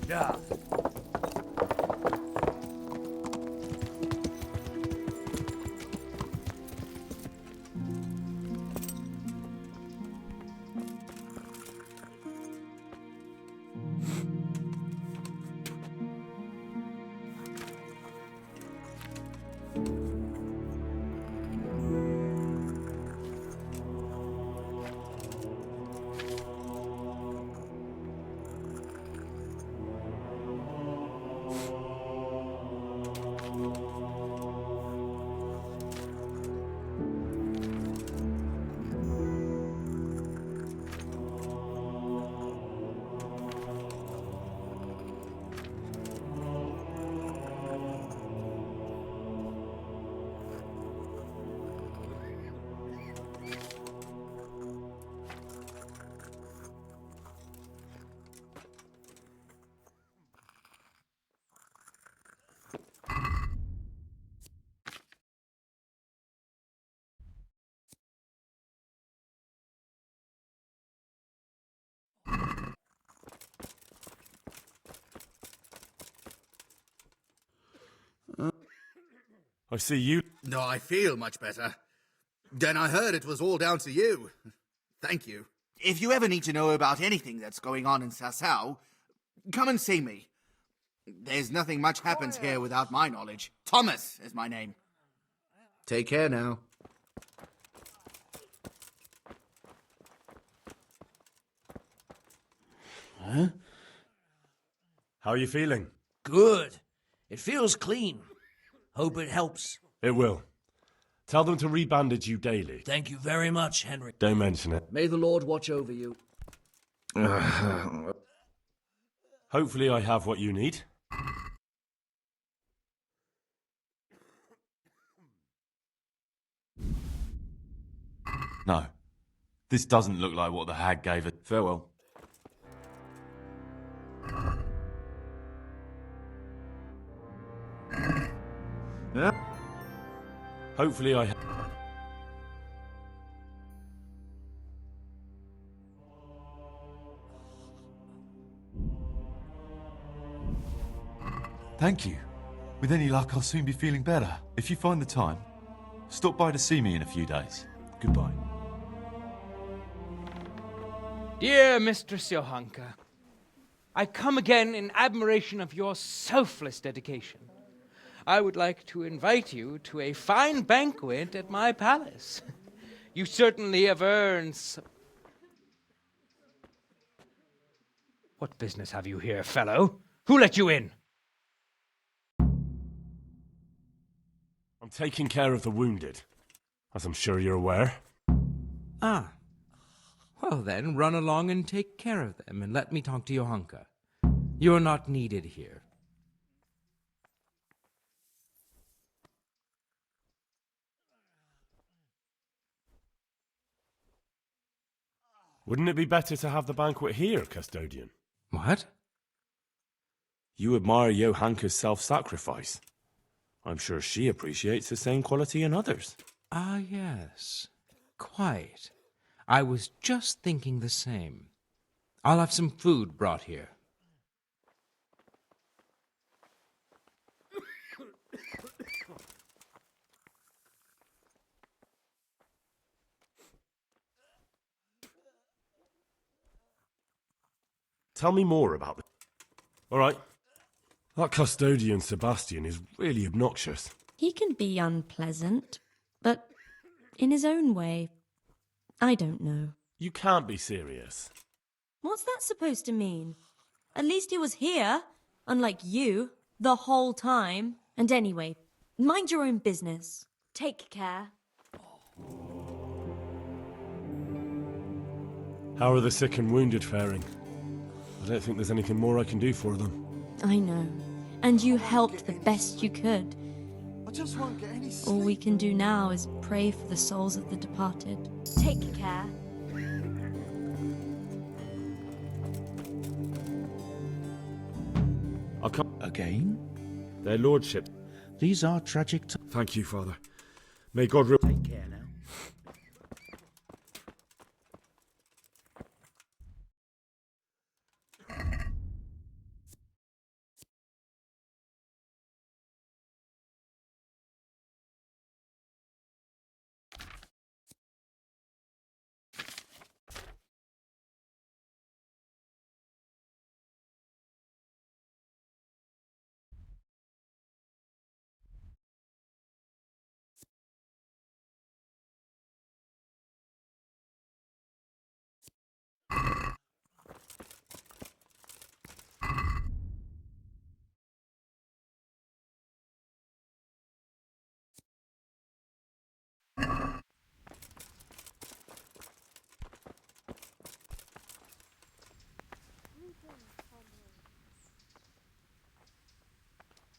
B: Yeah.
R: I see you.
F: No, I feel much better. Then I heard it was all down to you. Thank you. If you ever need to know about anything that's going on in Sasau, come and see me. There's nothing much happens here without my knowledge. Thomas is my name. Take care now.
H: Huh?
R: How are you feeling?
H: Good. It feels clean. Hope it helps.
R: It will. Tell them to rebandage you daily.
H: Thank you very much, Henry.
R: Don't mention it.
V: May the Lord watch over you.
R: Hopefully I have what you need. No. This doesn't look like what the hag gave us.
L: Farewell. Yeah.
R: Hopefully I...
O: Thank you. With any luck, I'll soon be feeling better. If you find the time, stop by to see me in a few days. Goodbye.
E: Dear Mistress Johanka, I come again in admiration of your selfless dedication. I would like to invite you to a fine banquet at my palace. You certainly have earned some... What business have you here, fellow? Who let you in?
R: I'm taking care of the wounded, as I'm sure you're aware.
E: Ah. Well then, run along and take care of them, and let me talk to Johanka. You're not needed here.
R: Wouldn't it be better to have the banquet here, custodian?
E: What?
R: You admire Johanka's self-sacrifice. I'm sure she appreciates the same quality in others.
E: Ah, yes. Quite. I was just thinking the same. I'll have some food brought here.
R: Tell me more about it. All right. That custodian Sebastian is really obnoxious.
V: He can be unpleasant, but in his own way. I don't know.
R: You can't be serious.
V: What's that supposed to mean? At least he was here, unlike you, the whole time. And anyway, mind your own business. Take care.
R: How are the sick and wounded faring? I don't think there's anything more I can do for them.
V: I know. And you helped the best you could.
N: I just won't get any sleep.
V: All we can do now is pray for the souls of the departed. Take care.
R: I'll come
I: again.
R: Their lordship.
I: These are tragic.
R: Thank you, Father. May God
I: take care now.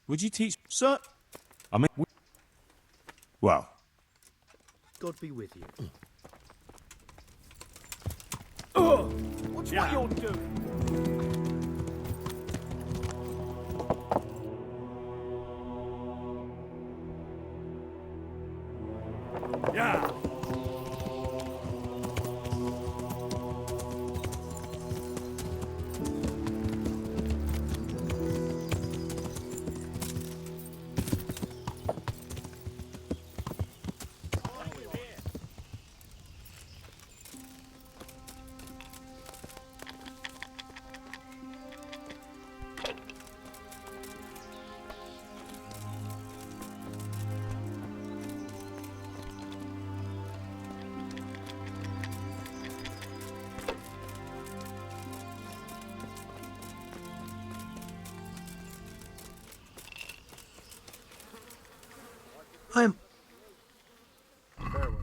R: Would you teach...
I: Sir?
R: I mean... Well...
I: God be with you.
B: Watch what you're doing. Yeah.
I: I'm...
B: Farewell.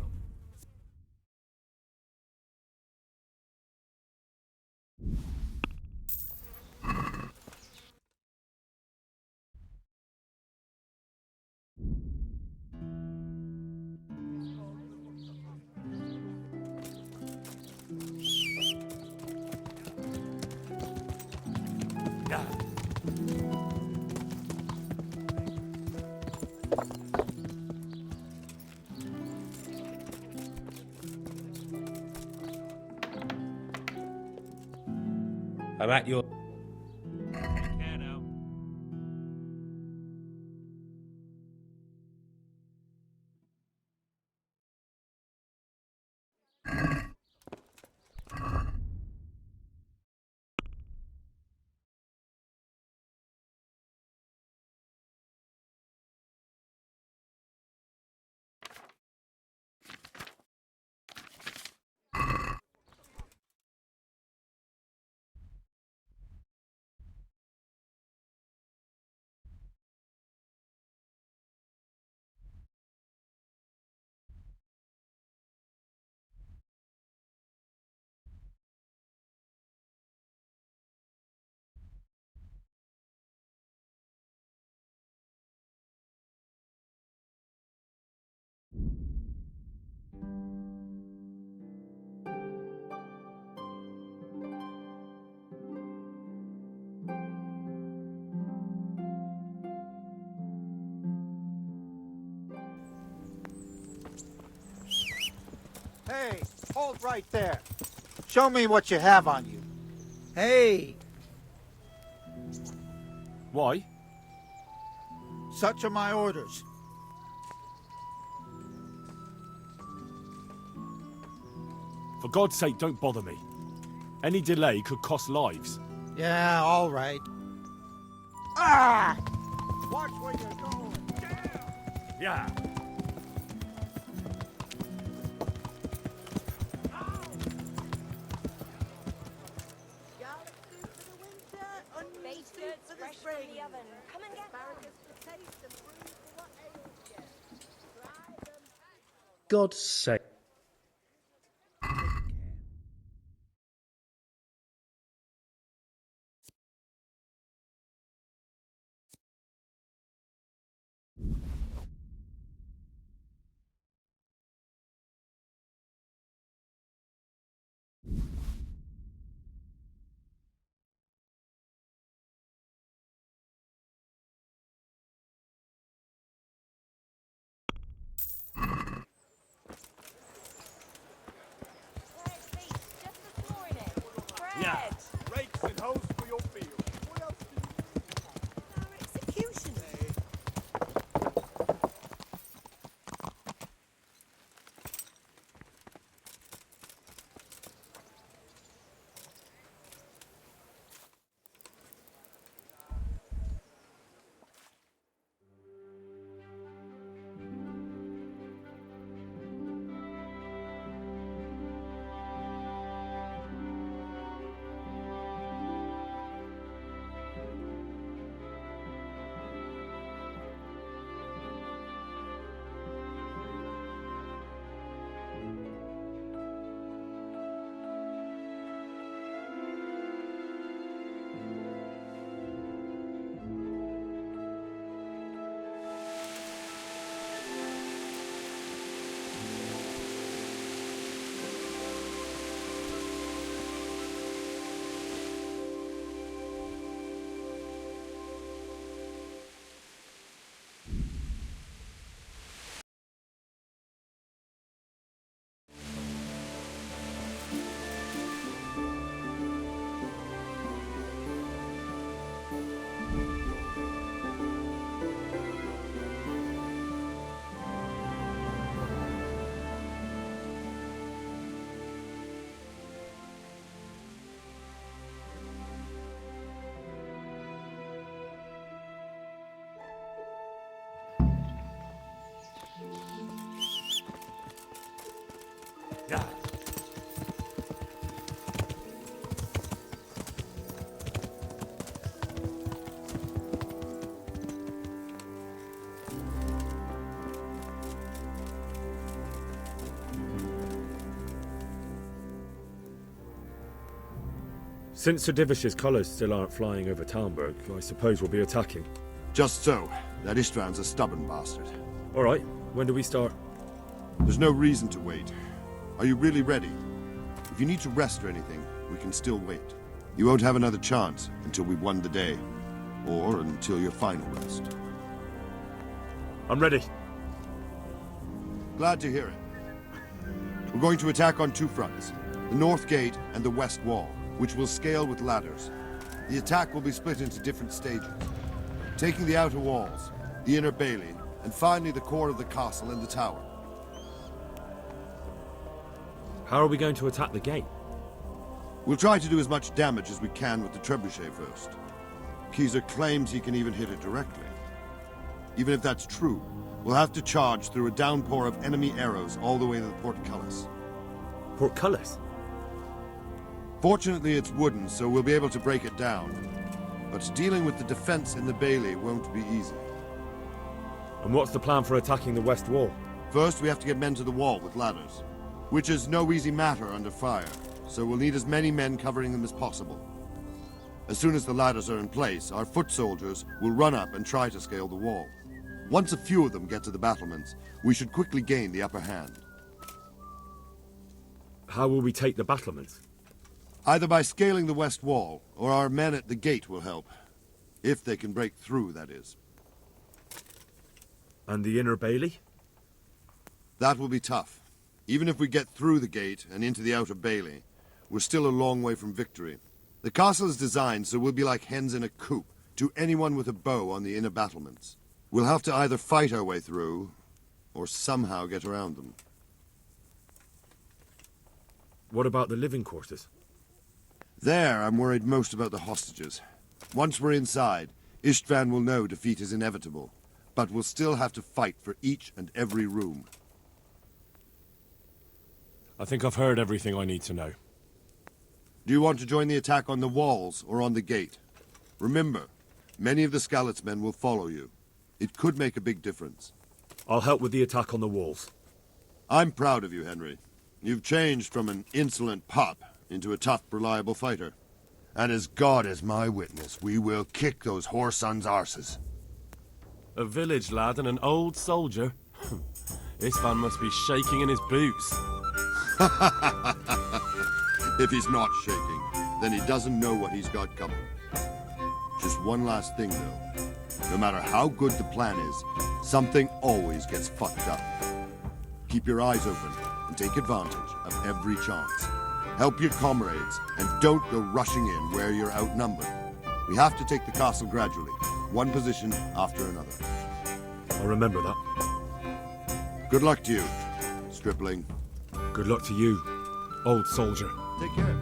K: I'm at your...
P: Hey, hold right there. Show me what you have on you. Hey!
R: Why?
P: Such are my orders.
R: For God's sake, don't bother me. Any delay could cost lives.
P: Yeah, all right. Ah! Watch where you're going.
R: Yeah.
D: God's sake.
R: Yeah.
B: Rakes and hoes for your field. What else do you...
M: Execution.
R: Yeah. Since Sir Divish's colours still aren't flying over Talmberg, I suppose we'll be attacking.
Q: Just so. That Istvand's a stubborn bastard.
R: All right, when do we start?
Q: There's no reason to wait. Are you really ready? If you need to rest or anything, we can still wait. You won't have another chance until we've won the day. Or until your final rest.
R: I'm ready.
Q: Glad to hear it. We're going to attack on two fronts. The North Gate and the West Wall. which will scale with ladders. The attack will be split into different stages, taking the outer walls, the inner bailey, and finally the core of the castle and the tower.
G: How are we going to attack the gate?
Q: We'll try to do as much damage as we can with the trebuchet first. Keezer claims he can even hit it directly. Even if that's true, we'll have to charge through a downpour of enemy arrows all the way to the portcullis.
G: Portcullis?
Q: Fortunately, it's wooden, so we'll be able to break it down. But dealing with the defense in the bailey won't be easy.
G: And what's the plan for attacking the west wall?
Q: First, we have to get men to the wall with ladders, which is no easy matter under fire, so we'll need as many men covering them as possible. As soon as the ladders are in place, our foot soldiers will run up and try to scale the wall. Once a few of them get to the battlements, we should quickly gain the upper hand.
G: How will we take the battlements?
Q: Either by scaling the west wall, or our men at the gate will help. If they can break through, that is.
G: And the inner bailey?
Q: That will be tough. Even if we get through the gate and into the outer bailey, we're still a long way from victory. The castle is designed so we'll be like hens in a coop to anyone with a bow on the inner battlements. We'll have to either fight our way through, or somehow get around them.
G: What about the living quarters?
Q: There, I'm worried most about the hostages. Once we're inside, Istvan will know defeat is inevitable, but we'll still have to fight for each and every room.
G: I think I've heard everything I need to know.
Q: Do you want to join the attack on the walls or on the gate? Remember, many of the Skalitz men will follow you. It could make a big difference.
G: I'll help with the attack on the walls.
Q: I'm proud of you, Henry. You've changed from an insolent pup into a tough, reliable fighter. And as God is my witness, we will kick those whore sons' arses.
G: A village lad and an old soldier? This man must be shaking in his boots.
Q: If he's not shaking, then he doesn't know what he's got coming. Just one last thing, though. No matter how good the plan is, something always gets fucked up. Keep your eyes open and take advantage of every chance. Help your comrades, and don't go rushing in where you're outnumbered. We have to take the castle gradually, one position after another.
G: I'll remember that.
Q: Good luck to you, stripling.
G: Good luck to you, old soldier.
Q: Take care.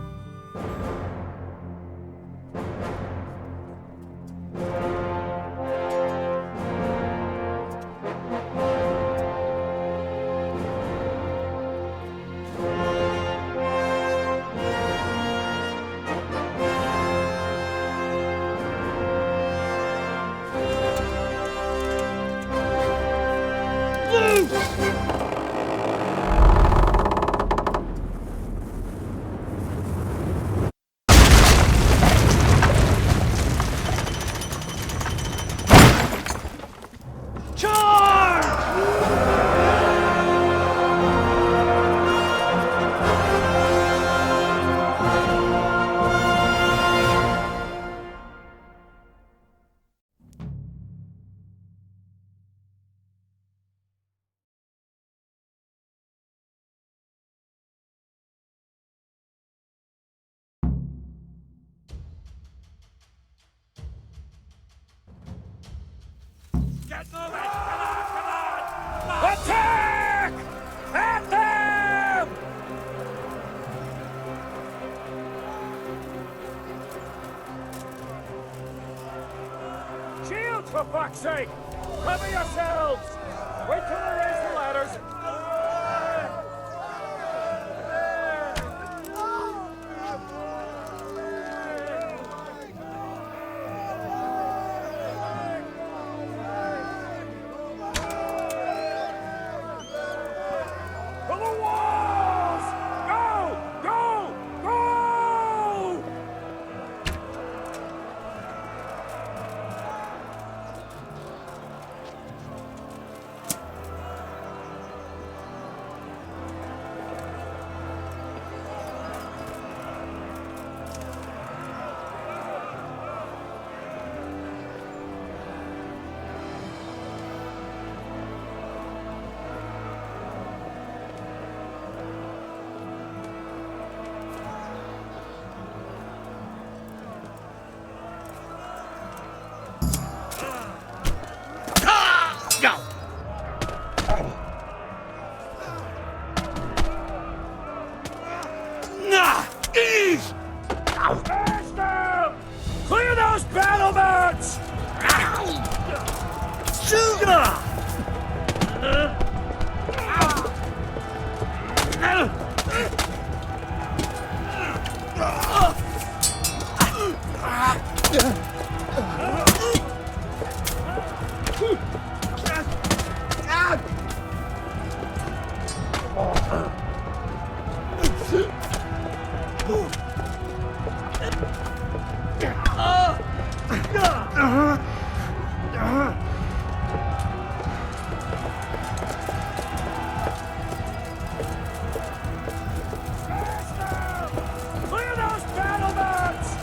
A: Get moving! Come on, come on! Attack! At them! Shield, for fuck's sake! Cover yourselves! Wait till I raise the ladders!
B: Faster! Clear those battlements! Clear those battlements!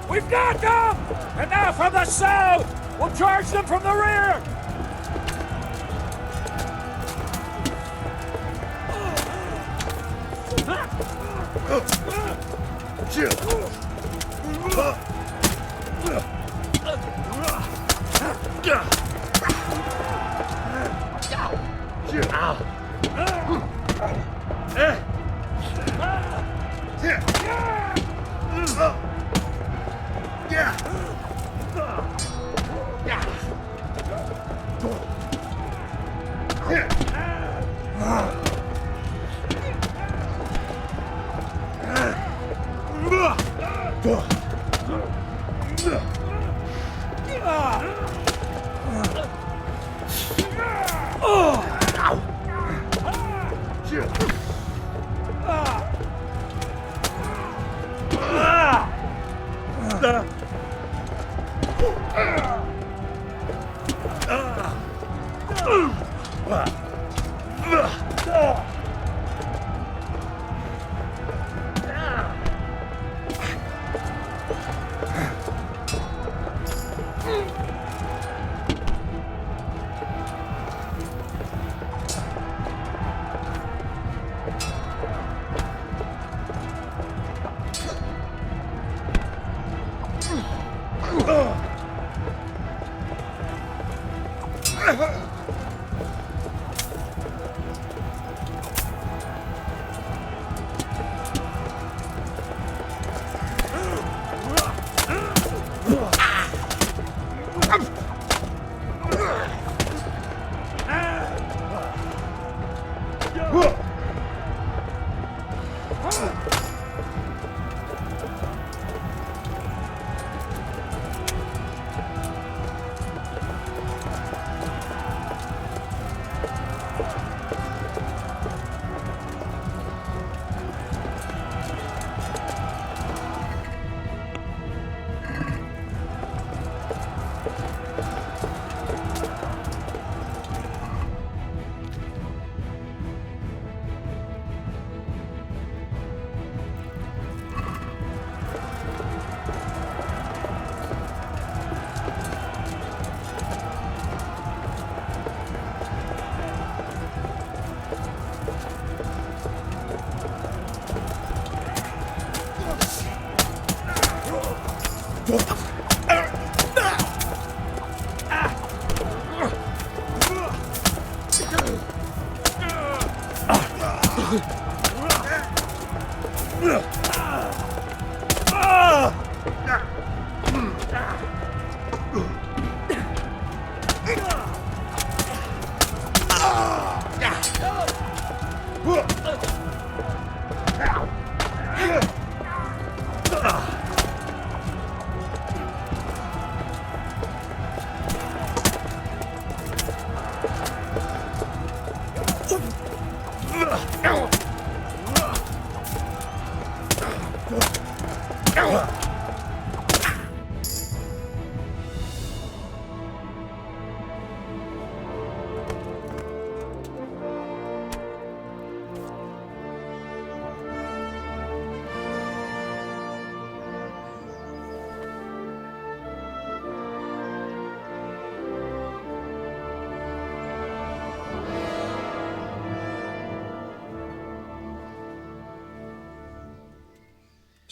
B: We've got them! And now from the south! We'll charge them from the rear!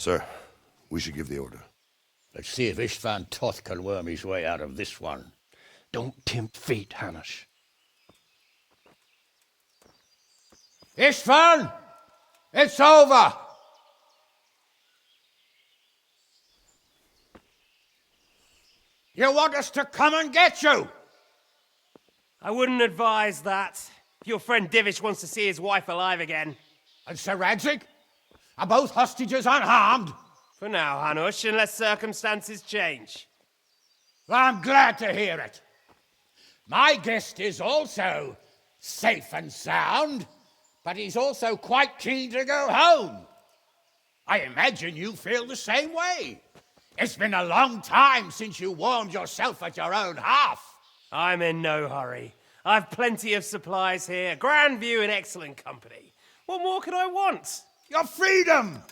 J: Sir, we should give the order.
C: Let's see if Istvan Toth can worm his way out of this one.
K: Don't tempt fate, Hanush.
C: Istvan! It's over! You want us to come and get you?
U: I wouldn't advise that. Your friend Divish wants to see his wife alive again.
C: And Sir Radzig? Are both hostages unharmed?
U: For now, Hanush, unless circumstances change.
C: Well, I'm glad to hear it. My guest is also safe and sound, but he's also quite keen to go home. I imagine you feel the same way. It's been a long time since you warmed yourself at your own hearth.
U: I'm in no hurry. I've plenty of supplies here, grand view and excellent company. What more could I want?
C: Your freedom!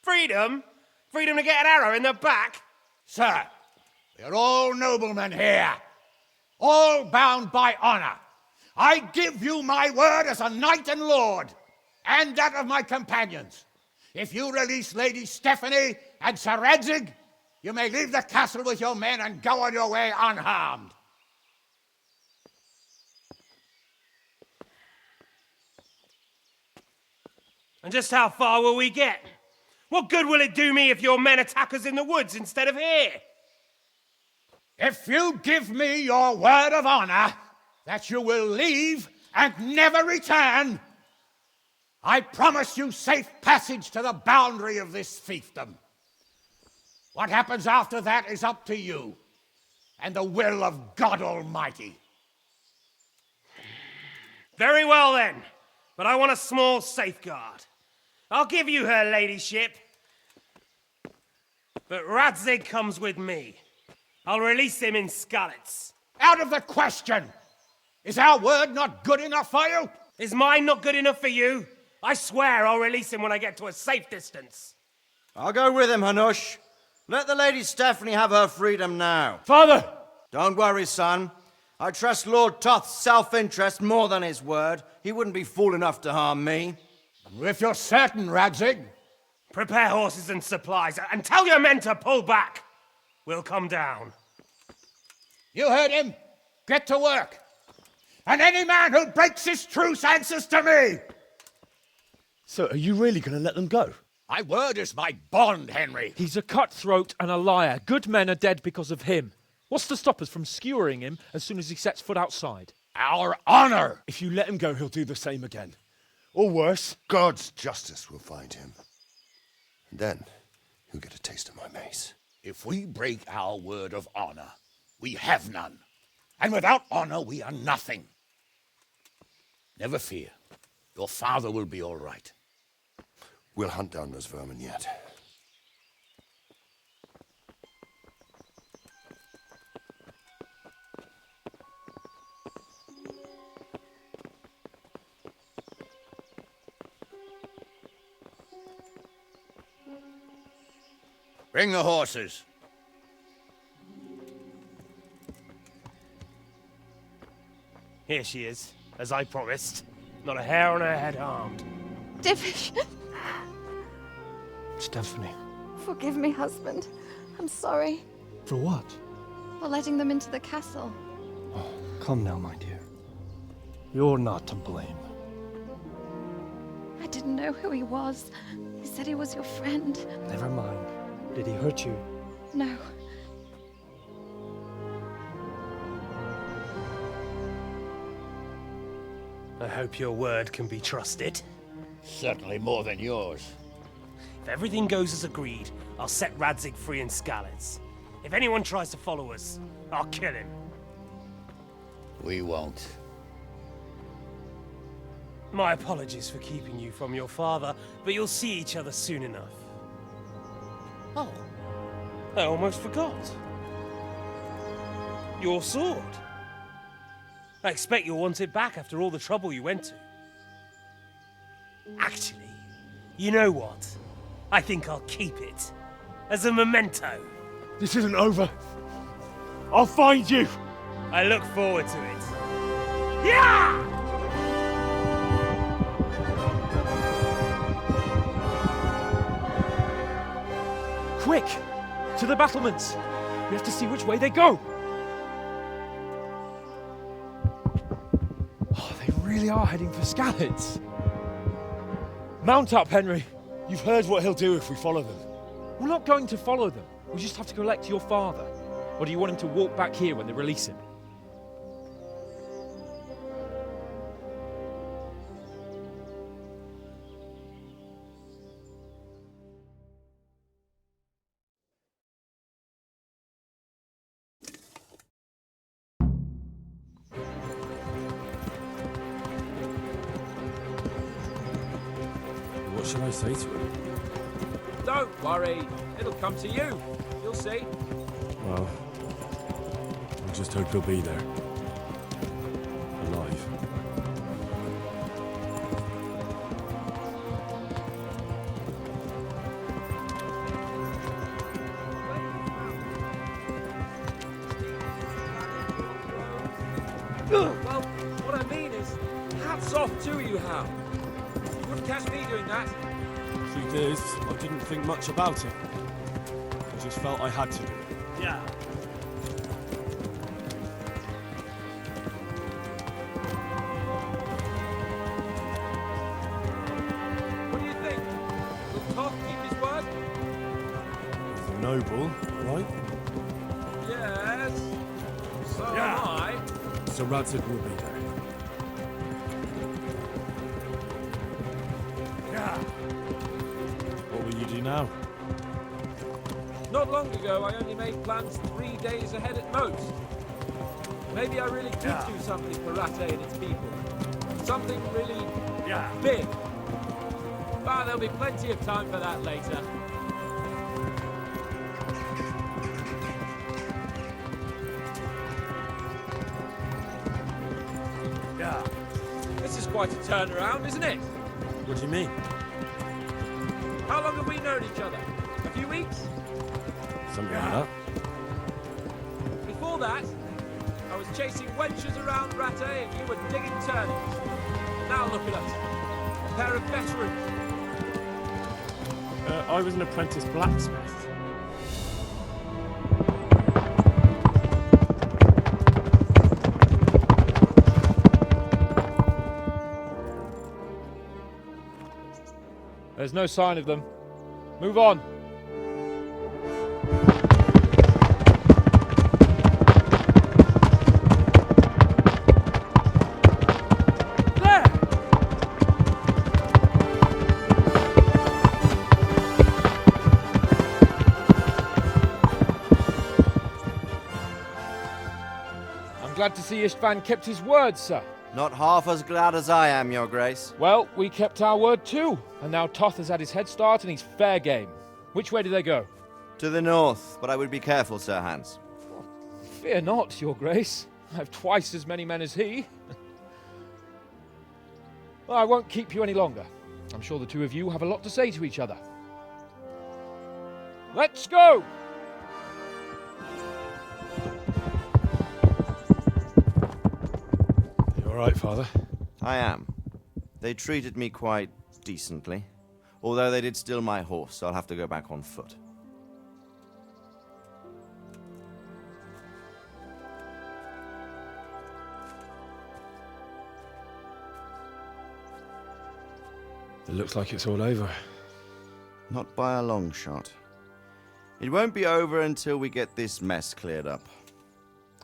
U: Freedom? Freedom to get an arrow in the back?
C: Sir, we're all noblemen here, all bound by honor. I give you my word as a knight and lord, and that of my companions. If you release Lady Stephanie and Sir Radzig, you may leave the castle with your men and go on your way unharmed.
U: And just how far will we get? What good will it do me if your men attack us in the woods instead of here?
C: If you give me your word of honor that you will leave and never return, I promise you safe passage to the boundary of this fiefdom. What happens after that is up to you and the will of God Almighty.
U: Very well then, but I want a small safeguard. I'll give you her ladyship, but Radzig comes with me. I'll release him in Skalitz.
C: Out of the question! Is our word not good enough for you?
U: Is mine not good enough for you? I swear I'll release him when I get to a safe distance.
T: I'll go with him, Hanush. Let the Lady Stephanie have her freedom now.
C: Father!
T: Don't worry, son. I trust Lord Toth's self-interest more than his word. He wouldn't be fool enough to harm me.
C: If you're certain, Radzig.
U: Prepare horses and supplies, and tell your men to pull back. We'll come down.
C: You heard him. Get to work. And any man who breaks his truce answers to me.
G: So, are you really going to let them go?
C: My word is my bond, Henry.
W: He's a cutthroat and a liar. Good men are dead because of him. What's to stop us from skewering him as soon as he sets foot outside?
C: Our honor!
G: If you let him go, he'll do the same again. Or worse.
J: God's justice will find him. And then he'll get a taste of my mace.
C: If we break our word of honor, we have none. And without honor, we are nothing. Never fear. Your father will be all right.
J: We'll hunt down those vermin yet.
C: Bring the horses.
U: Here she is, as I promised. Not a hair on her head harmed.
X: Divish!
W: Stephanie.
X: Forgive me, husband. I'm sorry
W: For what?
X: for letting them into the castle.
D: Come now, my dear. You're not to blame.
X: didn't know who he was. He said he was your friend.
W: Never mind. Did he hurt you?
X: No.
U: I hope your word can be trusted.
F: Certainly more than yours.
U: If everything goes as agreed, I'll set Radzig free in Skalitz. If anyone tries to follow us, I'll kill him.
F: We won't.
U: My apologies for keeping you from your father, but you'll see each other soon enough. Oh, I almost forgot. Your sword. I expect you'll want it back after all the trouble you went to. Actually, you know what? I think I'll keep it. As a memento.
G: This isn't over. I'll find you.
U: I look forward to it. Yeah!
W: Quick! To the battlements! We have to see which way they go! Oh, they really are heading for Skalitz. Mount up, Henry.
G: You've heard what he'll do if we follow them.
W: We're not going to follow them. We just have to collect your father. Or do you want him to walk back here when they release him?
R: What should I say to him?
W: Don't worry. It'll come to you. You'll see.
R: Well, I just hope he'll be there. Alive.
W: Well, what I mean is, hats off to you, Hal. You wouldn't catch me doing that.
R: Truth is, I didn't think much about it. I just felt I had to do it.
W: Yeah. What do you think? Will Toth keep his word?
R: He's a noble, right?
W: Yes. So am I.
R: So Radzig will be there.
W: Yeah.
R: What will you do now?
W: Not long ago, I only made plans 3 days ahead at most. Maybe I really could do something for Rattay and its people. Something really big. But there'll be plenty of time for that later. Yeah. This is quite a turnaround, isn't it?
R: What do you mean?
W: How long have we known each other? A few weeks?
R: Something like that.
W: Before that, I was chasing wenches around Rattay and you were digging turnips. Now look at us. A pair of veterans.
R: I was an apprentice blacksmith.
W: There's no sign of them. Move on. Glad to see Istvan kept his word, sir.
T: Not half as glad as I am, Your Grace.
W: Well, we kept our word too, and now Toth has had his head start and he's fair game. Which way do they go?
T: To the north, but I would be careful, Sir Hans.
W: Fear not, Your Grace. I have twice as many men as he. Well, I won't keep you any longer. I'm sure the two of you have a lot to say to each other. Let's go!
R: All right, Father?
T: I am. They treated me quite decently. Although they did steal my horse, so I'll have to go back on foot.
R: It looks like it's all over.
T: Not by a long shot. It won't be over until we get this mess cleared up.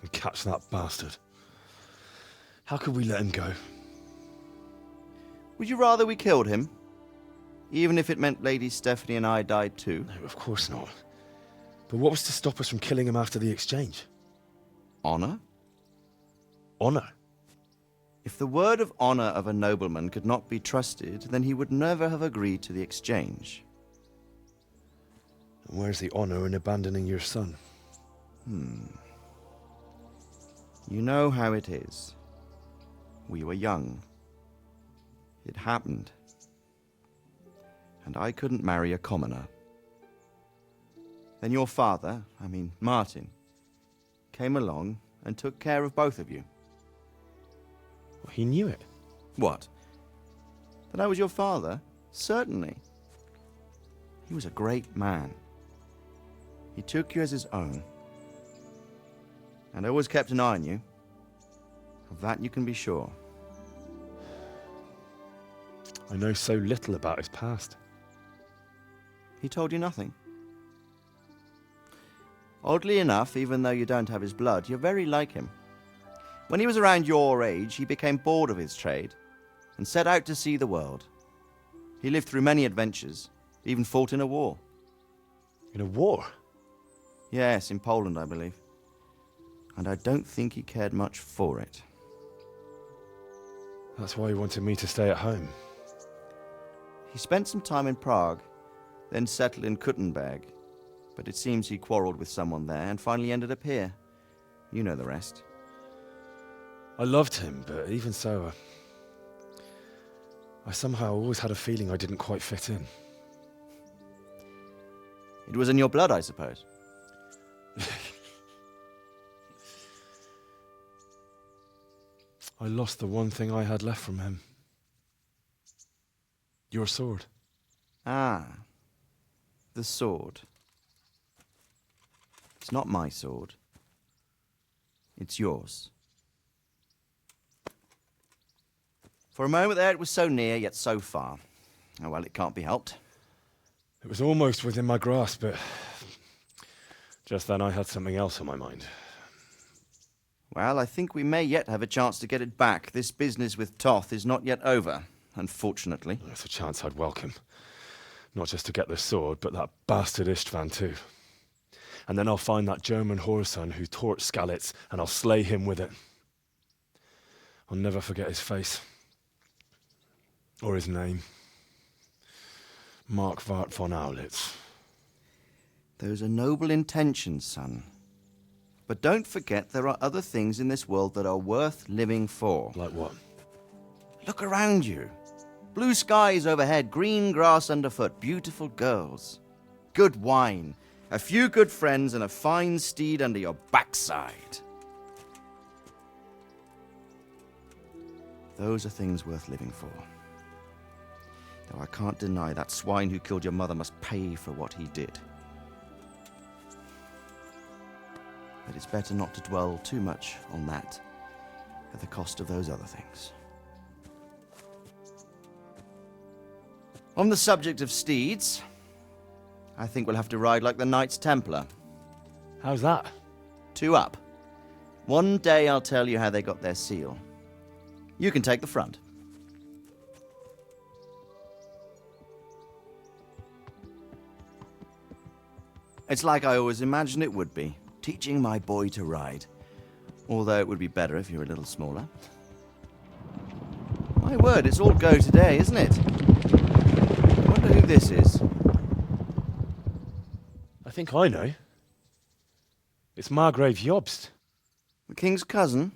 R: And catch that bastard. How could we let him go?
T: Would you rather we killed him? Even if it meant Lady Stephanie and I died too?
R: No, of course not. But what was to stop us from killing him after the exchange?
T: Honor?
R: Honor?
T: If the word of honor of a nobleman could not be trusted, then he would never have agreed to the exchange.
R: And where's the honor in abandoning your son?
T: You know how it is. We were young. It happened. And I couldn't marry a commoner. Then your father, Martin, came along and took care of both of you.
R: Well, he knew it.
T: What? That I was your father? Certainly. He was a great man. He took you as his own. And always kept an eye on you. Of that you can be sure.
R: I know so little about his past.
T: He told you nothing? Oddly enough, even though you don't have his blood, you're very like him. When he was around your age, he became bored of his trade and set out to see the world. He lived through many adventures, even fought in a war.
R: In a war?
T: Yes, in Poland, I believe. And I don't think he cared much for it.
R: That's why he wanted me to stay at home.
T: He spent some time in Prague, then settled in Kuttenberg. But it seems he quarreled with someone there and finally ended up here. You know the rest.
R: I loved him, but even so, I somehow always had a feeling I didn't quite fit in.
T: It was in your blood, I suppose.
R: I lost the one thing I had left from him. Your sword.
T: Ah, the sword. It's not my sword. It's yours. For a moment there, it was so near, yet so far. Oh, well, it can't be helped.
R: It was almost within my grasp, but just then I had something else on my mind.
T: Well, I think we may yet have a chance to get it back. This business with Toth is not yet over, unfortunately.
R: That's a chance I'd welcome. Not just to get the sword, but that bastard Istvan too. And then I'll find that German whoreson who torched Skalitz, and I'll slay him with it. I'll never forget his face. Or his name. Marquardt von Aulitz.
T: Those are noble intentions, son. But don't forget there are other things in this world that are worth living for.
R: Like what?
T: Look around you. Blue skies overhead, green grass underfoot, beautiful girls. Good wine, a few good friends, and a fine steed under your backside. Those are things worth living for. Though I can't deny that swine who killed your mother must pay for what he did. But it's better not to dwell too much on that at the cost of those other things. On the subject of steeds, I think we'll have to ride like the Knights Templar.
R: How's that?
T: 2 up. One day I'll tell you how they got their seal. You can take the front. It's like I always imagined it would be, teaching my boy to ride. Although it would be better if you were a little smaller. My word, it's all go today, isn't it? I wonder who this is.
R: I think I know. It's Margrave Jobst.
T: The king's cousin?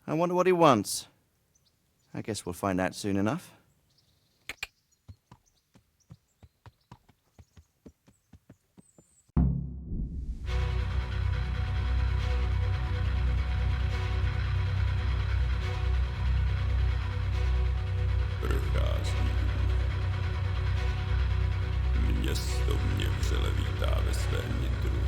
T: I wonder what he wants. I guess we'll find out soon enough.
H: Město mě vřele vítá ve svém nitru.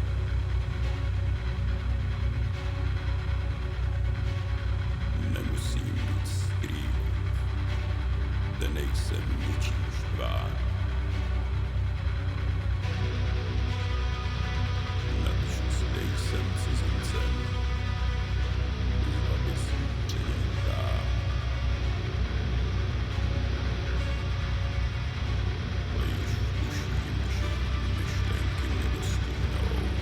H: Nemusím nic skrývat. zde nejsem něčím štván. Navíc nejsem cizincem. Býva bys měl dát. Ale již tuším, že myšlenky nedostihnou.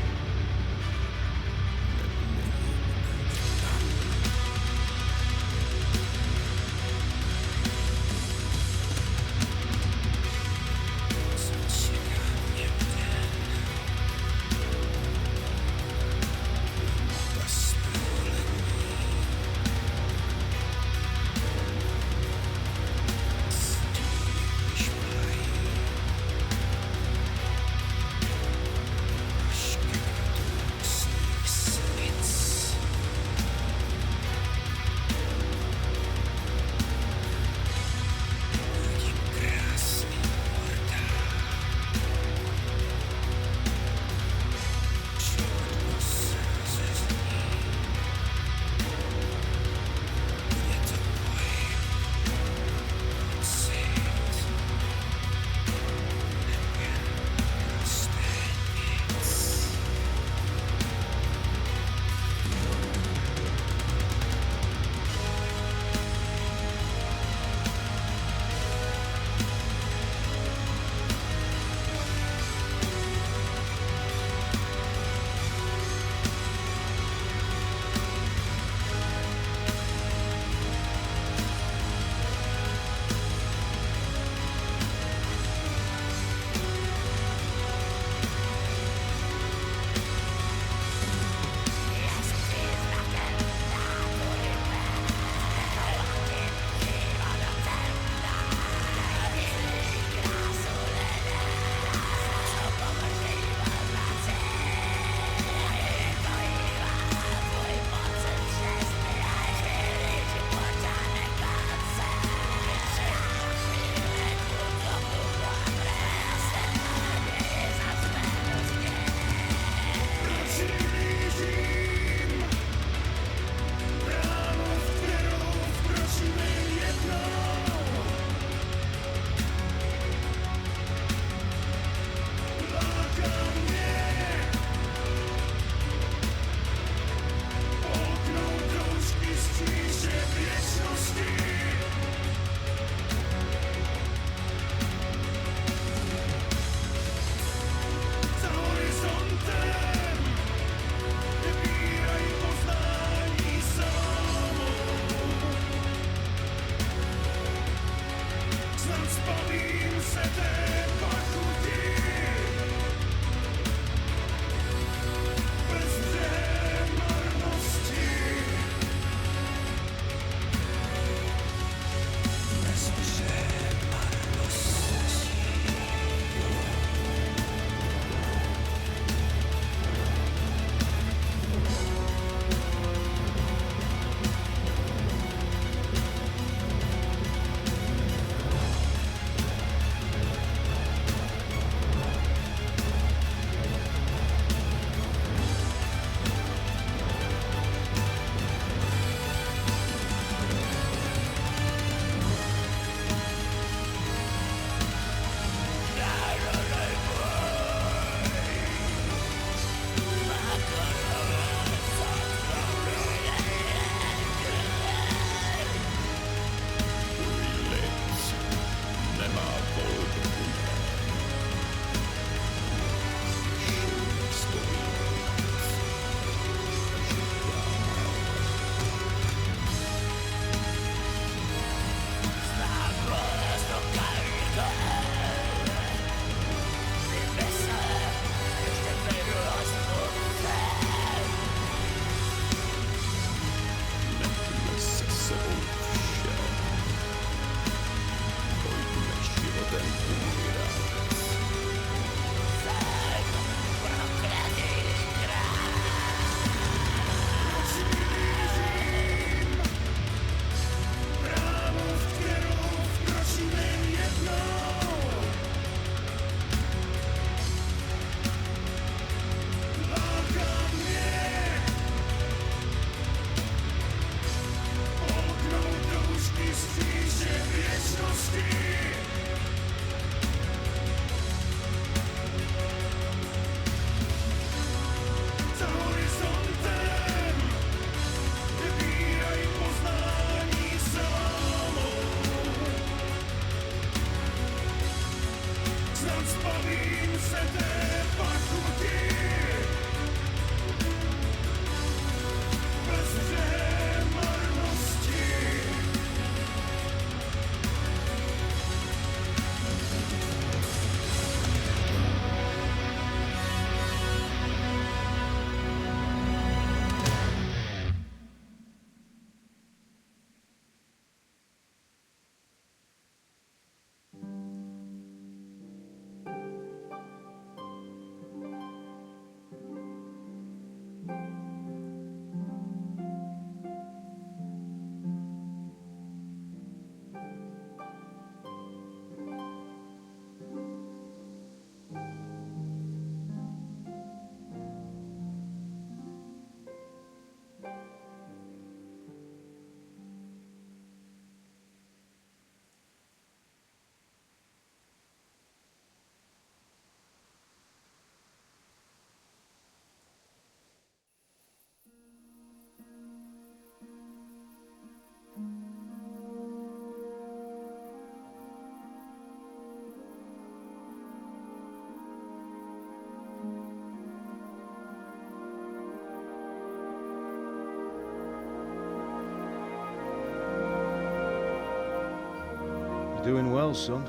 E: Doing well, son.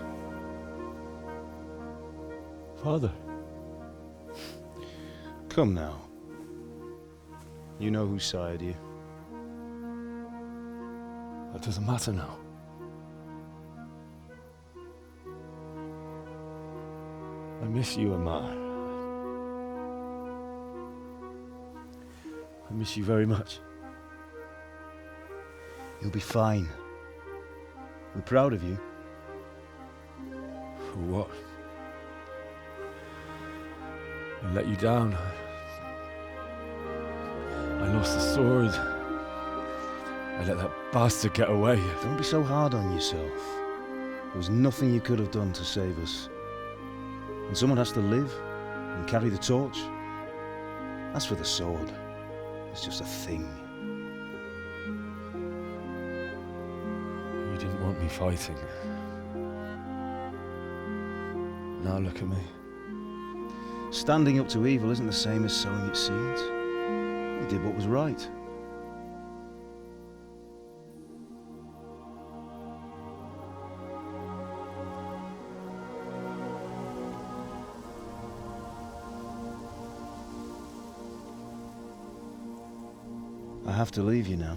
R: Father.
E: Come now. You know who sired you.
R: That doesn't matter now. I miss you, Amar. I miss you very much.
E: You'll be fine. We're proud of you.
R: For what? I let you down. I lost the sword. I let that bastard get away.
E: Don't be so hard on yourself. There was nothing you could have done to save us. And someone has to live and carry the torch. As for the sword, it's just a thing.
R: You didn't want me fighting. Now look at me.
E: Standing up to evil isn't the same as sowing its seeds. You did what was right. I have to leave you now.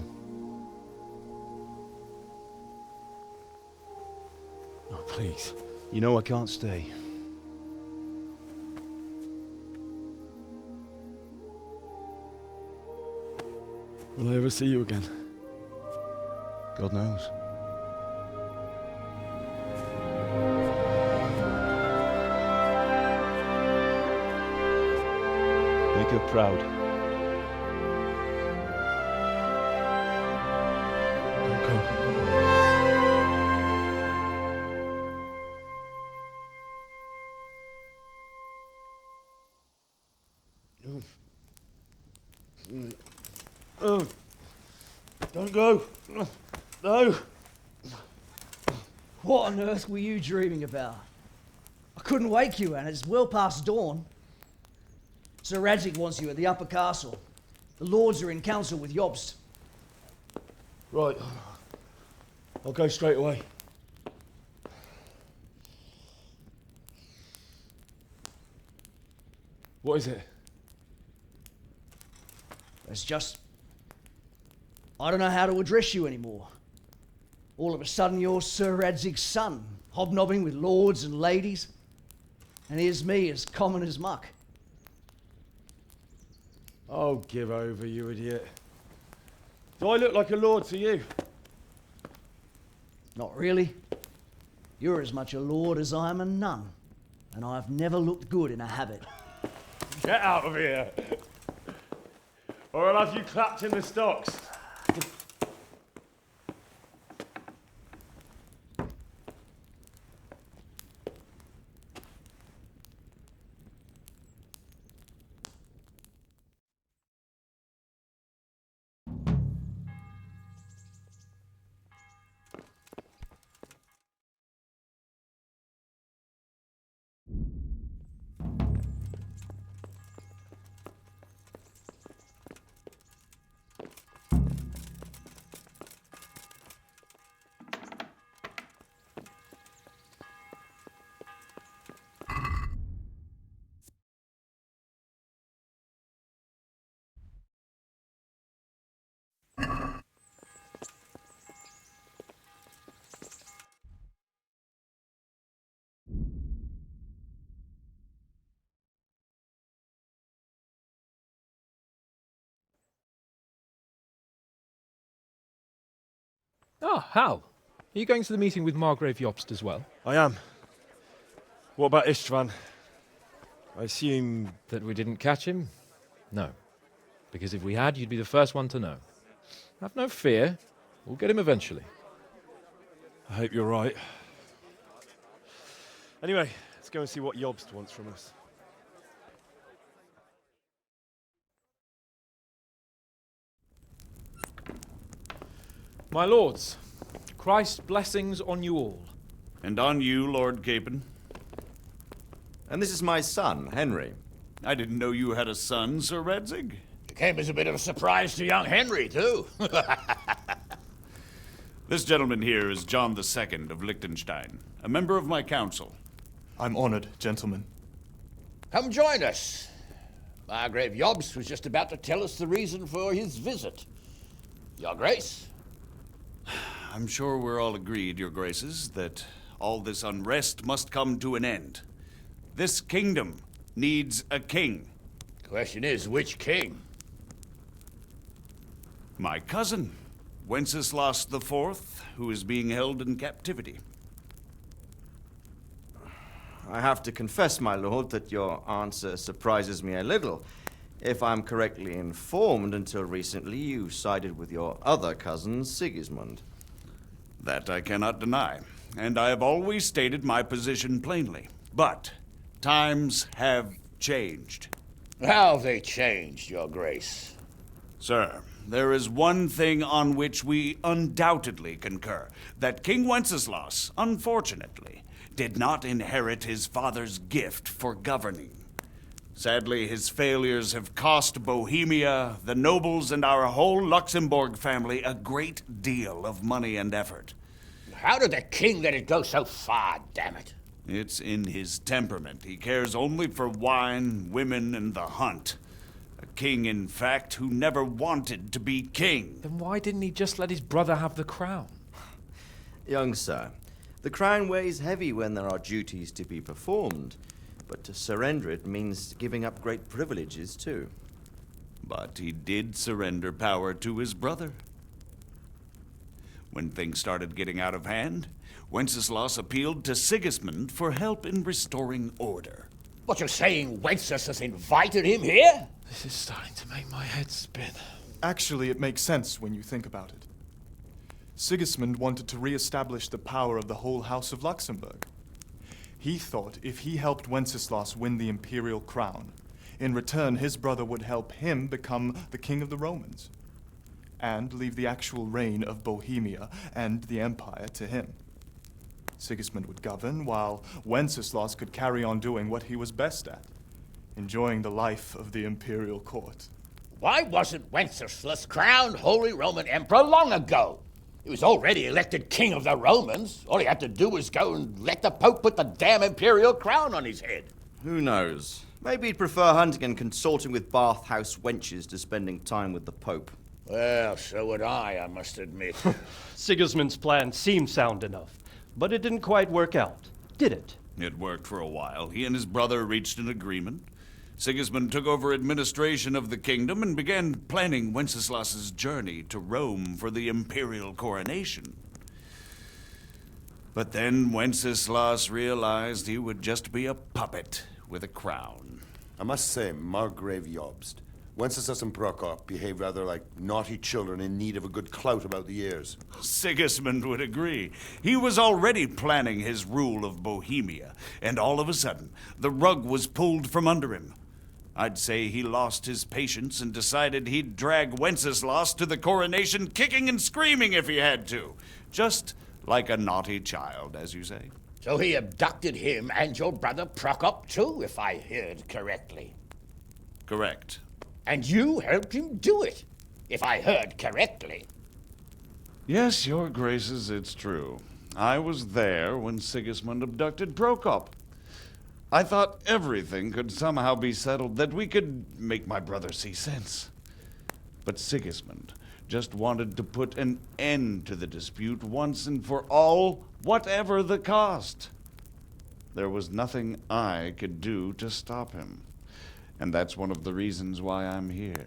R: Oh, please.
E: You know I can't stay.
R: Will I ever see you again?
E: God knows. Make her proud.
R: Don't go.
E: Oh, don't go. No.
L: What on earth were you dreaming about? I couldn't wake you, and it's well past dawn. Sir Radzik wants you at the upper castle. The lords are in council with Jobst.
R: Right. I'll go straight away. What is it?
L: It's just... I don't know how to address you anymore. All of a sudden you're Sir Radzig's son, hobnobbing with lords and ladies. And here's me, as common as muck.
R: Oh, give over, you idiot. Do I look like a lord to you?
L: Not really. You're as much a lord as I am a nun. And I've never looked good in a habit.
R: Get out of here! Or I'll have you clapped in the stocks.
W: Ah, Hal. Are you going to the meeting with Margrave Jobst as well?
G: I am. What about Istvan? I assume...
W: That we didn't catch him? No. Because if we had, you'd be the first one to know. Have no fear. We'll get him eventually.
G: I hope you're right. Anyway, let's go and see what Jobst wants from us.
W: My lords, Christ's blessings on you all.
N: And on you, Lord Capon.
T: And this is my son, Henry.
N: I didn't know you had a son, Sir Redzig.
F: It came as a bit of a surprise to young Henry, too.
N: This gentleman here is John II of Liechtenstein, a member of my council.
O: I'm honored, gentlemen.
F: Come join us. Margrave Jobst was just about to tell us the reason for his visit. Your Grace?
N: I'm sure we're all agreed, Your Graces, that all this unrest must come to an end. This kingdom needs a king.
F: Question is, which king?
N: My cousin, Wenceslas IV, who is being held in captivity.
T: I have to confess, my lord, that your answer surprises me a little. If I'm correctly informed, until recently you sided with your other cousin, Sigismund.
N: That I cannot deny, and I have always stated my position plainly. But times have changed.
F: How have they changed, Your Grace?
N: Sir, there is one thing on which we undoubtedly concur, that King Wenceslas, unfortunately, did not inherit his father's gift for governing. Sadly, his failures have cost Bohemia, the nobles, and our whole Luxembourg family a great deal of money and effort.
F: How did the king let it go so far, damn it?
N: It's in his temperament. He cares only for wine, women, and the hunt. A king, in fact, who never wanted to be king.
W: Then why didn't he just let his brother have the crown?
T: Young sir, the crown weighs heavy when there are duties to be performed, but to surrender it means giving up great privileges, too.
N: But he did surrender power to his brother. When things started getting out of hand, Wenceslas appealed to Sigismund for help in restoring order.
F: What, you're saying Wenceslas has invited him here?
W: This is starting to make my head spin.
O: Actually, it makes sense when you think about it. Sigismund wanted to re-establish the power of the whole House of Luxembourg. He thought if he helped Wenceslas win the imperial crown, in return his brother would help him become the king of the Romans, and leave the actual reign of Bohemia and the empire to him. Sigismund would govern, while Wenceslas could carry on doing what he was best at, enjoying the life of the imperial court.
F: Why wasn't Wenceslas crowned Holy Roman Emperor long ago? He was already elected king of the Romans. All he had to do was go and let the Pope put the damn imperial crown on his head.
T: Who knows? Maybe he'd prefer hunting and consorting with bathhouse wenches to spending time with the Pope.
F: Well, so would I must admit.
S: Sigismund's plan seemed sound enough, but it didn't quite work out, did it?
N: It worked for a while. He and his brother reached an agreement. Sigismund took over administration of the kingdom and began planning Wenceslas's journey to Rome for the imperial coronation. But then Wenceslas realized he would just be a puppet with a crown.
J: I must say, Margrave Jobst, Wenceslas and Prokop behave rather like naughty children in need of a good clout about the ears.
N: Sigismund would agree. He was already planning his rule of Bohemia, and all of a sudden, the rug was pulled from under him. I'd say he lost his patience and decided he'd drag Wenceslas to the coronation kicking and screaming if he had to. Just like a naughty child, as you say.
F: So he abducted him and your brother Prokop too, if I heard correctly.
N: Correct.
F: And you helped him do it, if I heard correctly.
N: Yes, Your Graces, it's true. I was there when Sigismund abducted Prokop. I thought everything could somehow be settled, that we could make my brother see sense. But Sigismund just wanted to put an end to the dispute once and for all, whatever the cost. There was nothing I could do to stop him. And that's one of the reasons why I'm here.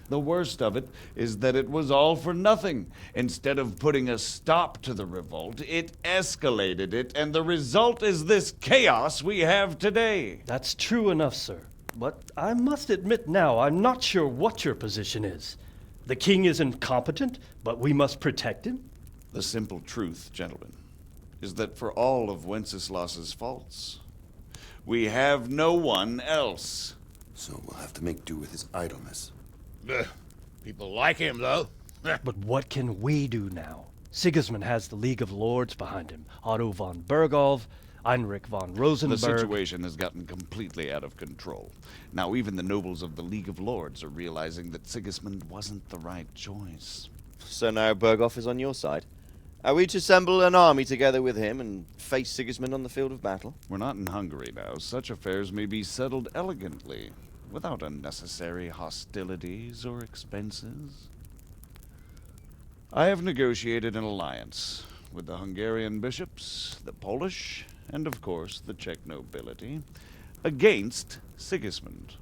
N: The worst of it is that it was all for nothing. Instead of putting a stop to the revolt, it escalated it, and the result is this chaos we have today.
S: That's true enough, sir. But I must admit now, I'm not sure what your position is. The king is incompetent, but we must protect him?
N: The simple truth, gentlemen, is that for all of Wenceslas's faults, we have no one else.
J: So we'll have to make do with his idleness.
F: People like him, though.
S: But what can we do now? Sigismund has the League of Lords behind him. Otto von Berghoff, Heinrich von Rosenberg.
N: The situation has gotten completely out of control. Now even the nobles of the League of Lords are realizing that Sigismund wasn't the right choice.
T: So now Berghoff is on your side? Are we to assemble an army together with him and face Sigismund on the field of battle?
N: We're not in Hungary now. Such affairs may be settled elegantly, without unnecessary hostilities or expenses. I have negotiated an alliance with the Hungarian bishops, the Polish, and of course the Czech nobility, against Sigismund.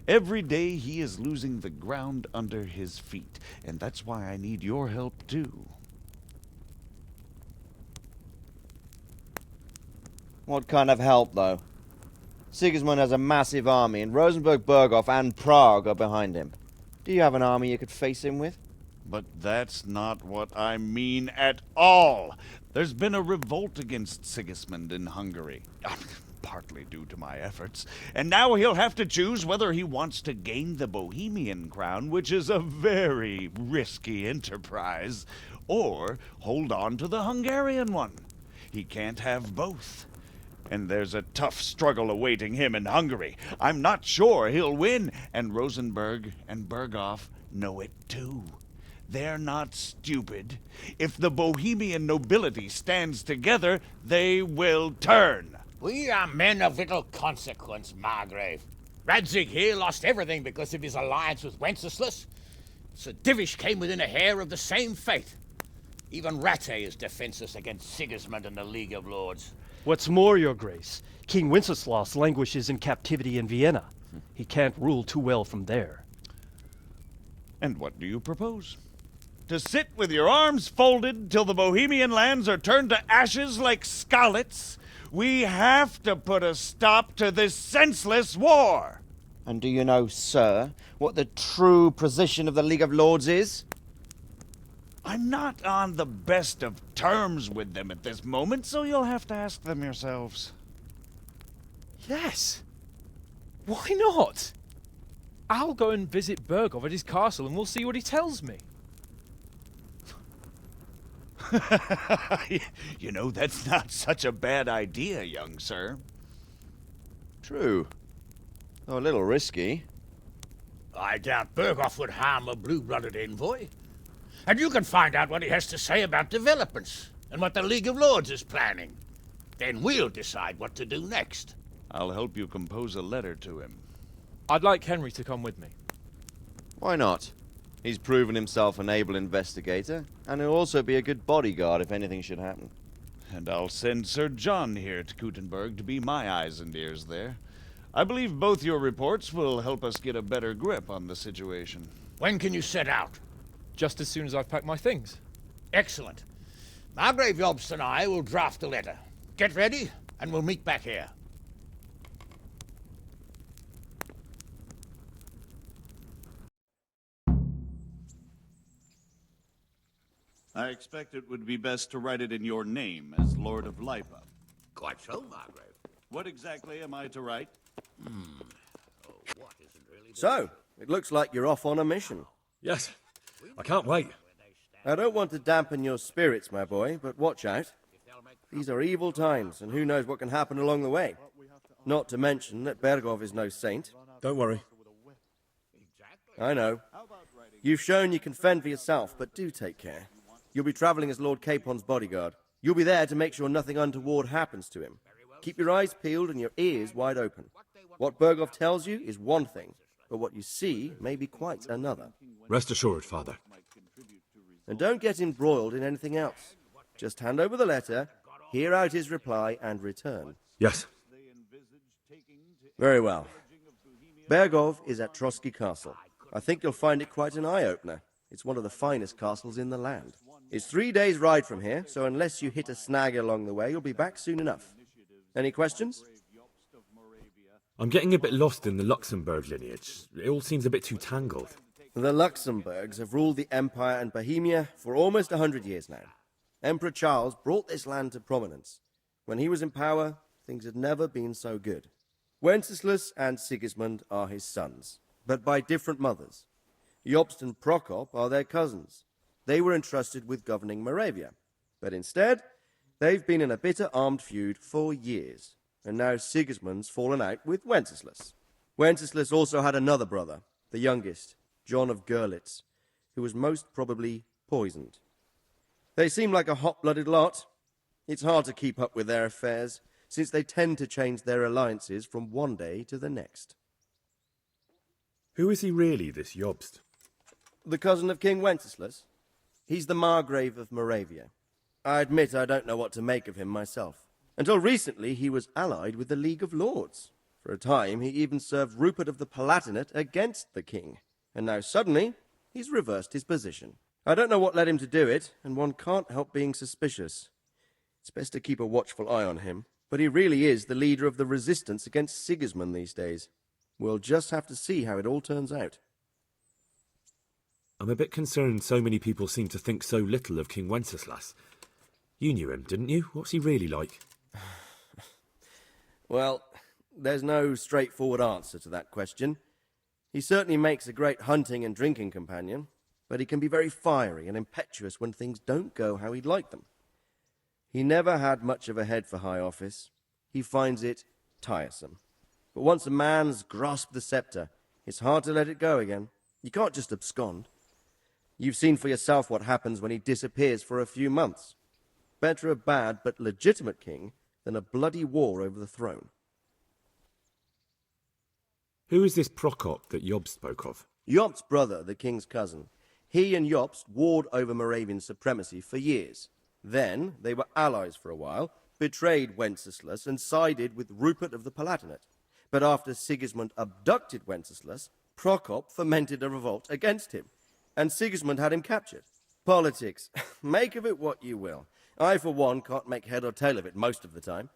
N: Every day he is losing the ground under his feet, and that's why I need your help too.
T: What kind of help, though? Sigismund has a massive army, and Rosenberg, Berghoff, and Prague are behind him. Do you have an army you could face him with?
N: But that's not what I mean at all. There's been a revolt against Sigismund in Hungary, partly due to my efforts, and now he'll have to choose whether he wants to gain the Bohemian crown, which is a very risky enterprise, or hold on to the Hungarian one. He can't have both. And there's a tough struggle awaiting him in Hungary. I'm not sure he'll win, and Rosenberg and Berghoff know it too. They're not stupid. If the Bohemian nobility stands together, they will turn.
F: We are men of little consequence, Margrave. Radzig here lost everything because of his alliance with Wenceslas. Sir Divish came within a hair of the same fate. Even Rattay is defenseless against Sigismund and the League of Lords.
S: What's more, Your Grace, King Wenceslas languishes in captivity in Vienna. He can't rule too well from there.
N: And what do you propose? To sit with your arms folded till the Bohemian lands are turned to ashes like scarlets? We have to put a stop to this senseless war!
T: And do you know, sir, what the true position of the League of Lords is?
N: I'm not on the best of terms with them at this moment, so you'll have to ask them yourselves.
W: Yes. Why not? I'll go and visit Berghoff at his castle and we'll see what he tells me.
N: You know, that's not such a bad idea, young sir.
T: True. Though a little risky.
F: I doubt Berghoff would harm a blue-blooded envoy. And you can find out what he has to say about developments and what the League of Lords is planning. Then we'll decide what to do next.
N: I'll help you compose a letter to him.
W: I'd like Henry to come with me.
T: Why not? He's proven himself an able investigator, and he'll also be a good bodyguard if anything should happen.
N: And I'll send Sir John here to Kuttenberg to be my eyes and ears there. I believe both your reports will help us get a better grip on the situation.
F: When can you set out?
W: Just as soon as I've packed my things.
F: Excellent. Margrave Jobst and I will draft a letter. Get ready, and we'll meet back here.
N: I expect it would be best to write it in your name as Lord of Lipa.
F: Quite so, Margrave.
N: What exactly am I to write?
I: So, it looks like you're off on a mission.
R: Yes. I can't wait.
I: I don't want to dampen your spirits, my boy, but watch out. These are evil times, and who knows what can happen along the way. Not to mention that Berghoff is no saint.
R: Don't worry.
I: I know. You've shown you can fend for yourself, but do take care. You'll be traveling as Lord Capon's bodyguard. You'll be there to make sure nothing untoward happens to him. Keep your eyes peeled and your ears wide open. What Berghoff tells you is one thing, but what you see may be quite another.
R: Rest assured, Father.
I: And don't get embroiled in anything else. Just hand over the letter, hear out his reply, and return.
R: Yes.
I: Very well. Berghoff is at Trotsky Castle. I think you'll find it quite an eye-opener. It's one of the finest castles in the land. It's 3 days' ride from here, so unless you hit a snag along the way, you'll be back soon enough. Any questions?
G: I'm getting a bit lost in the Luxembourg lineage. It all seems a bit too tangled.
I: The Luxembourgs have ruled the Empire and Bohemia for almost 100 years now. Emperor Charles brought this land to prominence. When he was in power, things had never been so good. Wenceslas and Sigismund are his sons, but by different mothers. Jobst and Prokop are their cousins. They were entrusted with governing Moravia, but instead, they've been in a bitter armed feud for years, and now Sigismund's fallen out with Wenceslas. Wenceslas also had another brother, the youngest, John of Görlitz, who was most probably poisoned. They seem like a hot-blooded lot. It's hard to keep up with their affairs, since they tend to change their alliances from one day to the next.
G: Who is he really, this Jobst?
I: The cousin of King Wenceslas. He's the Margrave of Moravia. I admit I don't know what to make of him myself. Until recently, he was allied with the League of Lords. For a time, he even served Rupert of the Palatinate against the king. And now suddenly, he's reversed his position. I don't know what led him to do it, and one can't help being suspicious. It's best to keep a watchful eye on him, but he really is the leader of the resistance against Sigismund these days. We'll just have to see how it all turns out.
G: I'm a bit concerned so many people seem to think so little of King Wenceslas. You knew him, didn't you? What's he really like?
I: Well, there's no straightforward answer to that question. He certainly makes a great hunting and drinking companion, but he can be very fiery and impetuous when things don't go how he'd like them. He never had much of a head for high office. He finds it tiresome. But once a man's grasped the scepter, it's hard to let it go again. You can't just abscond. You've seen for yourself what happens when he disappears for a few months. Better a bad but legitimate king than a bloody war over the throne.
G: Who is this Prokop that Jobst spoke of?
I: Jobst's brother, the king's cousin. He and Jobst warred over Moravian supremacy for years. Then they were allies for a while, betrayed Wenceslas and sided with Rupert of the Palatinate. But after Sigismund abducted Wenceslas, Prokop fomented a revolt against him, and Sigismund had him captured. Politics. Make of it what you will. I, for one, can't make head or tail of it most of the time.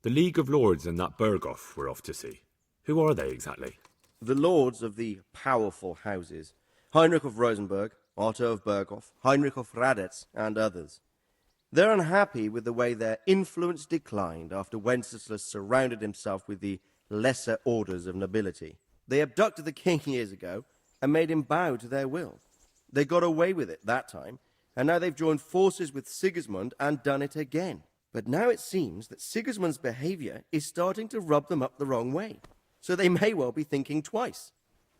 G: The League of Lords and that Berghoff we're off to see. Who are they exactly?
I: The lords of the powerful houses. Heinrich of Rosenberg, Otto of Berghoff, Heinrich of Radetz, and others. They're unhappy with the way their influence declined after Wenceslas surrounded himself with the lesser orders of nobility. They abducted the king years ago and made him bow to their will. They got away with it that time, and now they've joined forces with Sigismund and done it again. But now it seems that Sigismund's behavior is starting to rub them up the wrong way, so they may well be thinking twice.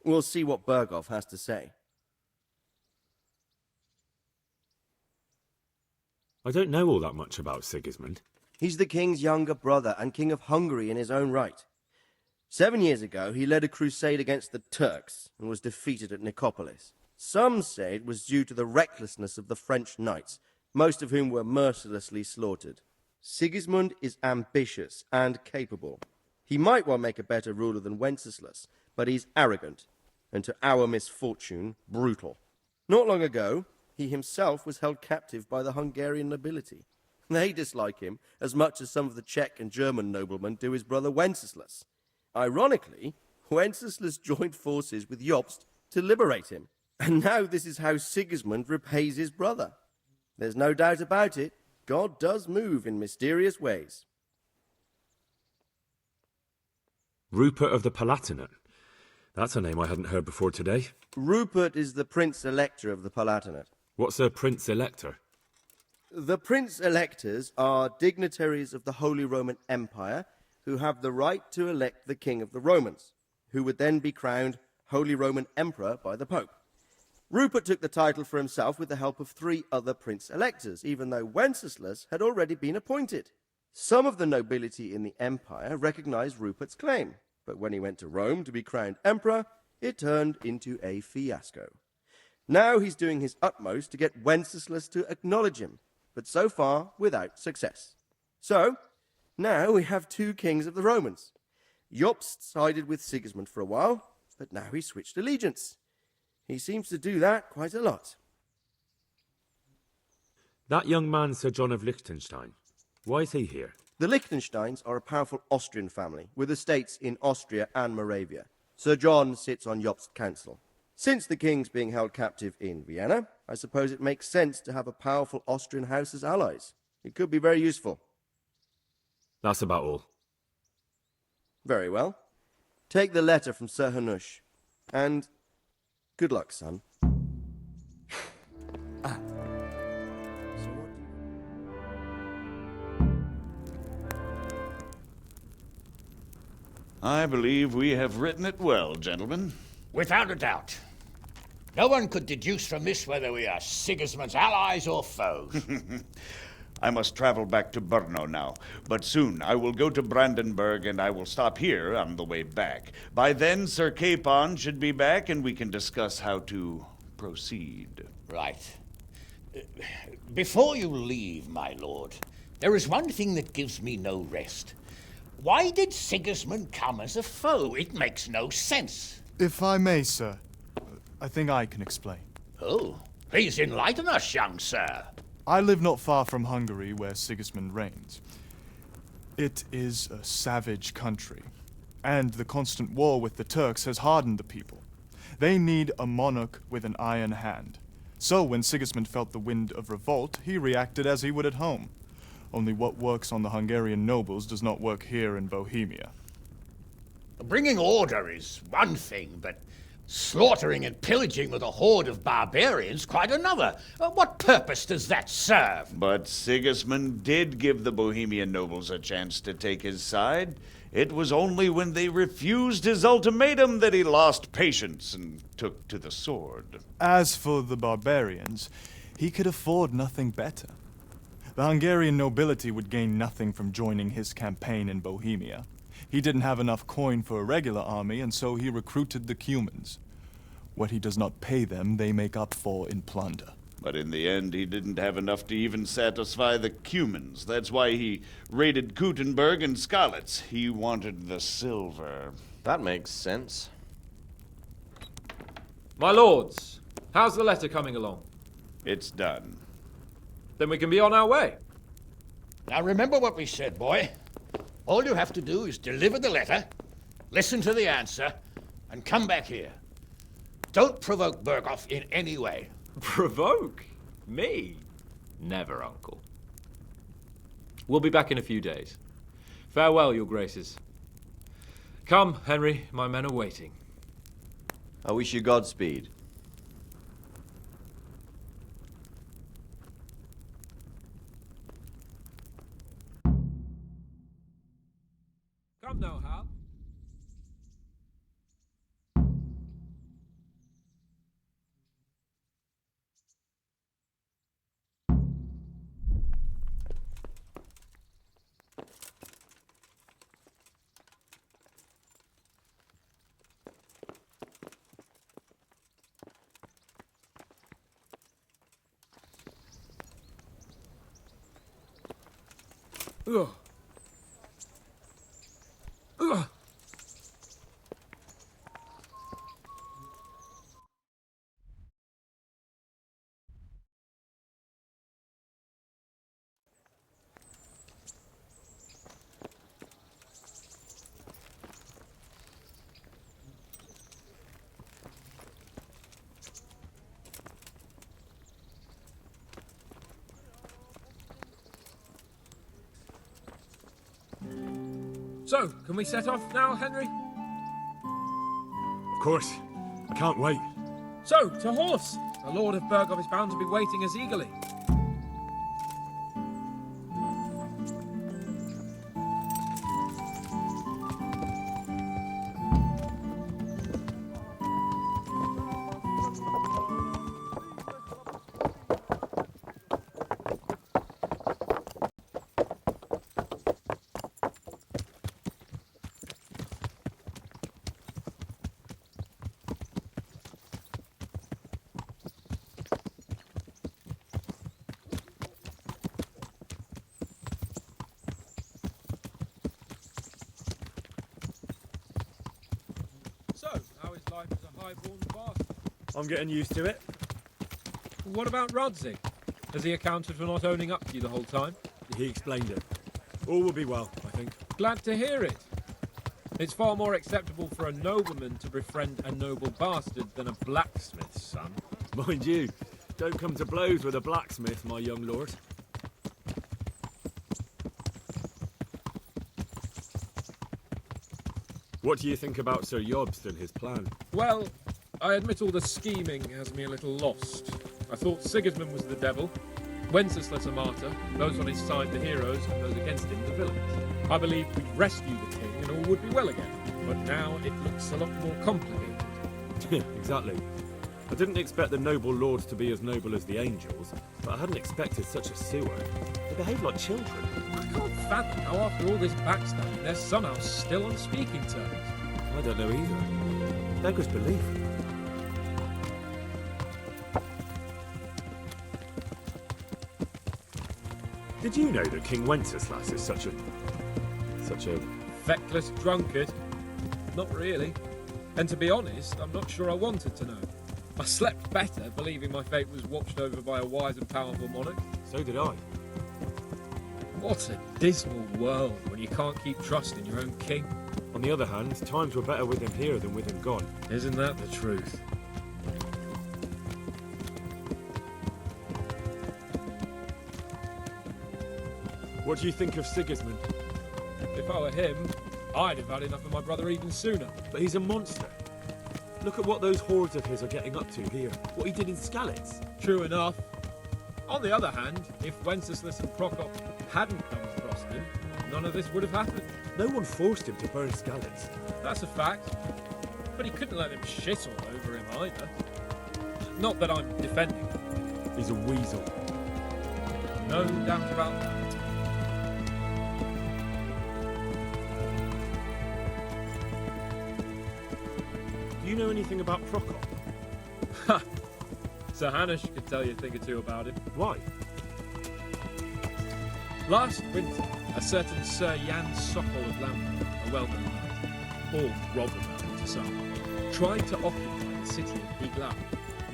I: We'll see what Berghoff has to say.
G: I don't know all that much about Sigismund.
I: He's the king's younger brother and king of Hungary in his own right. 7 years ago, he led a crusade against the Turks and was defeated at Nicopolis. Some say it was due to the recklessness of the French knights, most of whom were mercilessly slaughtered. Sigismund is ambitious and capable. He might well make a better ruler than Wenceslas, but he's arrogant, and to our misfortune, brutal. Not long ago, he himself was held captive by the Hungarian nobility. They dislike him as much as some of the Czech and German noblemen do his brother Wenceslas. Ironically, Wenceslas joined forces with Jobst to liberate him, and now this is how Sigismund repays his brother. There's no doubt about it, God does move in mysterious ways.
G: Rupert of the Palatinate. That's a name I hadn't heard before today.
I: Rupert is the Prince-Elector of the Palatinate.
G: What's a Prince-Elector?
I: The Prince-Electors are dignitaries of the Holy Roman Empire who have the right to elect the King of the Romans, who would then be crowned Holy Roman Emperor by the Pope. Rupert took the title for himself with the help of 3 other Prince-Electors, even though Wenceslas had already been appointed. Some of the nobility in the empire recognized Rupert's claim, but when he went to Rome to be crowned emperor, it turned into a fiasco. Now he's doing his utmost to get Wenceslas to acknowledge him, but so far without success. So, now we have 2 kings of the Romans. Jobst sided with Sigismund for a while, but now he's switched allegiance. He seems to do that quite a lot.
R: That young man, Sir John of Liechtenstein. Why is he here?
I: The Liechtensteins are a powerful Austrian family with estates in Austria and Moravia. Sir John sits on Jobst's council. Since the king's being held captive in Vienna, I suppose it makes sense to have a powerful Austrian house as allies. It could be very useful.
R: That's about all.
I: Very well. Take the letter from Sir Hanush. And good luck, son.
N: I believe we have written it well, gentlemen.
F: Without a doubt. No one could deduce from this whether we are Sigismund's allies or foes.
N: I must travel back to Brno now, but soon I will go to Brandenburg and I will stop here on the way back. By then, Sir Capon should be back and we can discuss how to proceed.
F: Right. Before you leave, my lord, there is one thing that gives me no rest. Why did Sigismund come as a foe? It makes no sense.
O: If I may, sir, I think I can explain.
F: Oh, please enlighten us, young sir.
O: I live not far from Hungary, where Sigismund reigns. It is a savage country, and the constant war with the Turks has hardened the people. They need a monarch with an iron hand. So when Sigismund felt the wind of revolt, he reacted as he would at home. Only what works on the Hungarian nobles does not work here in Bohemia.
F: Bringing order is one thing, but slaughtering and pillaging with a horde of barbarians quite another. What purpose does that serve?
N: But Sigismund did give the Bohemian nobles a chance to take his side. It was only when they refused his ultimatum that he lost patience and took to the sword.
O: As for the barbarians, he could afford nothing better. The Hungarian nobility would gain nothing from joining his campaign in Bohemia. He didn't have enough coin for a regular army, and so he recruited the Cumans. What he does not pay them, they make up for in plunder.
N: But in the end, he didn't have enough to even satisfy the Cumans. That's why he raided Kuttenberg and Skalitz. He wanted the silver.
M: That makes sense.
W: My lords, how's the letter coming along?
N: It's done.
W: Then we can be on our way.
F: Now remember what we said, boy. All you have to do is deliver the letter, listen to the answer, and come back here. Don't provoke Berghoff in any way.
M: Provoke? Me? Never, Uncle. We'll be back in a few days. Farewell, your graces. Come, Henry, my men are waiting.
T: I wish you Godspeed.
W: Come now, Hal. Ugh. Ugh. So, can we set off now, Henry?
R: Of course. I can't wait.
W: So, to horse! The Lord of Berghoff is bound to be waiting us eagerly. highborn bastard.
R: I'm getting used to it.
W: What about Rodzig? Has he accounted for not owning up to you the whole time?
R: He explained it. All will be well, I think.
W: Glad to hear it. It's far more acceptable for a nobleman to befriend a noble bastard than a blacksmith's son.
R: Mind you, don't come to blows with a blacksmith, my young lord. What do you think about Sir Jobst and his plan?
W: Well, I admit all the scheming has me a little lost. I thought Sigismund was the devil, Wenceslas a martyr, those on his side the heroes, and those against him the villains. I believed we'd rescue the king and all would be well again, but now it looks a lot more complicated.
R: Exactly. I didn't expect the noble lords to be as noble as the angels, but I hadn't expected such a sewer. They behave like children.
W: I can't fathom how after all this backstabbing they're somehow still on speaking terms.
R: I don't know either. Beggars belief. Did you know that King Wenceslas is such a
W: feckless drunkard? Not really. And to be honest, I'm not sure I wanted to know. I slept better believing my fate was watched over by a wise and powerful monarch.
R: So did I.
W: What a dismal world when you can't keep trust in your own king.
R: On the other hand, times were better with him here than with him gone.
W: Isn't that the truth?
R: What do you think of Sigismund?
W: If I were him, I'd have had enough of my brother even sooner.
R: But he's a monster. Look at what those hordes of his are getting up to here. What he did in Skalitz.
W: True enough. On the other hand, if Wenceslas and Prokop hadn't come across him, none of this would have happened.
R: No one forced him to burn Skalitz.
W: That's a fact. But he couldn't let him shit all over him either. Not that I'm defending him.
R: He's a weasel.
W: No doubt about that.
R: Do you know anything about Prokop?
W: Ha! Sir Hanush could tell you a thing or two about him.
R: Why?
W: Last winter, a certain Sir Jan Sokol of Lambert, a well-known knight, or robber man to some, tried to occupy the city of Iglau,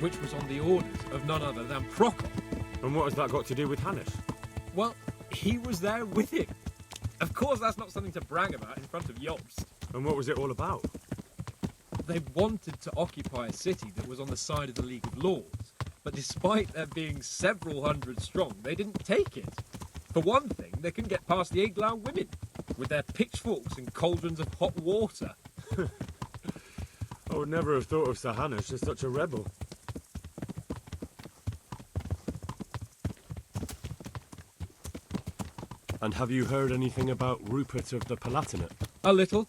W: which was on the orders of none other than Prokop.
R: And what has that got to do with Hanush?
W: Well, he was there with him. Of course, that's not something to brag about in front of Jobst.
R: And what was it all about?
W: They wanted to occupy a city that was on the side of the League of Lords, but despite there being several hundred strong, they didn't take it. For one thing, they couldn't get past the Iglau women, with their pitchforks and cauldrons of hot water.
R: I would never have thought of Sir Hanush as such a rebel. And have you heard anything about Rupert of the Palatinate?
W: A little.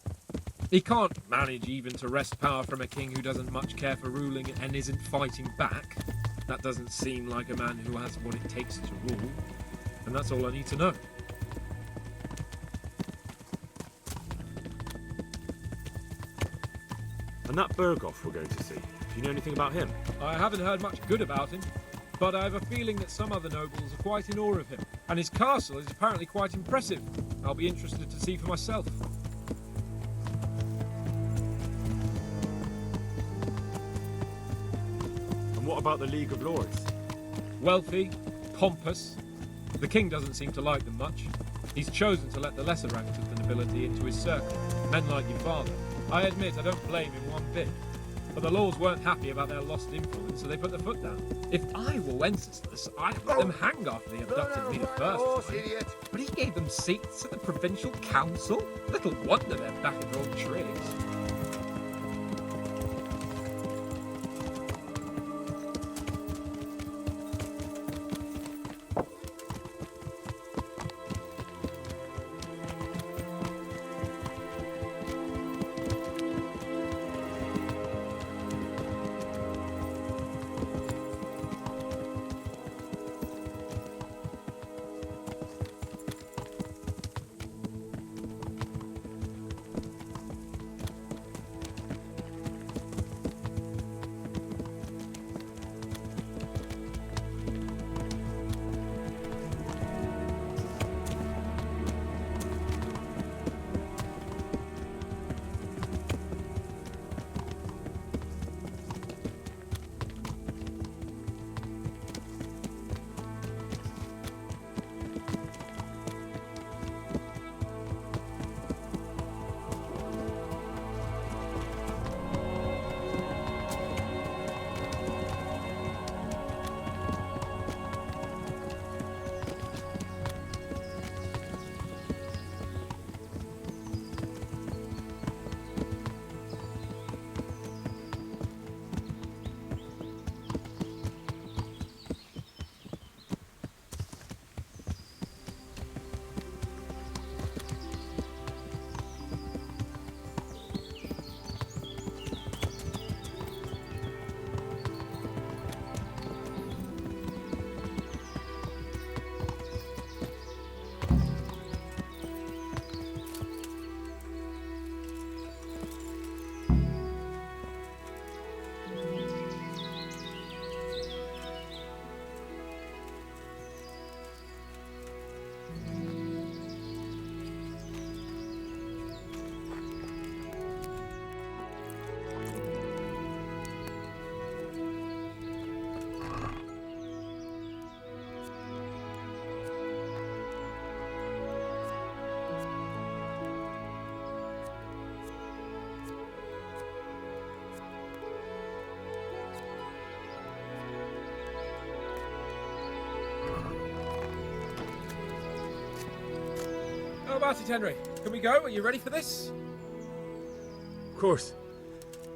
W: He can't manage even to wrest power from a king who doesn't much care for ruling and isn't fighting back. That doesn't seem like a man who has what it takes to rule. And that's all I need to know.
R: And that Berghoff we're going to see, do you know anything about him?
W: I haven't heard much good about him, but I have a feeling that some other nobles are quite in awe of him. And his castle is apparently quite impressive. I'll be interested to see for myself.
R: What about the League of Lords?
W: Wealthy, pompous. The king doesn't seem to like them much. He's chosen to let the lesser ranks of the nobility into his circle, men like your father. I admit I don't blame him one bit. But the lords weren't happy about their lost influence, so they put their foot down. If I were Wenceslas, I'd let them hang after they abducted me the first time.
B: Idiot.
W: But he gave them seats at the provincial council. Little wonder they're back in their old tricks. about it, Henry? Can we go? Are you ready for this?
R: Of course.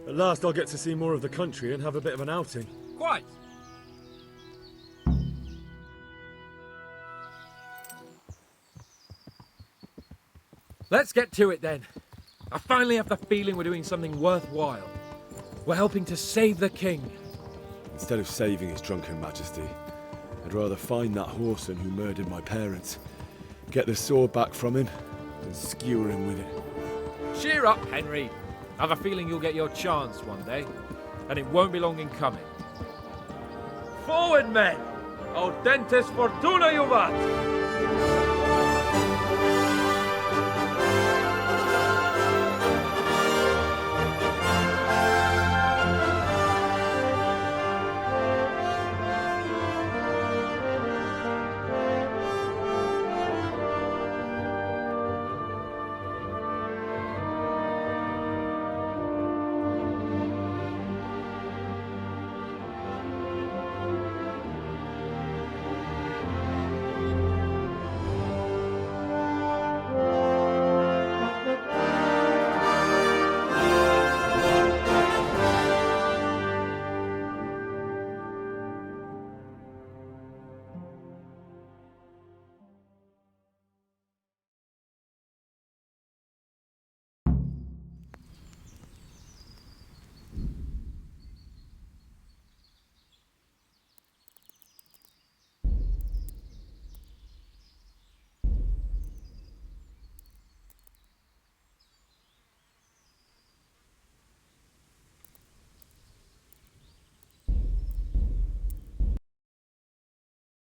R: At last I'll get to see more of the country and have a bit of an outing.
W: Quite. Let's get to it then. I finally have the feeling we're doing something worthwhile. We're helping to save the king.
G: Instead of saving his drunken majesty, I'd rather find that whoreson who murdered my parents, get the sword back from him, and skewer him with it.
W: Cheer up, Henry. I have a feeling you'll get your chance one day, and it won't be long in coming. Forward, men! Audentes fortuna juvat!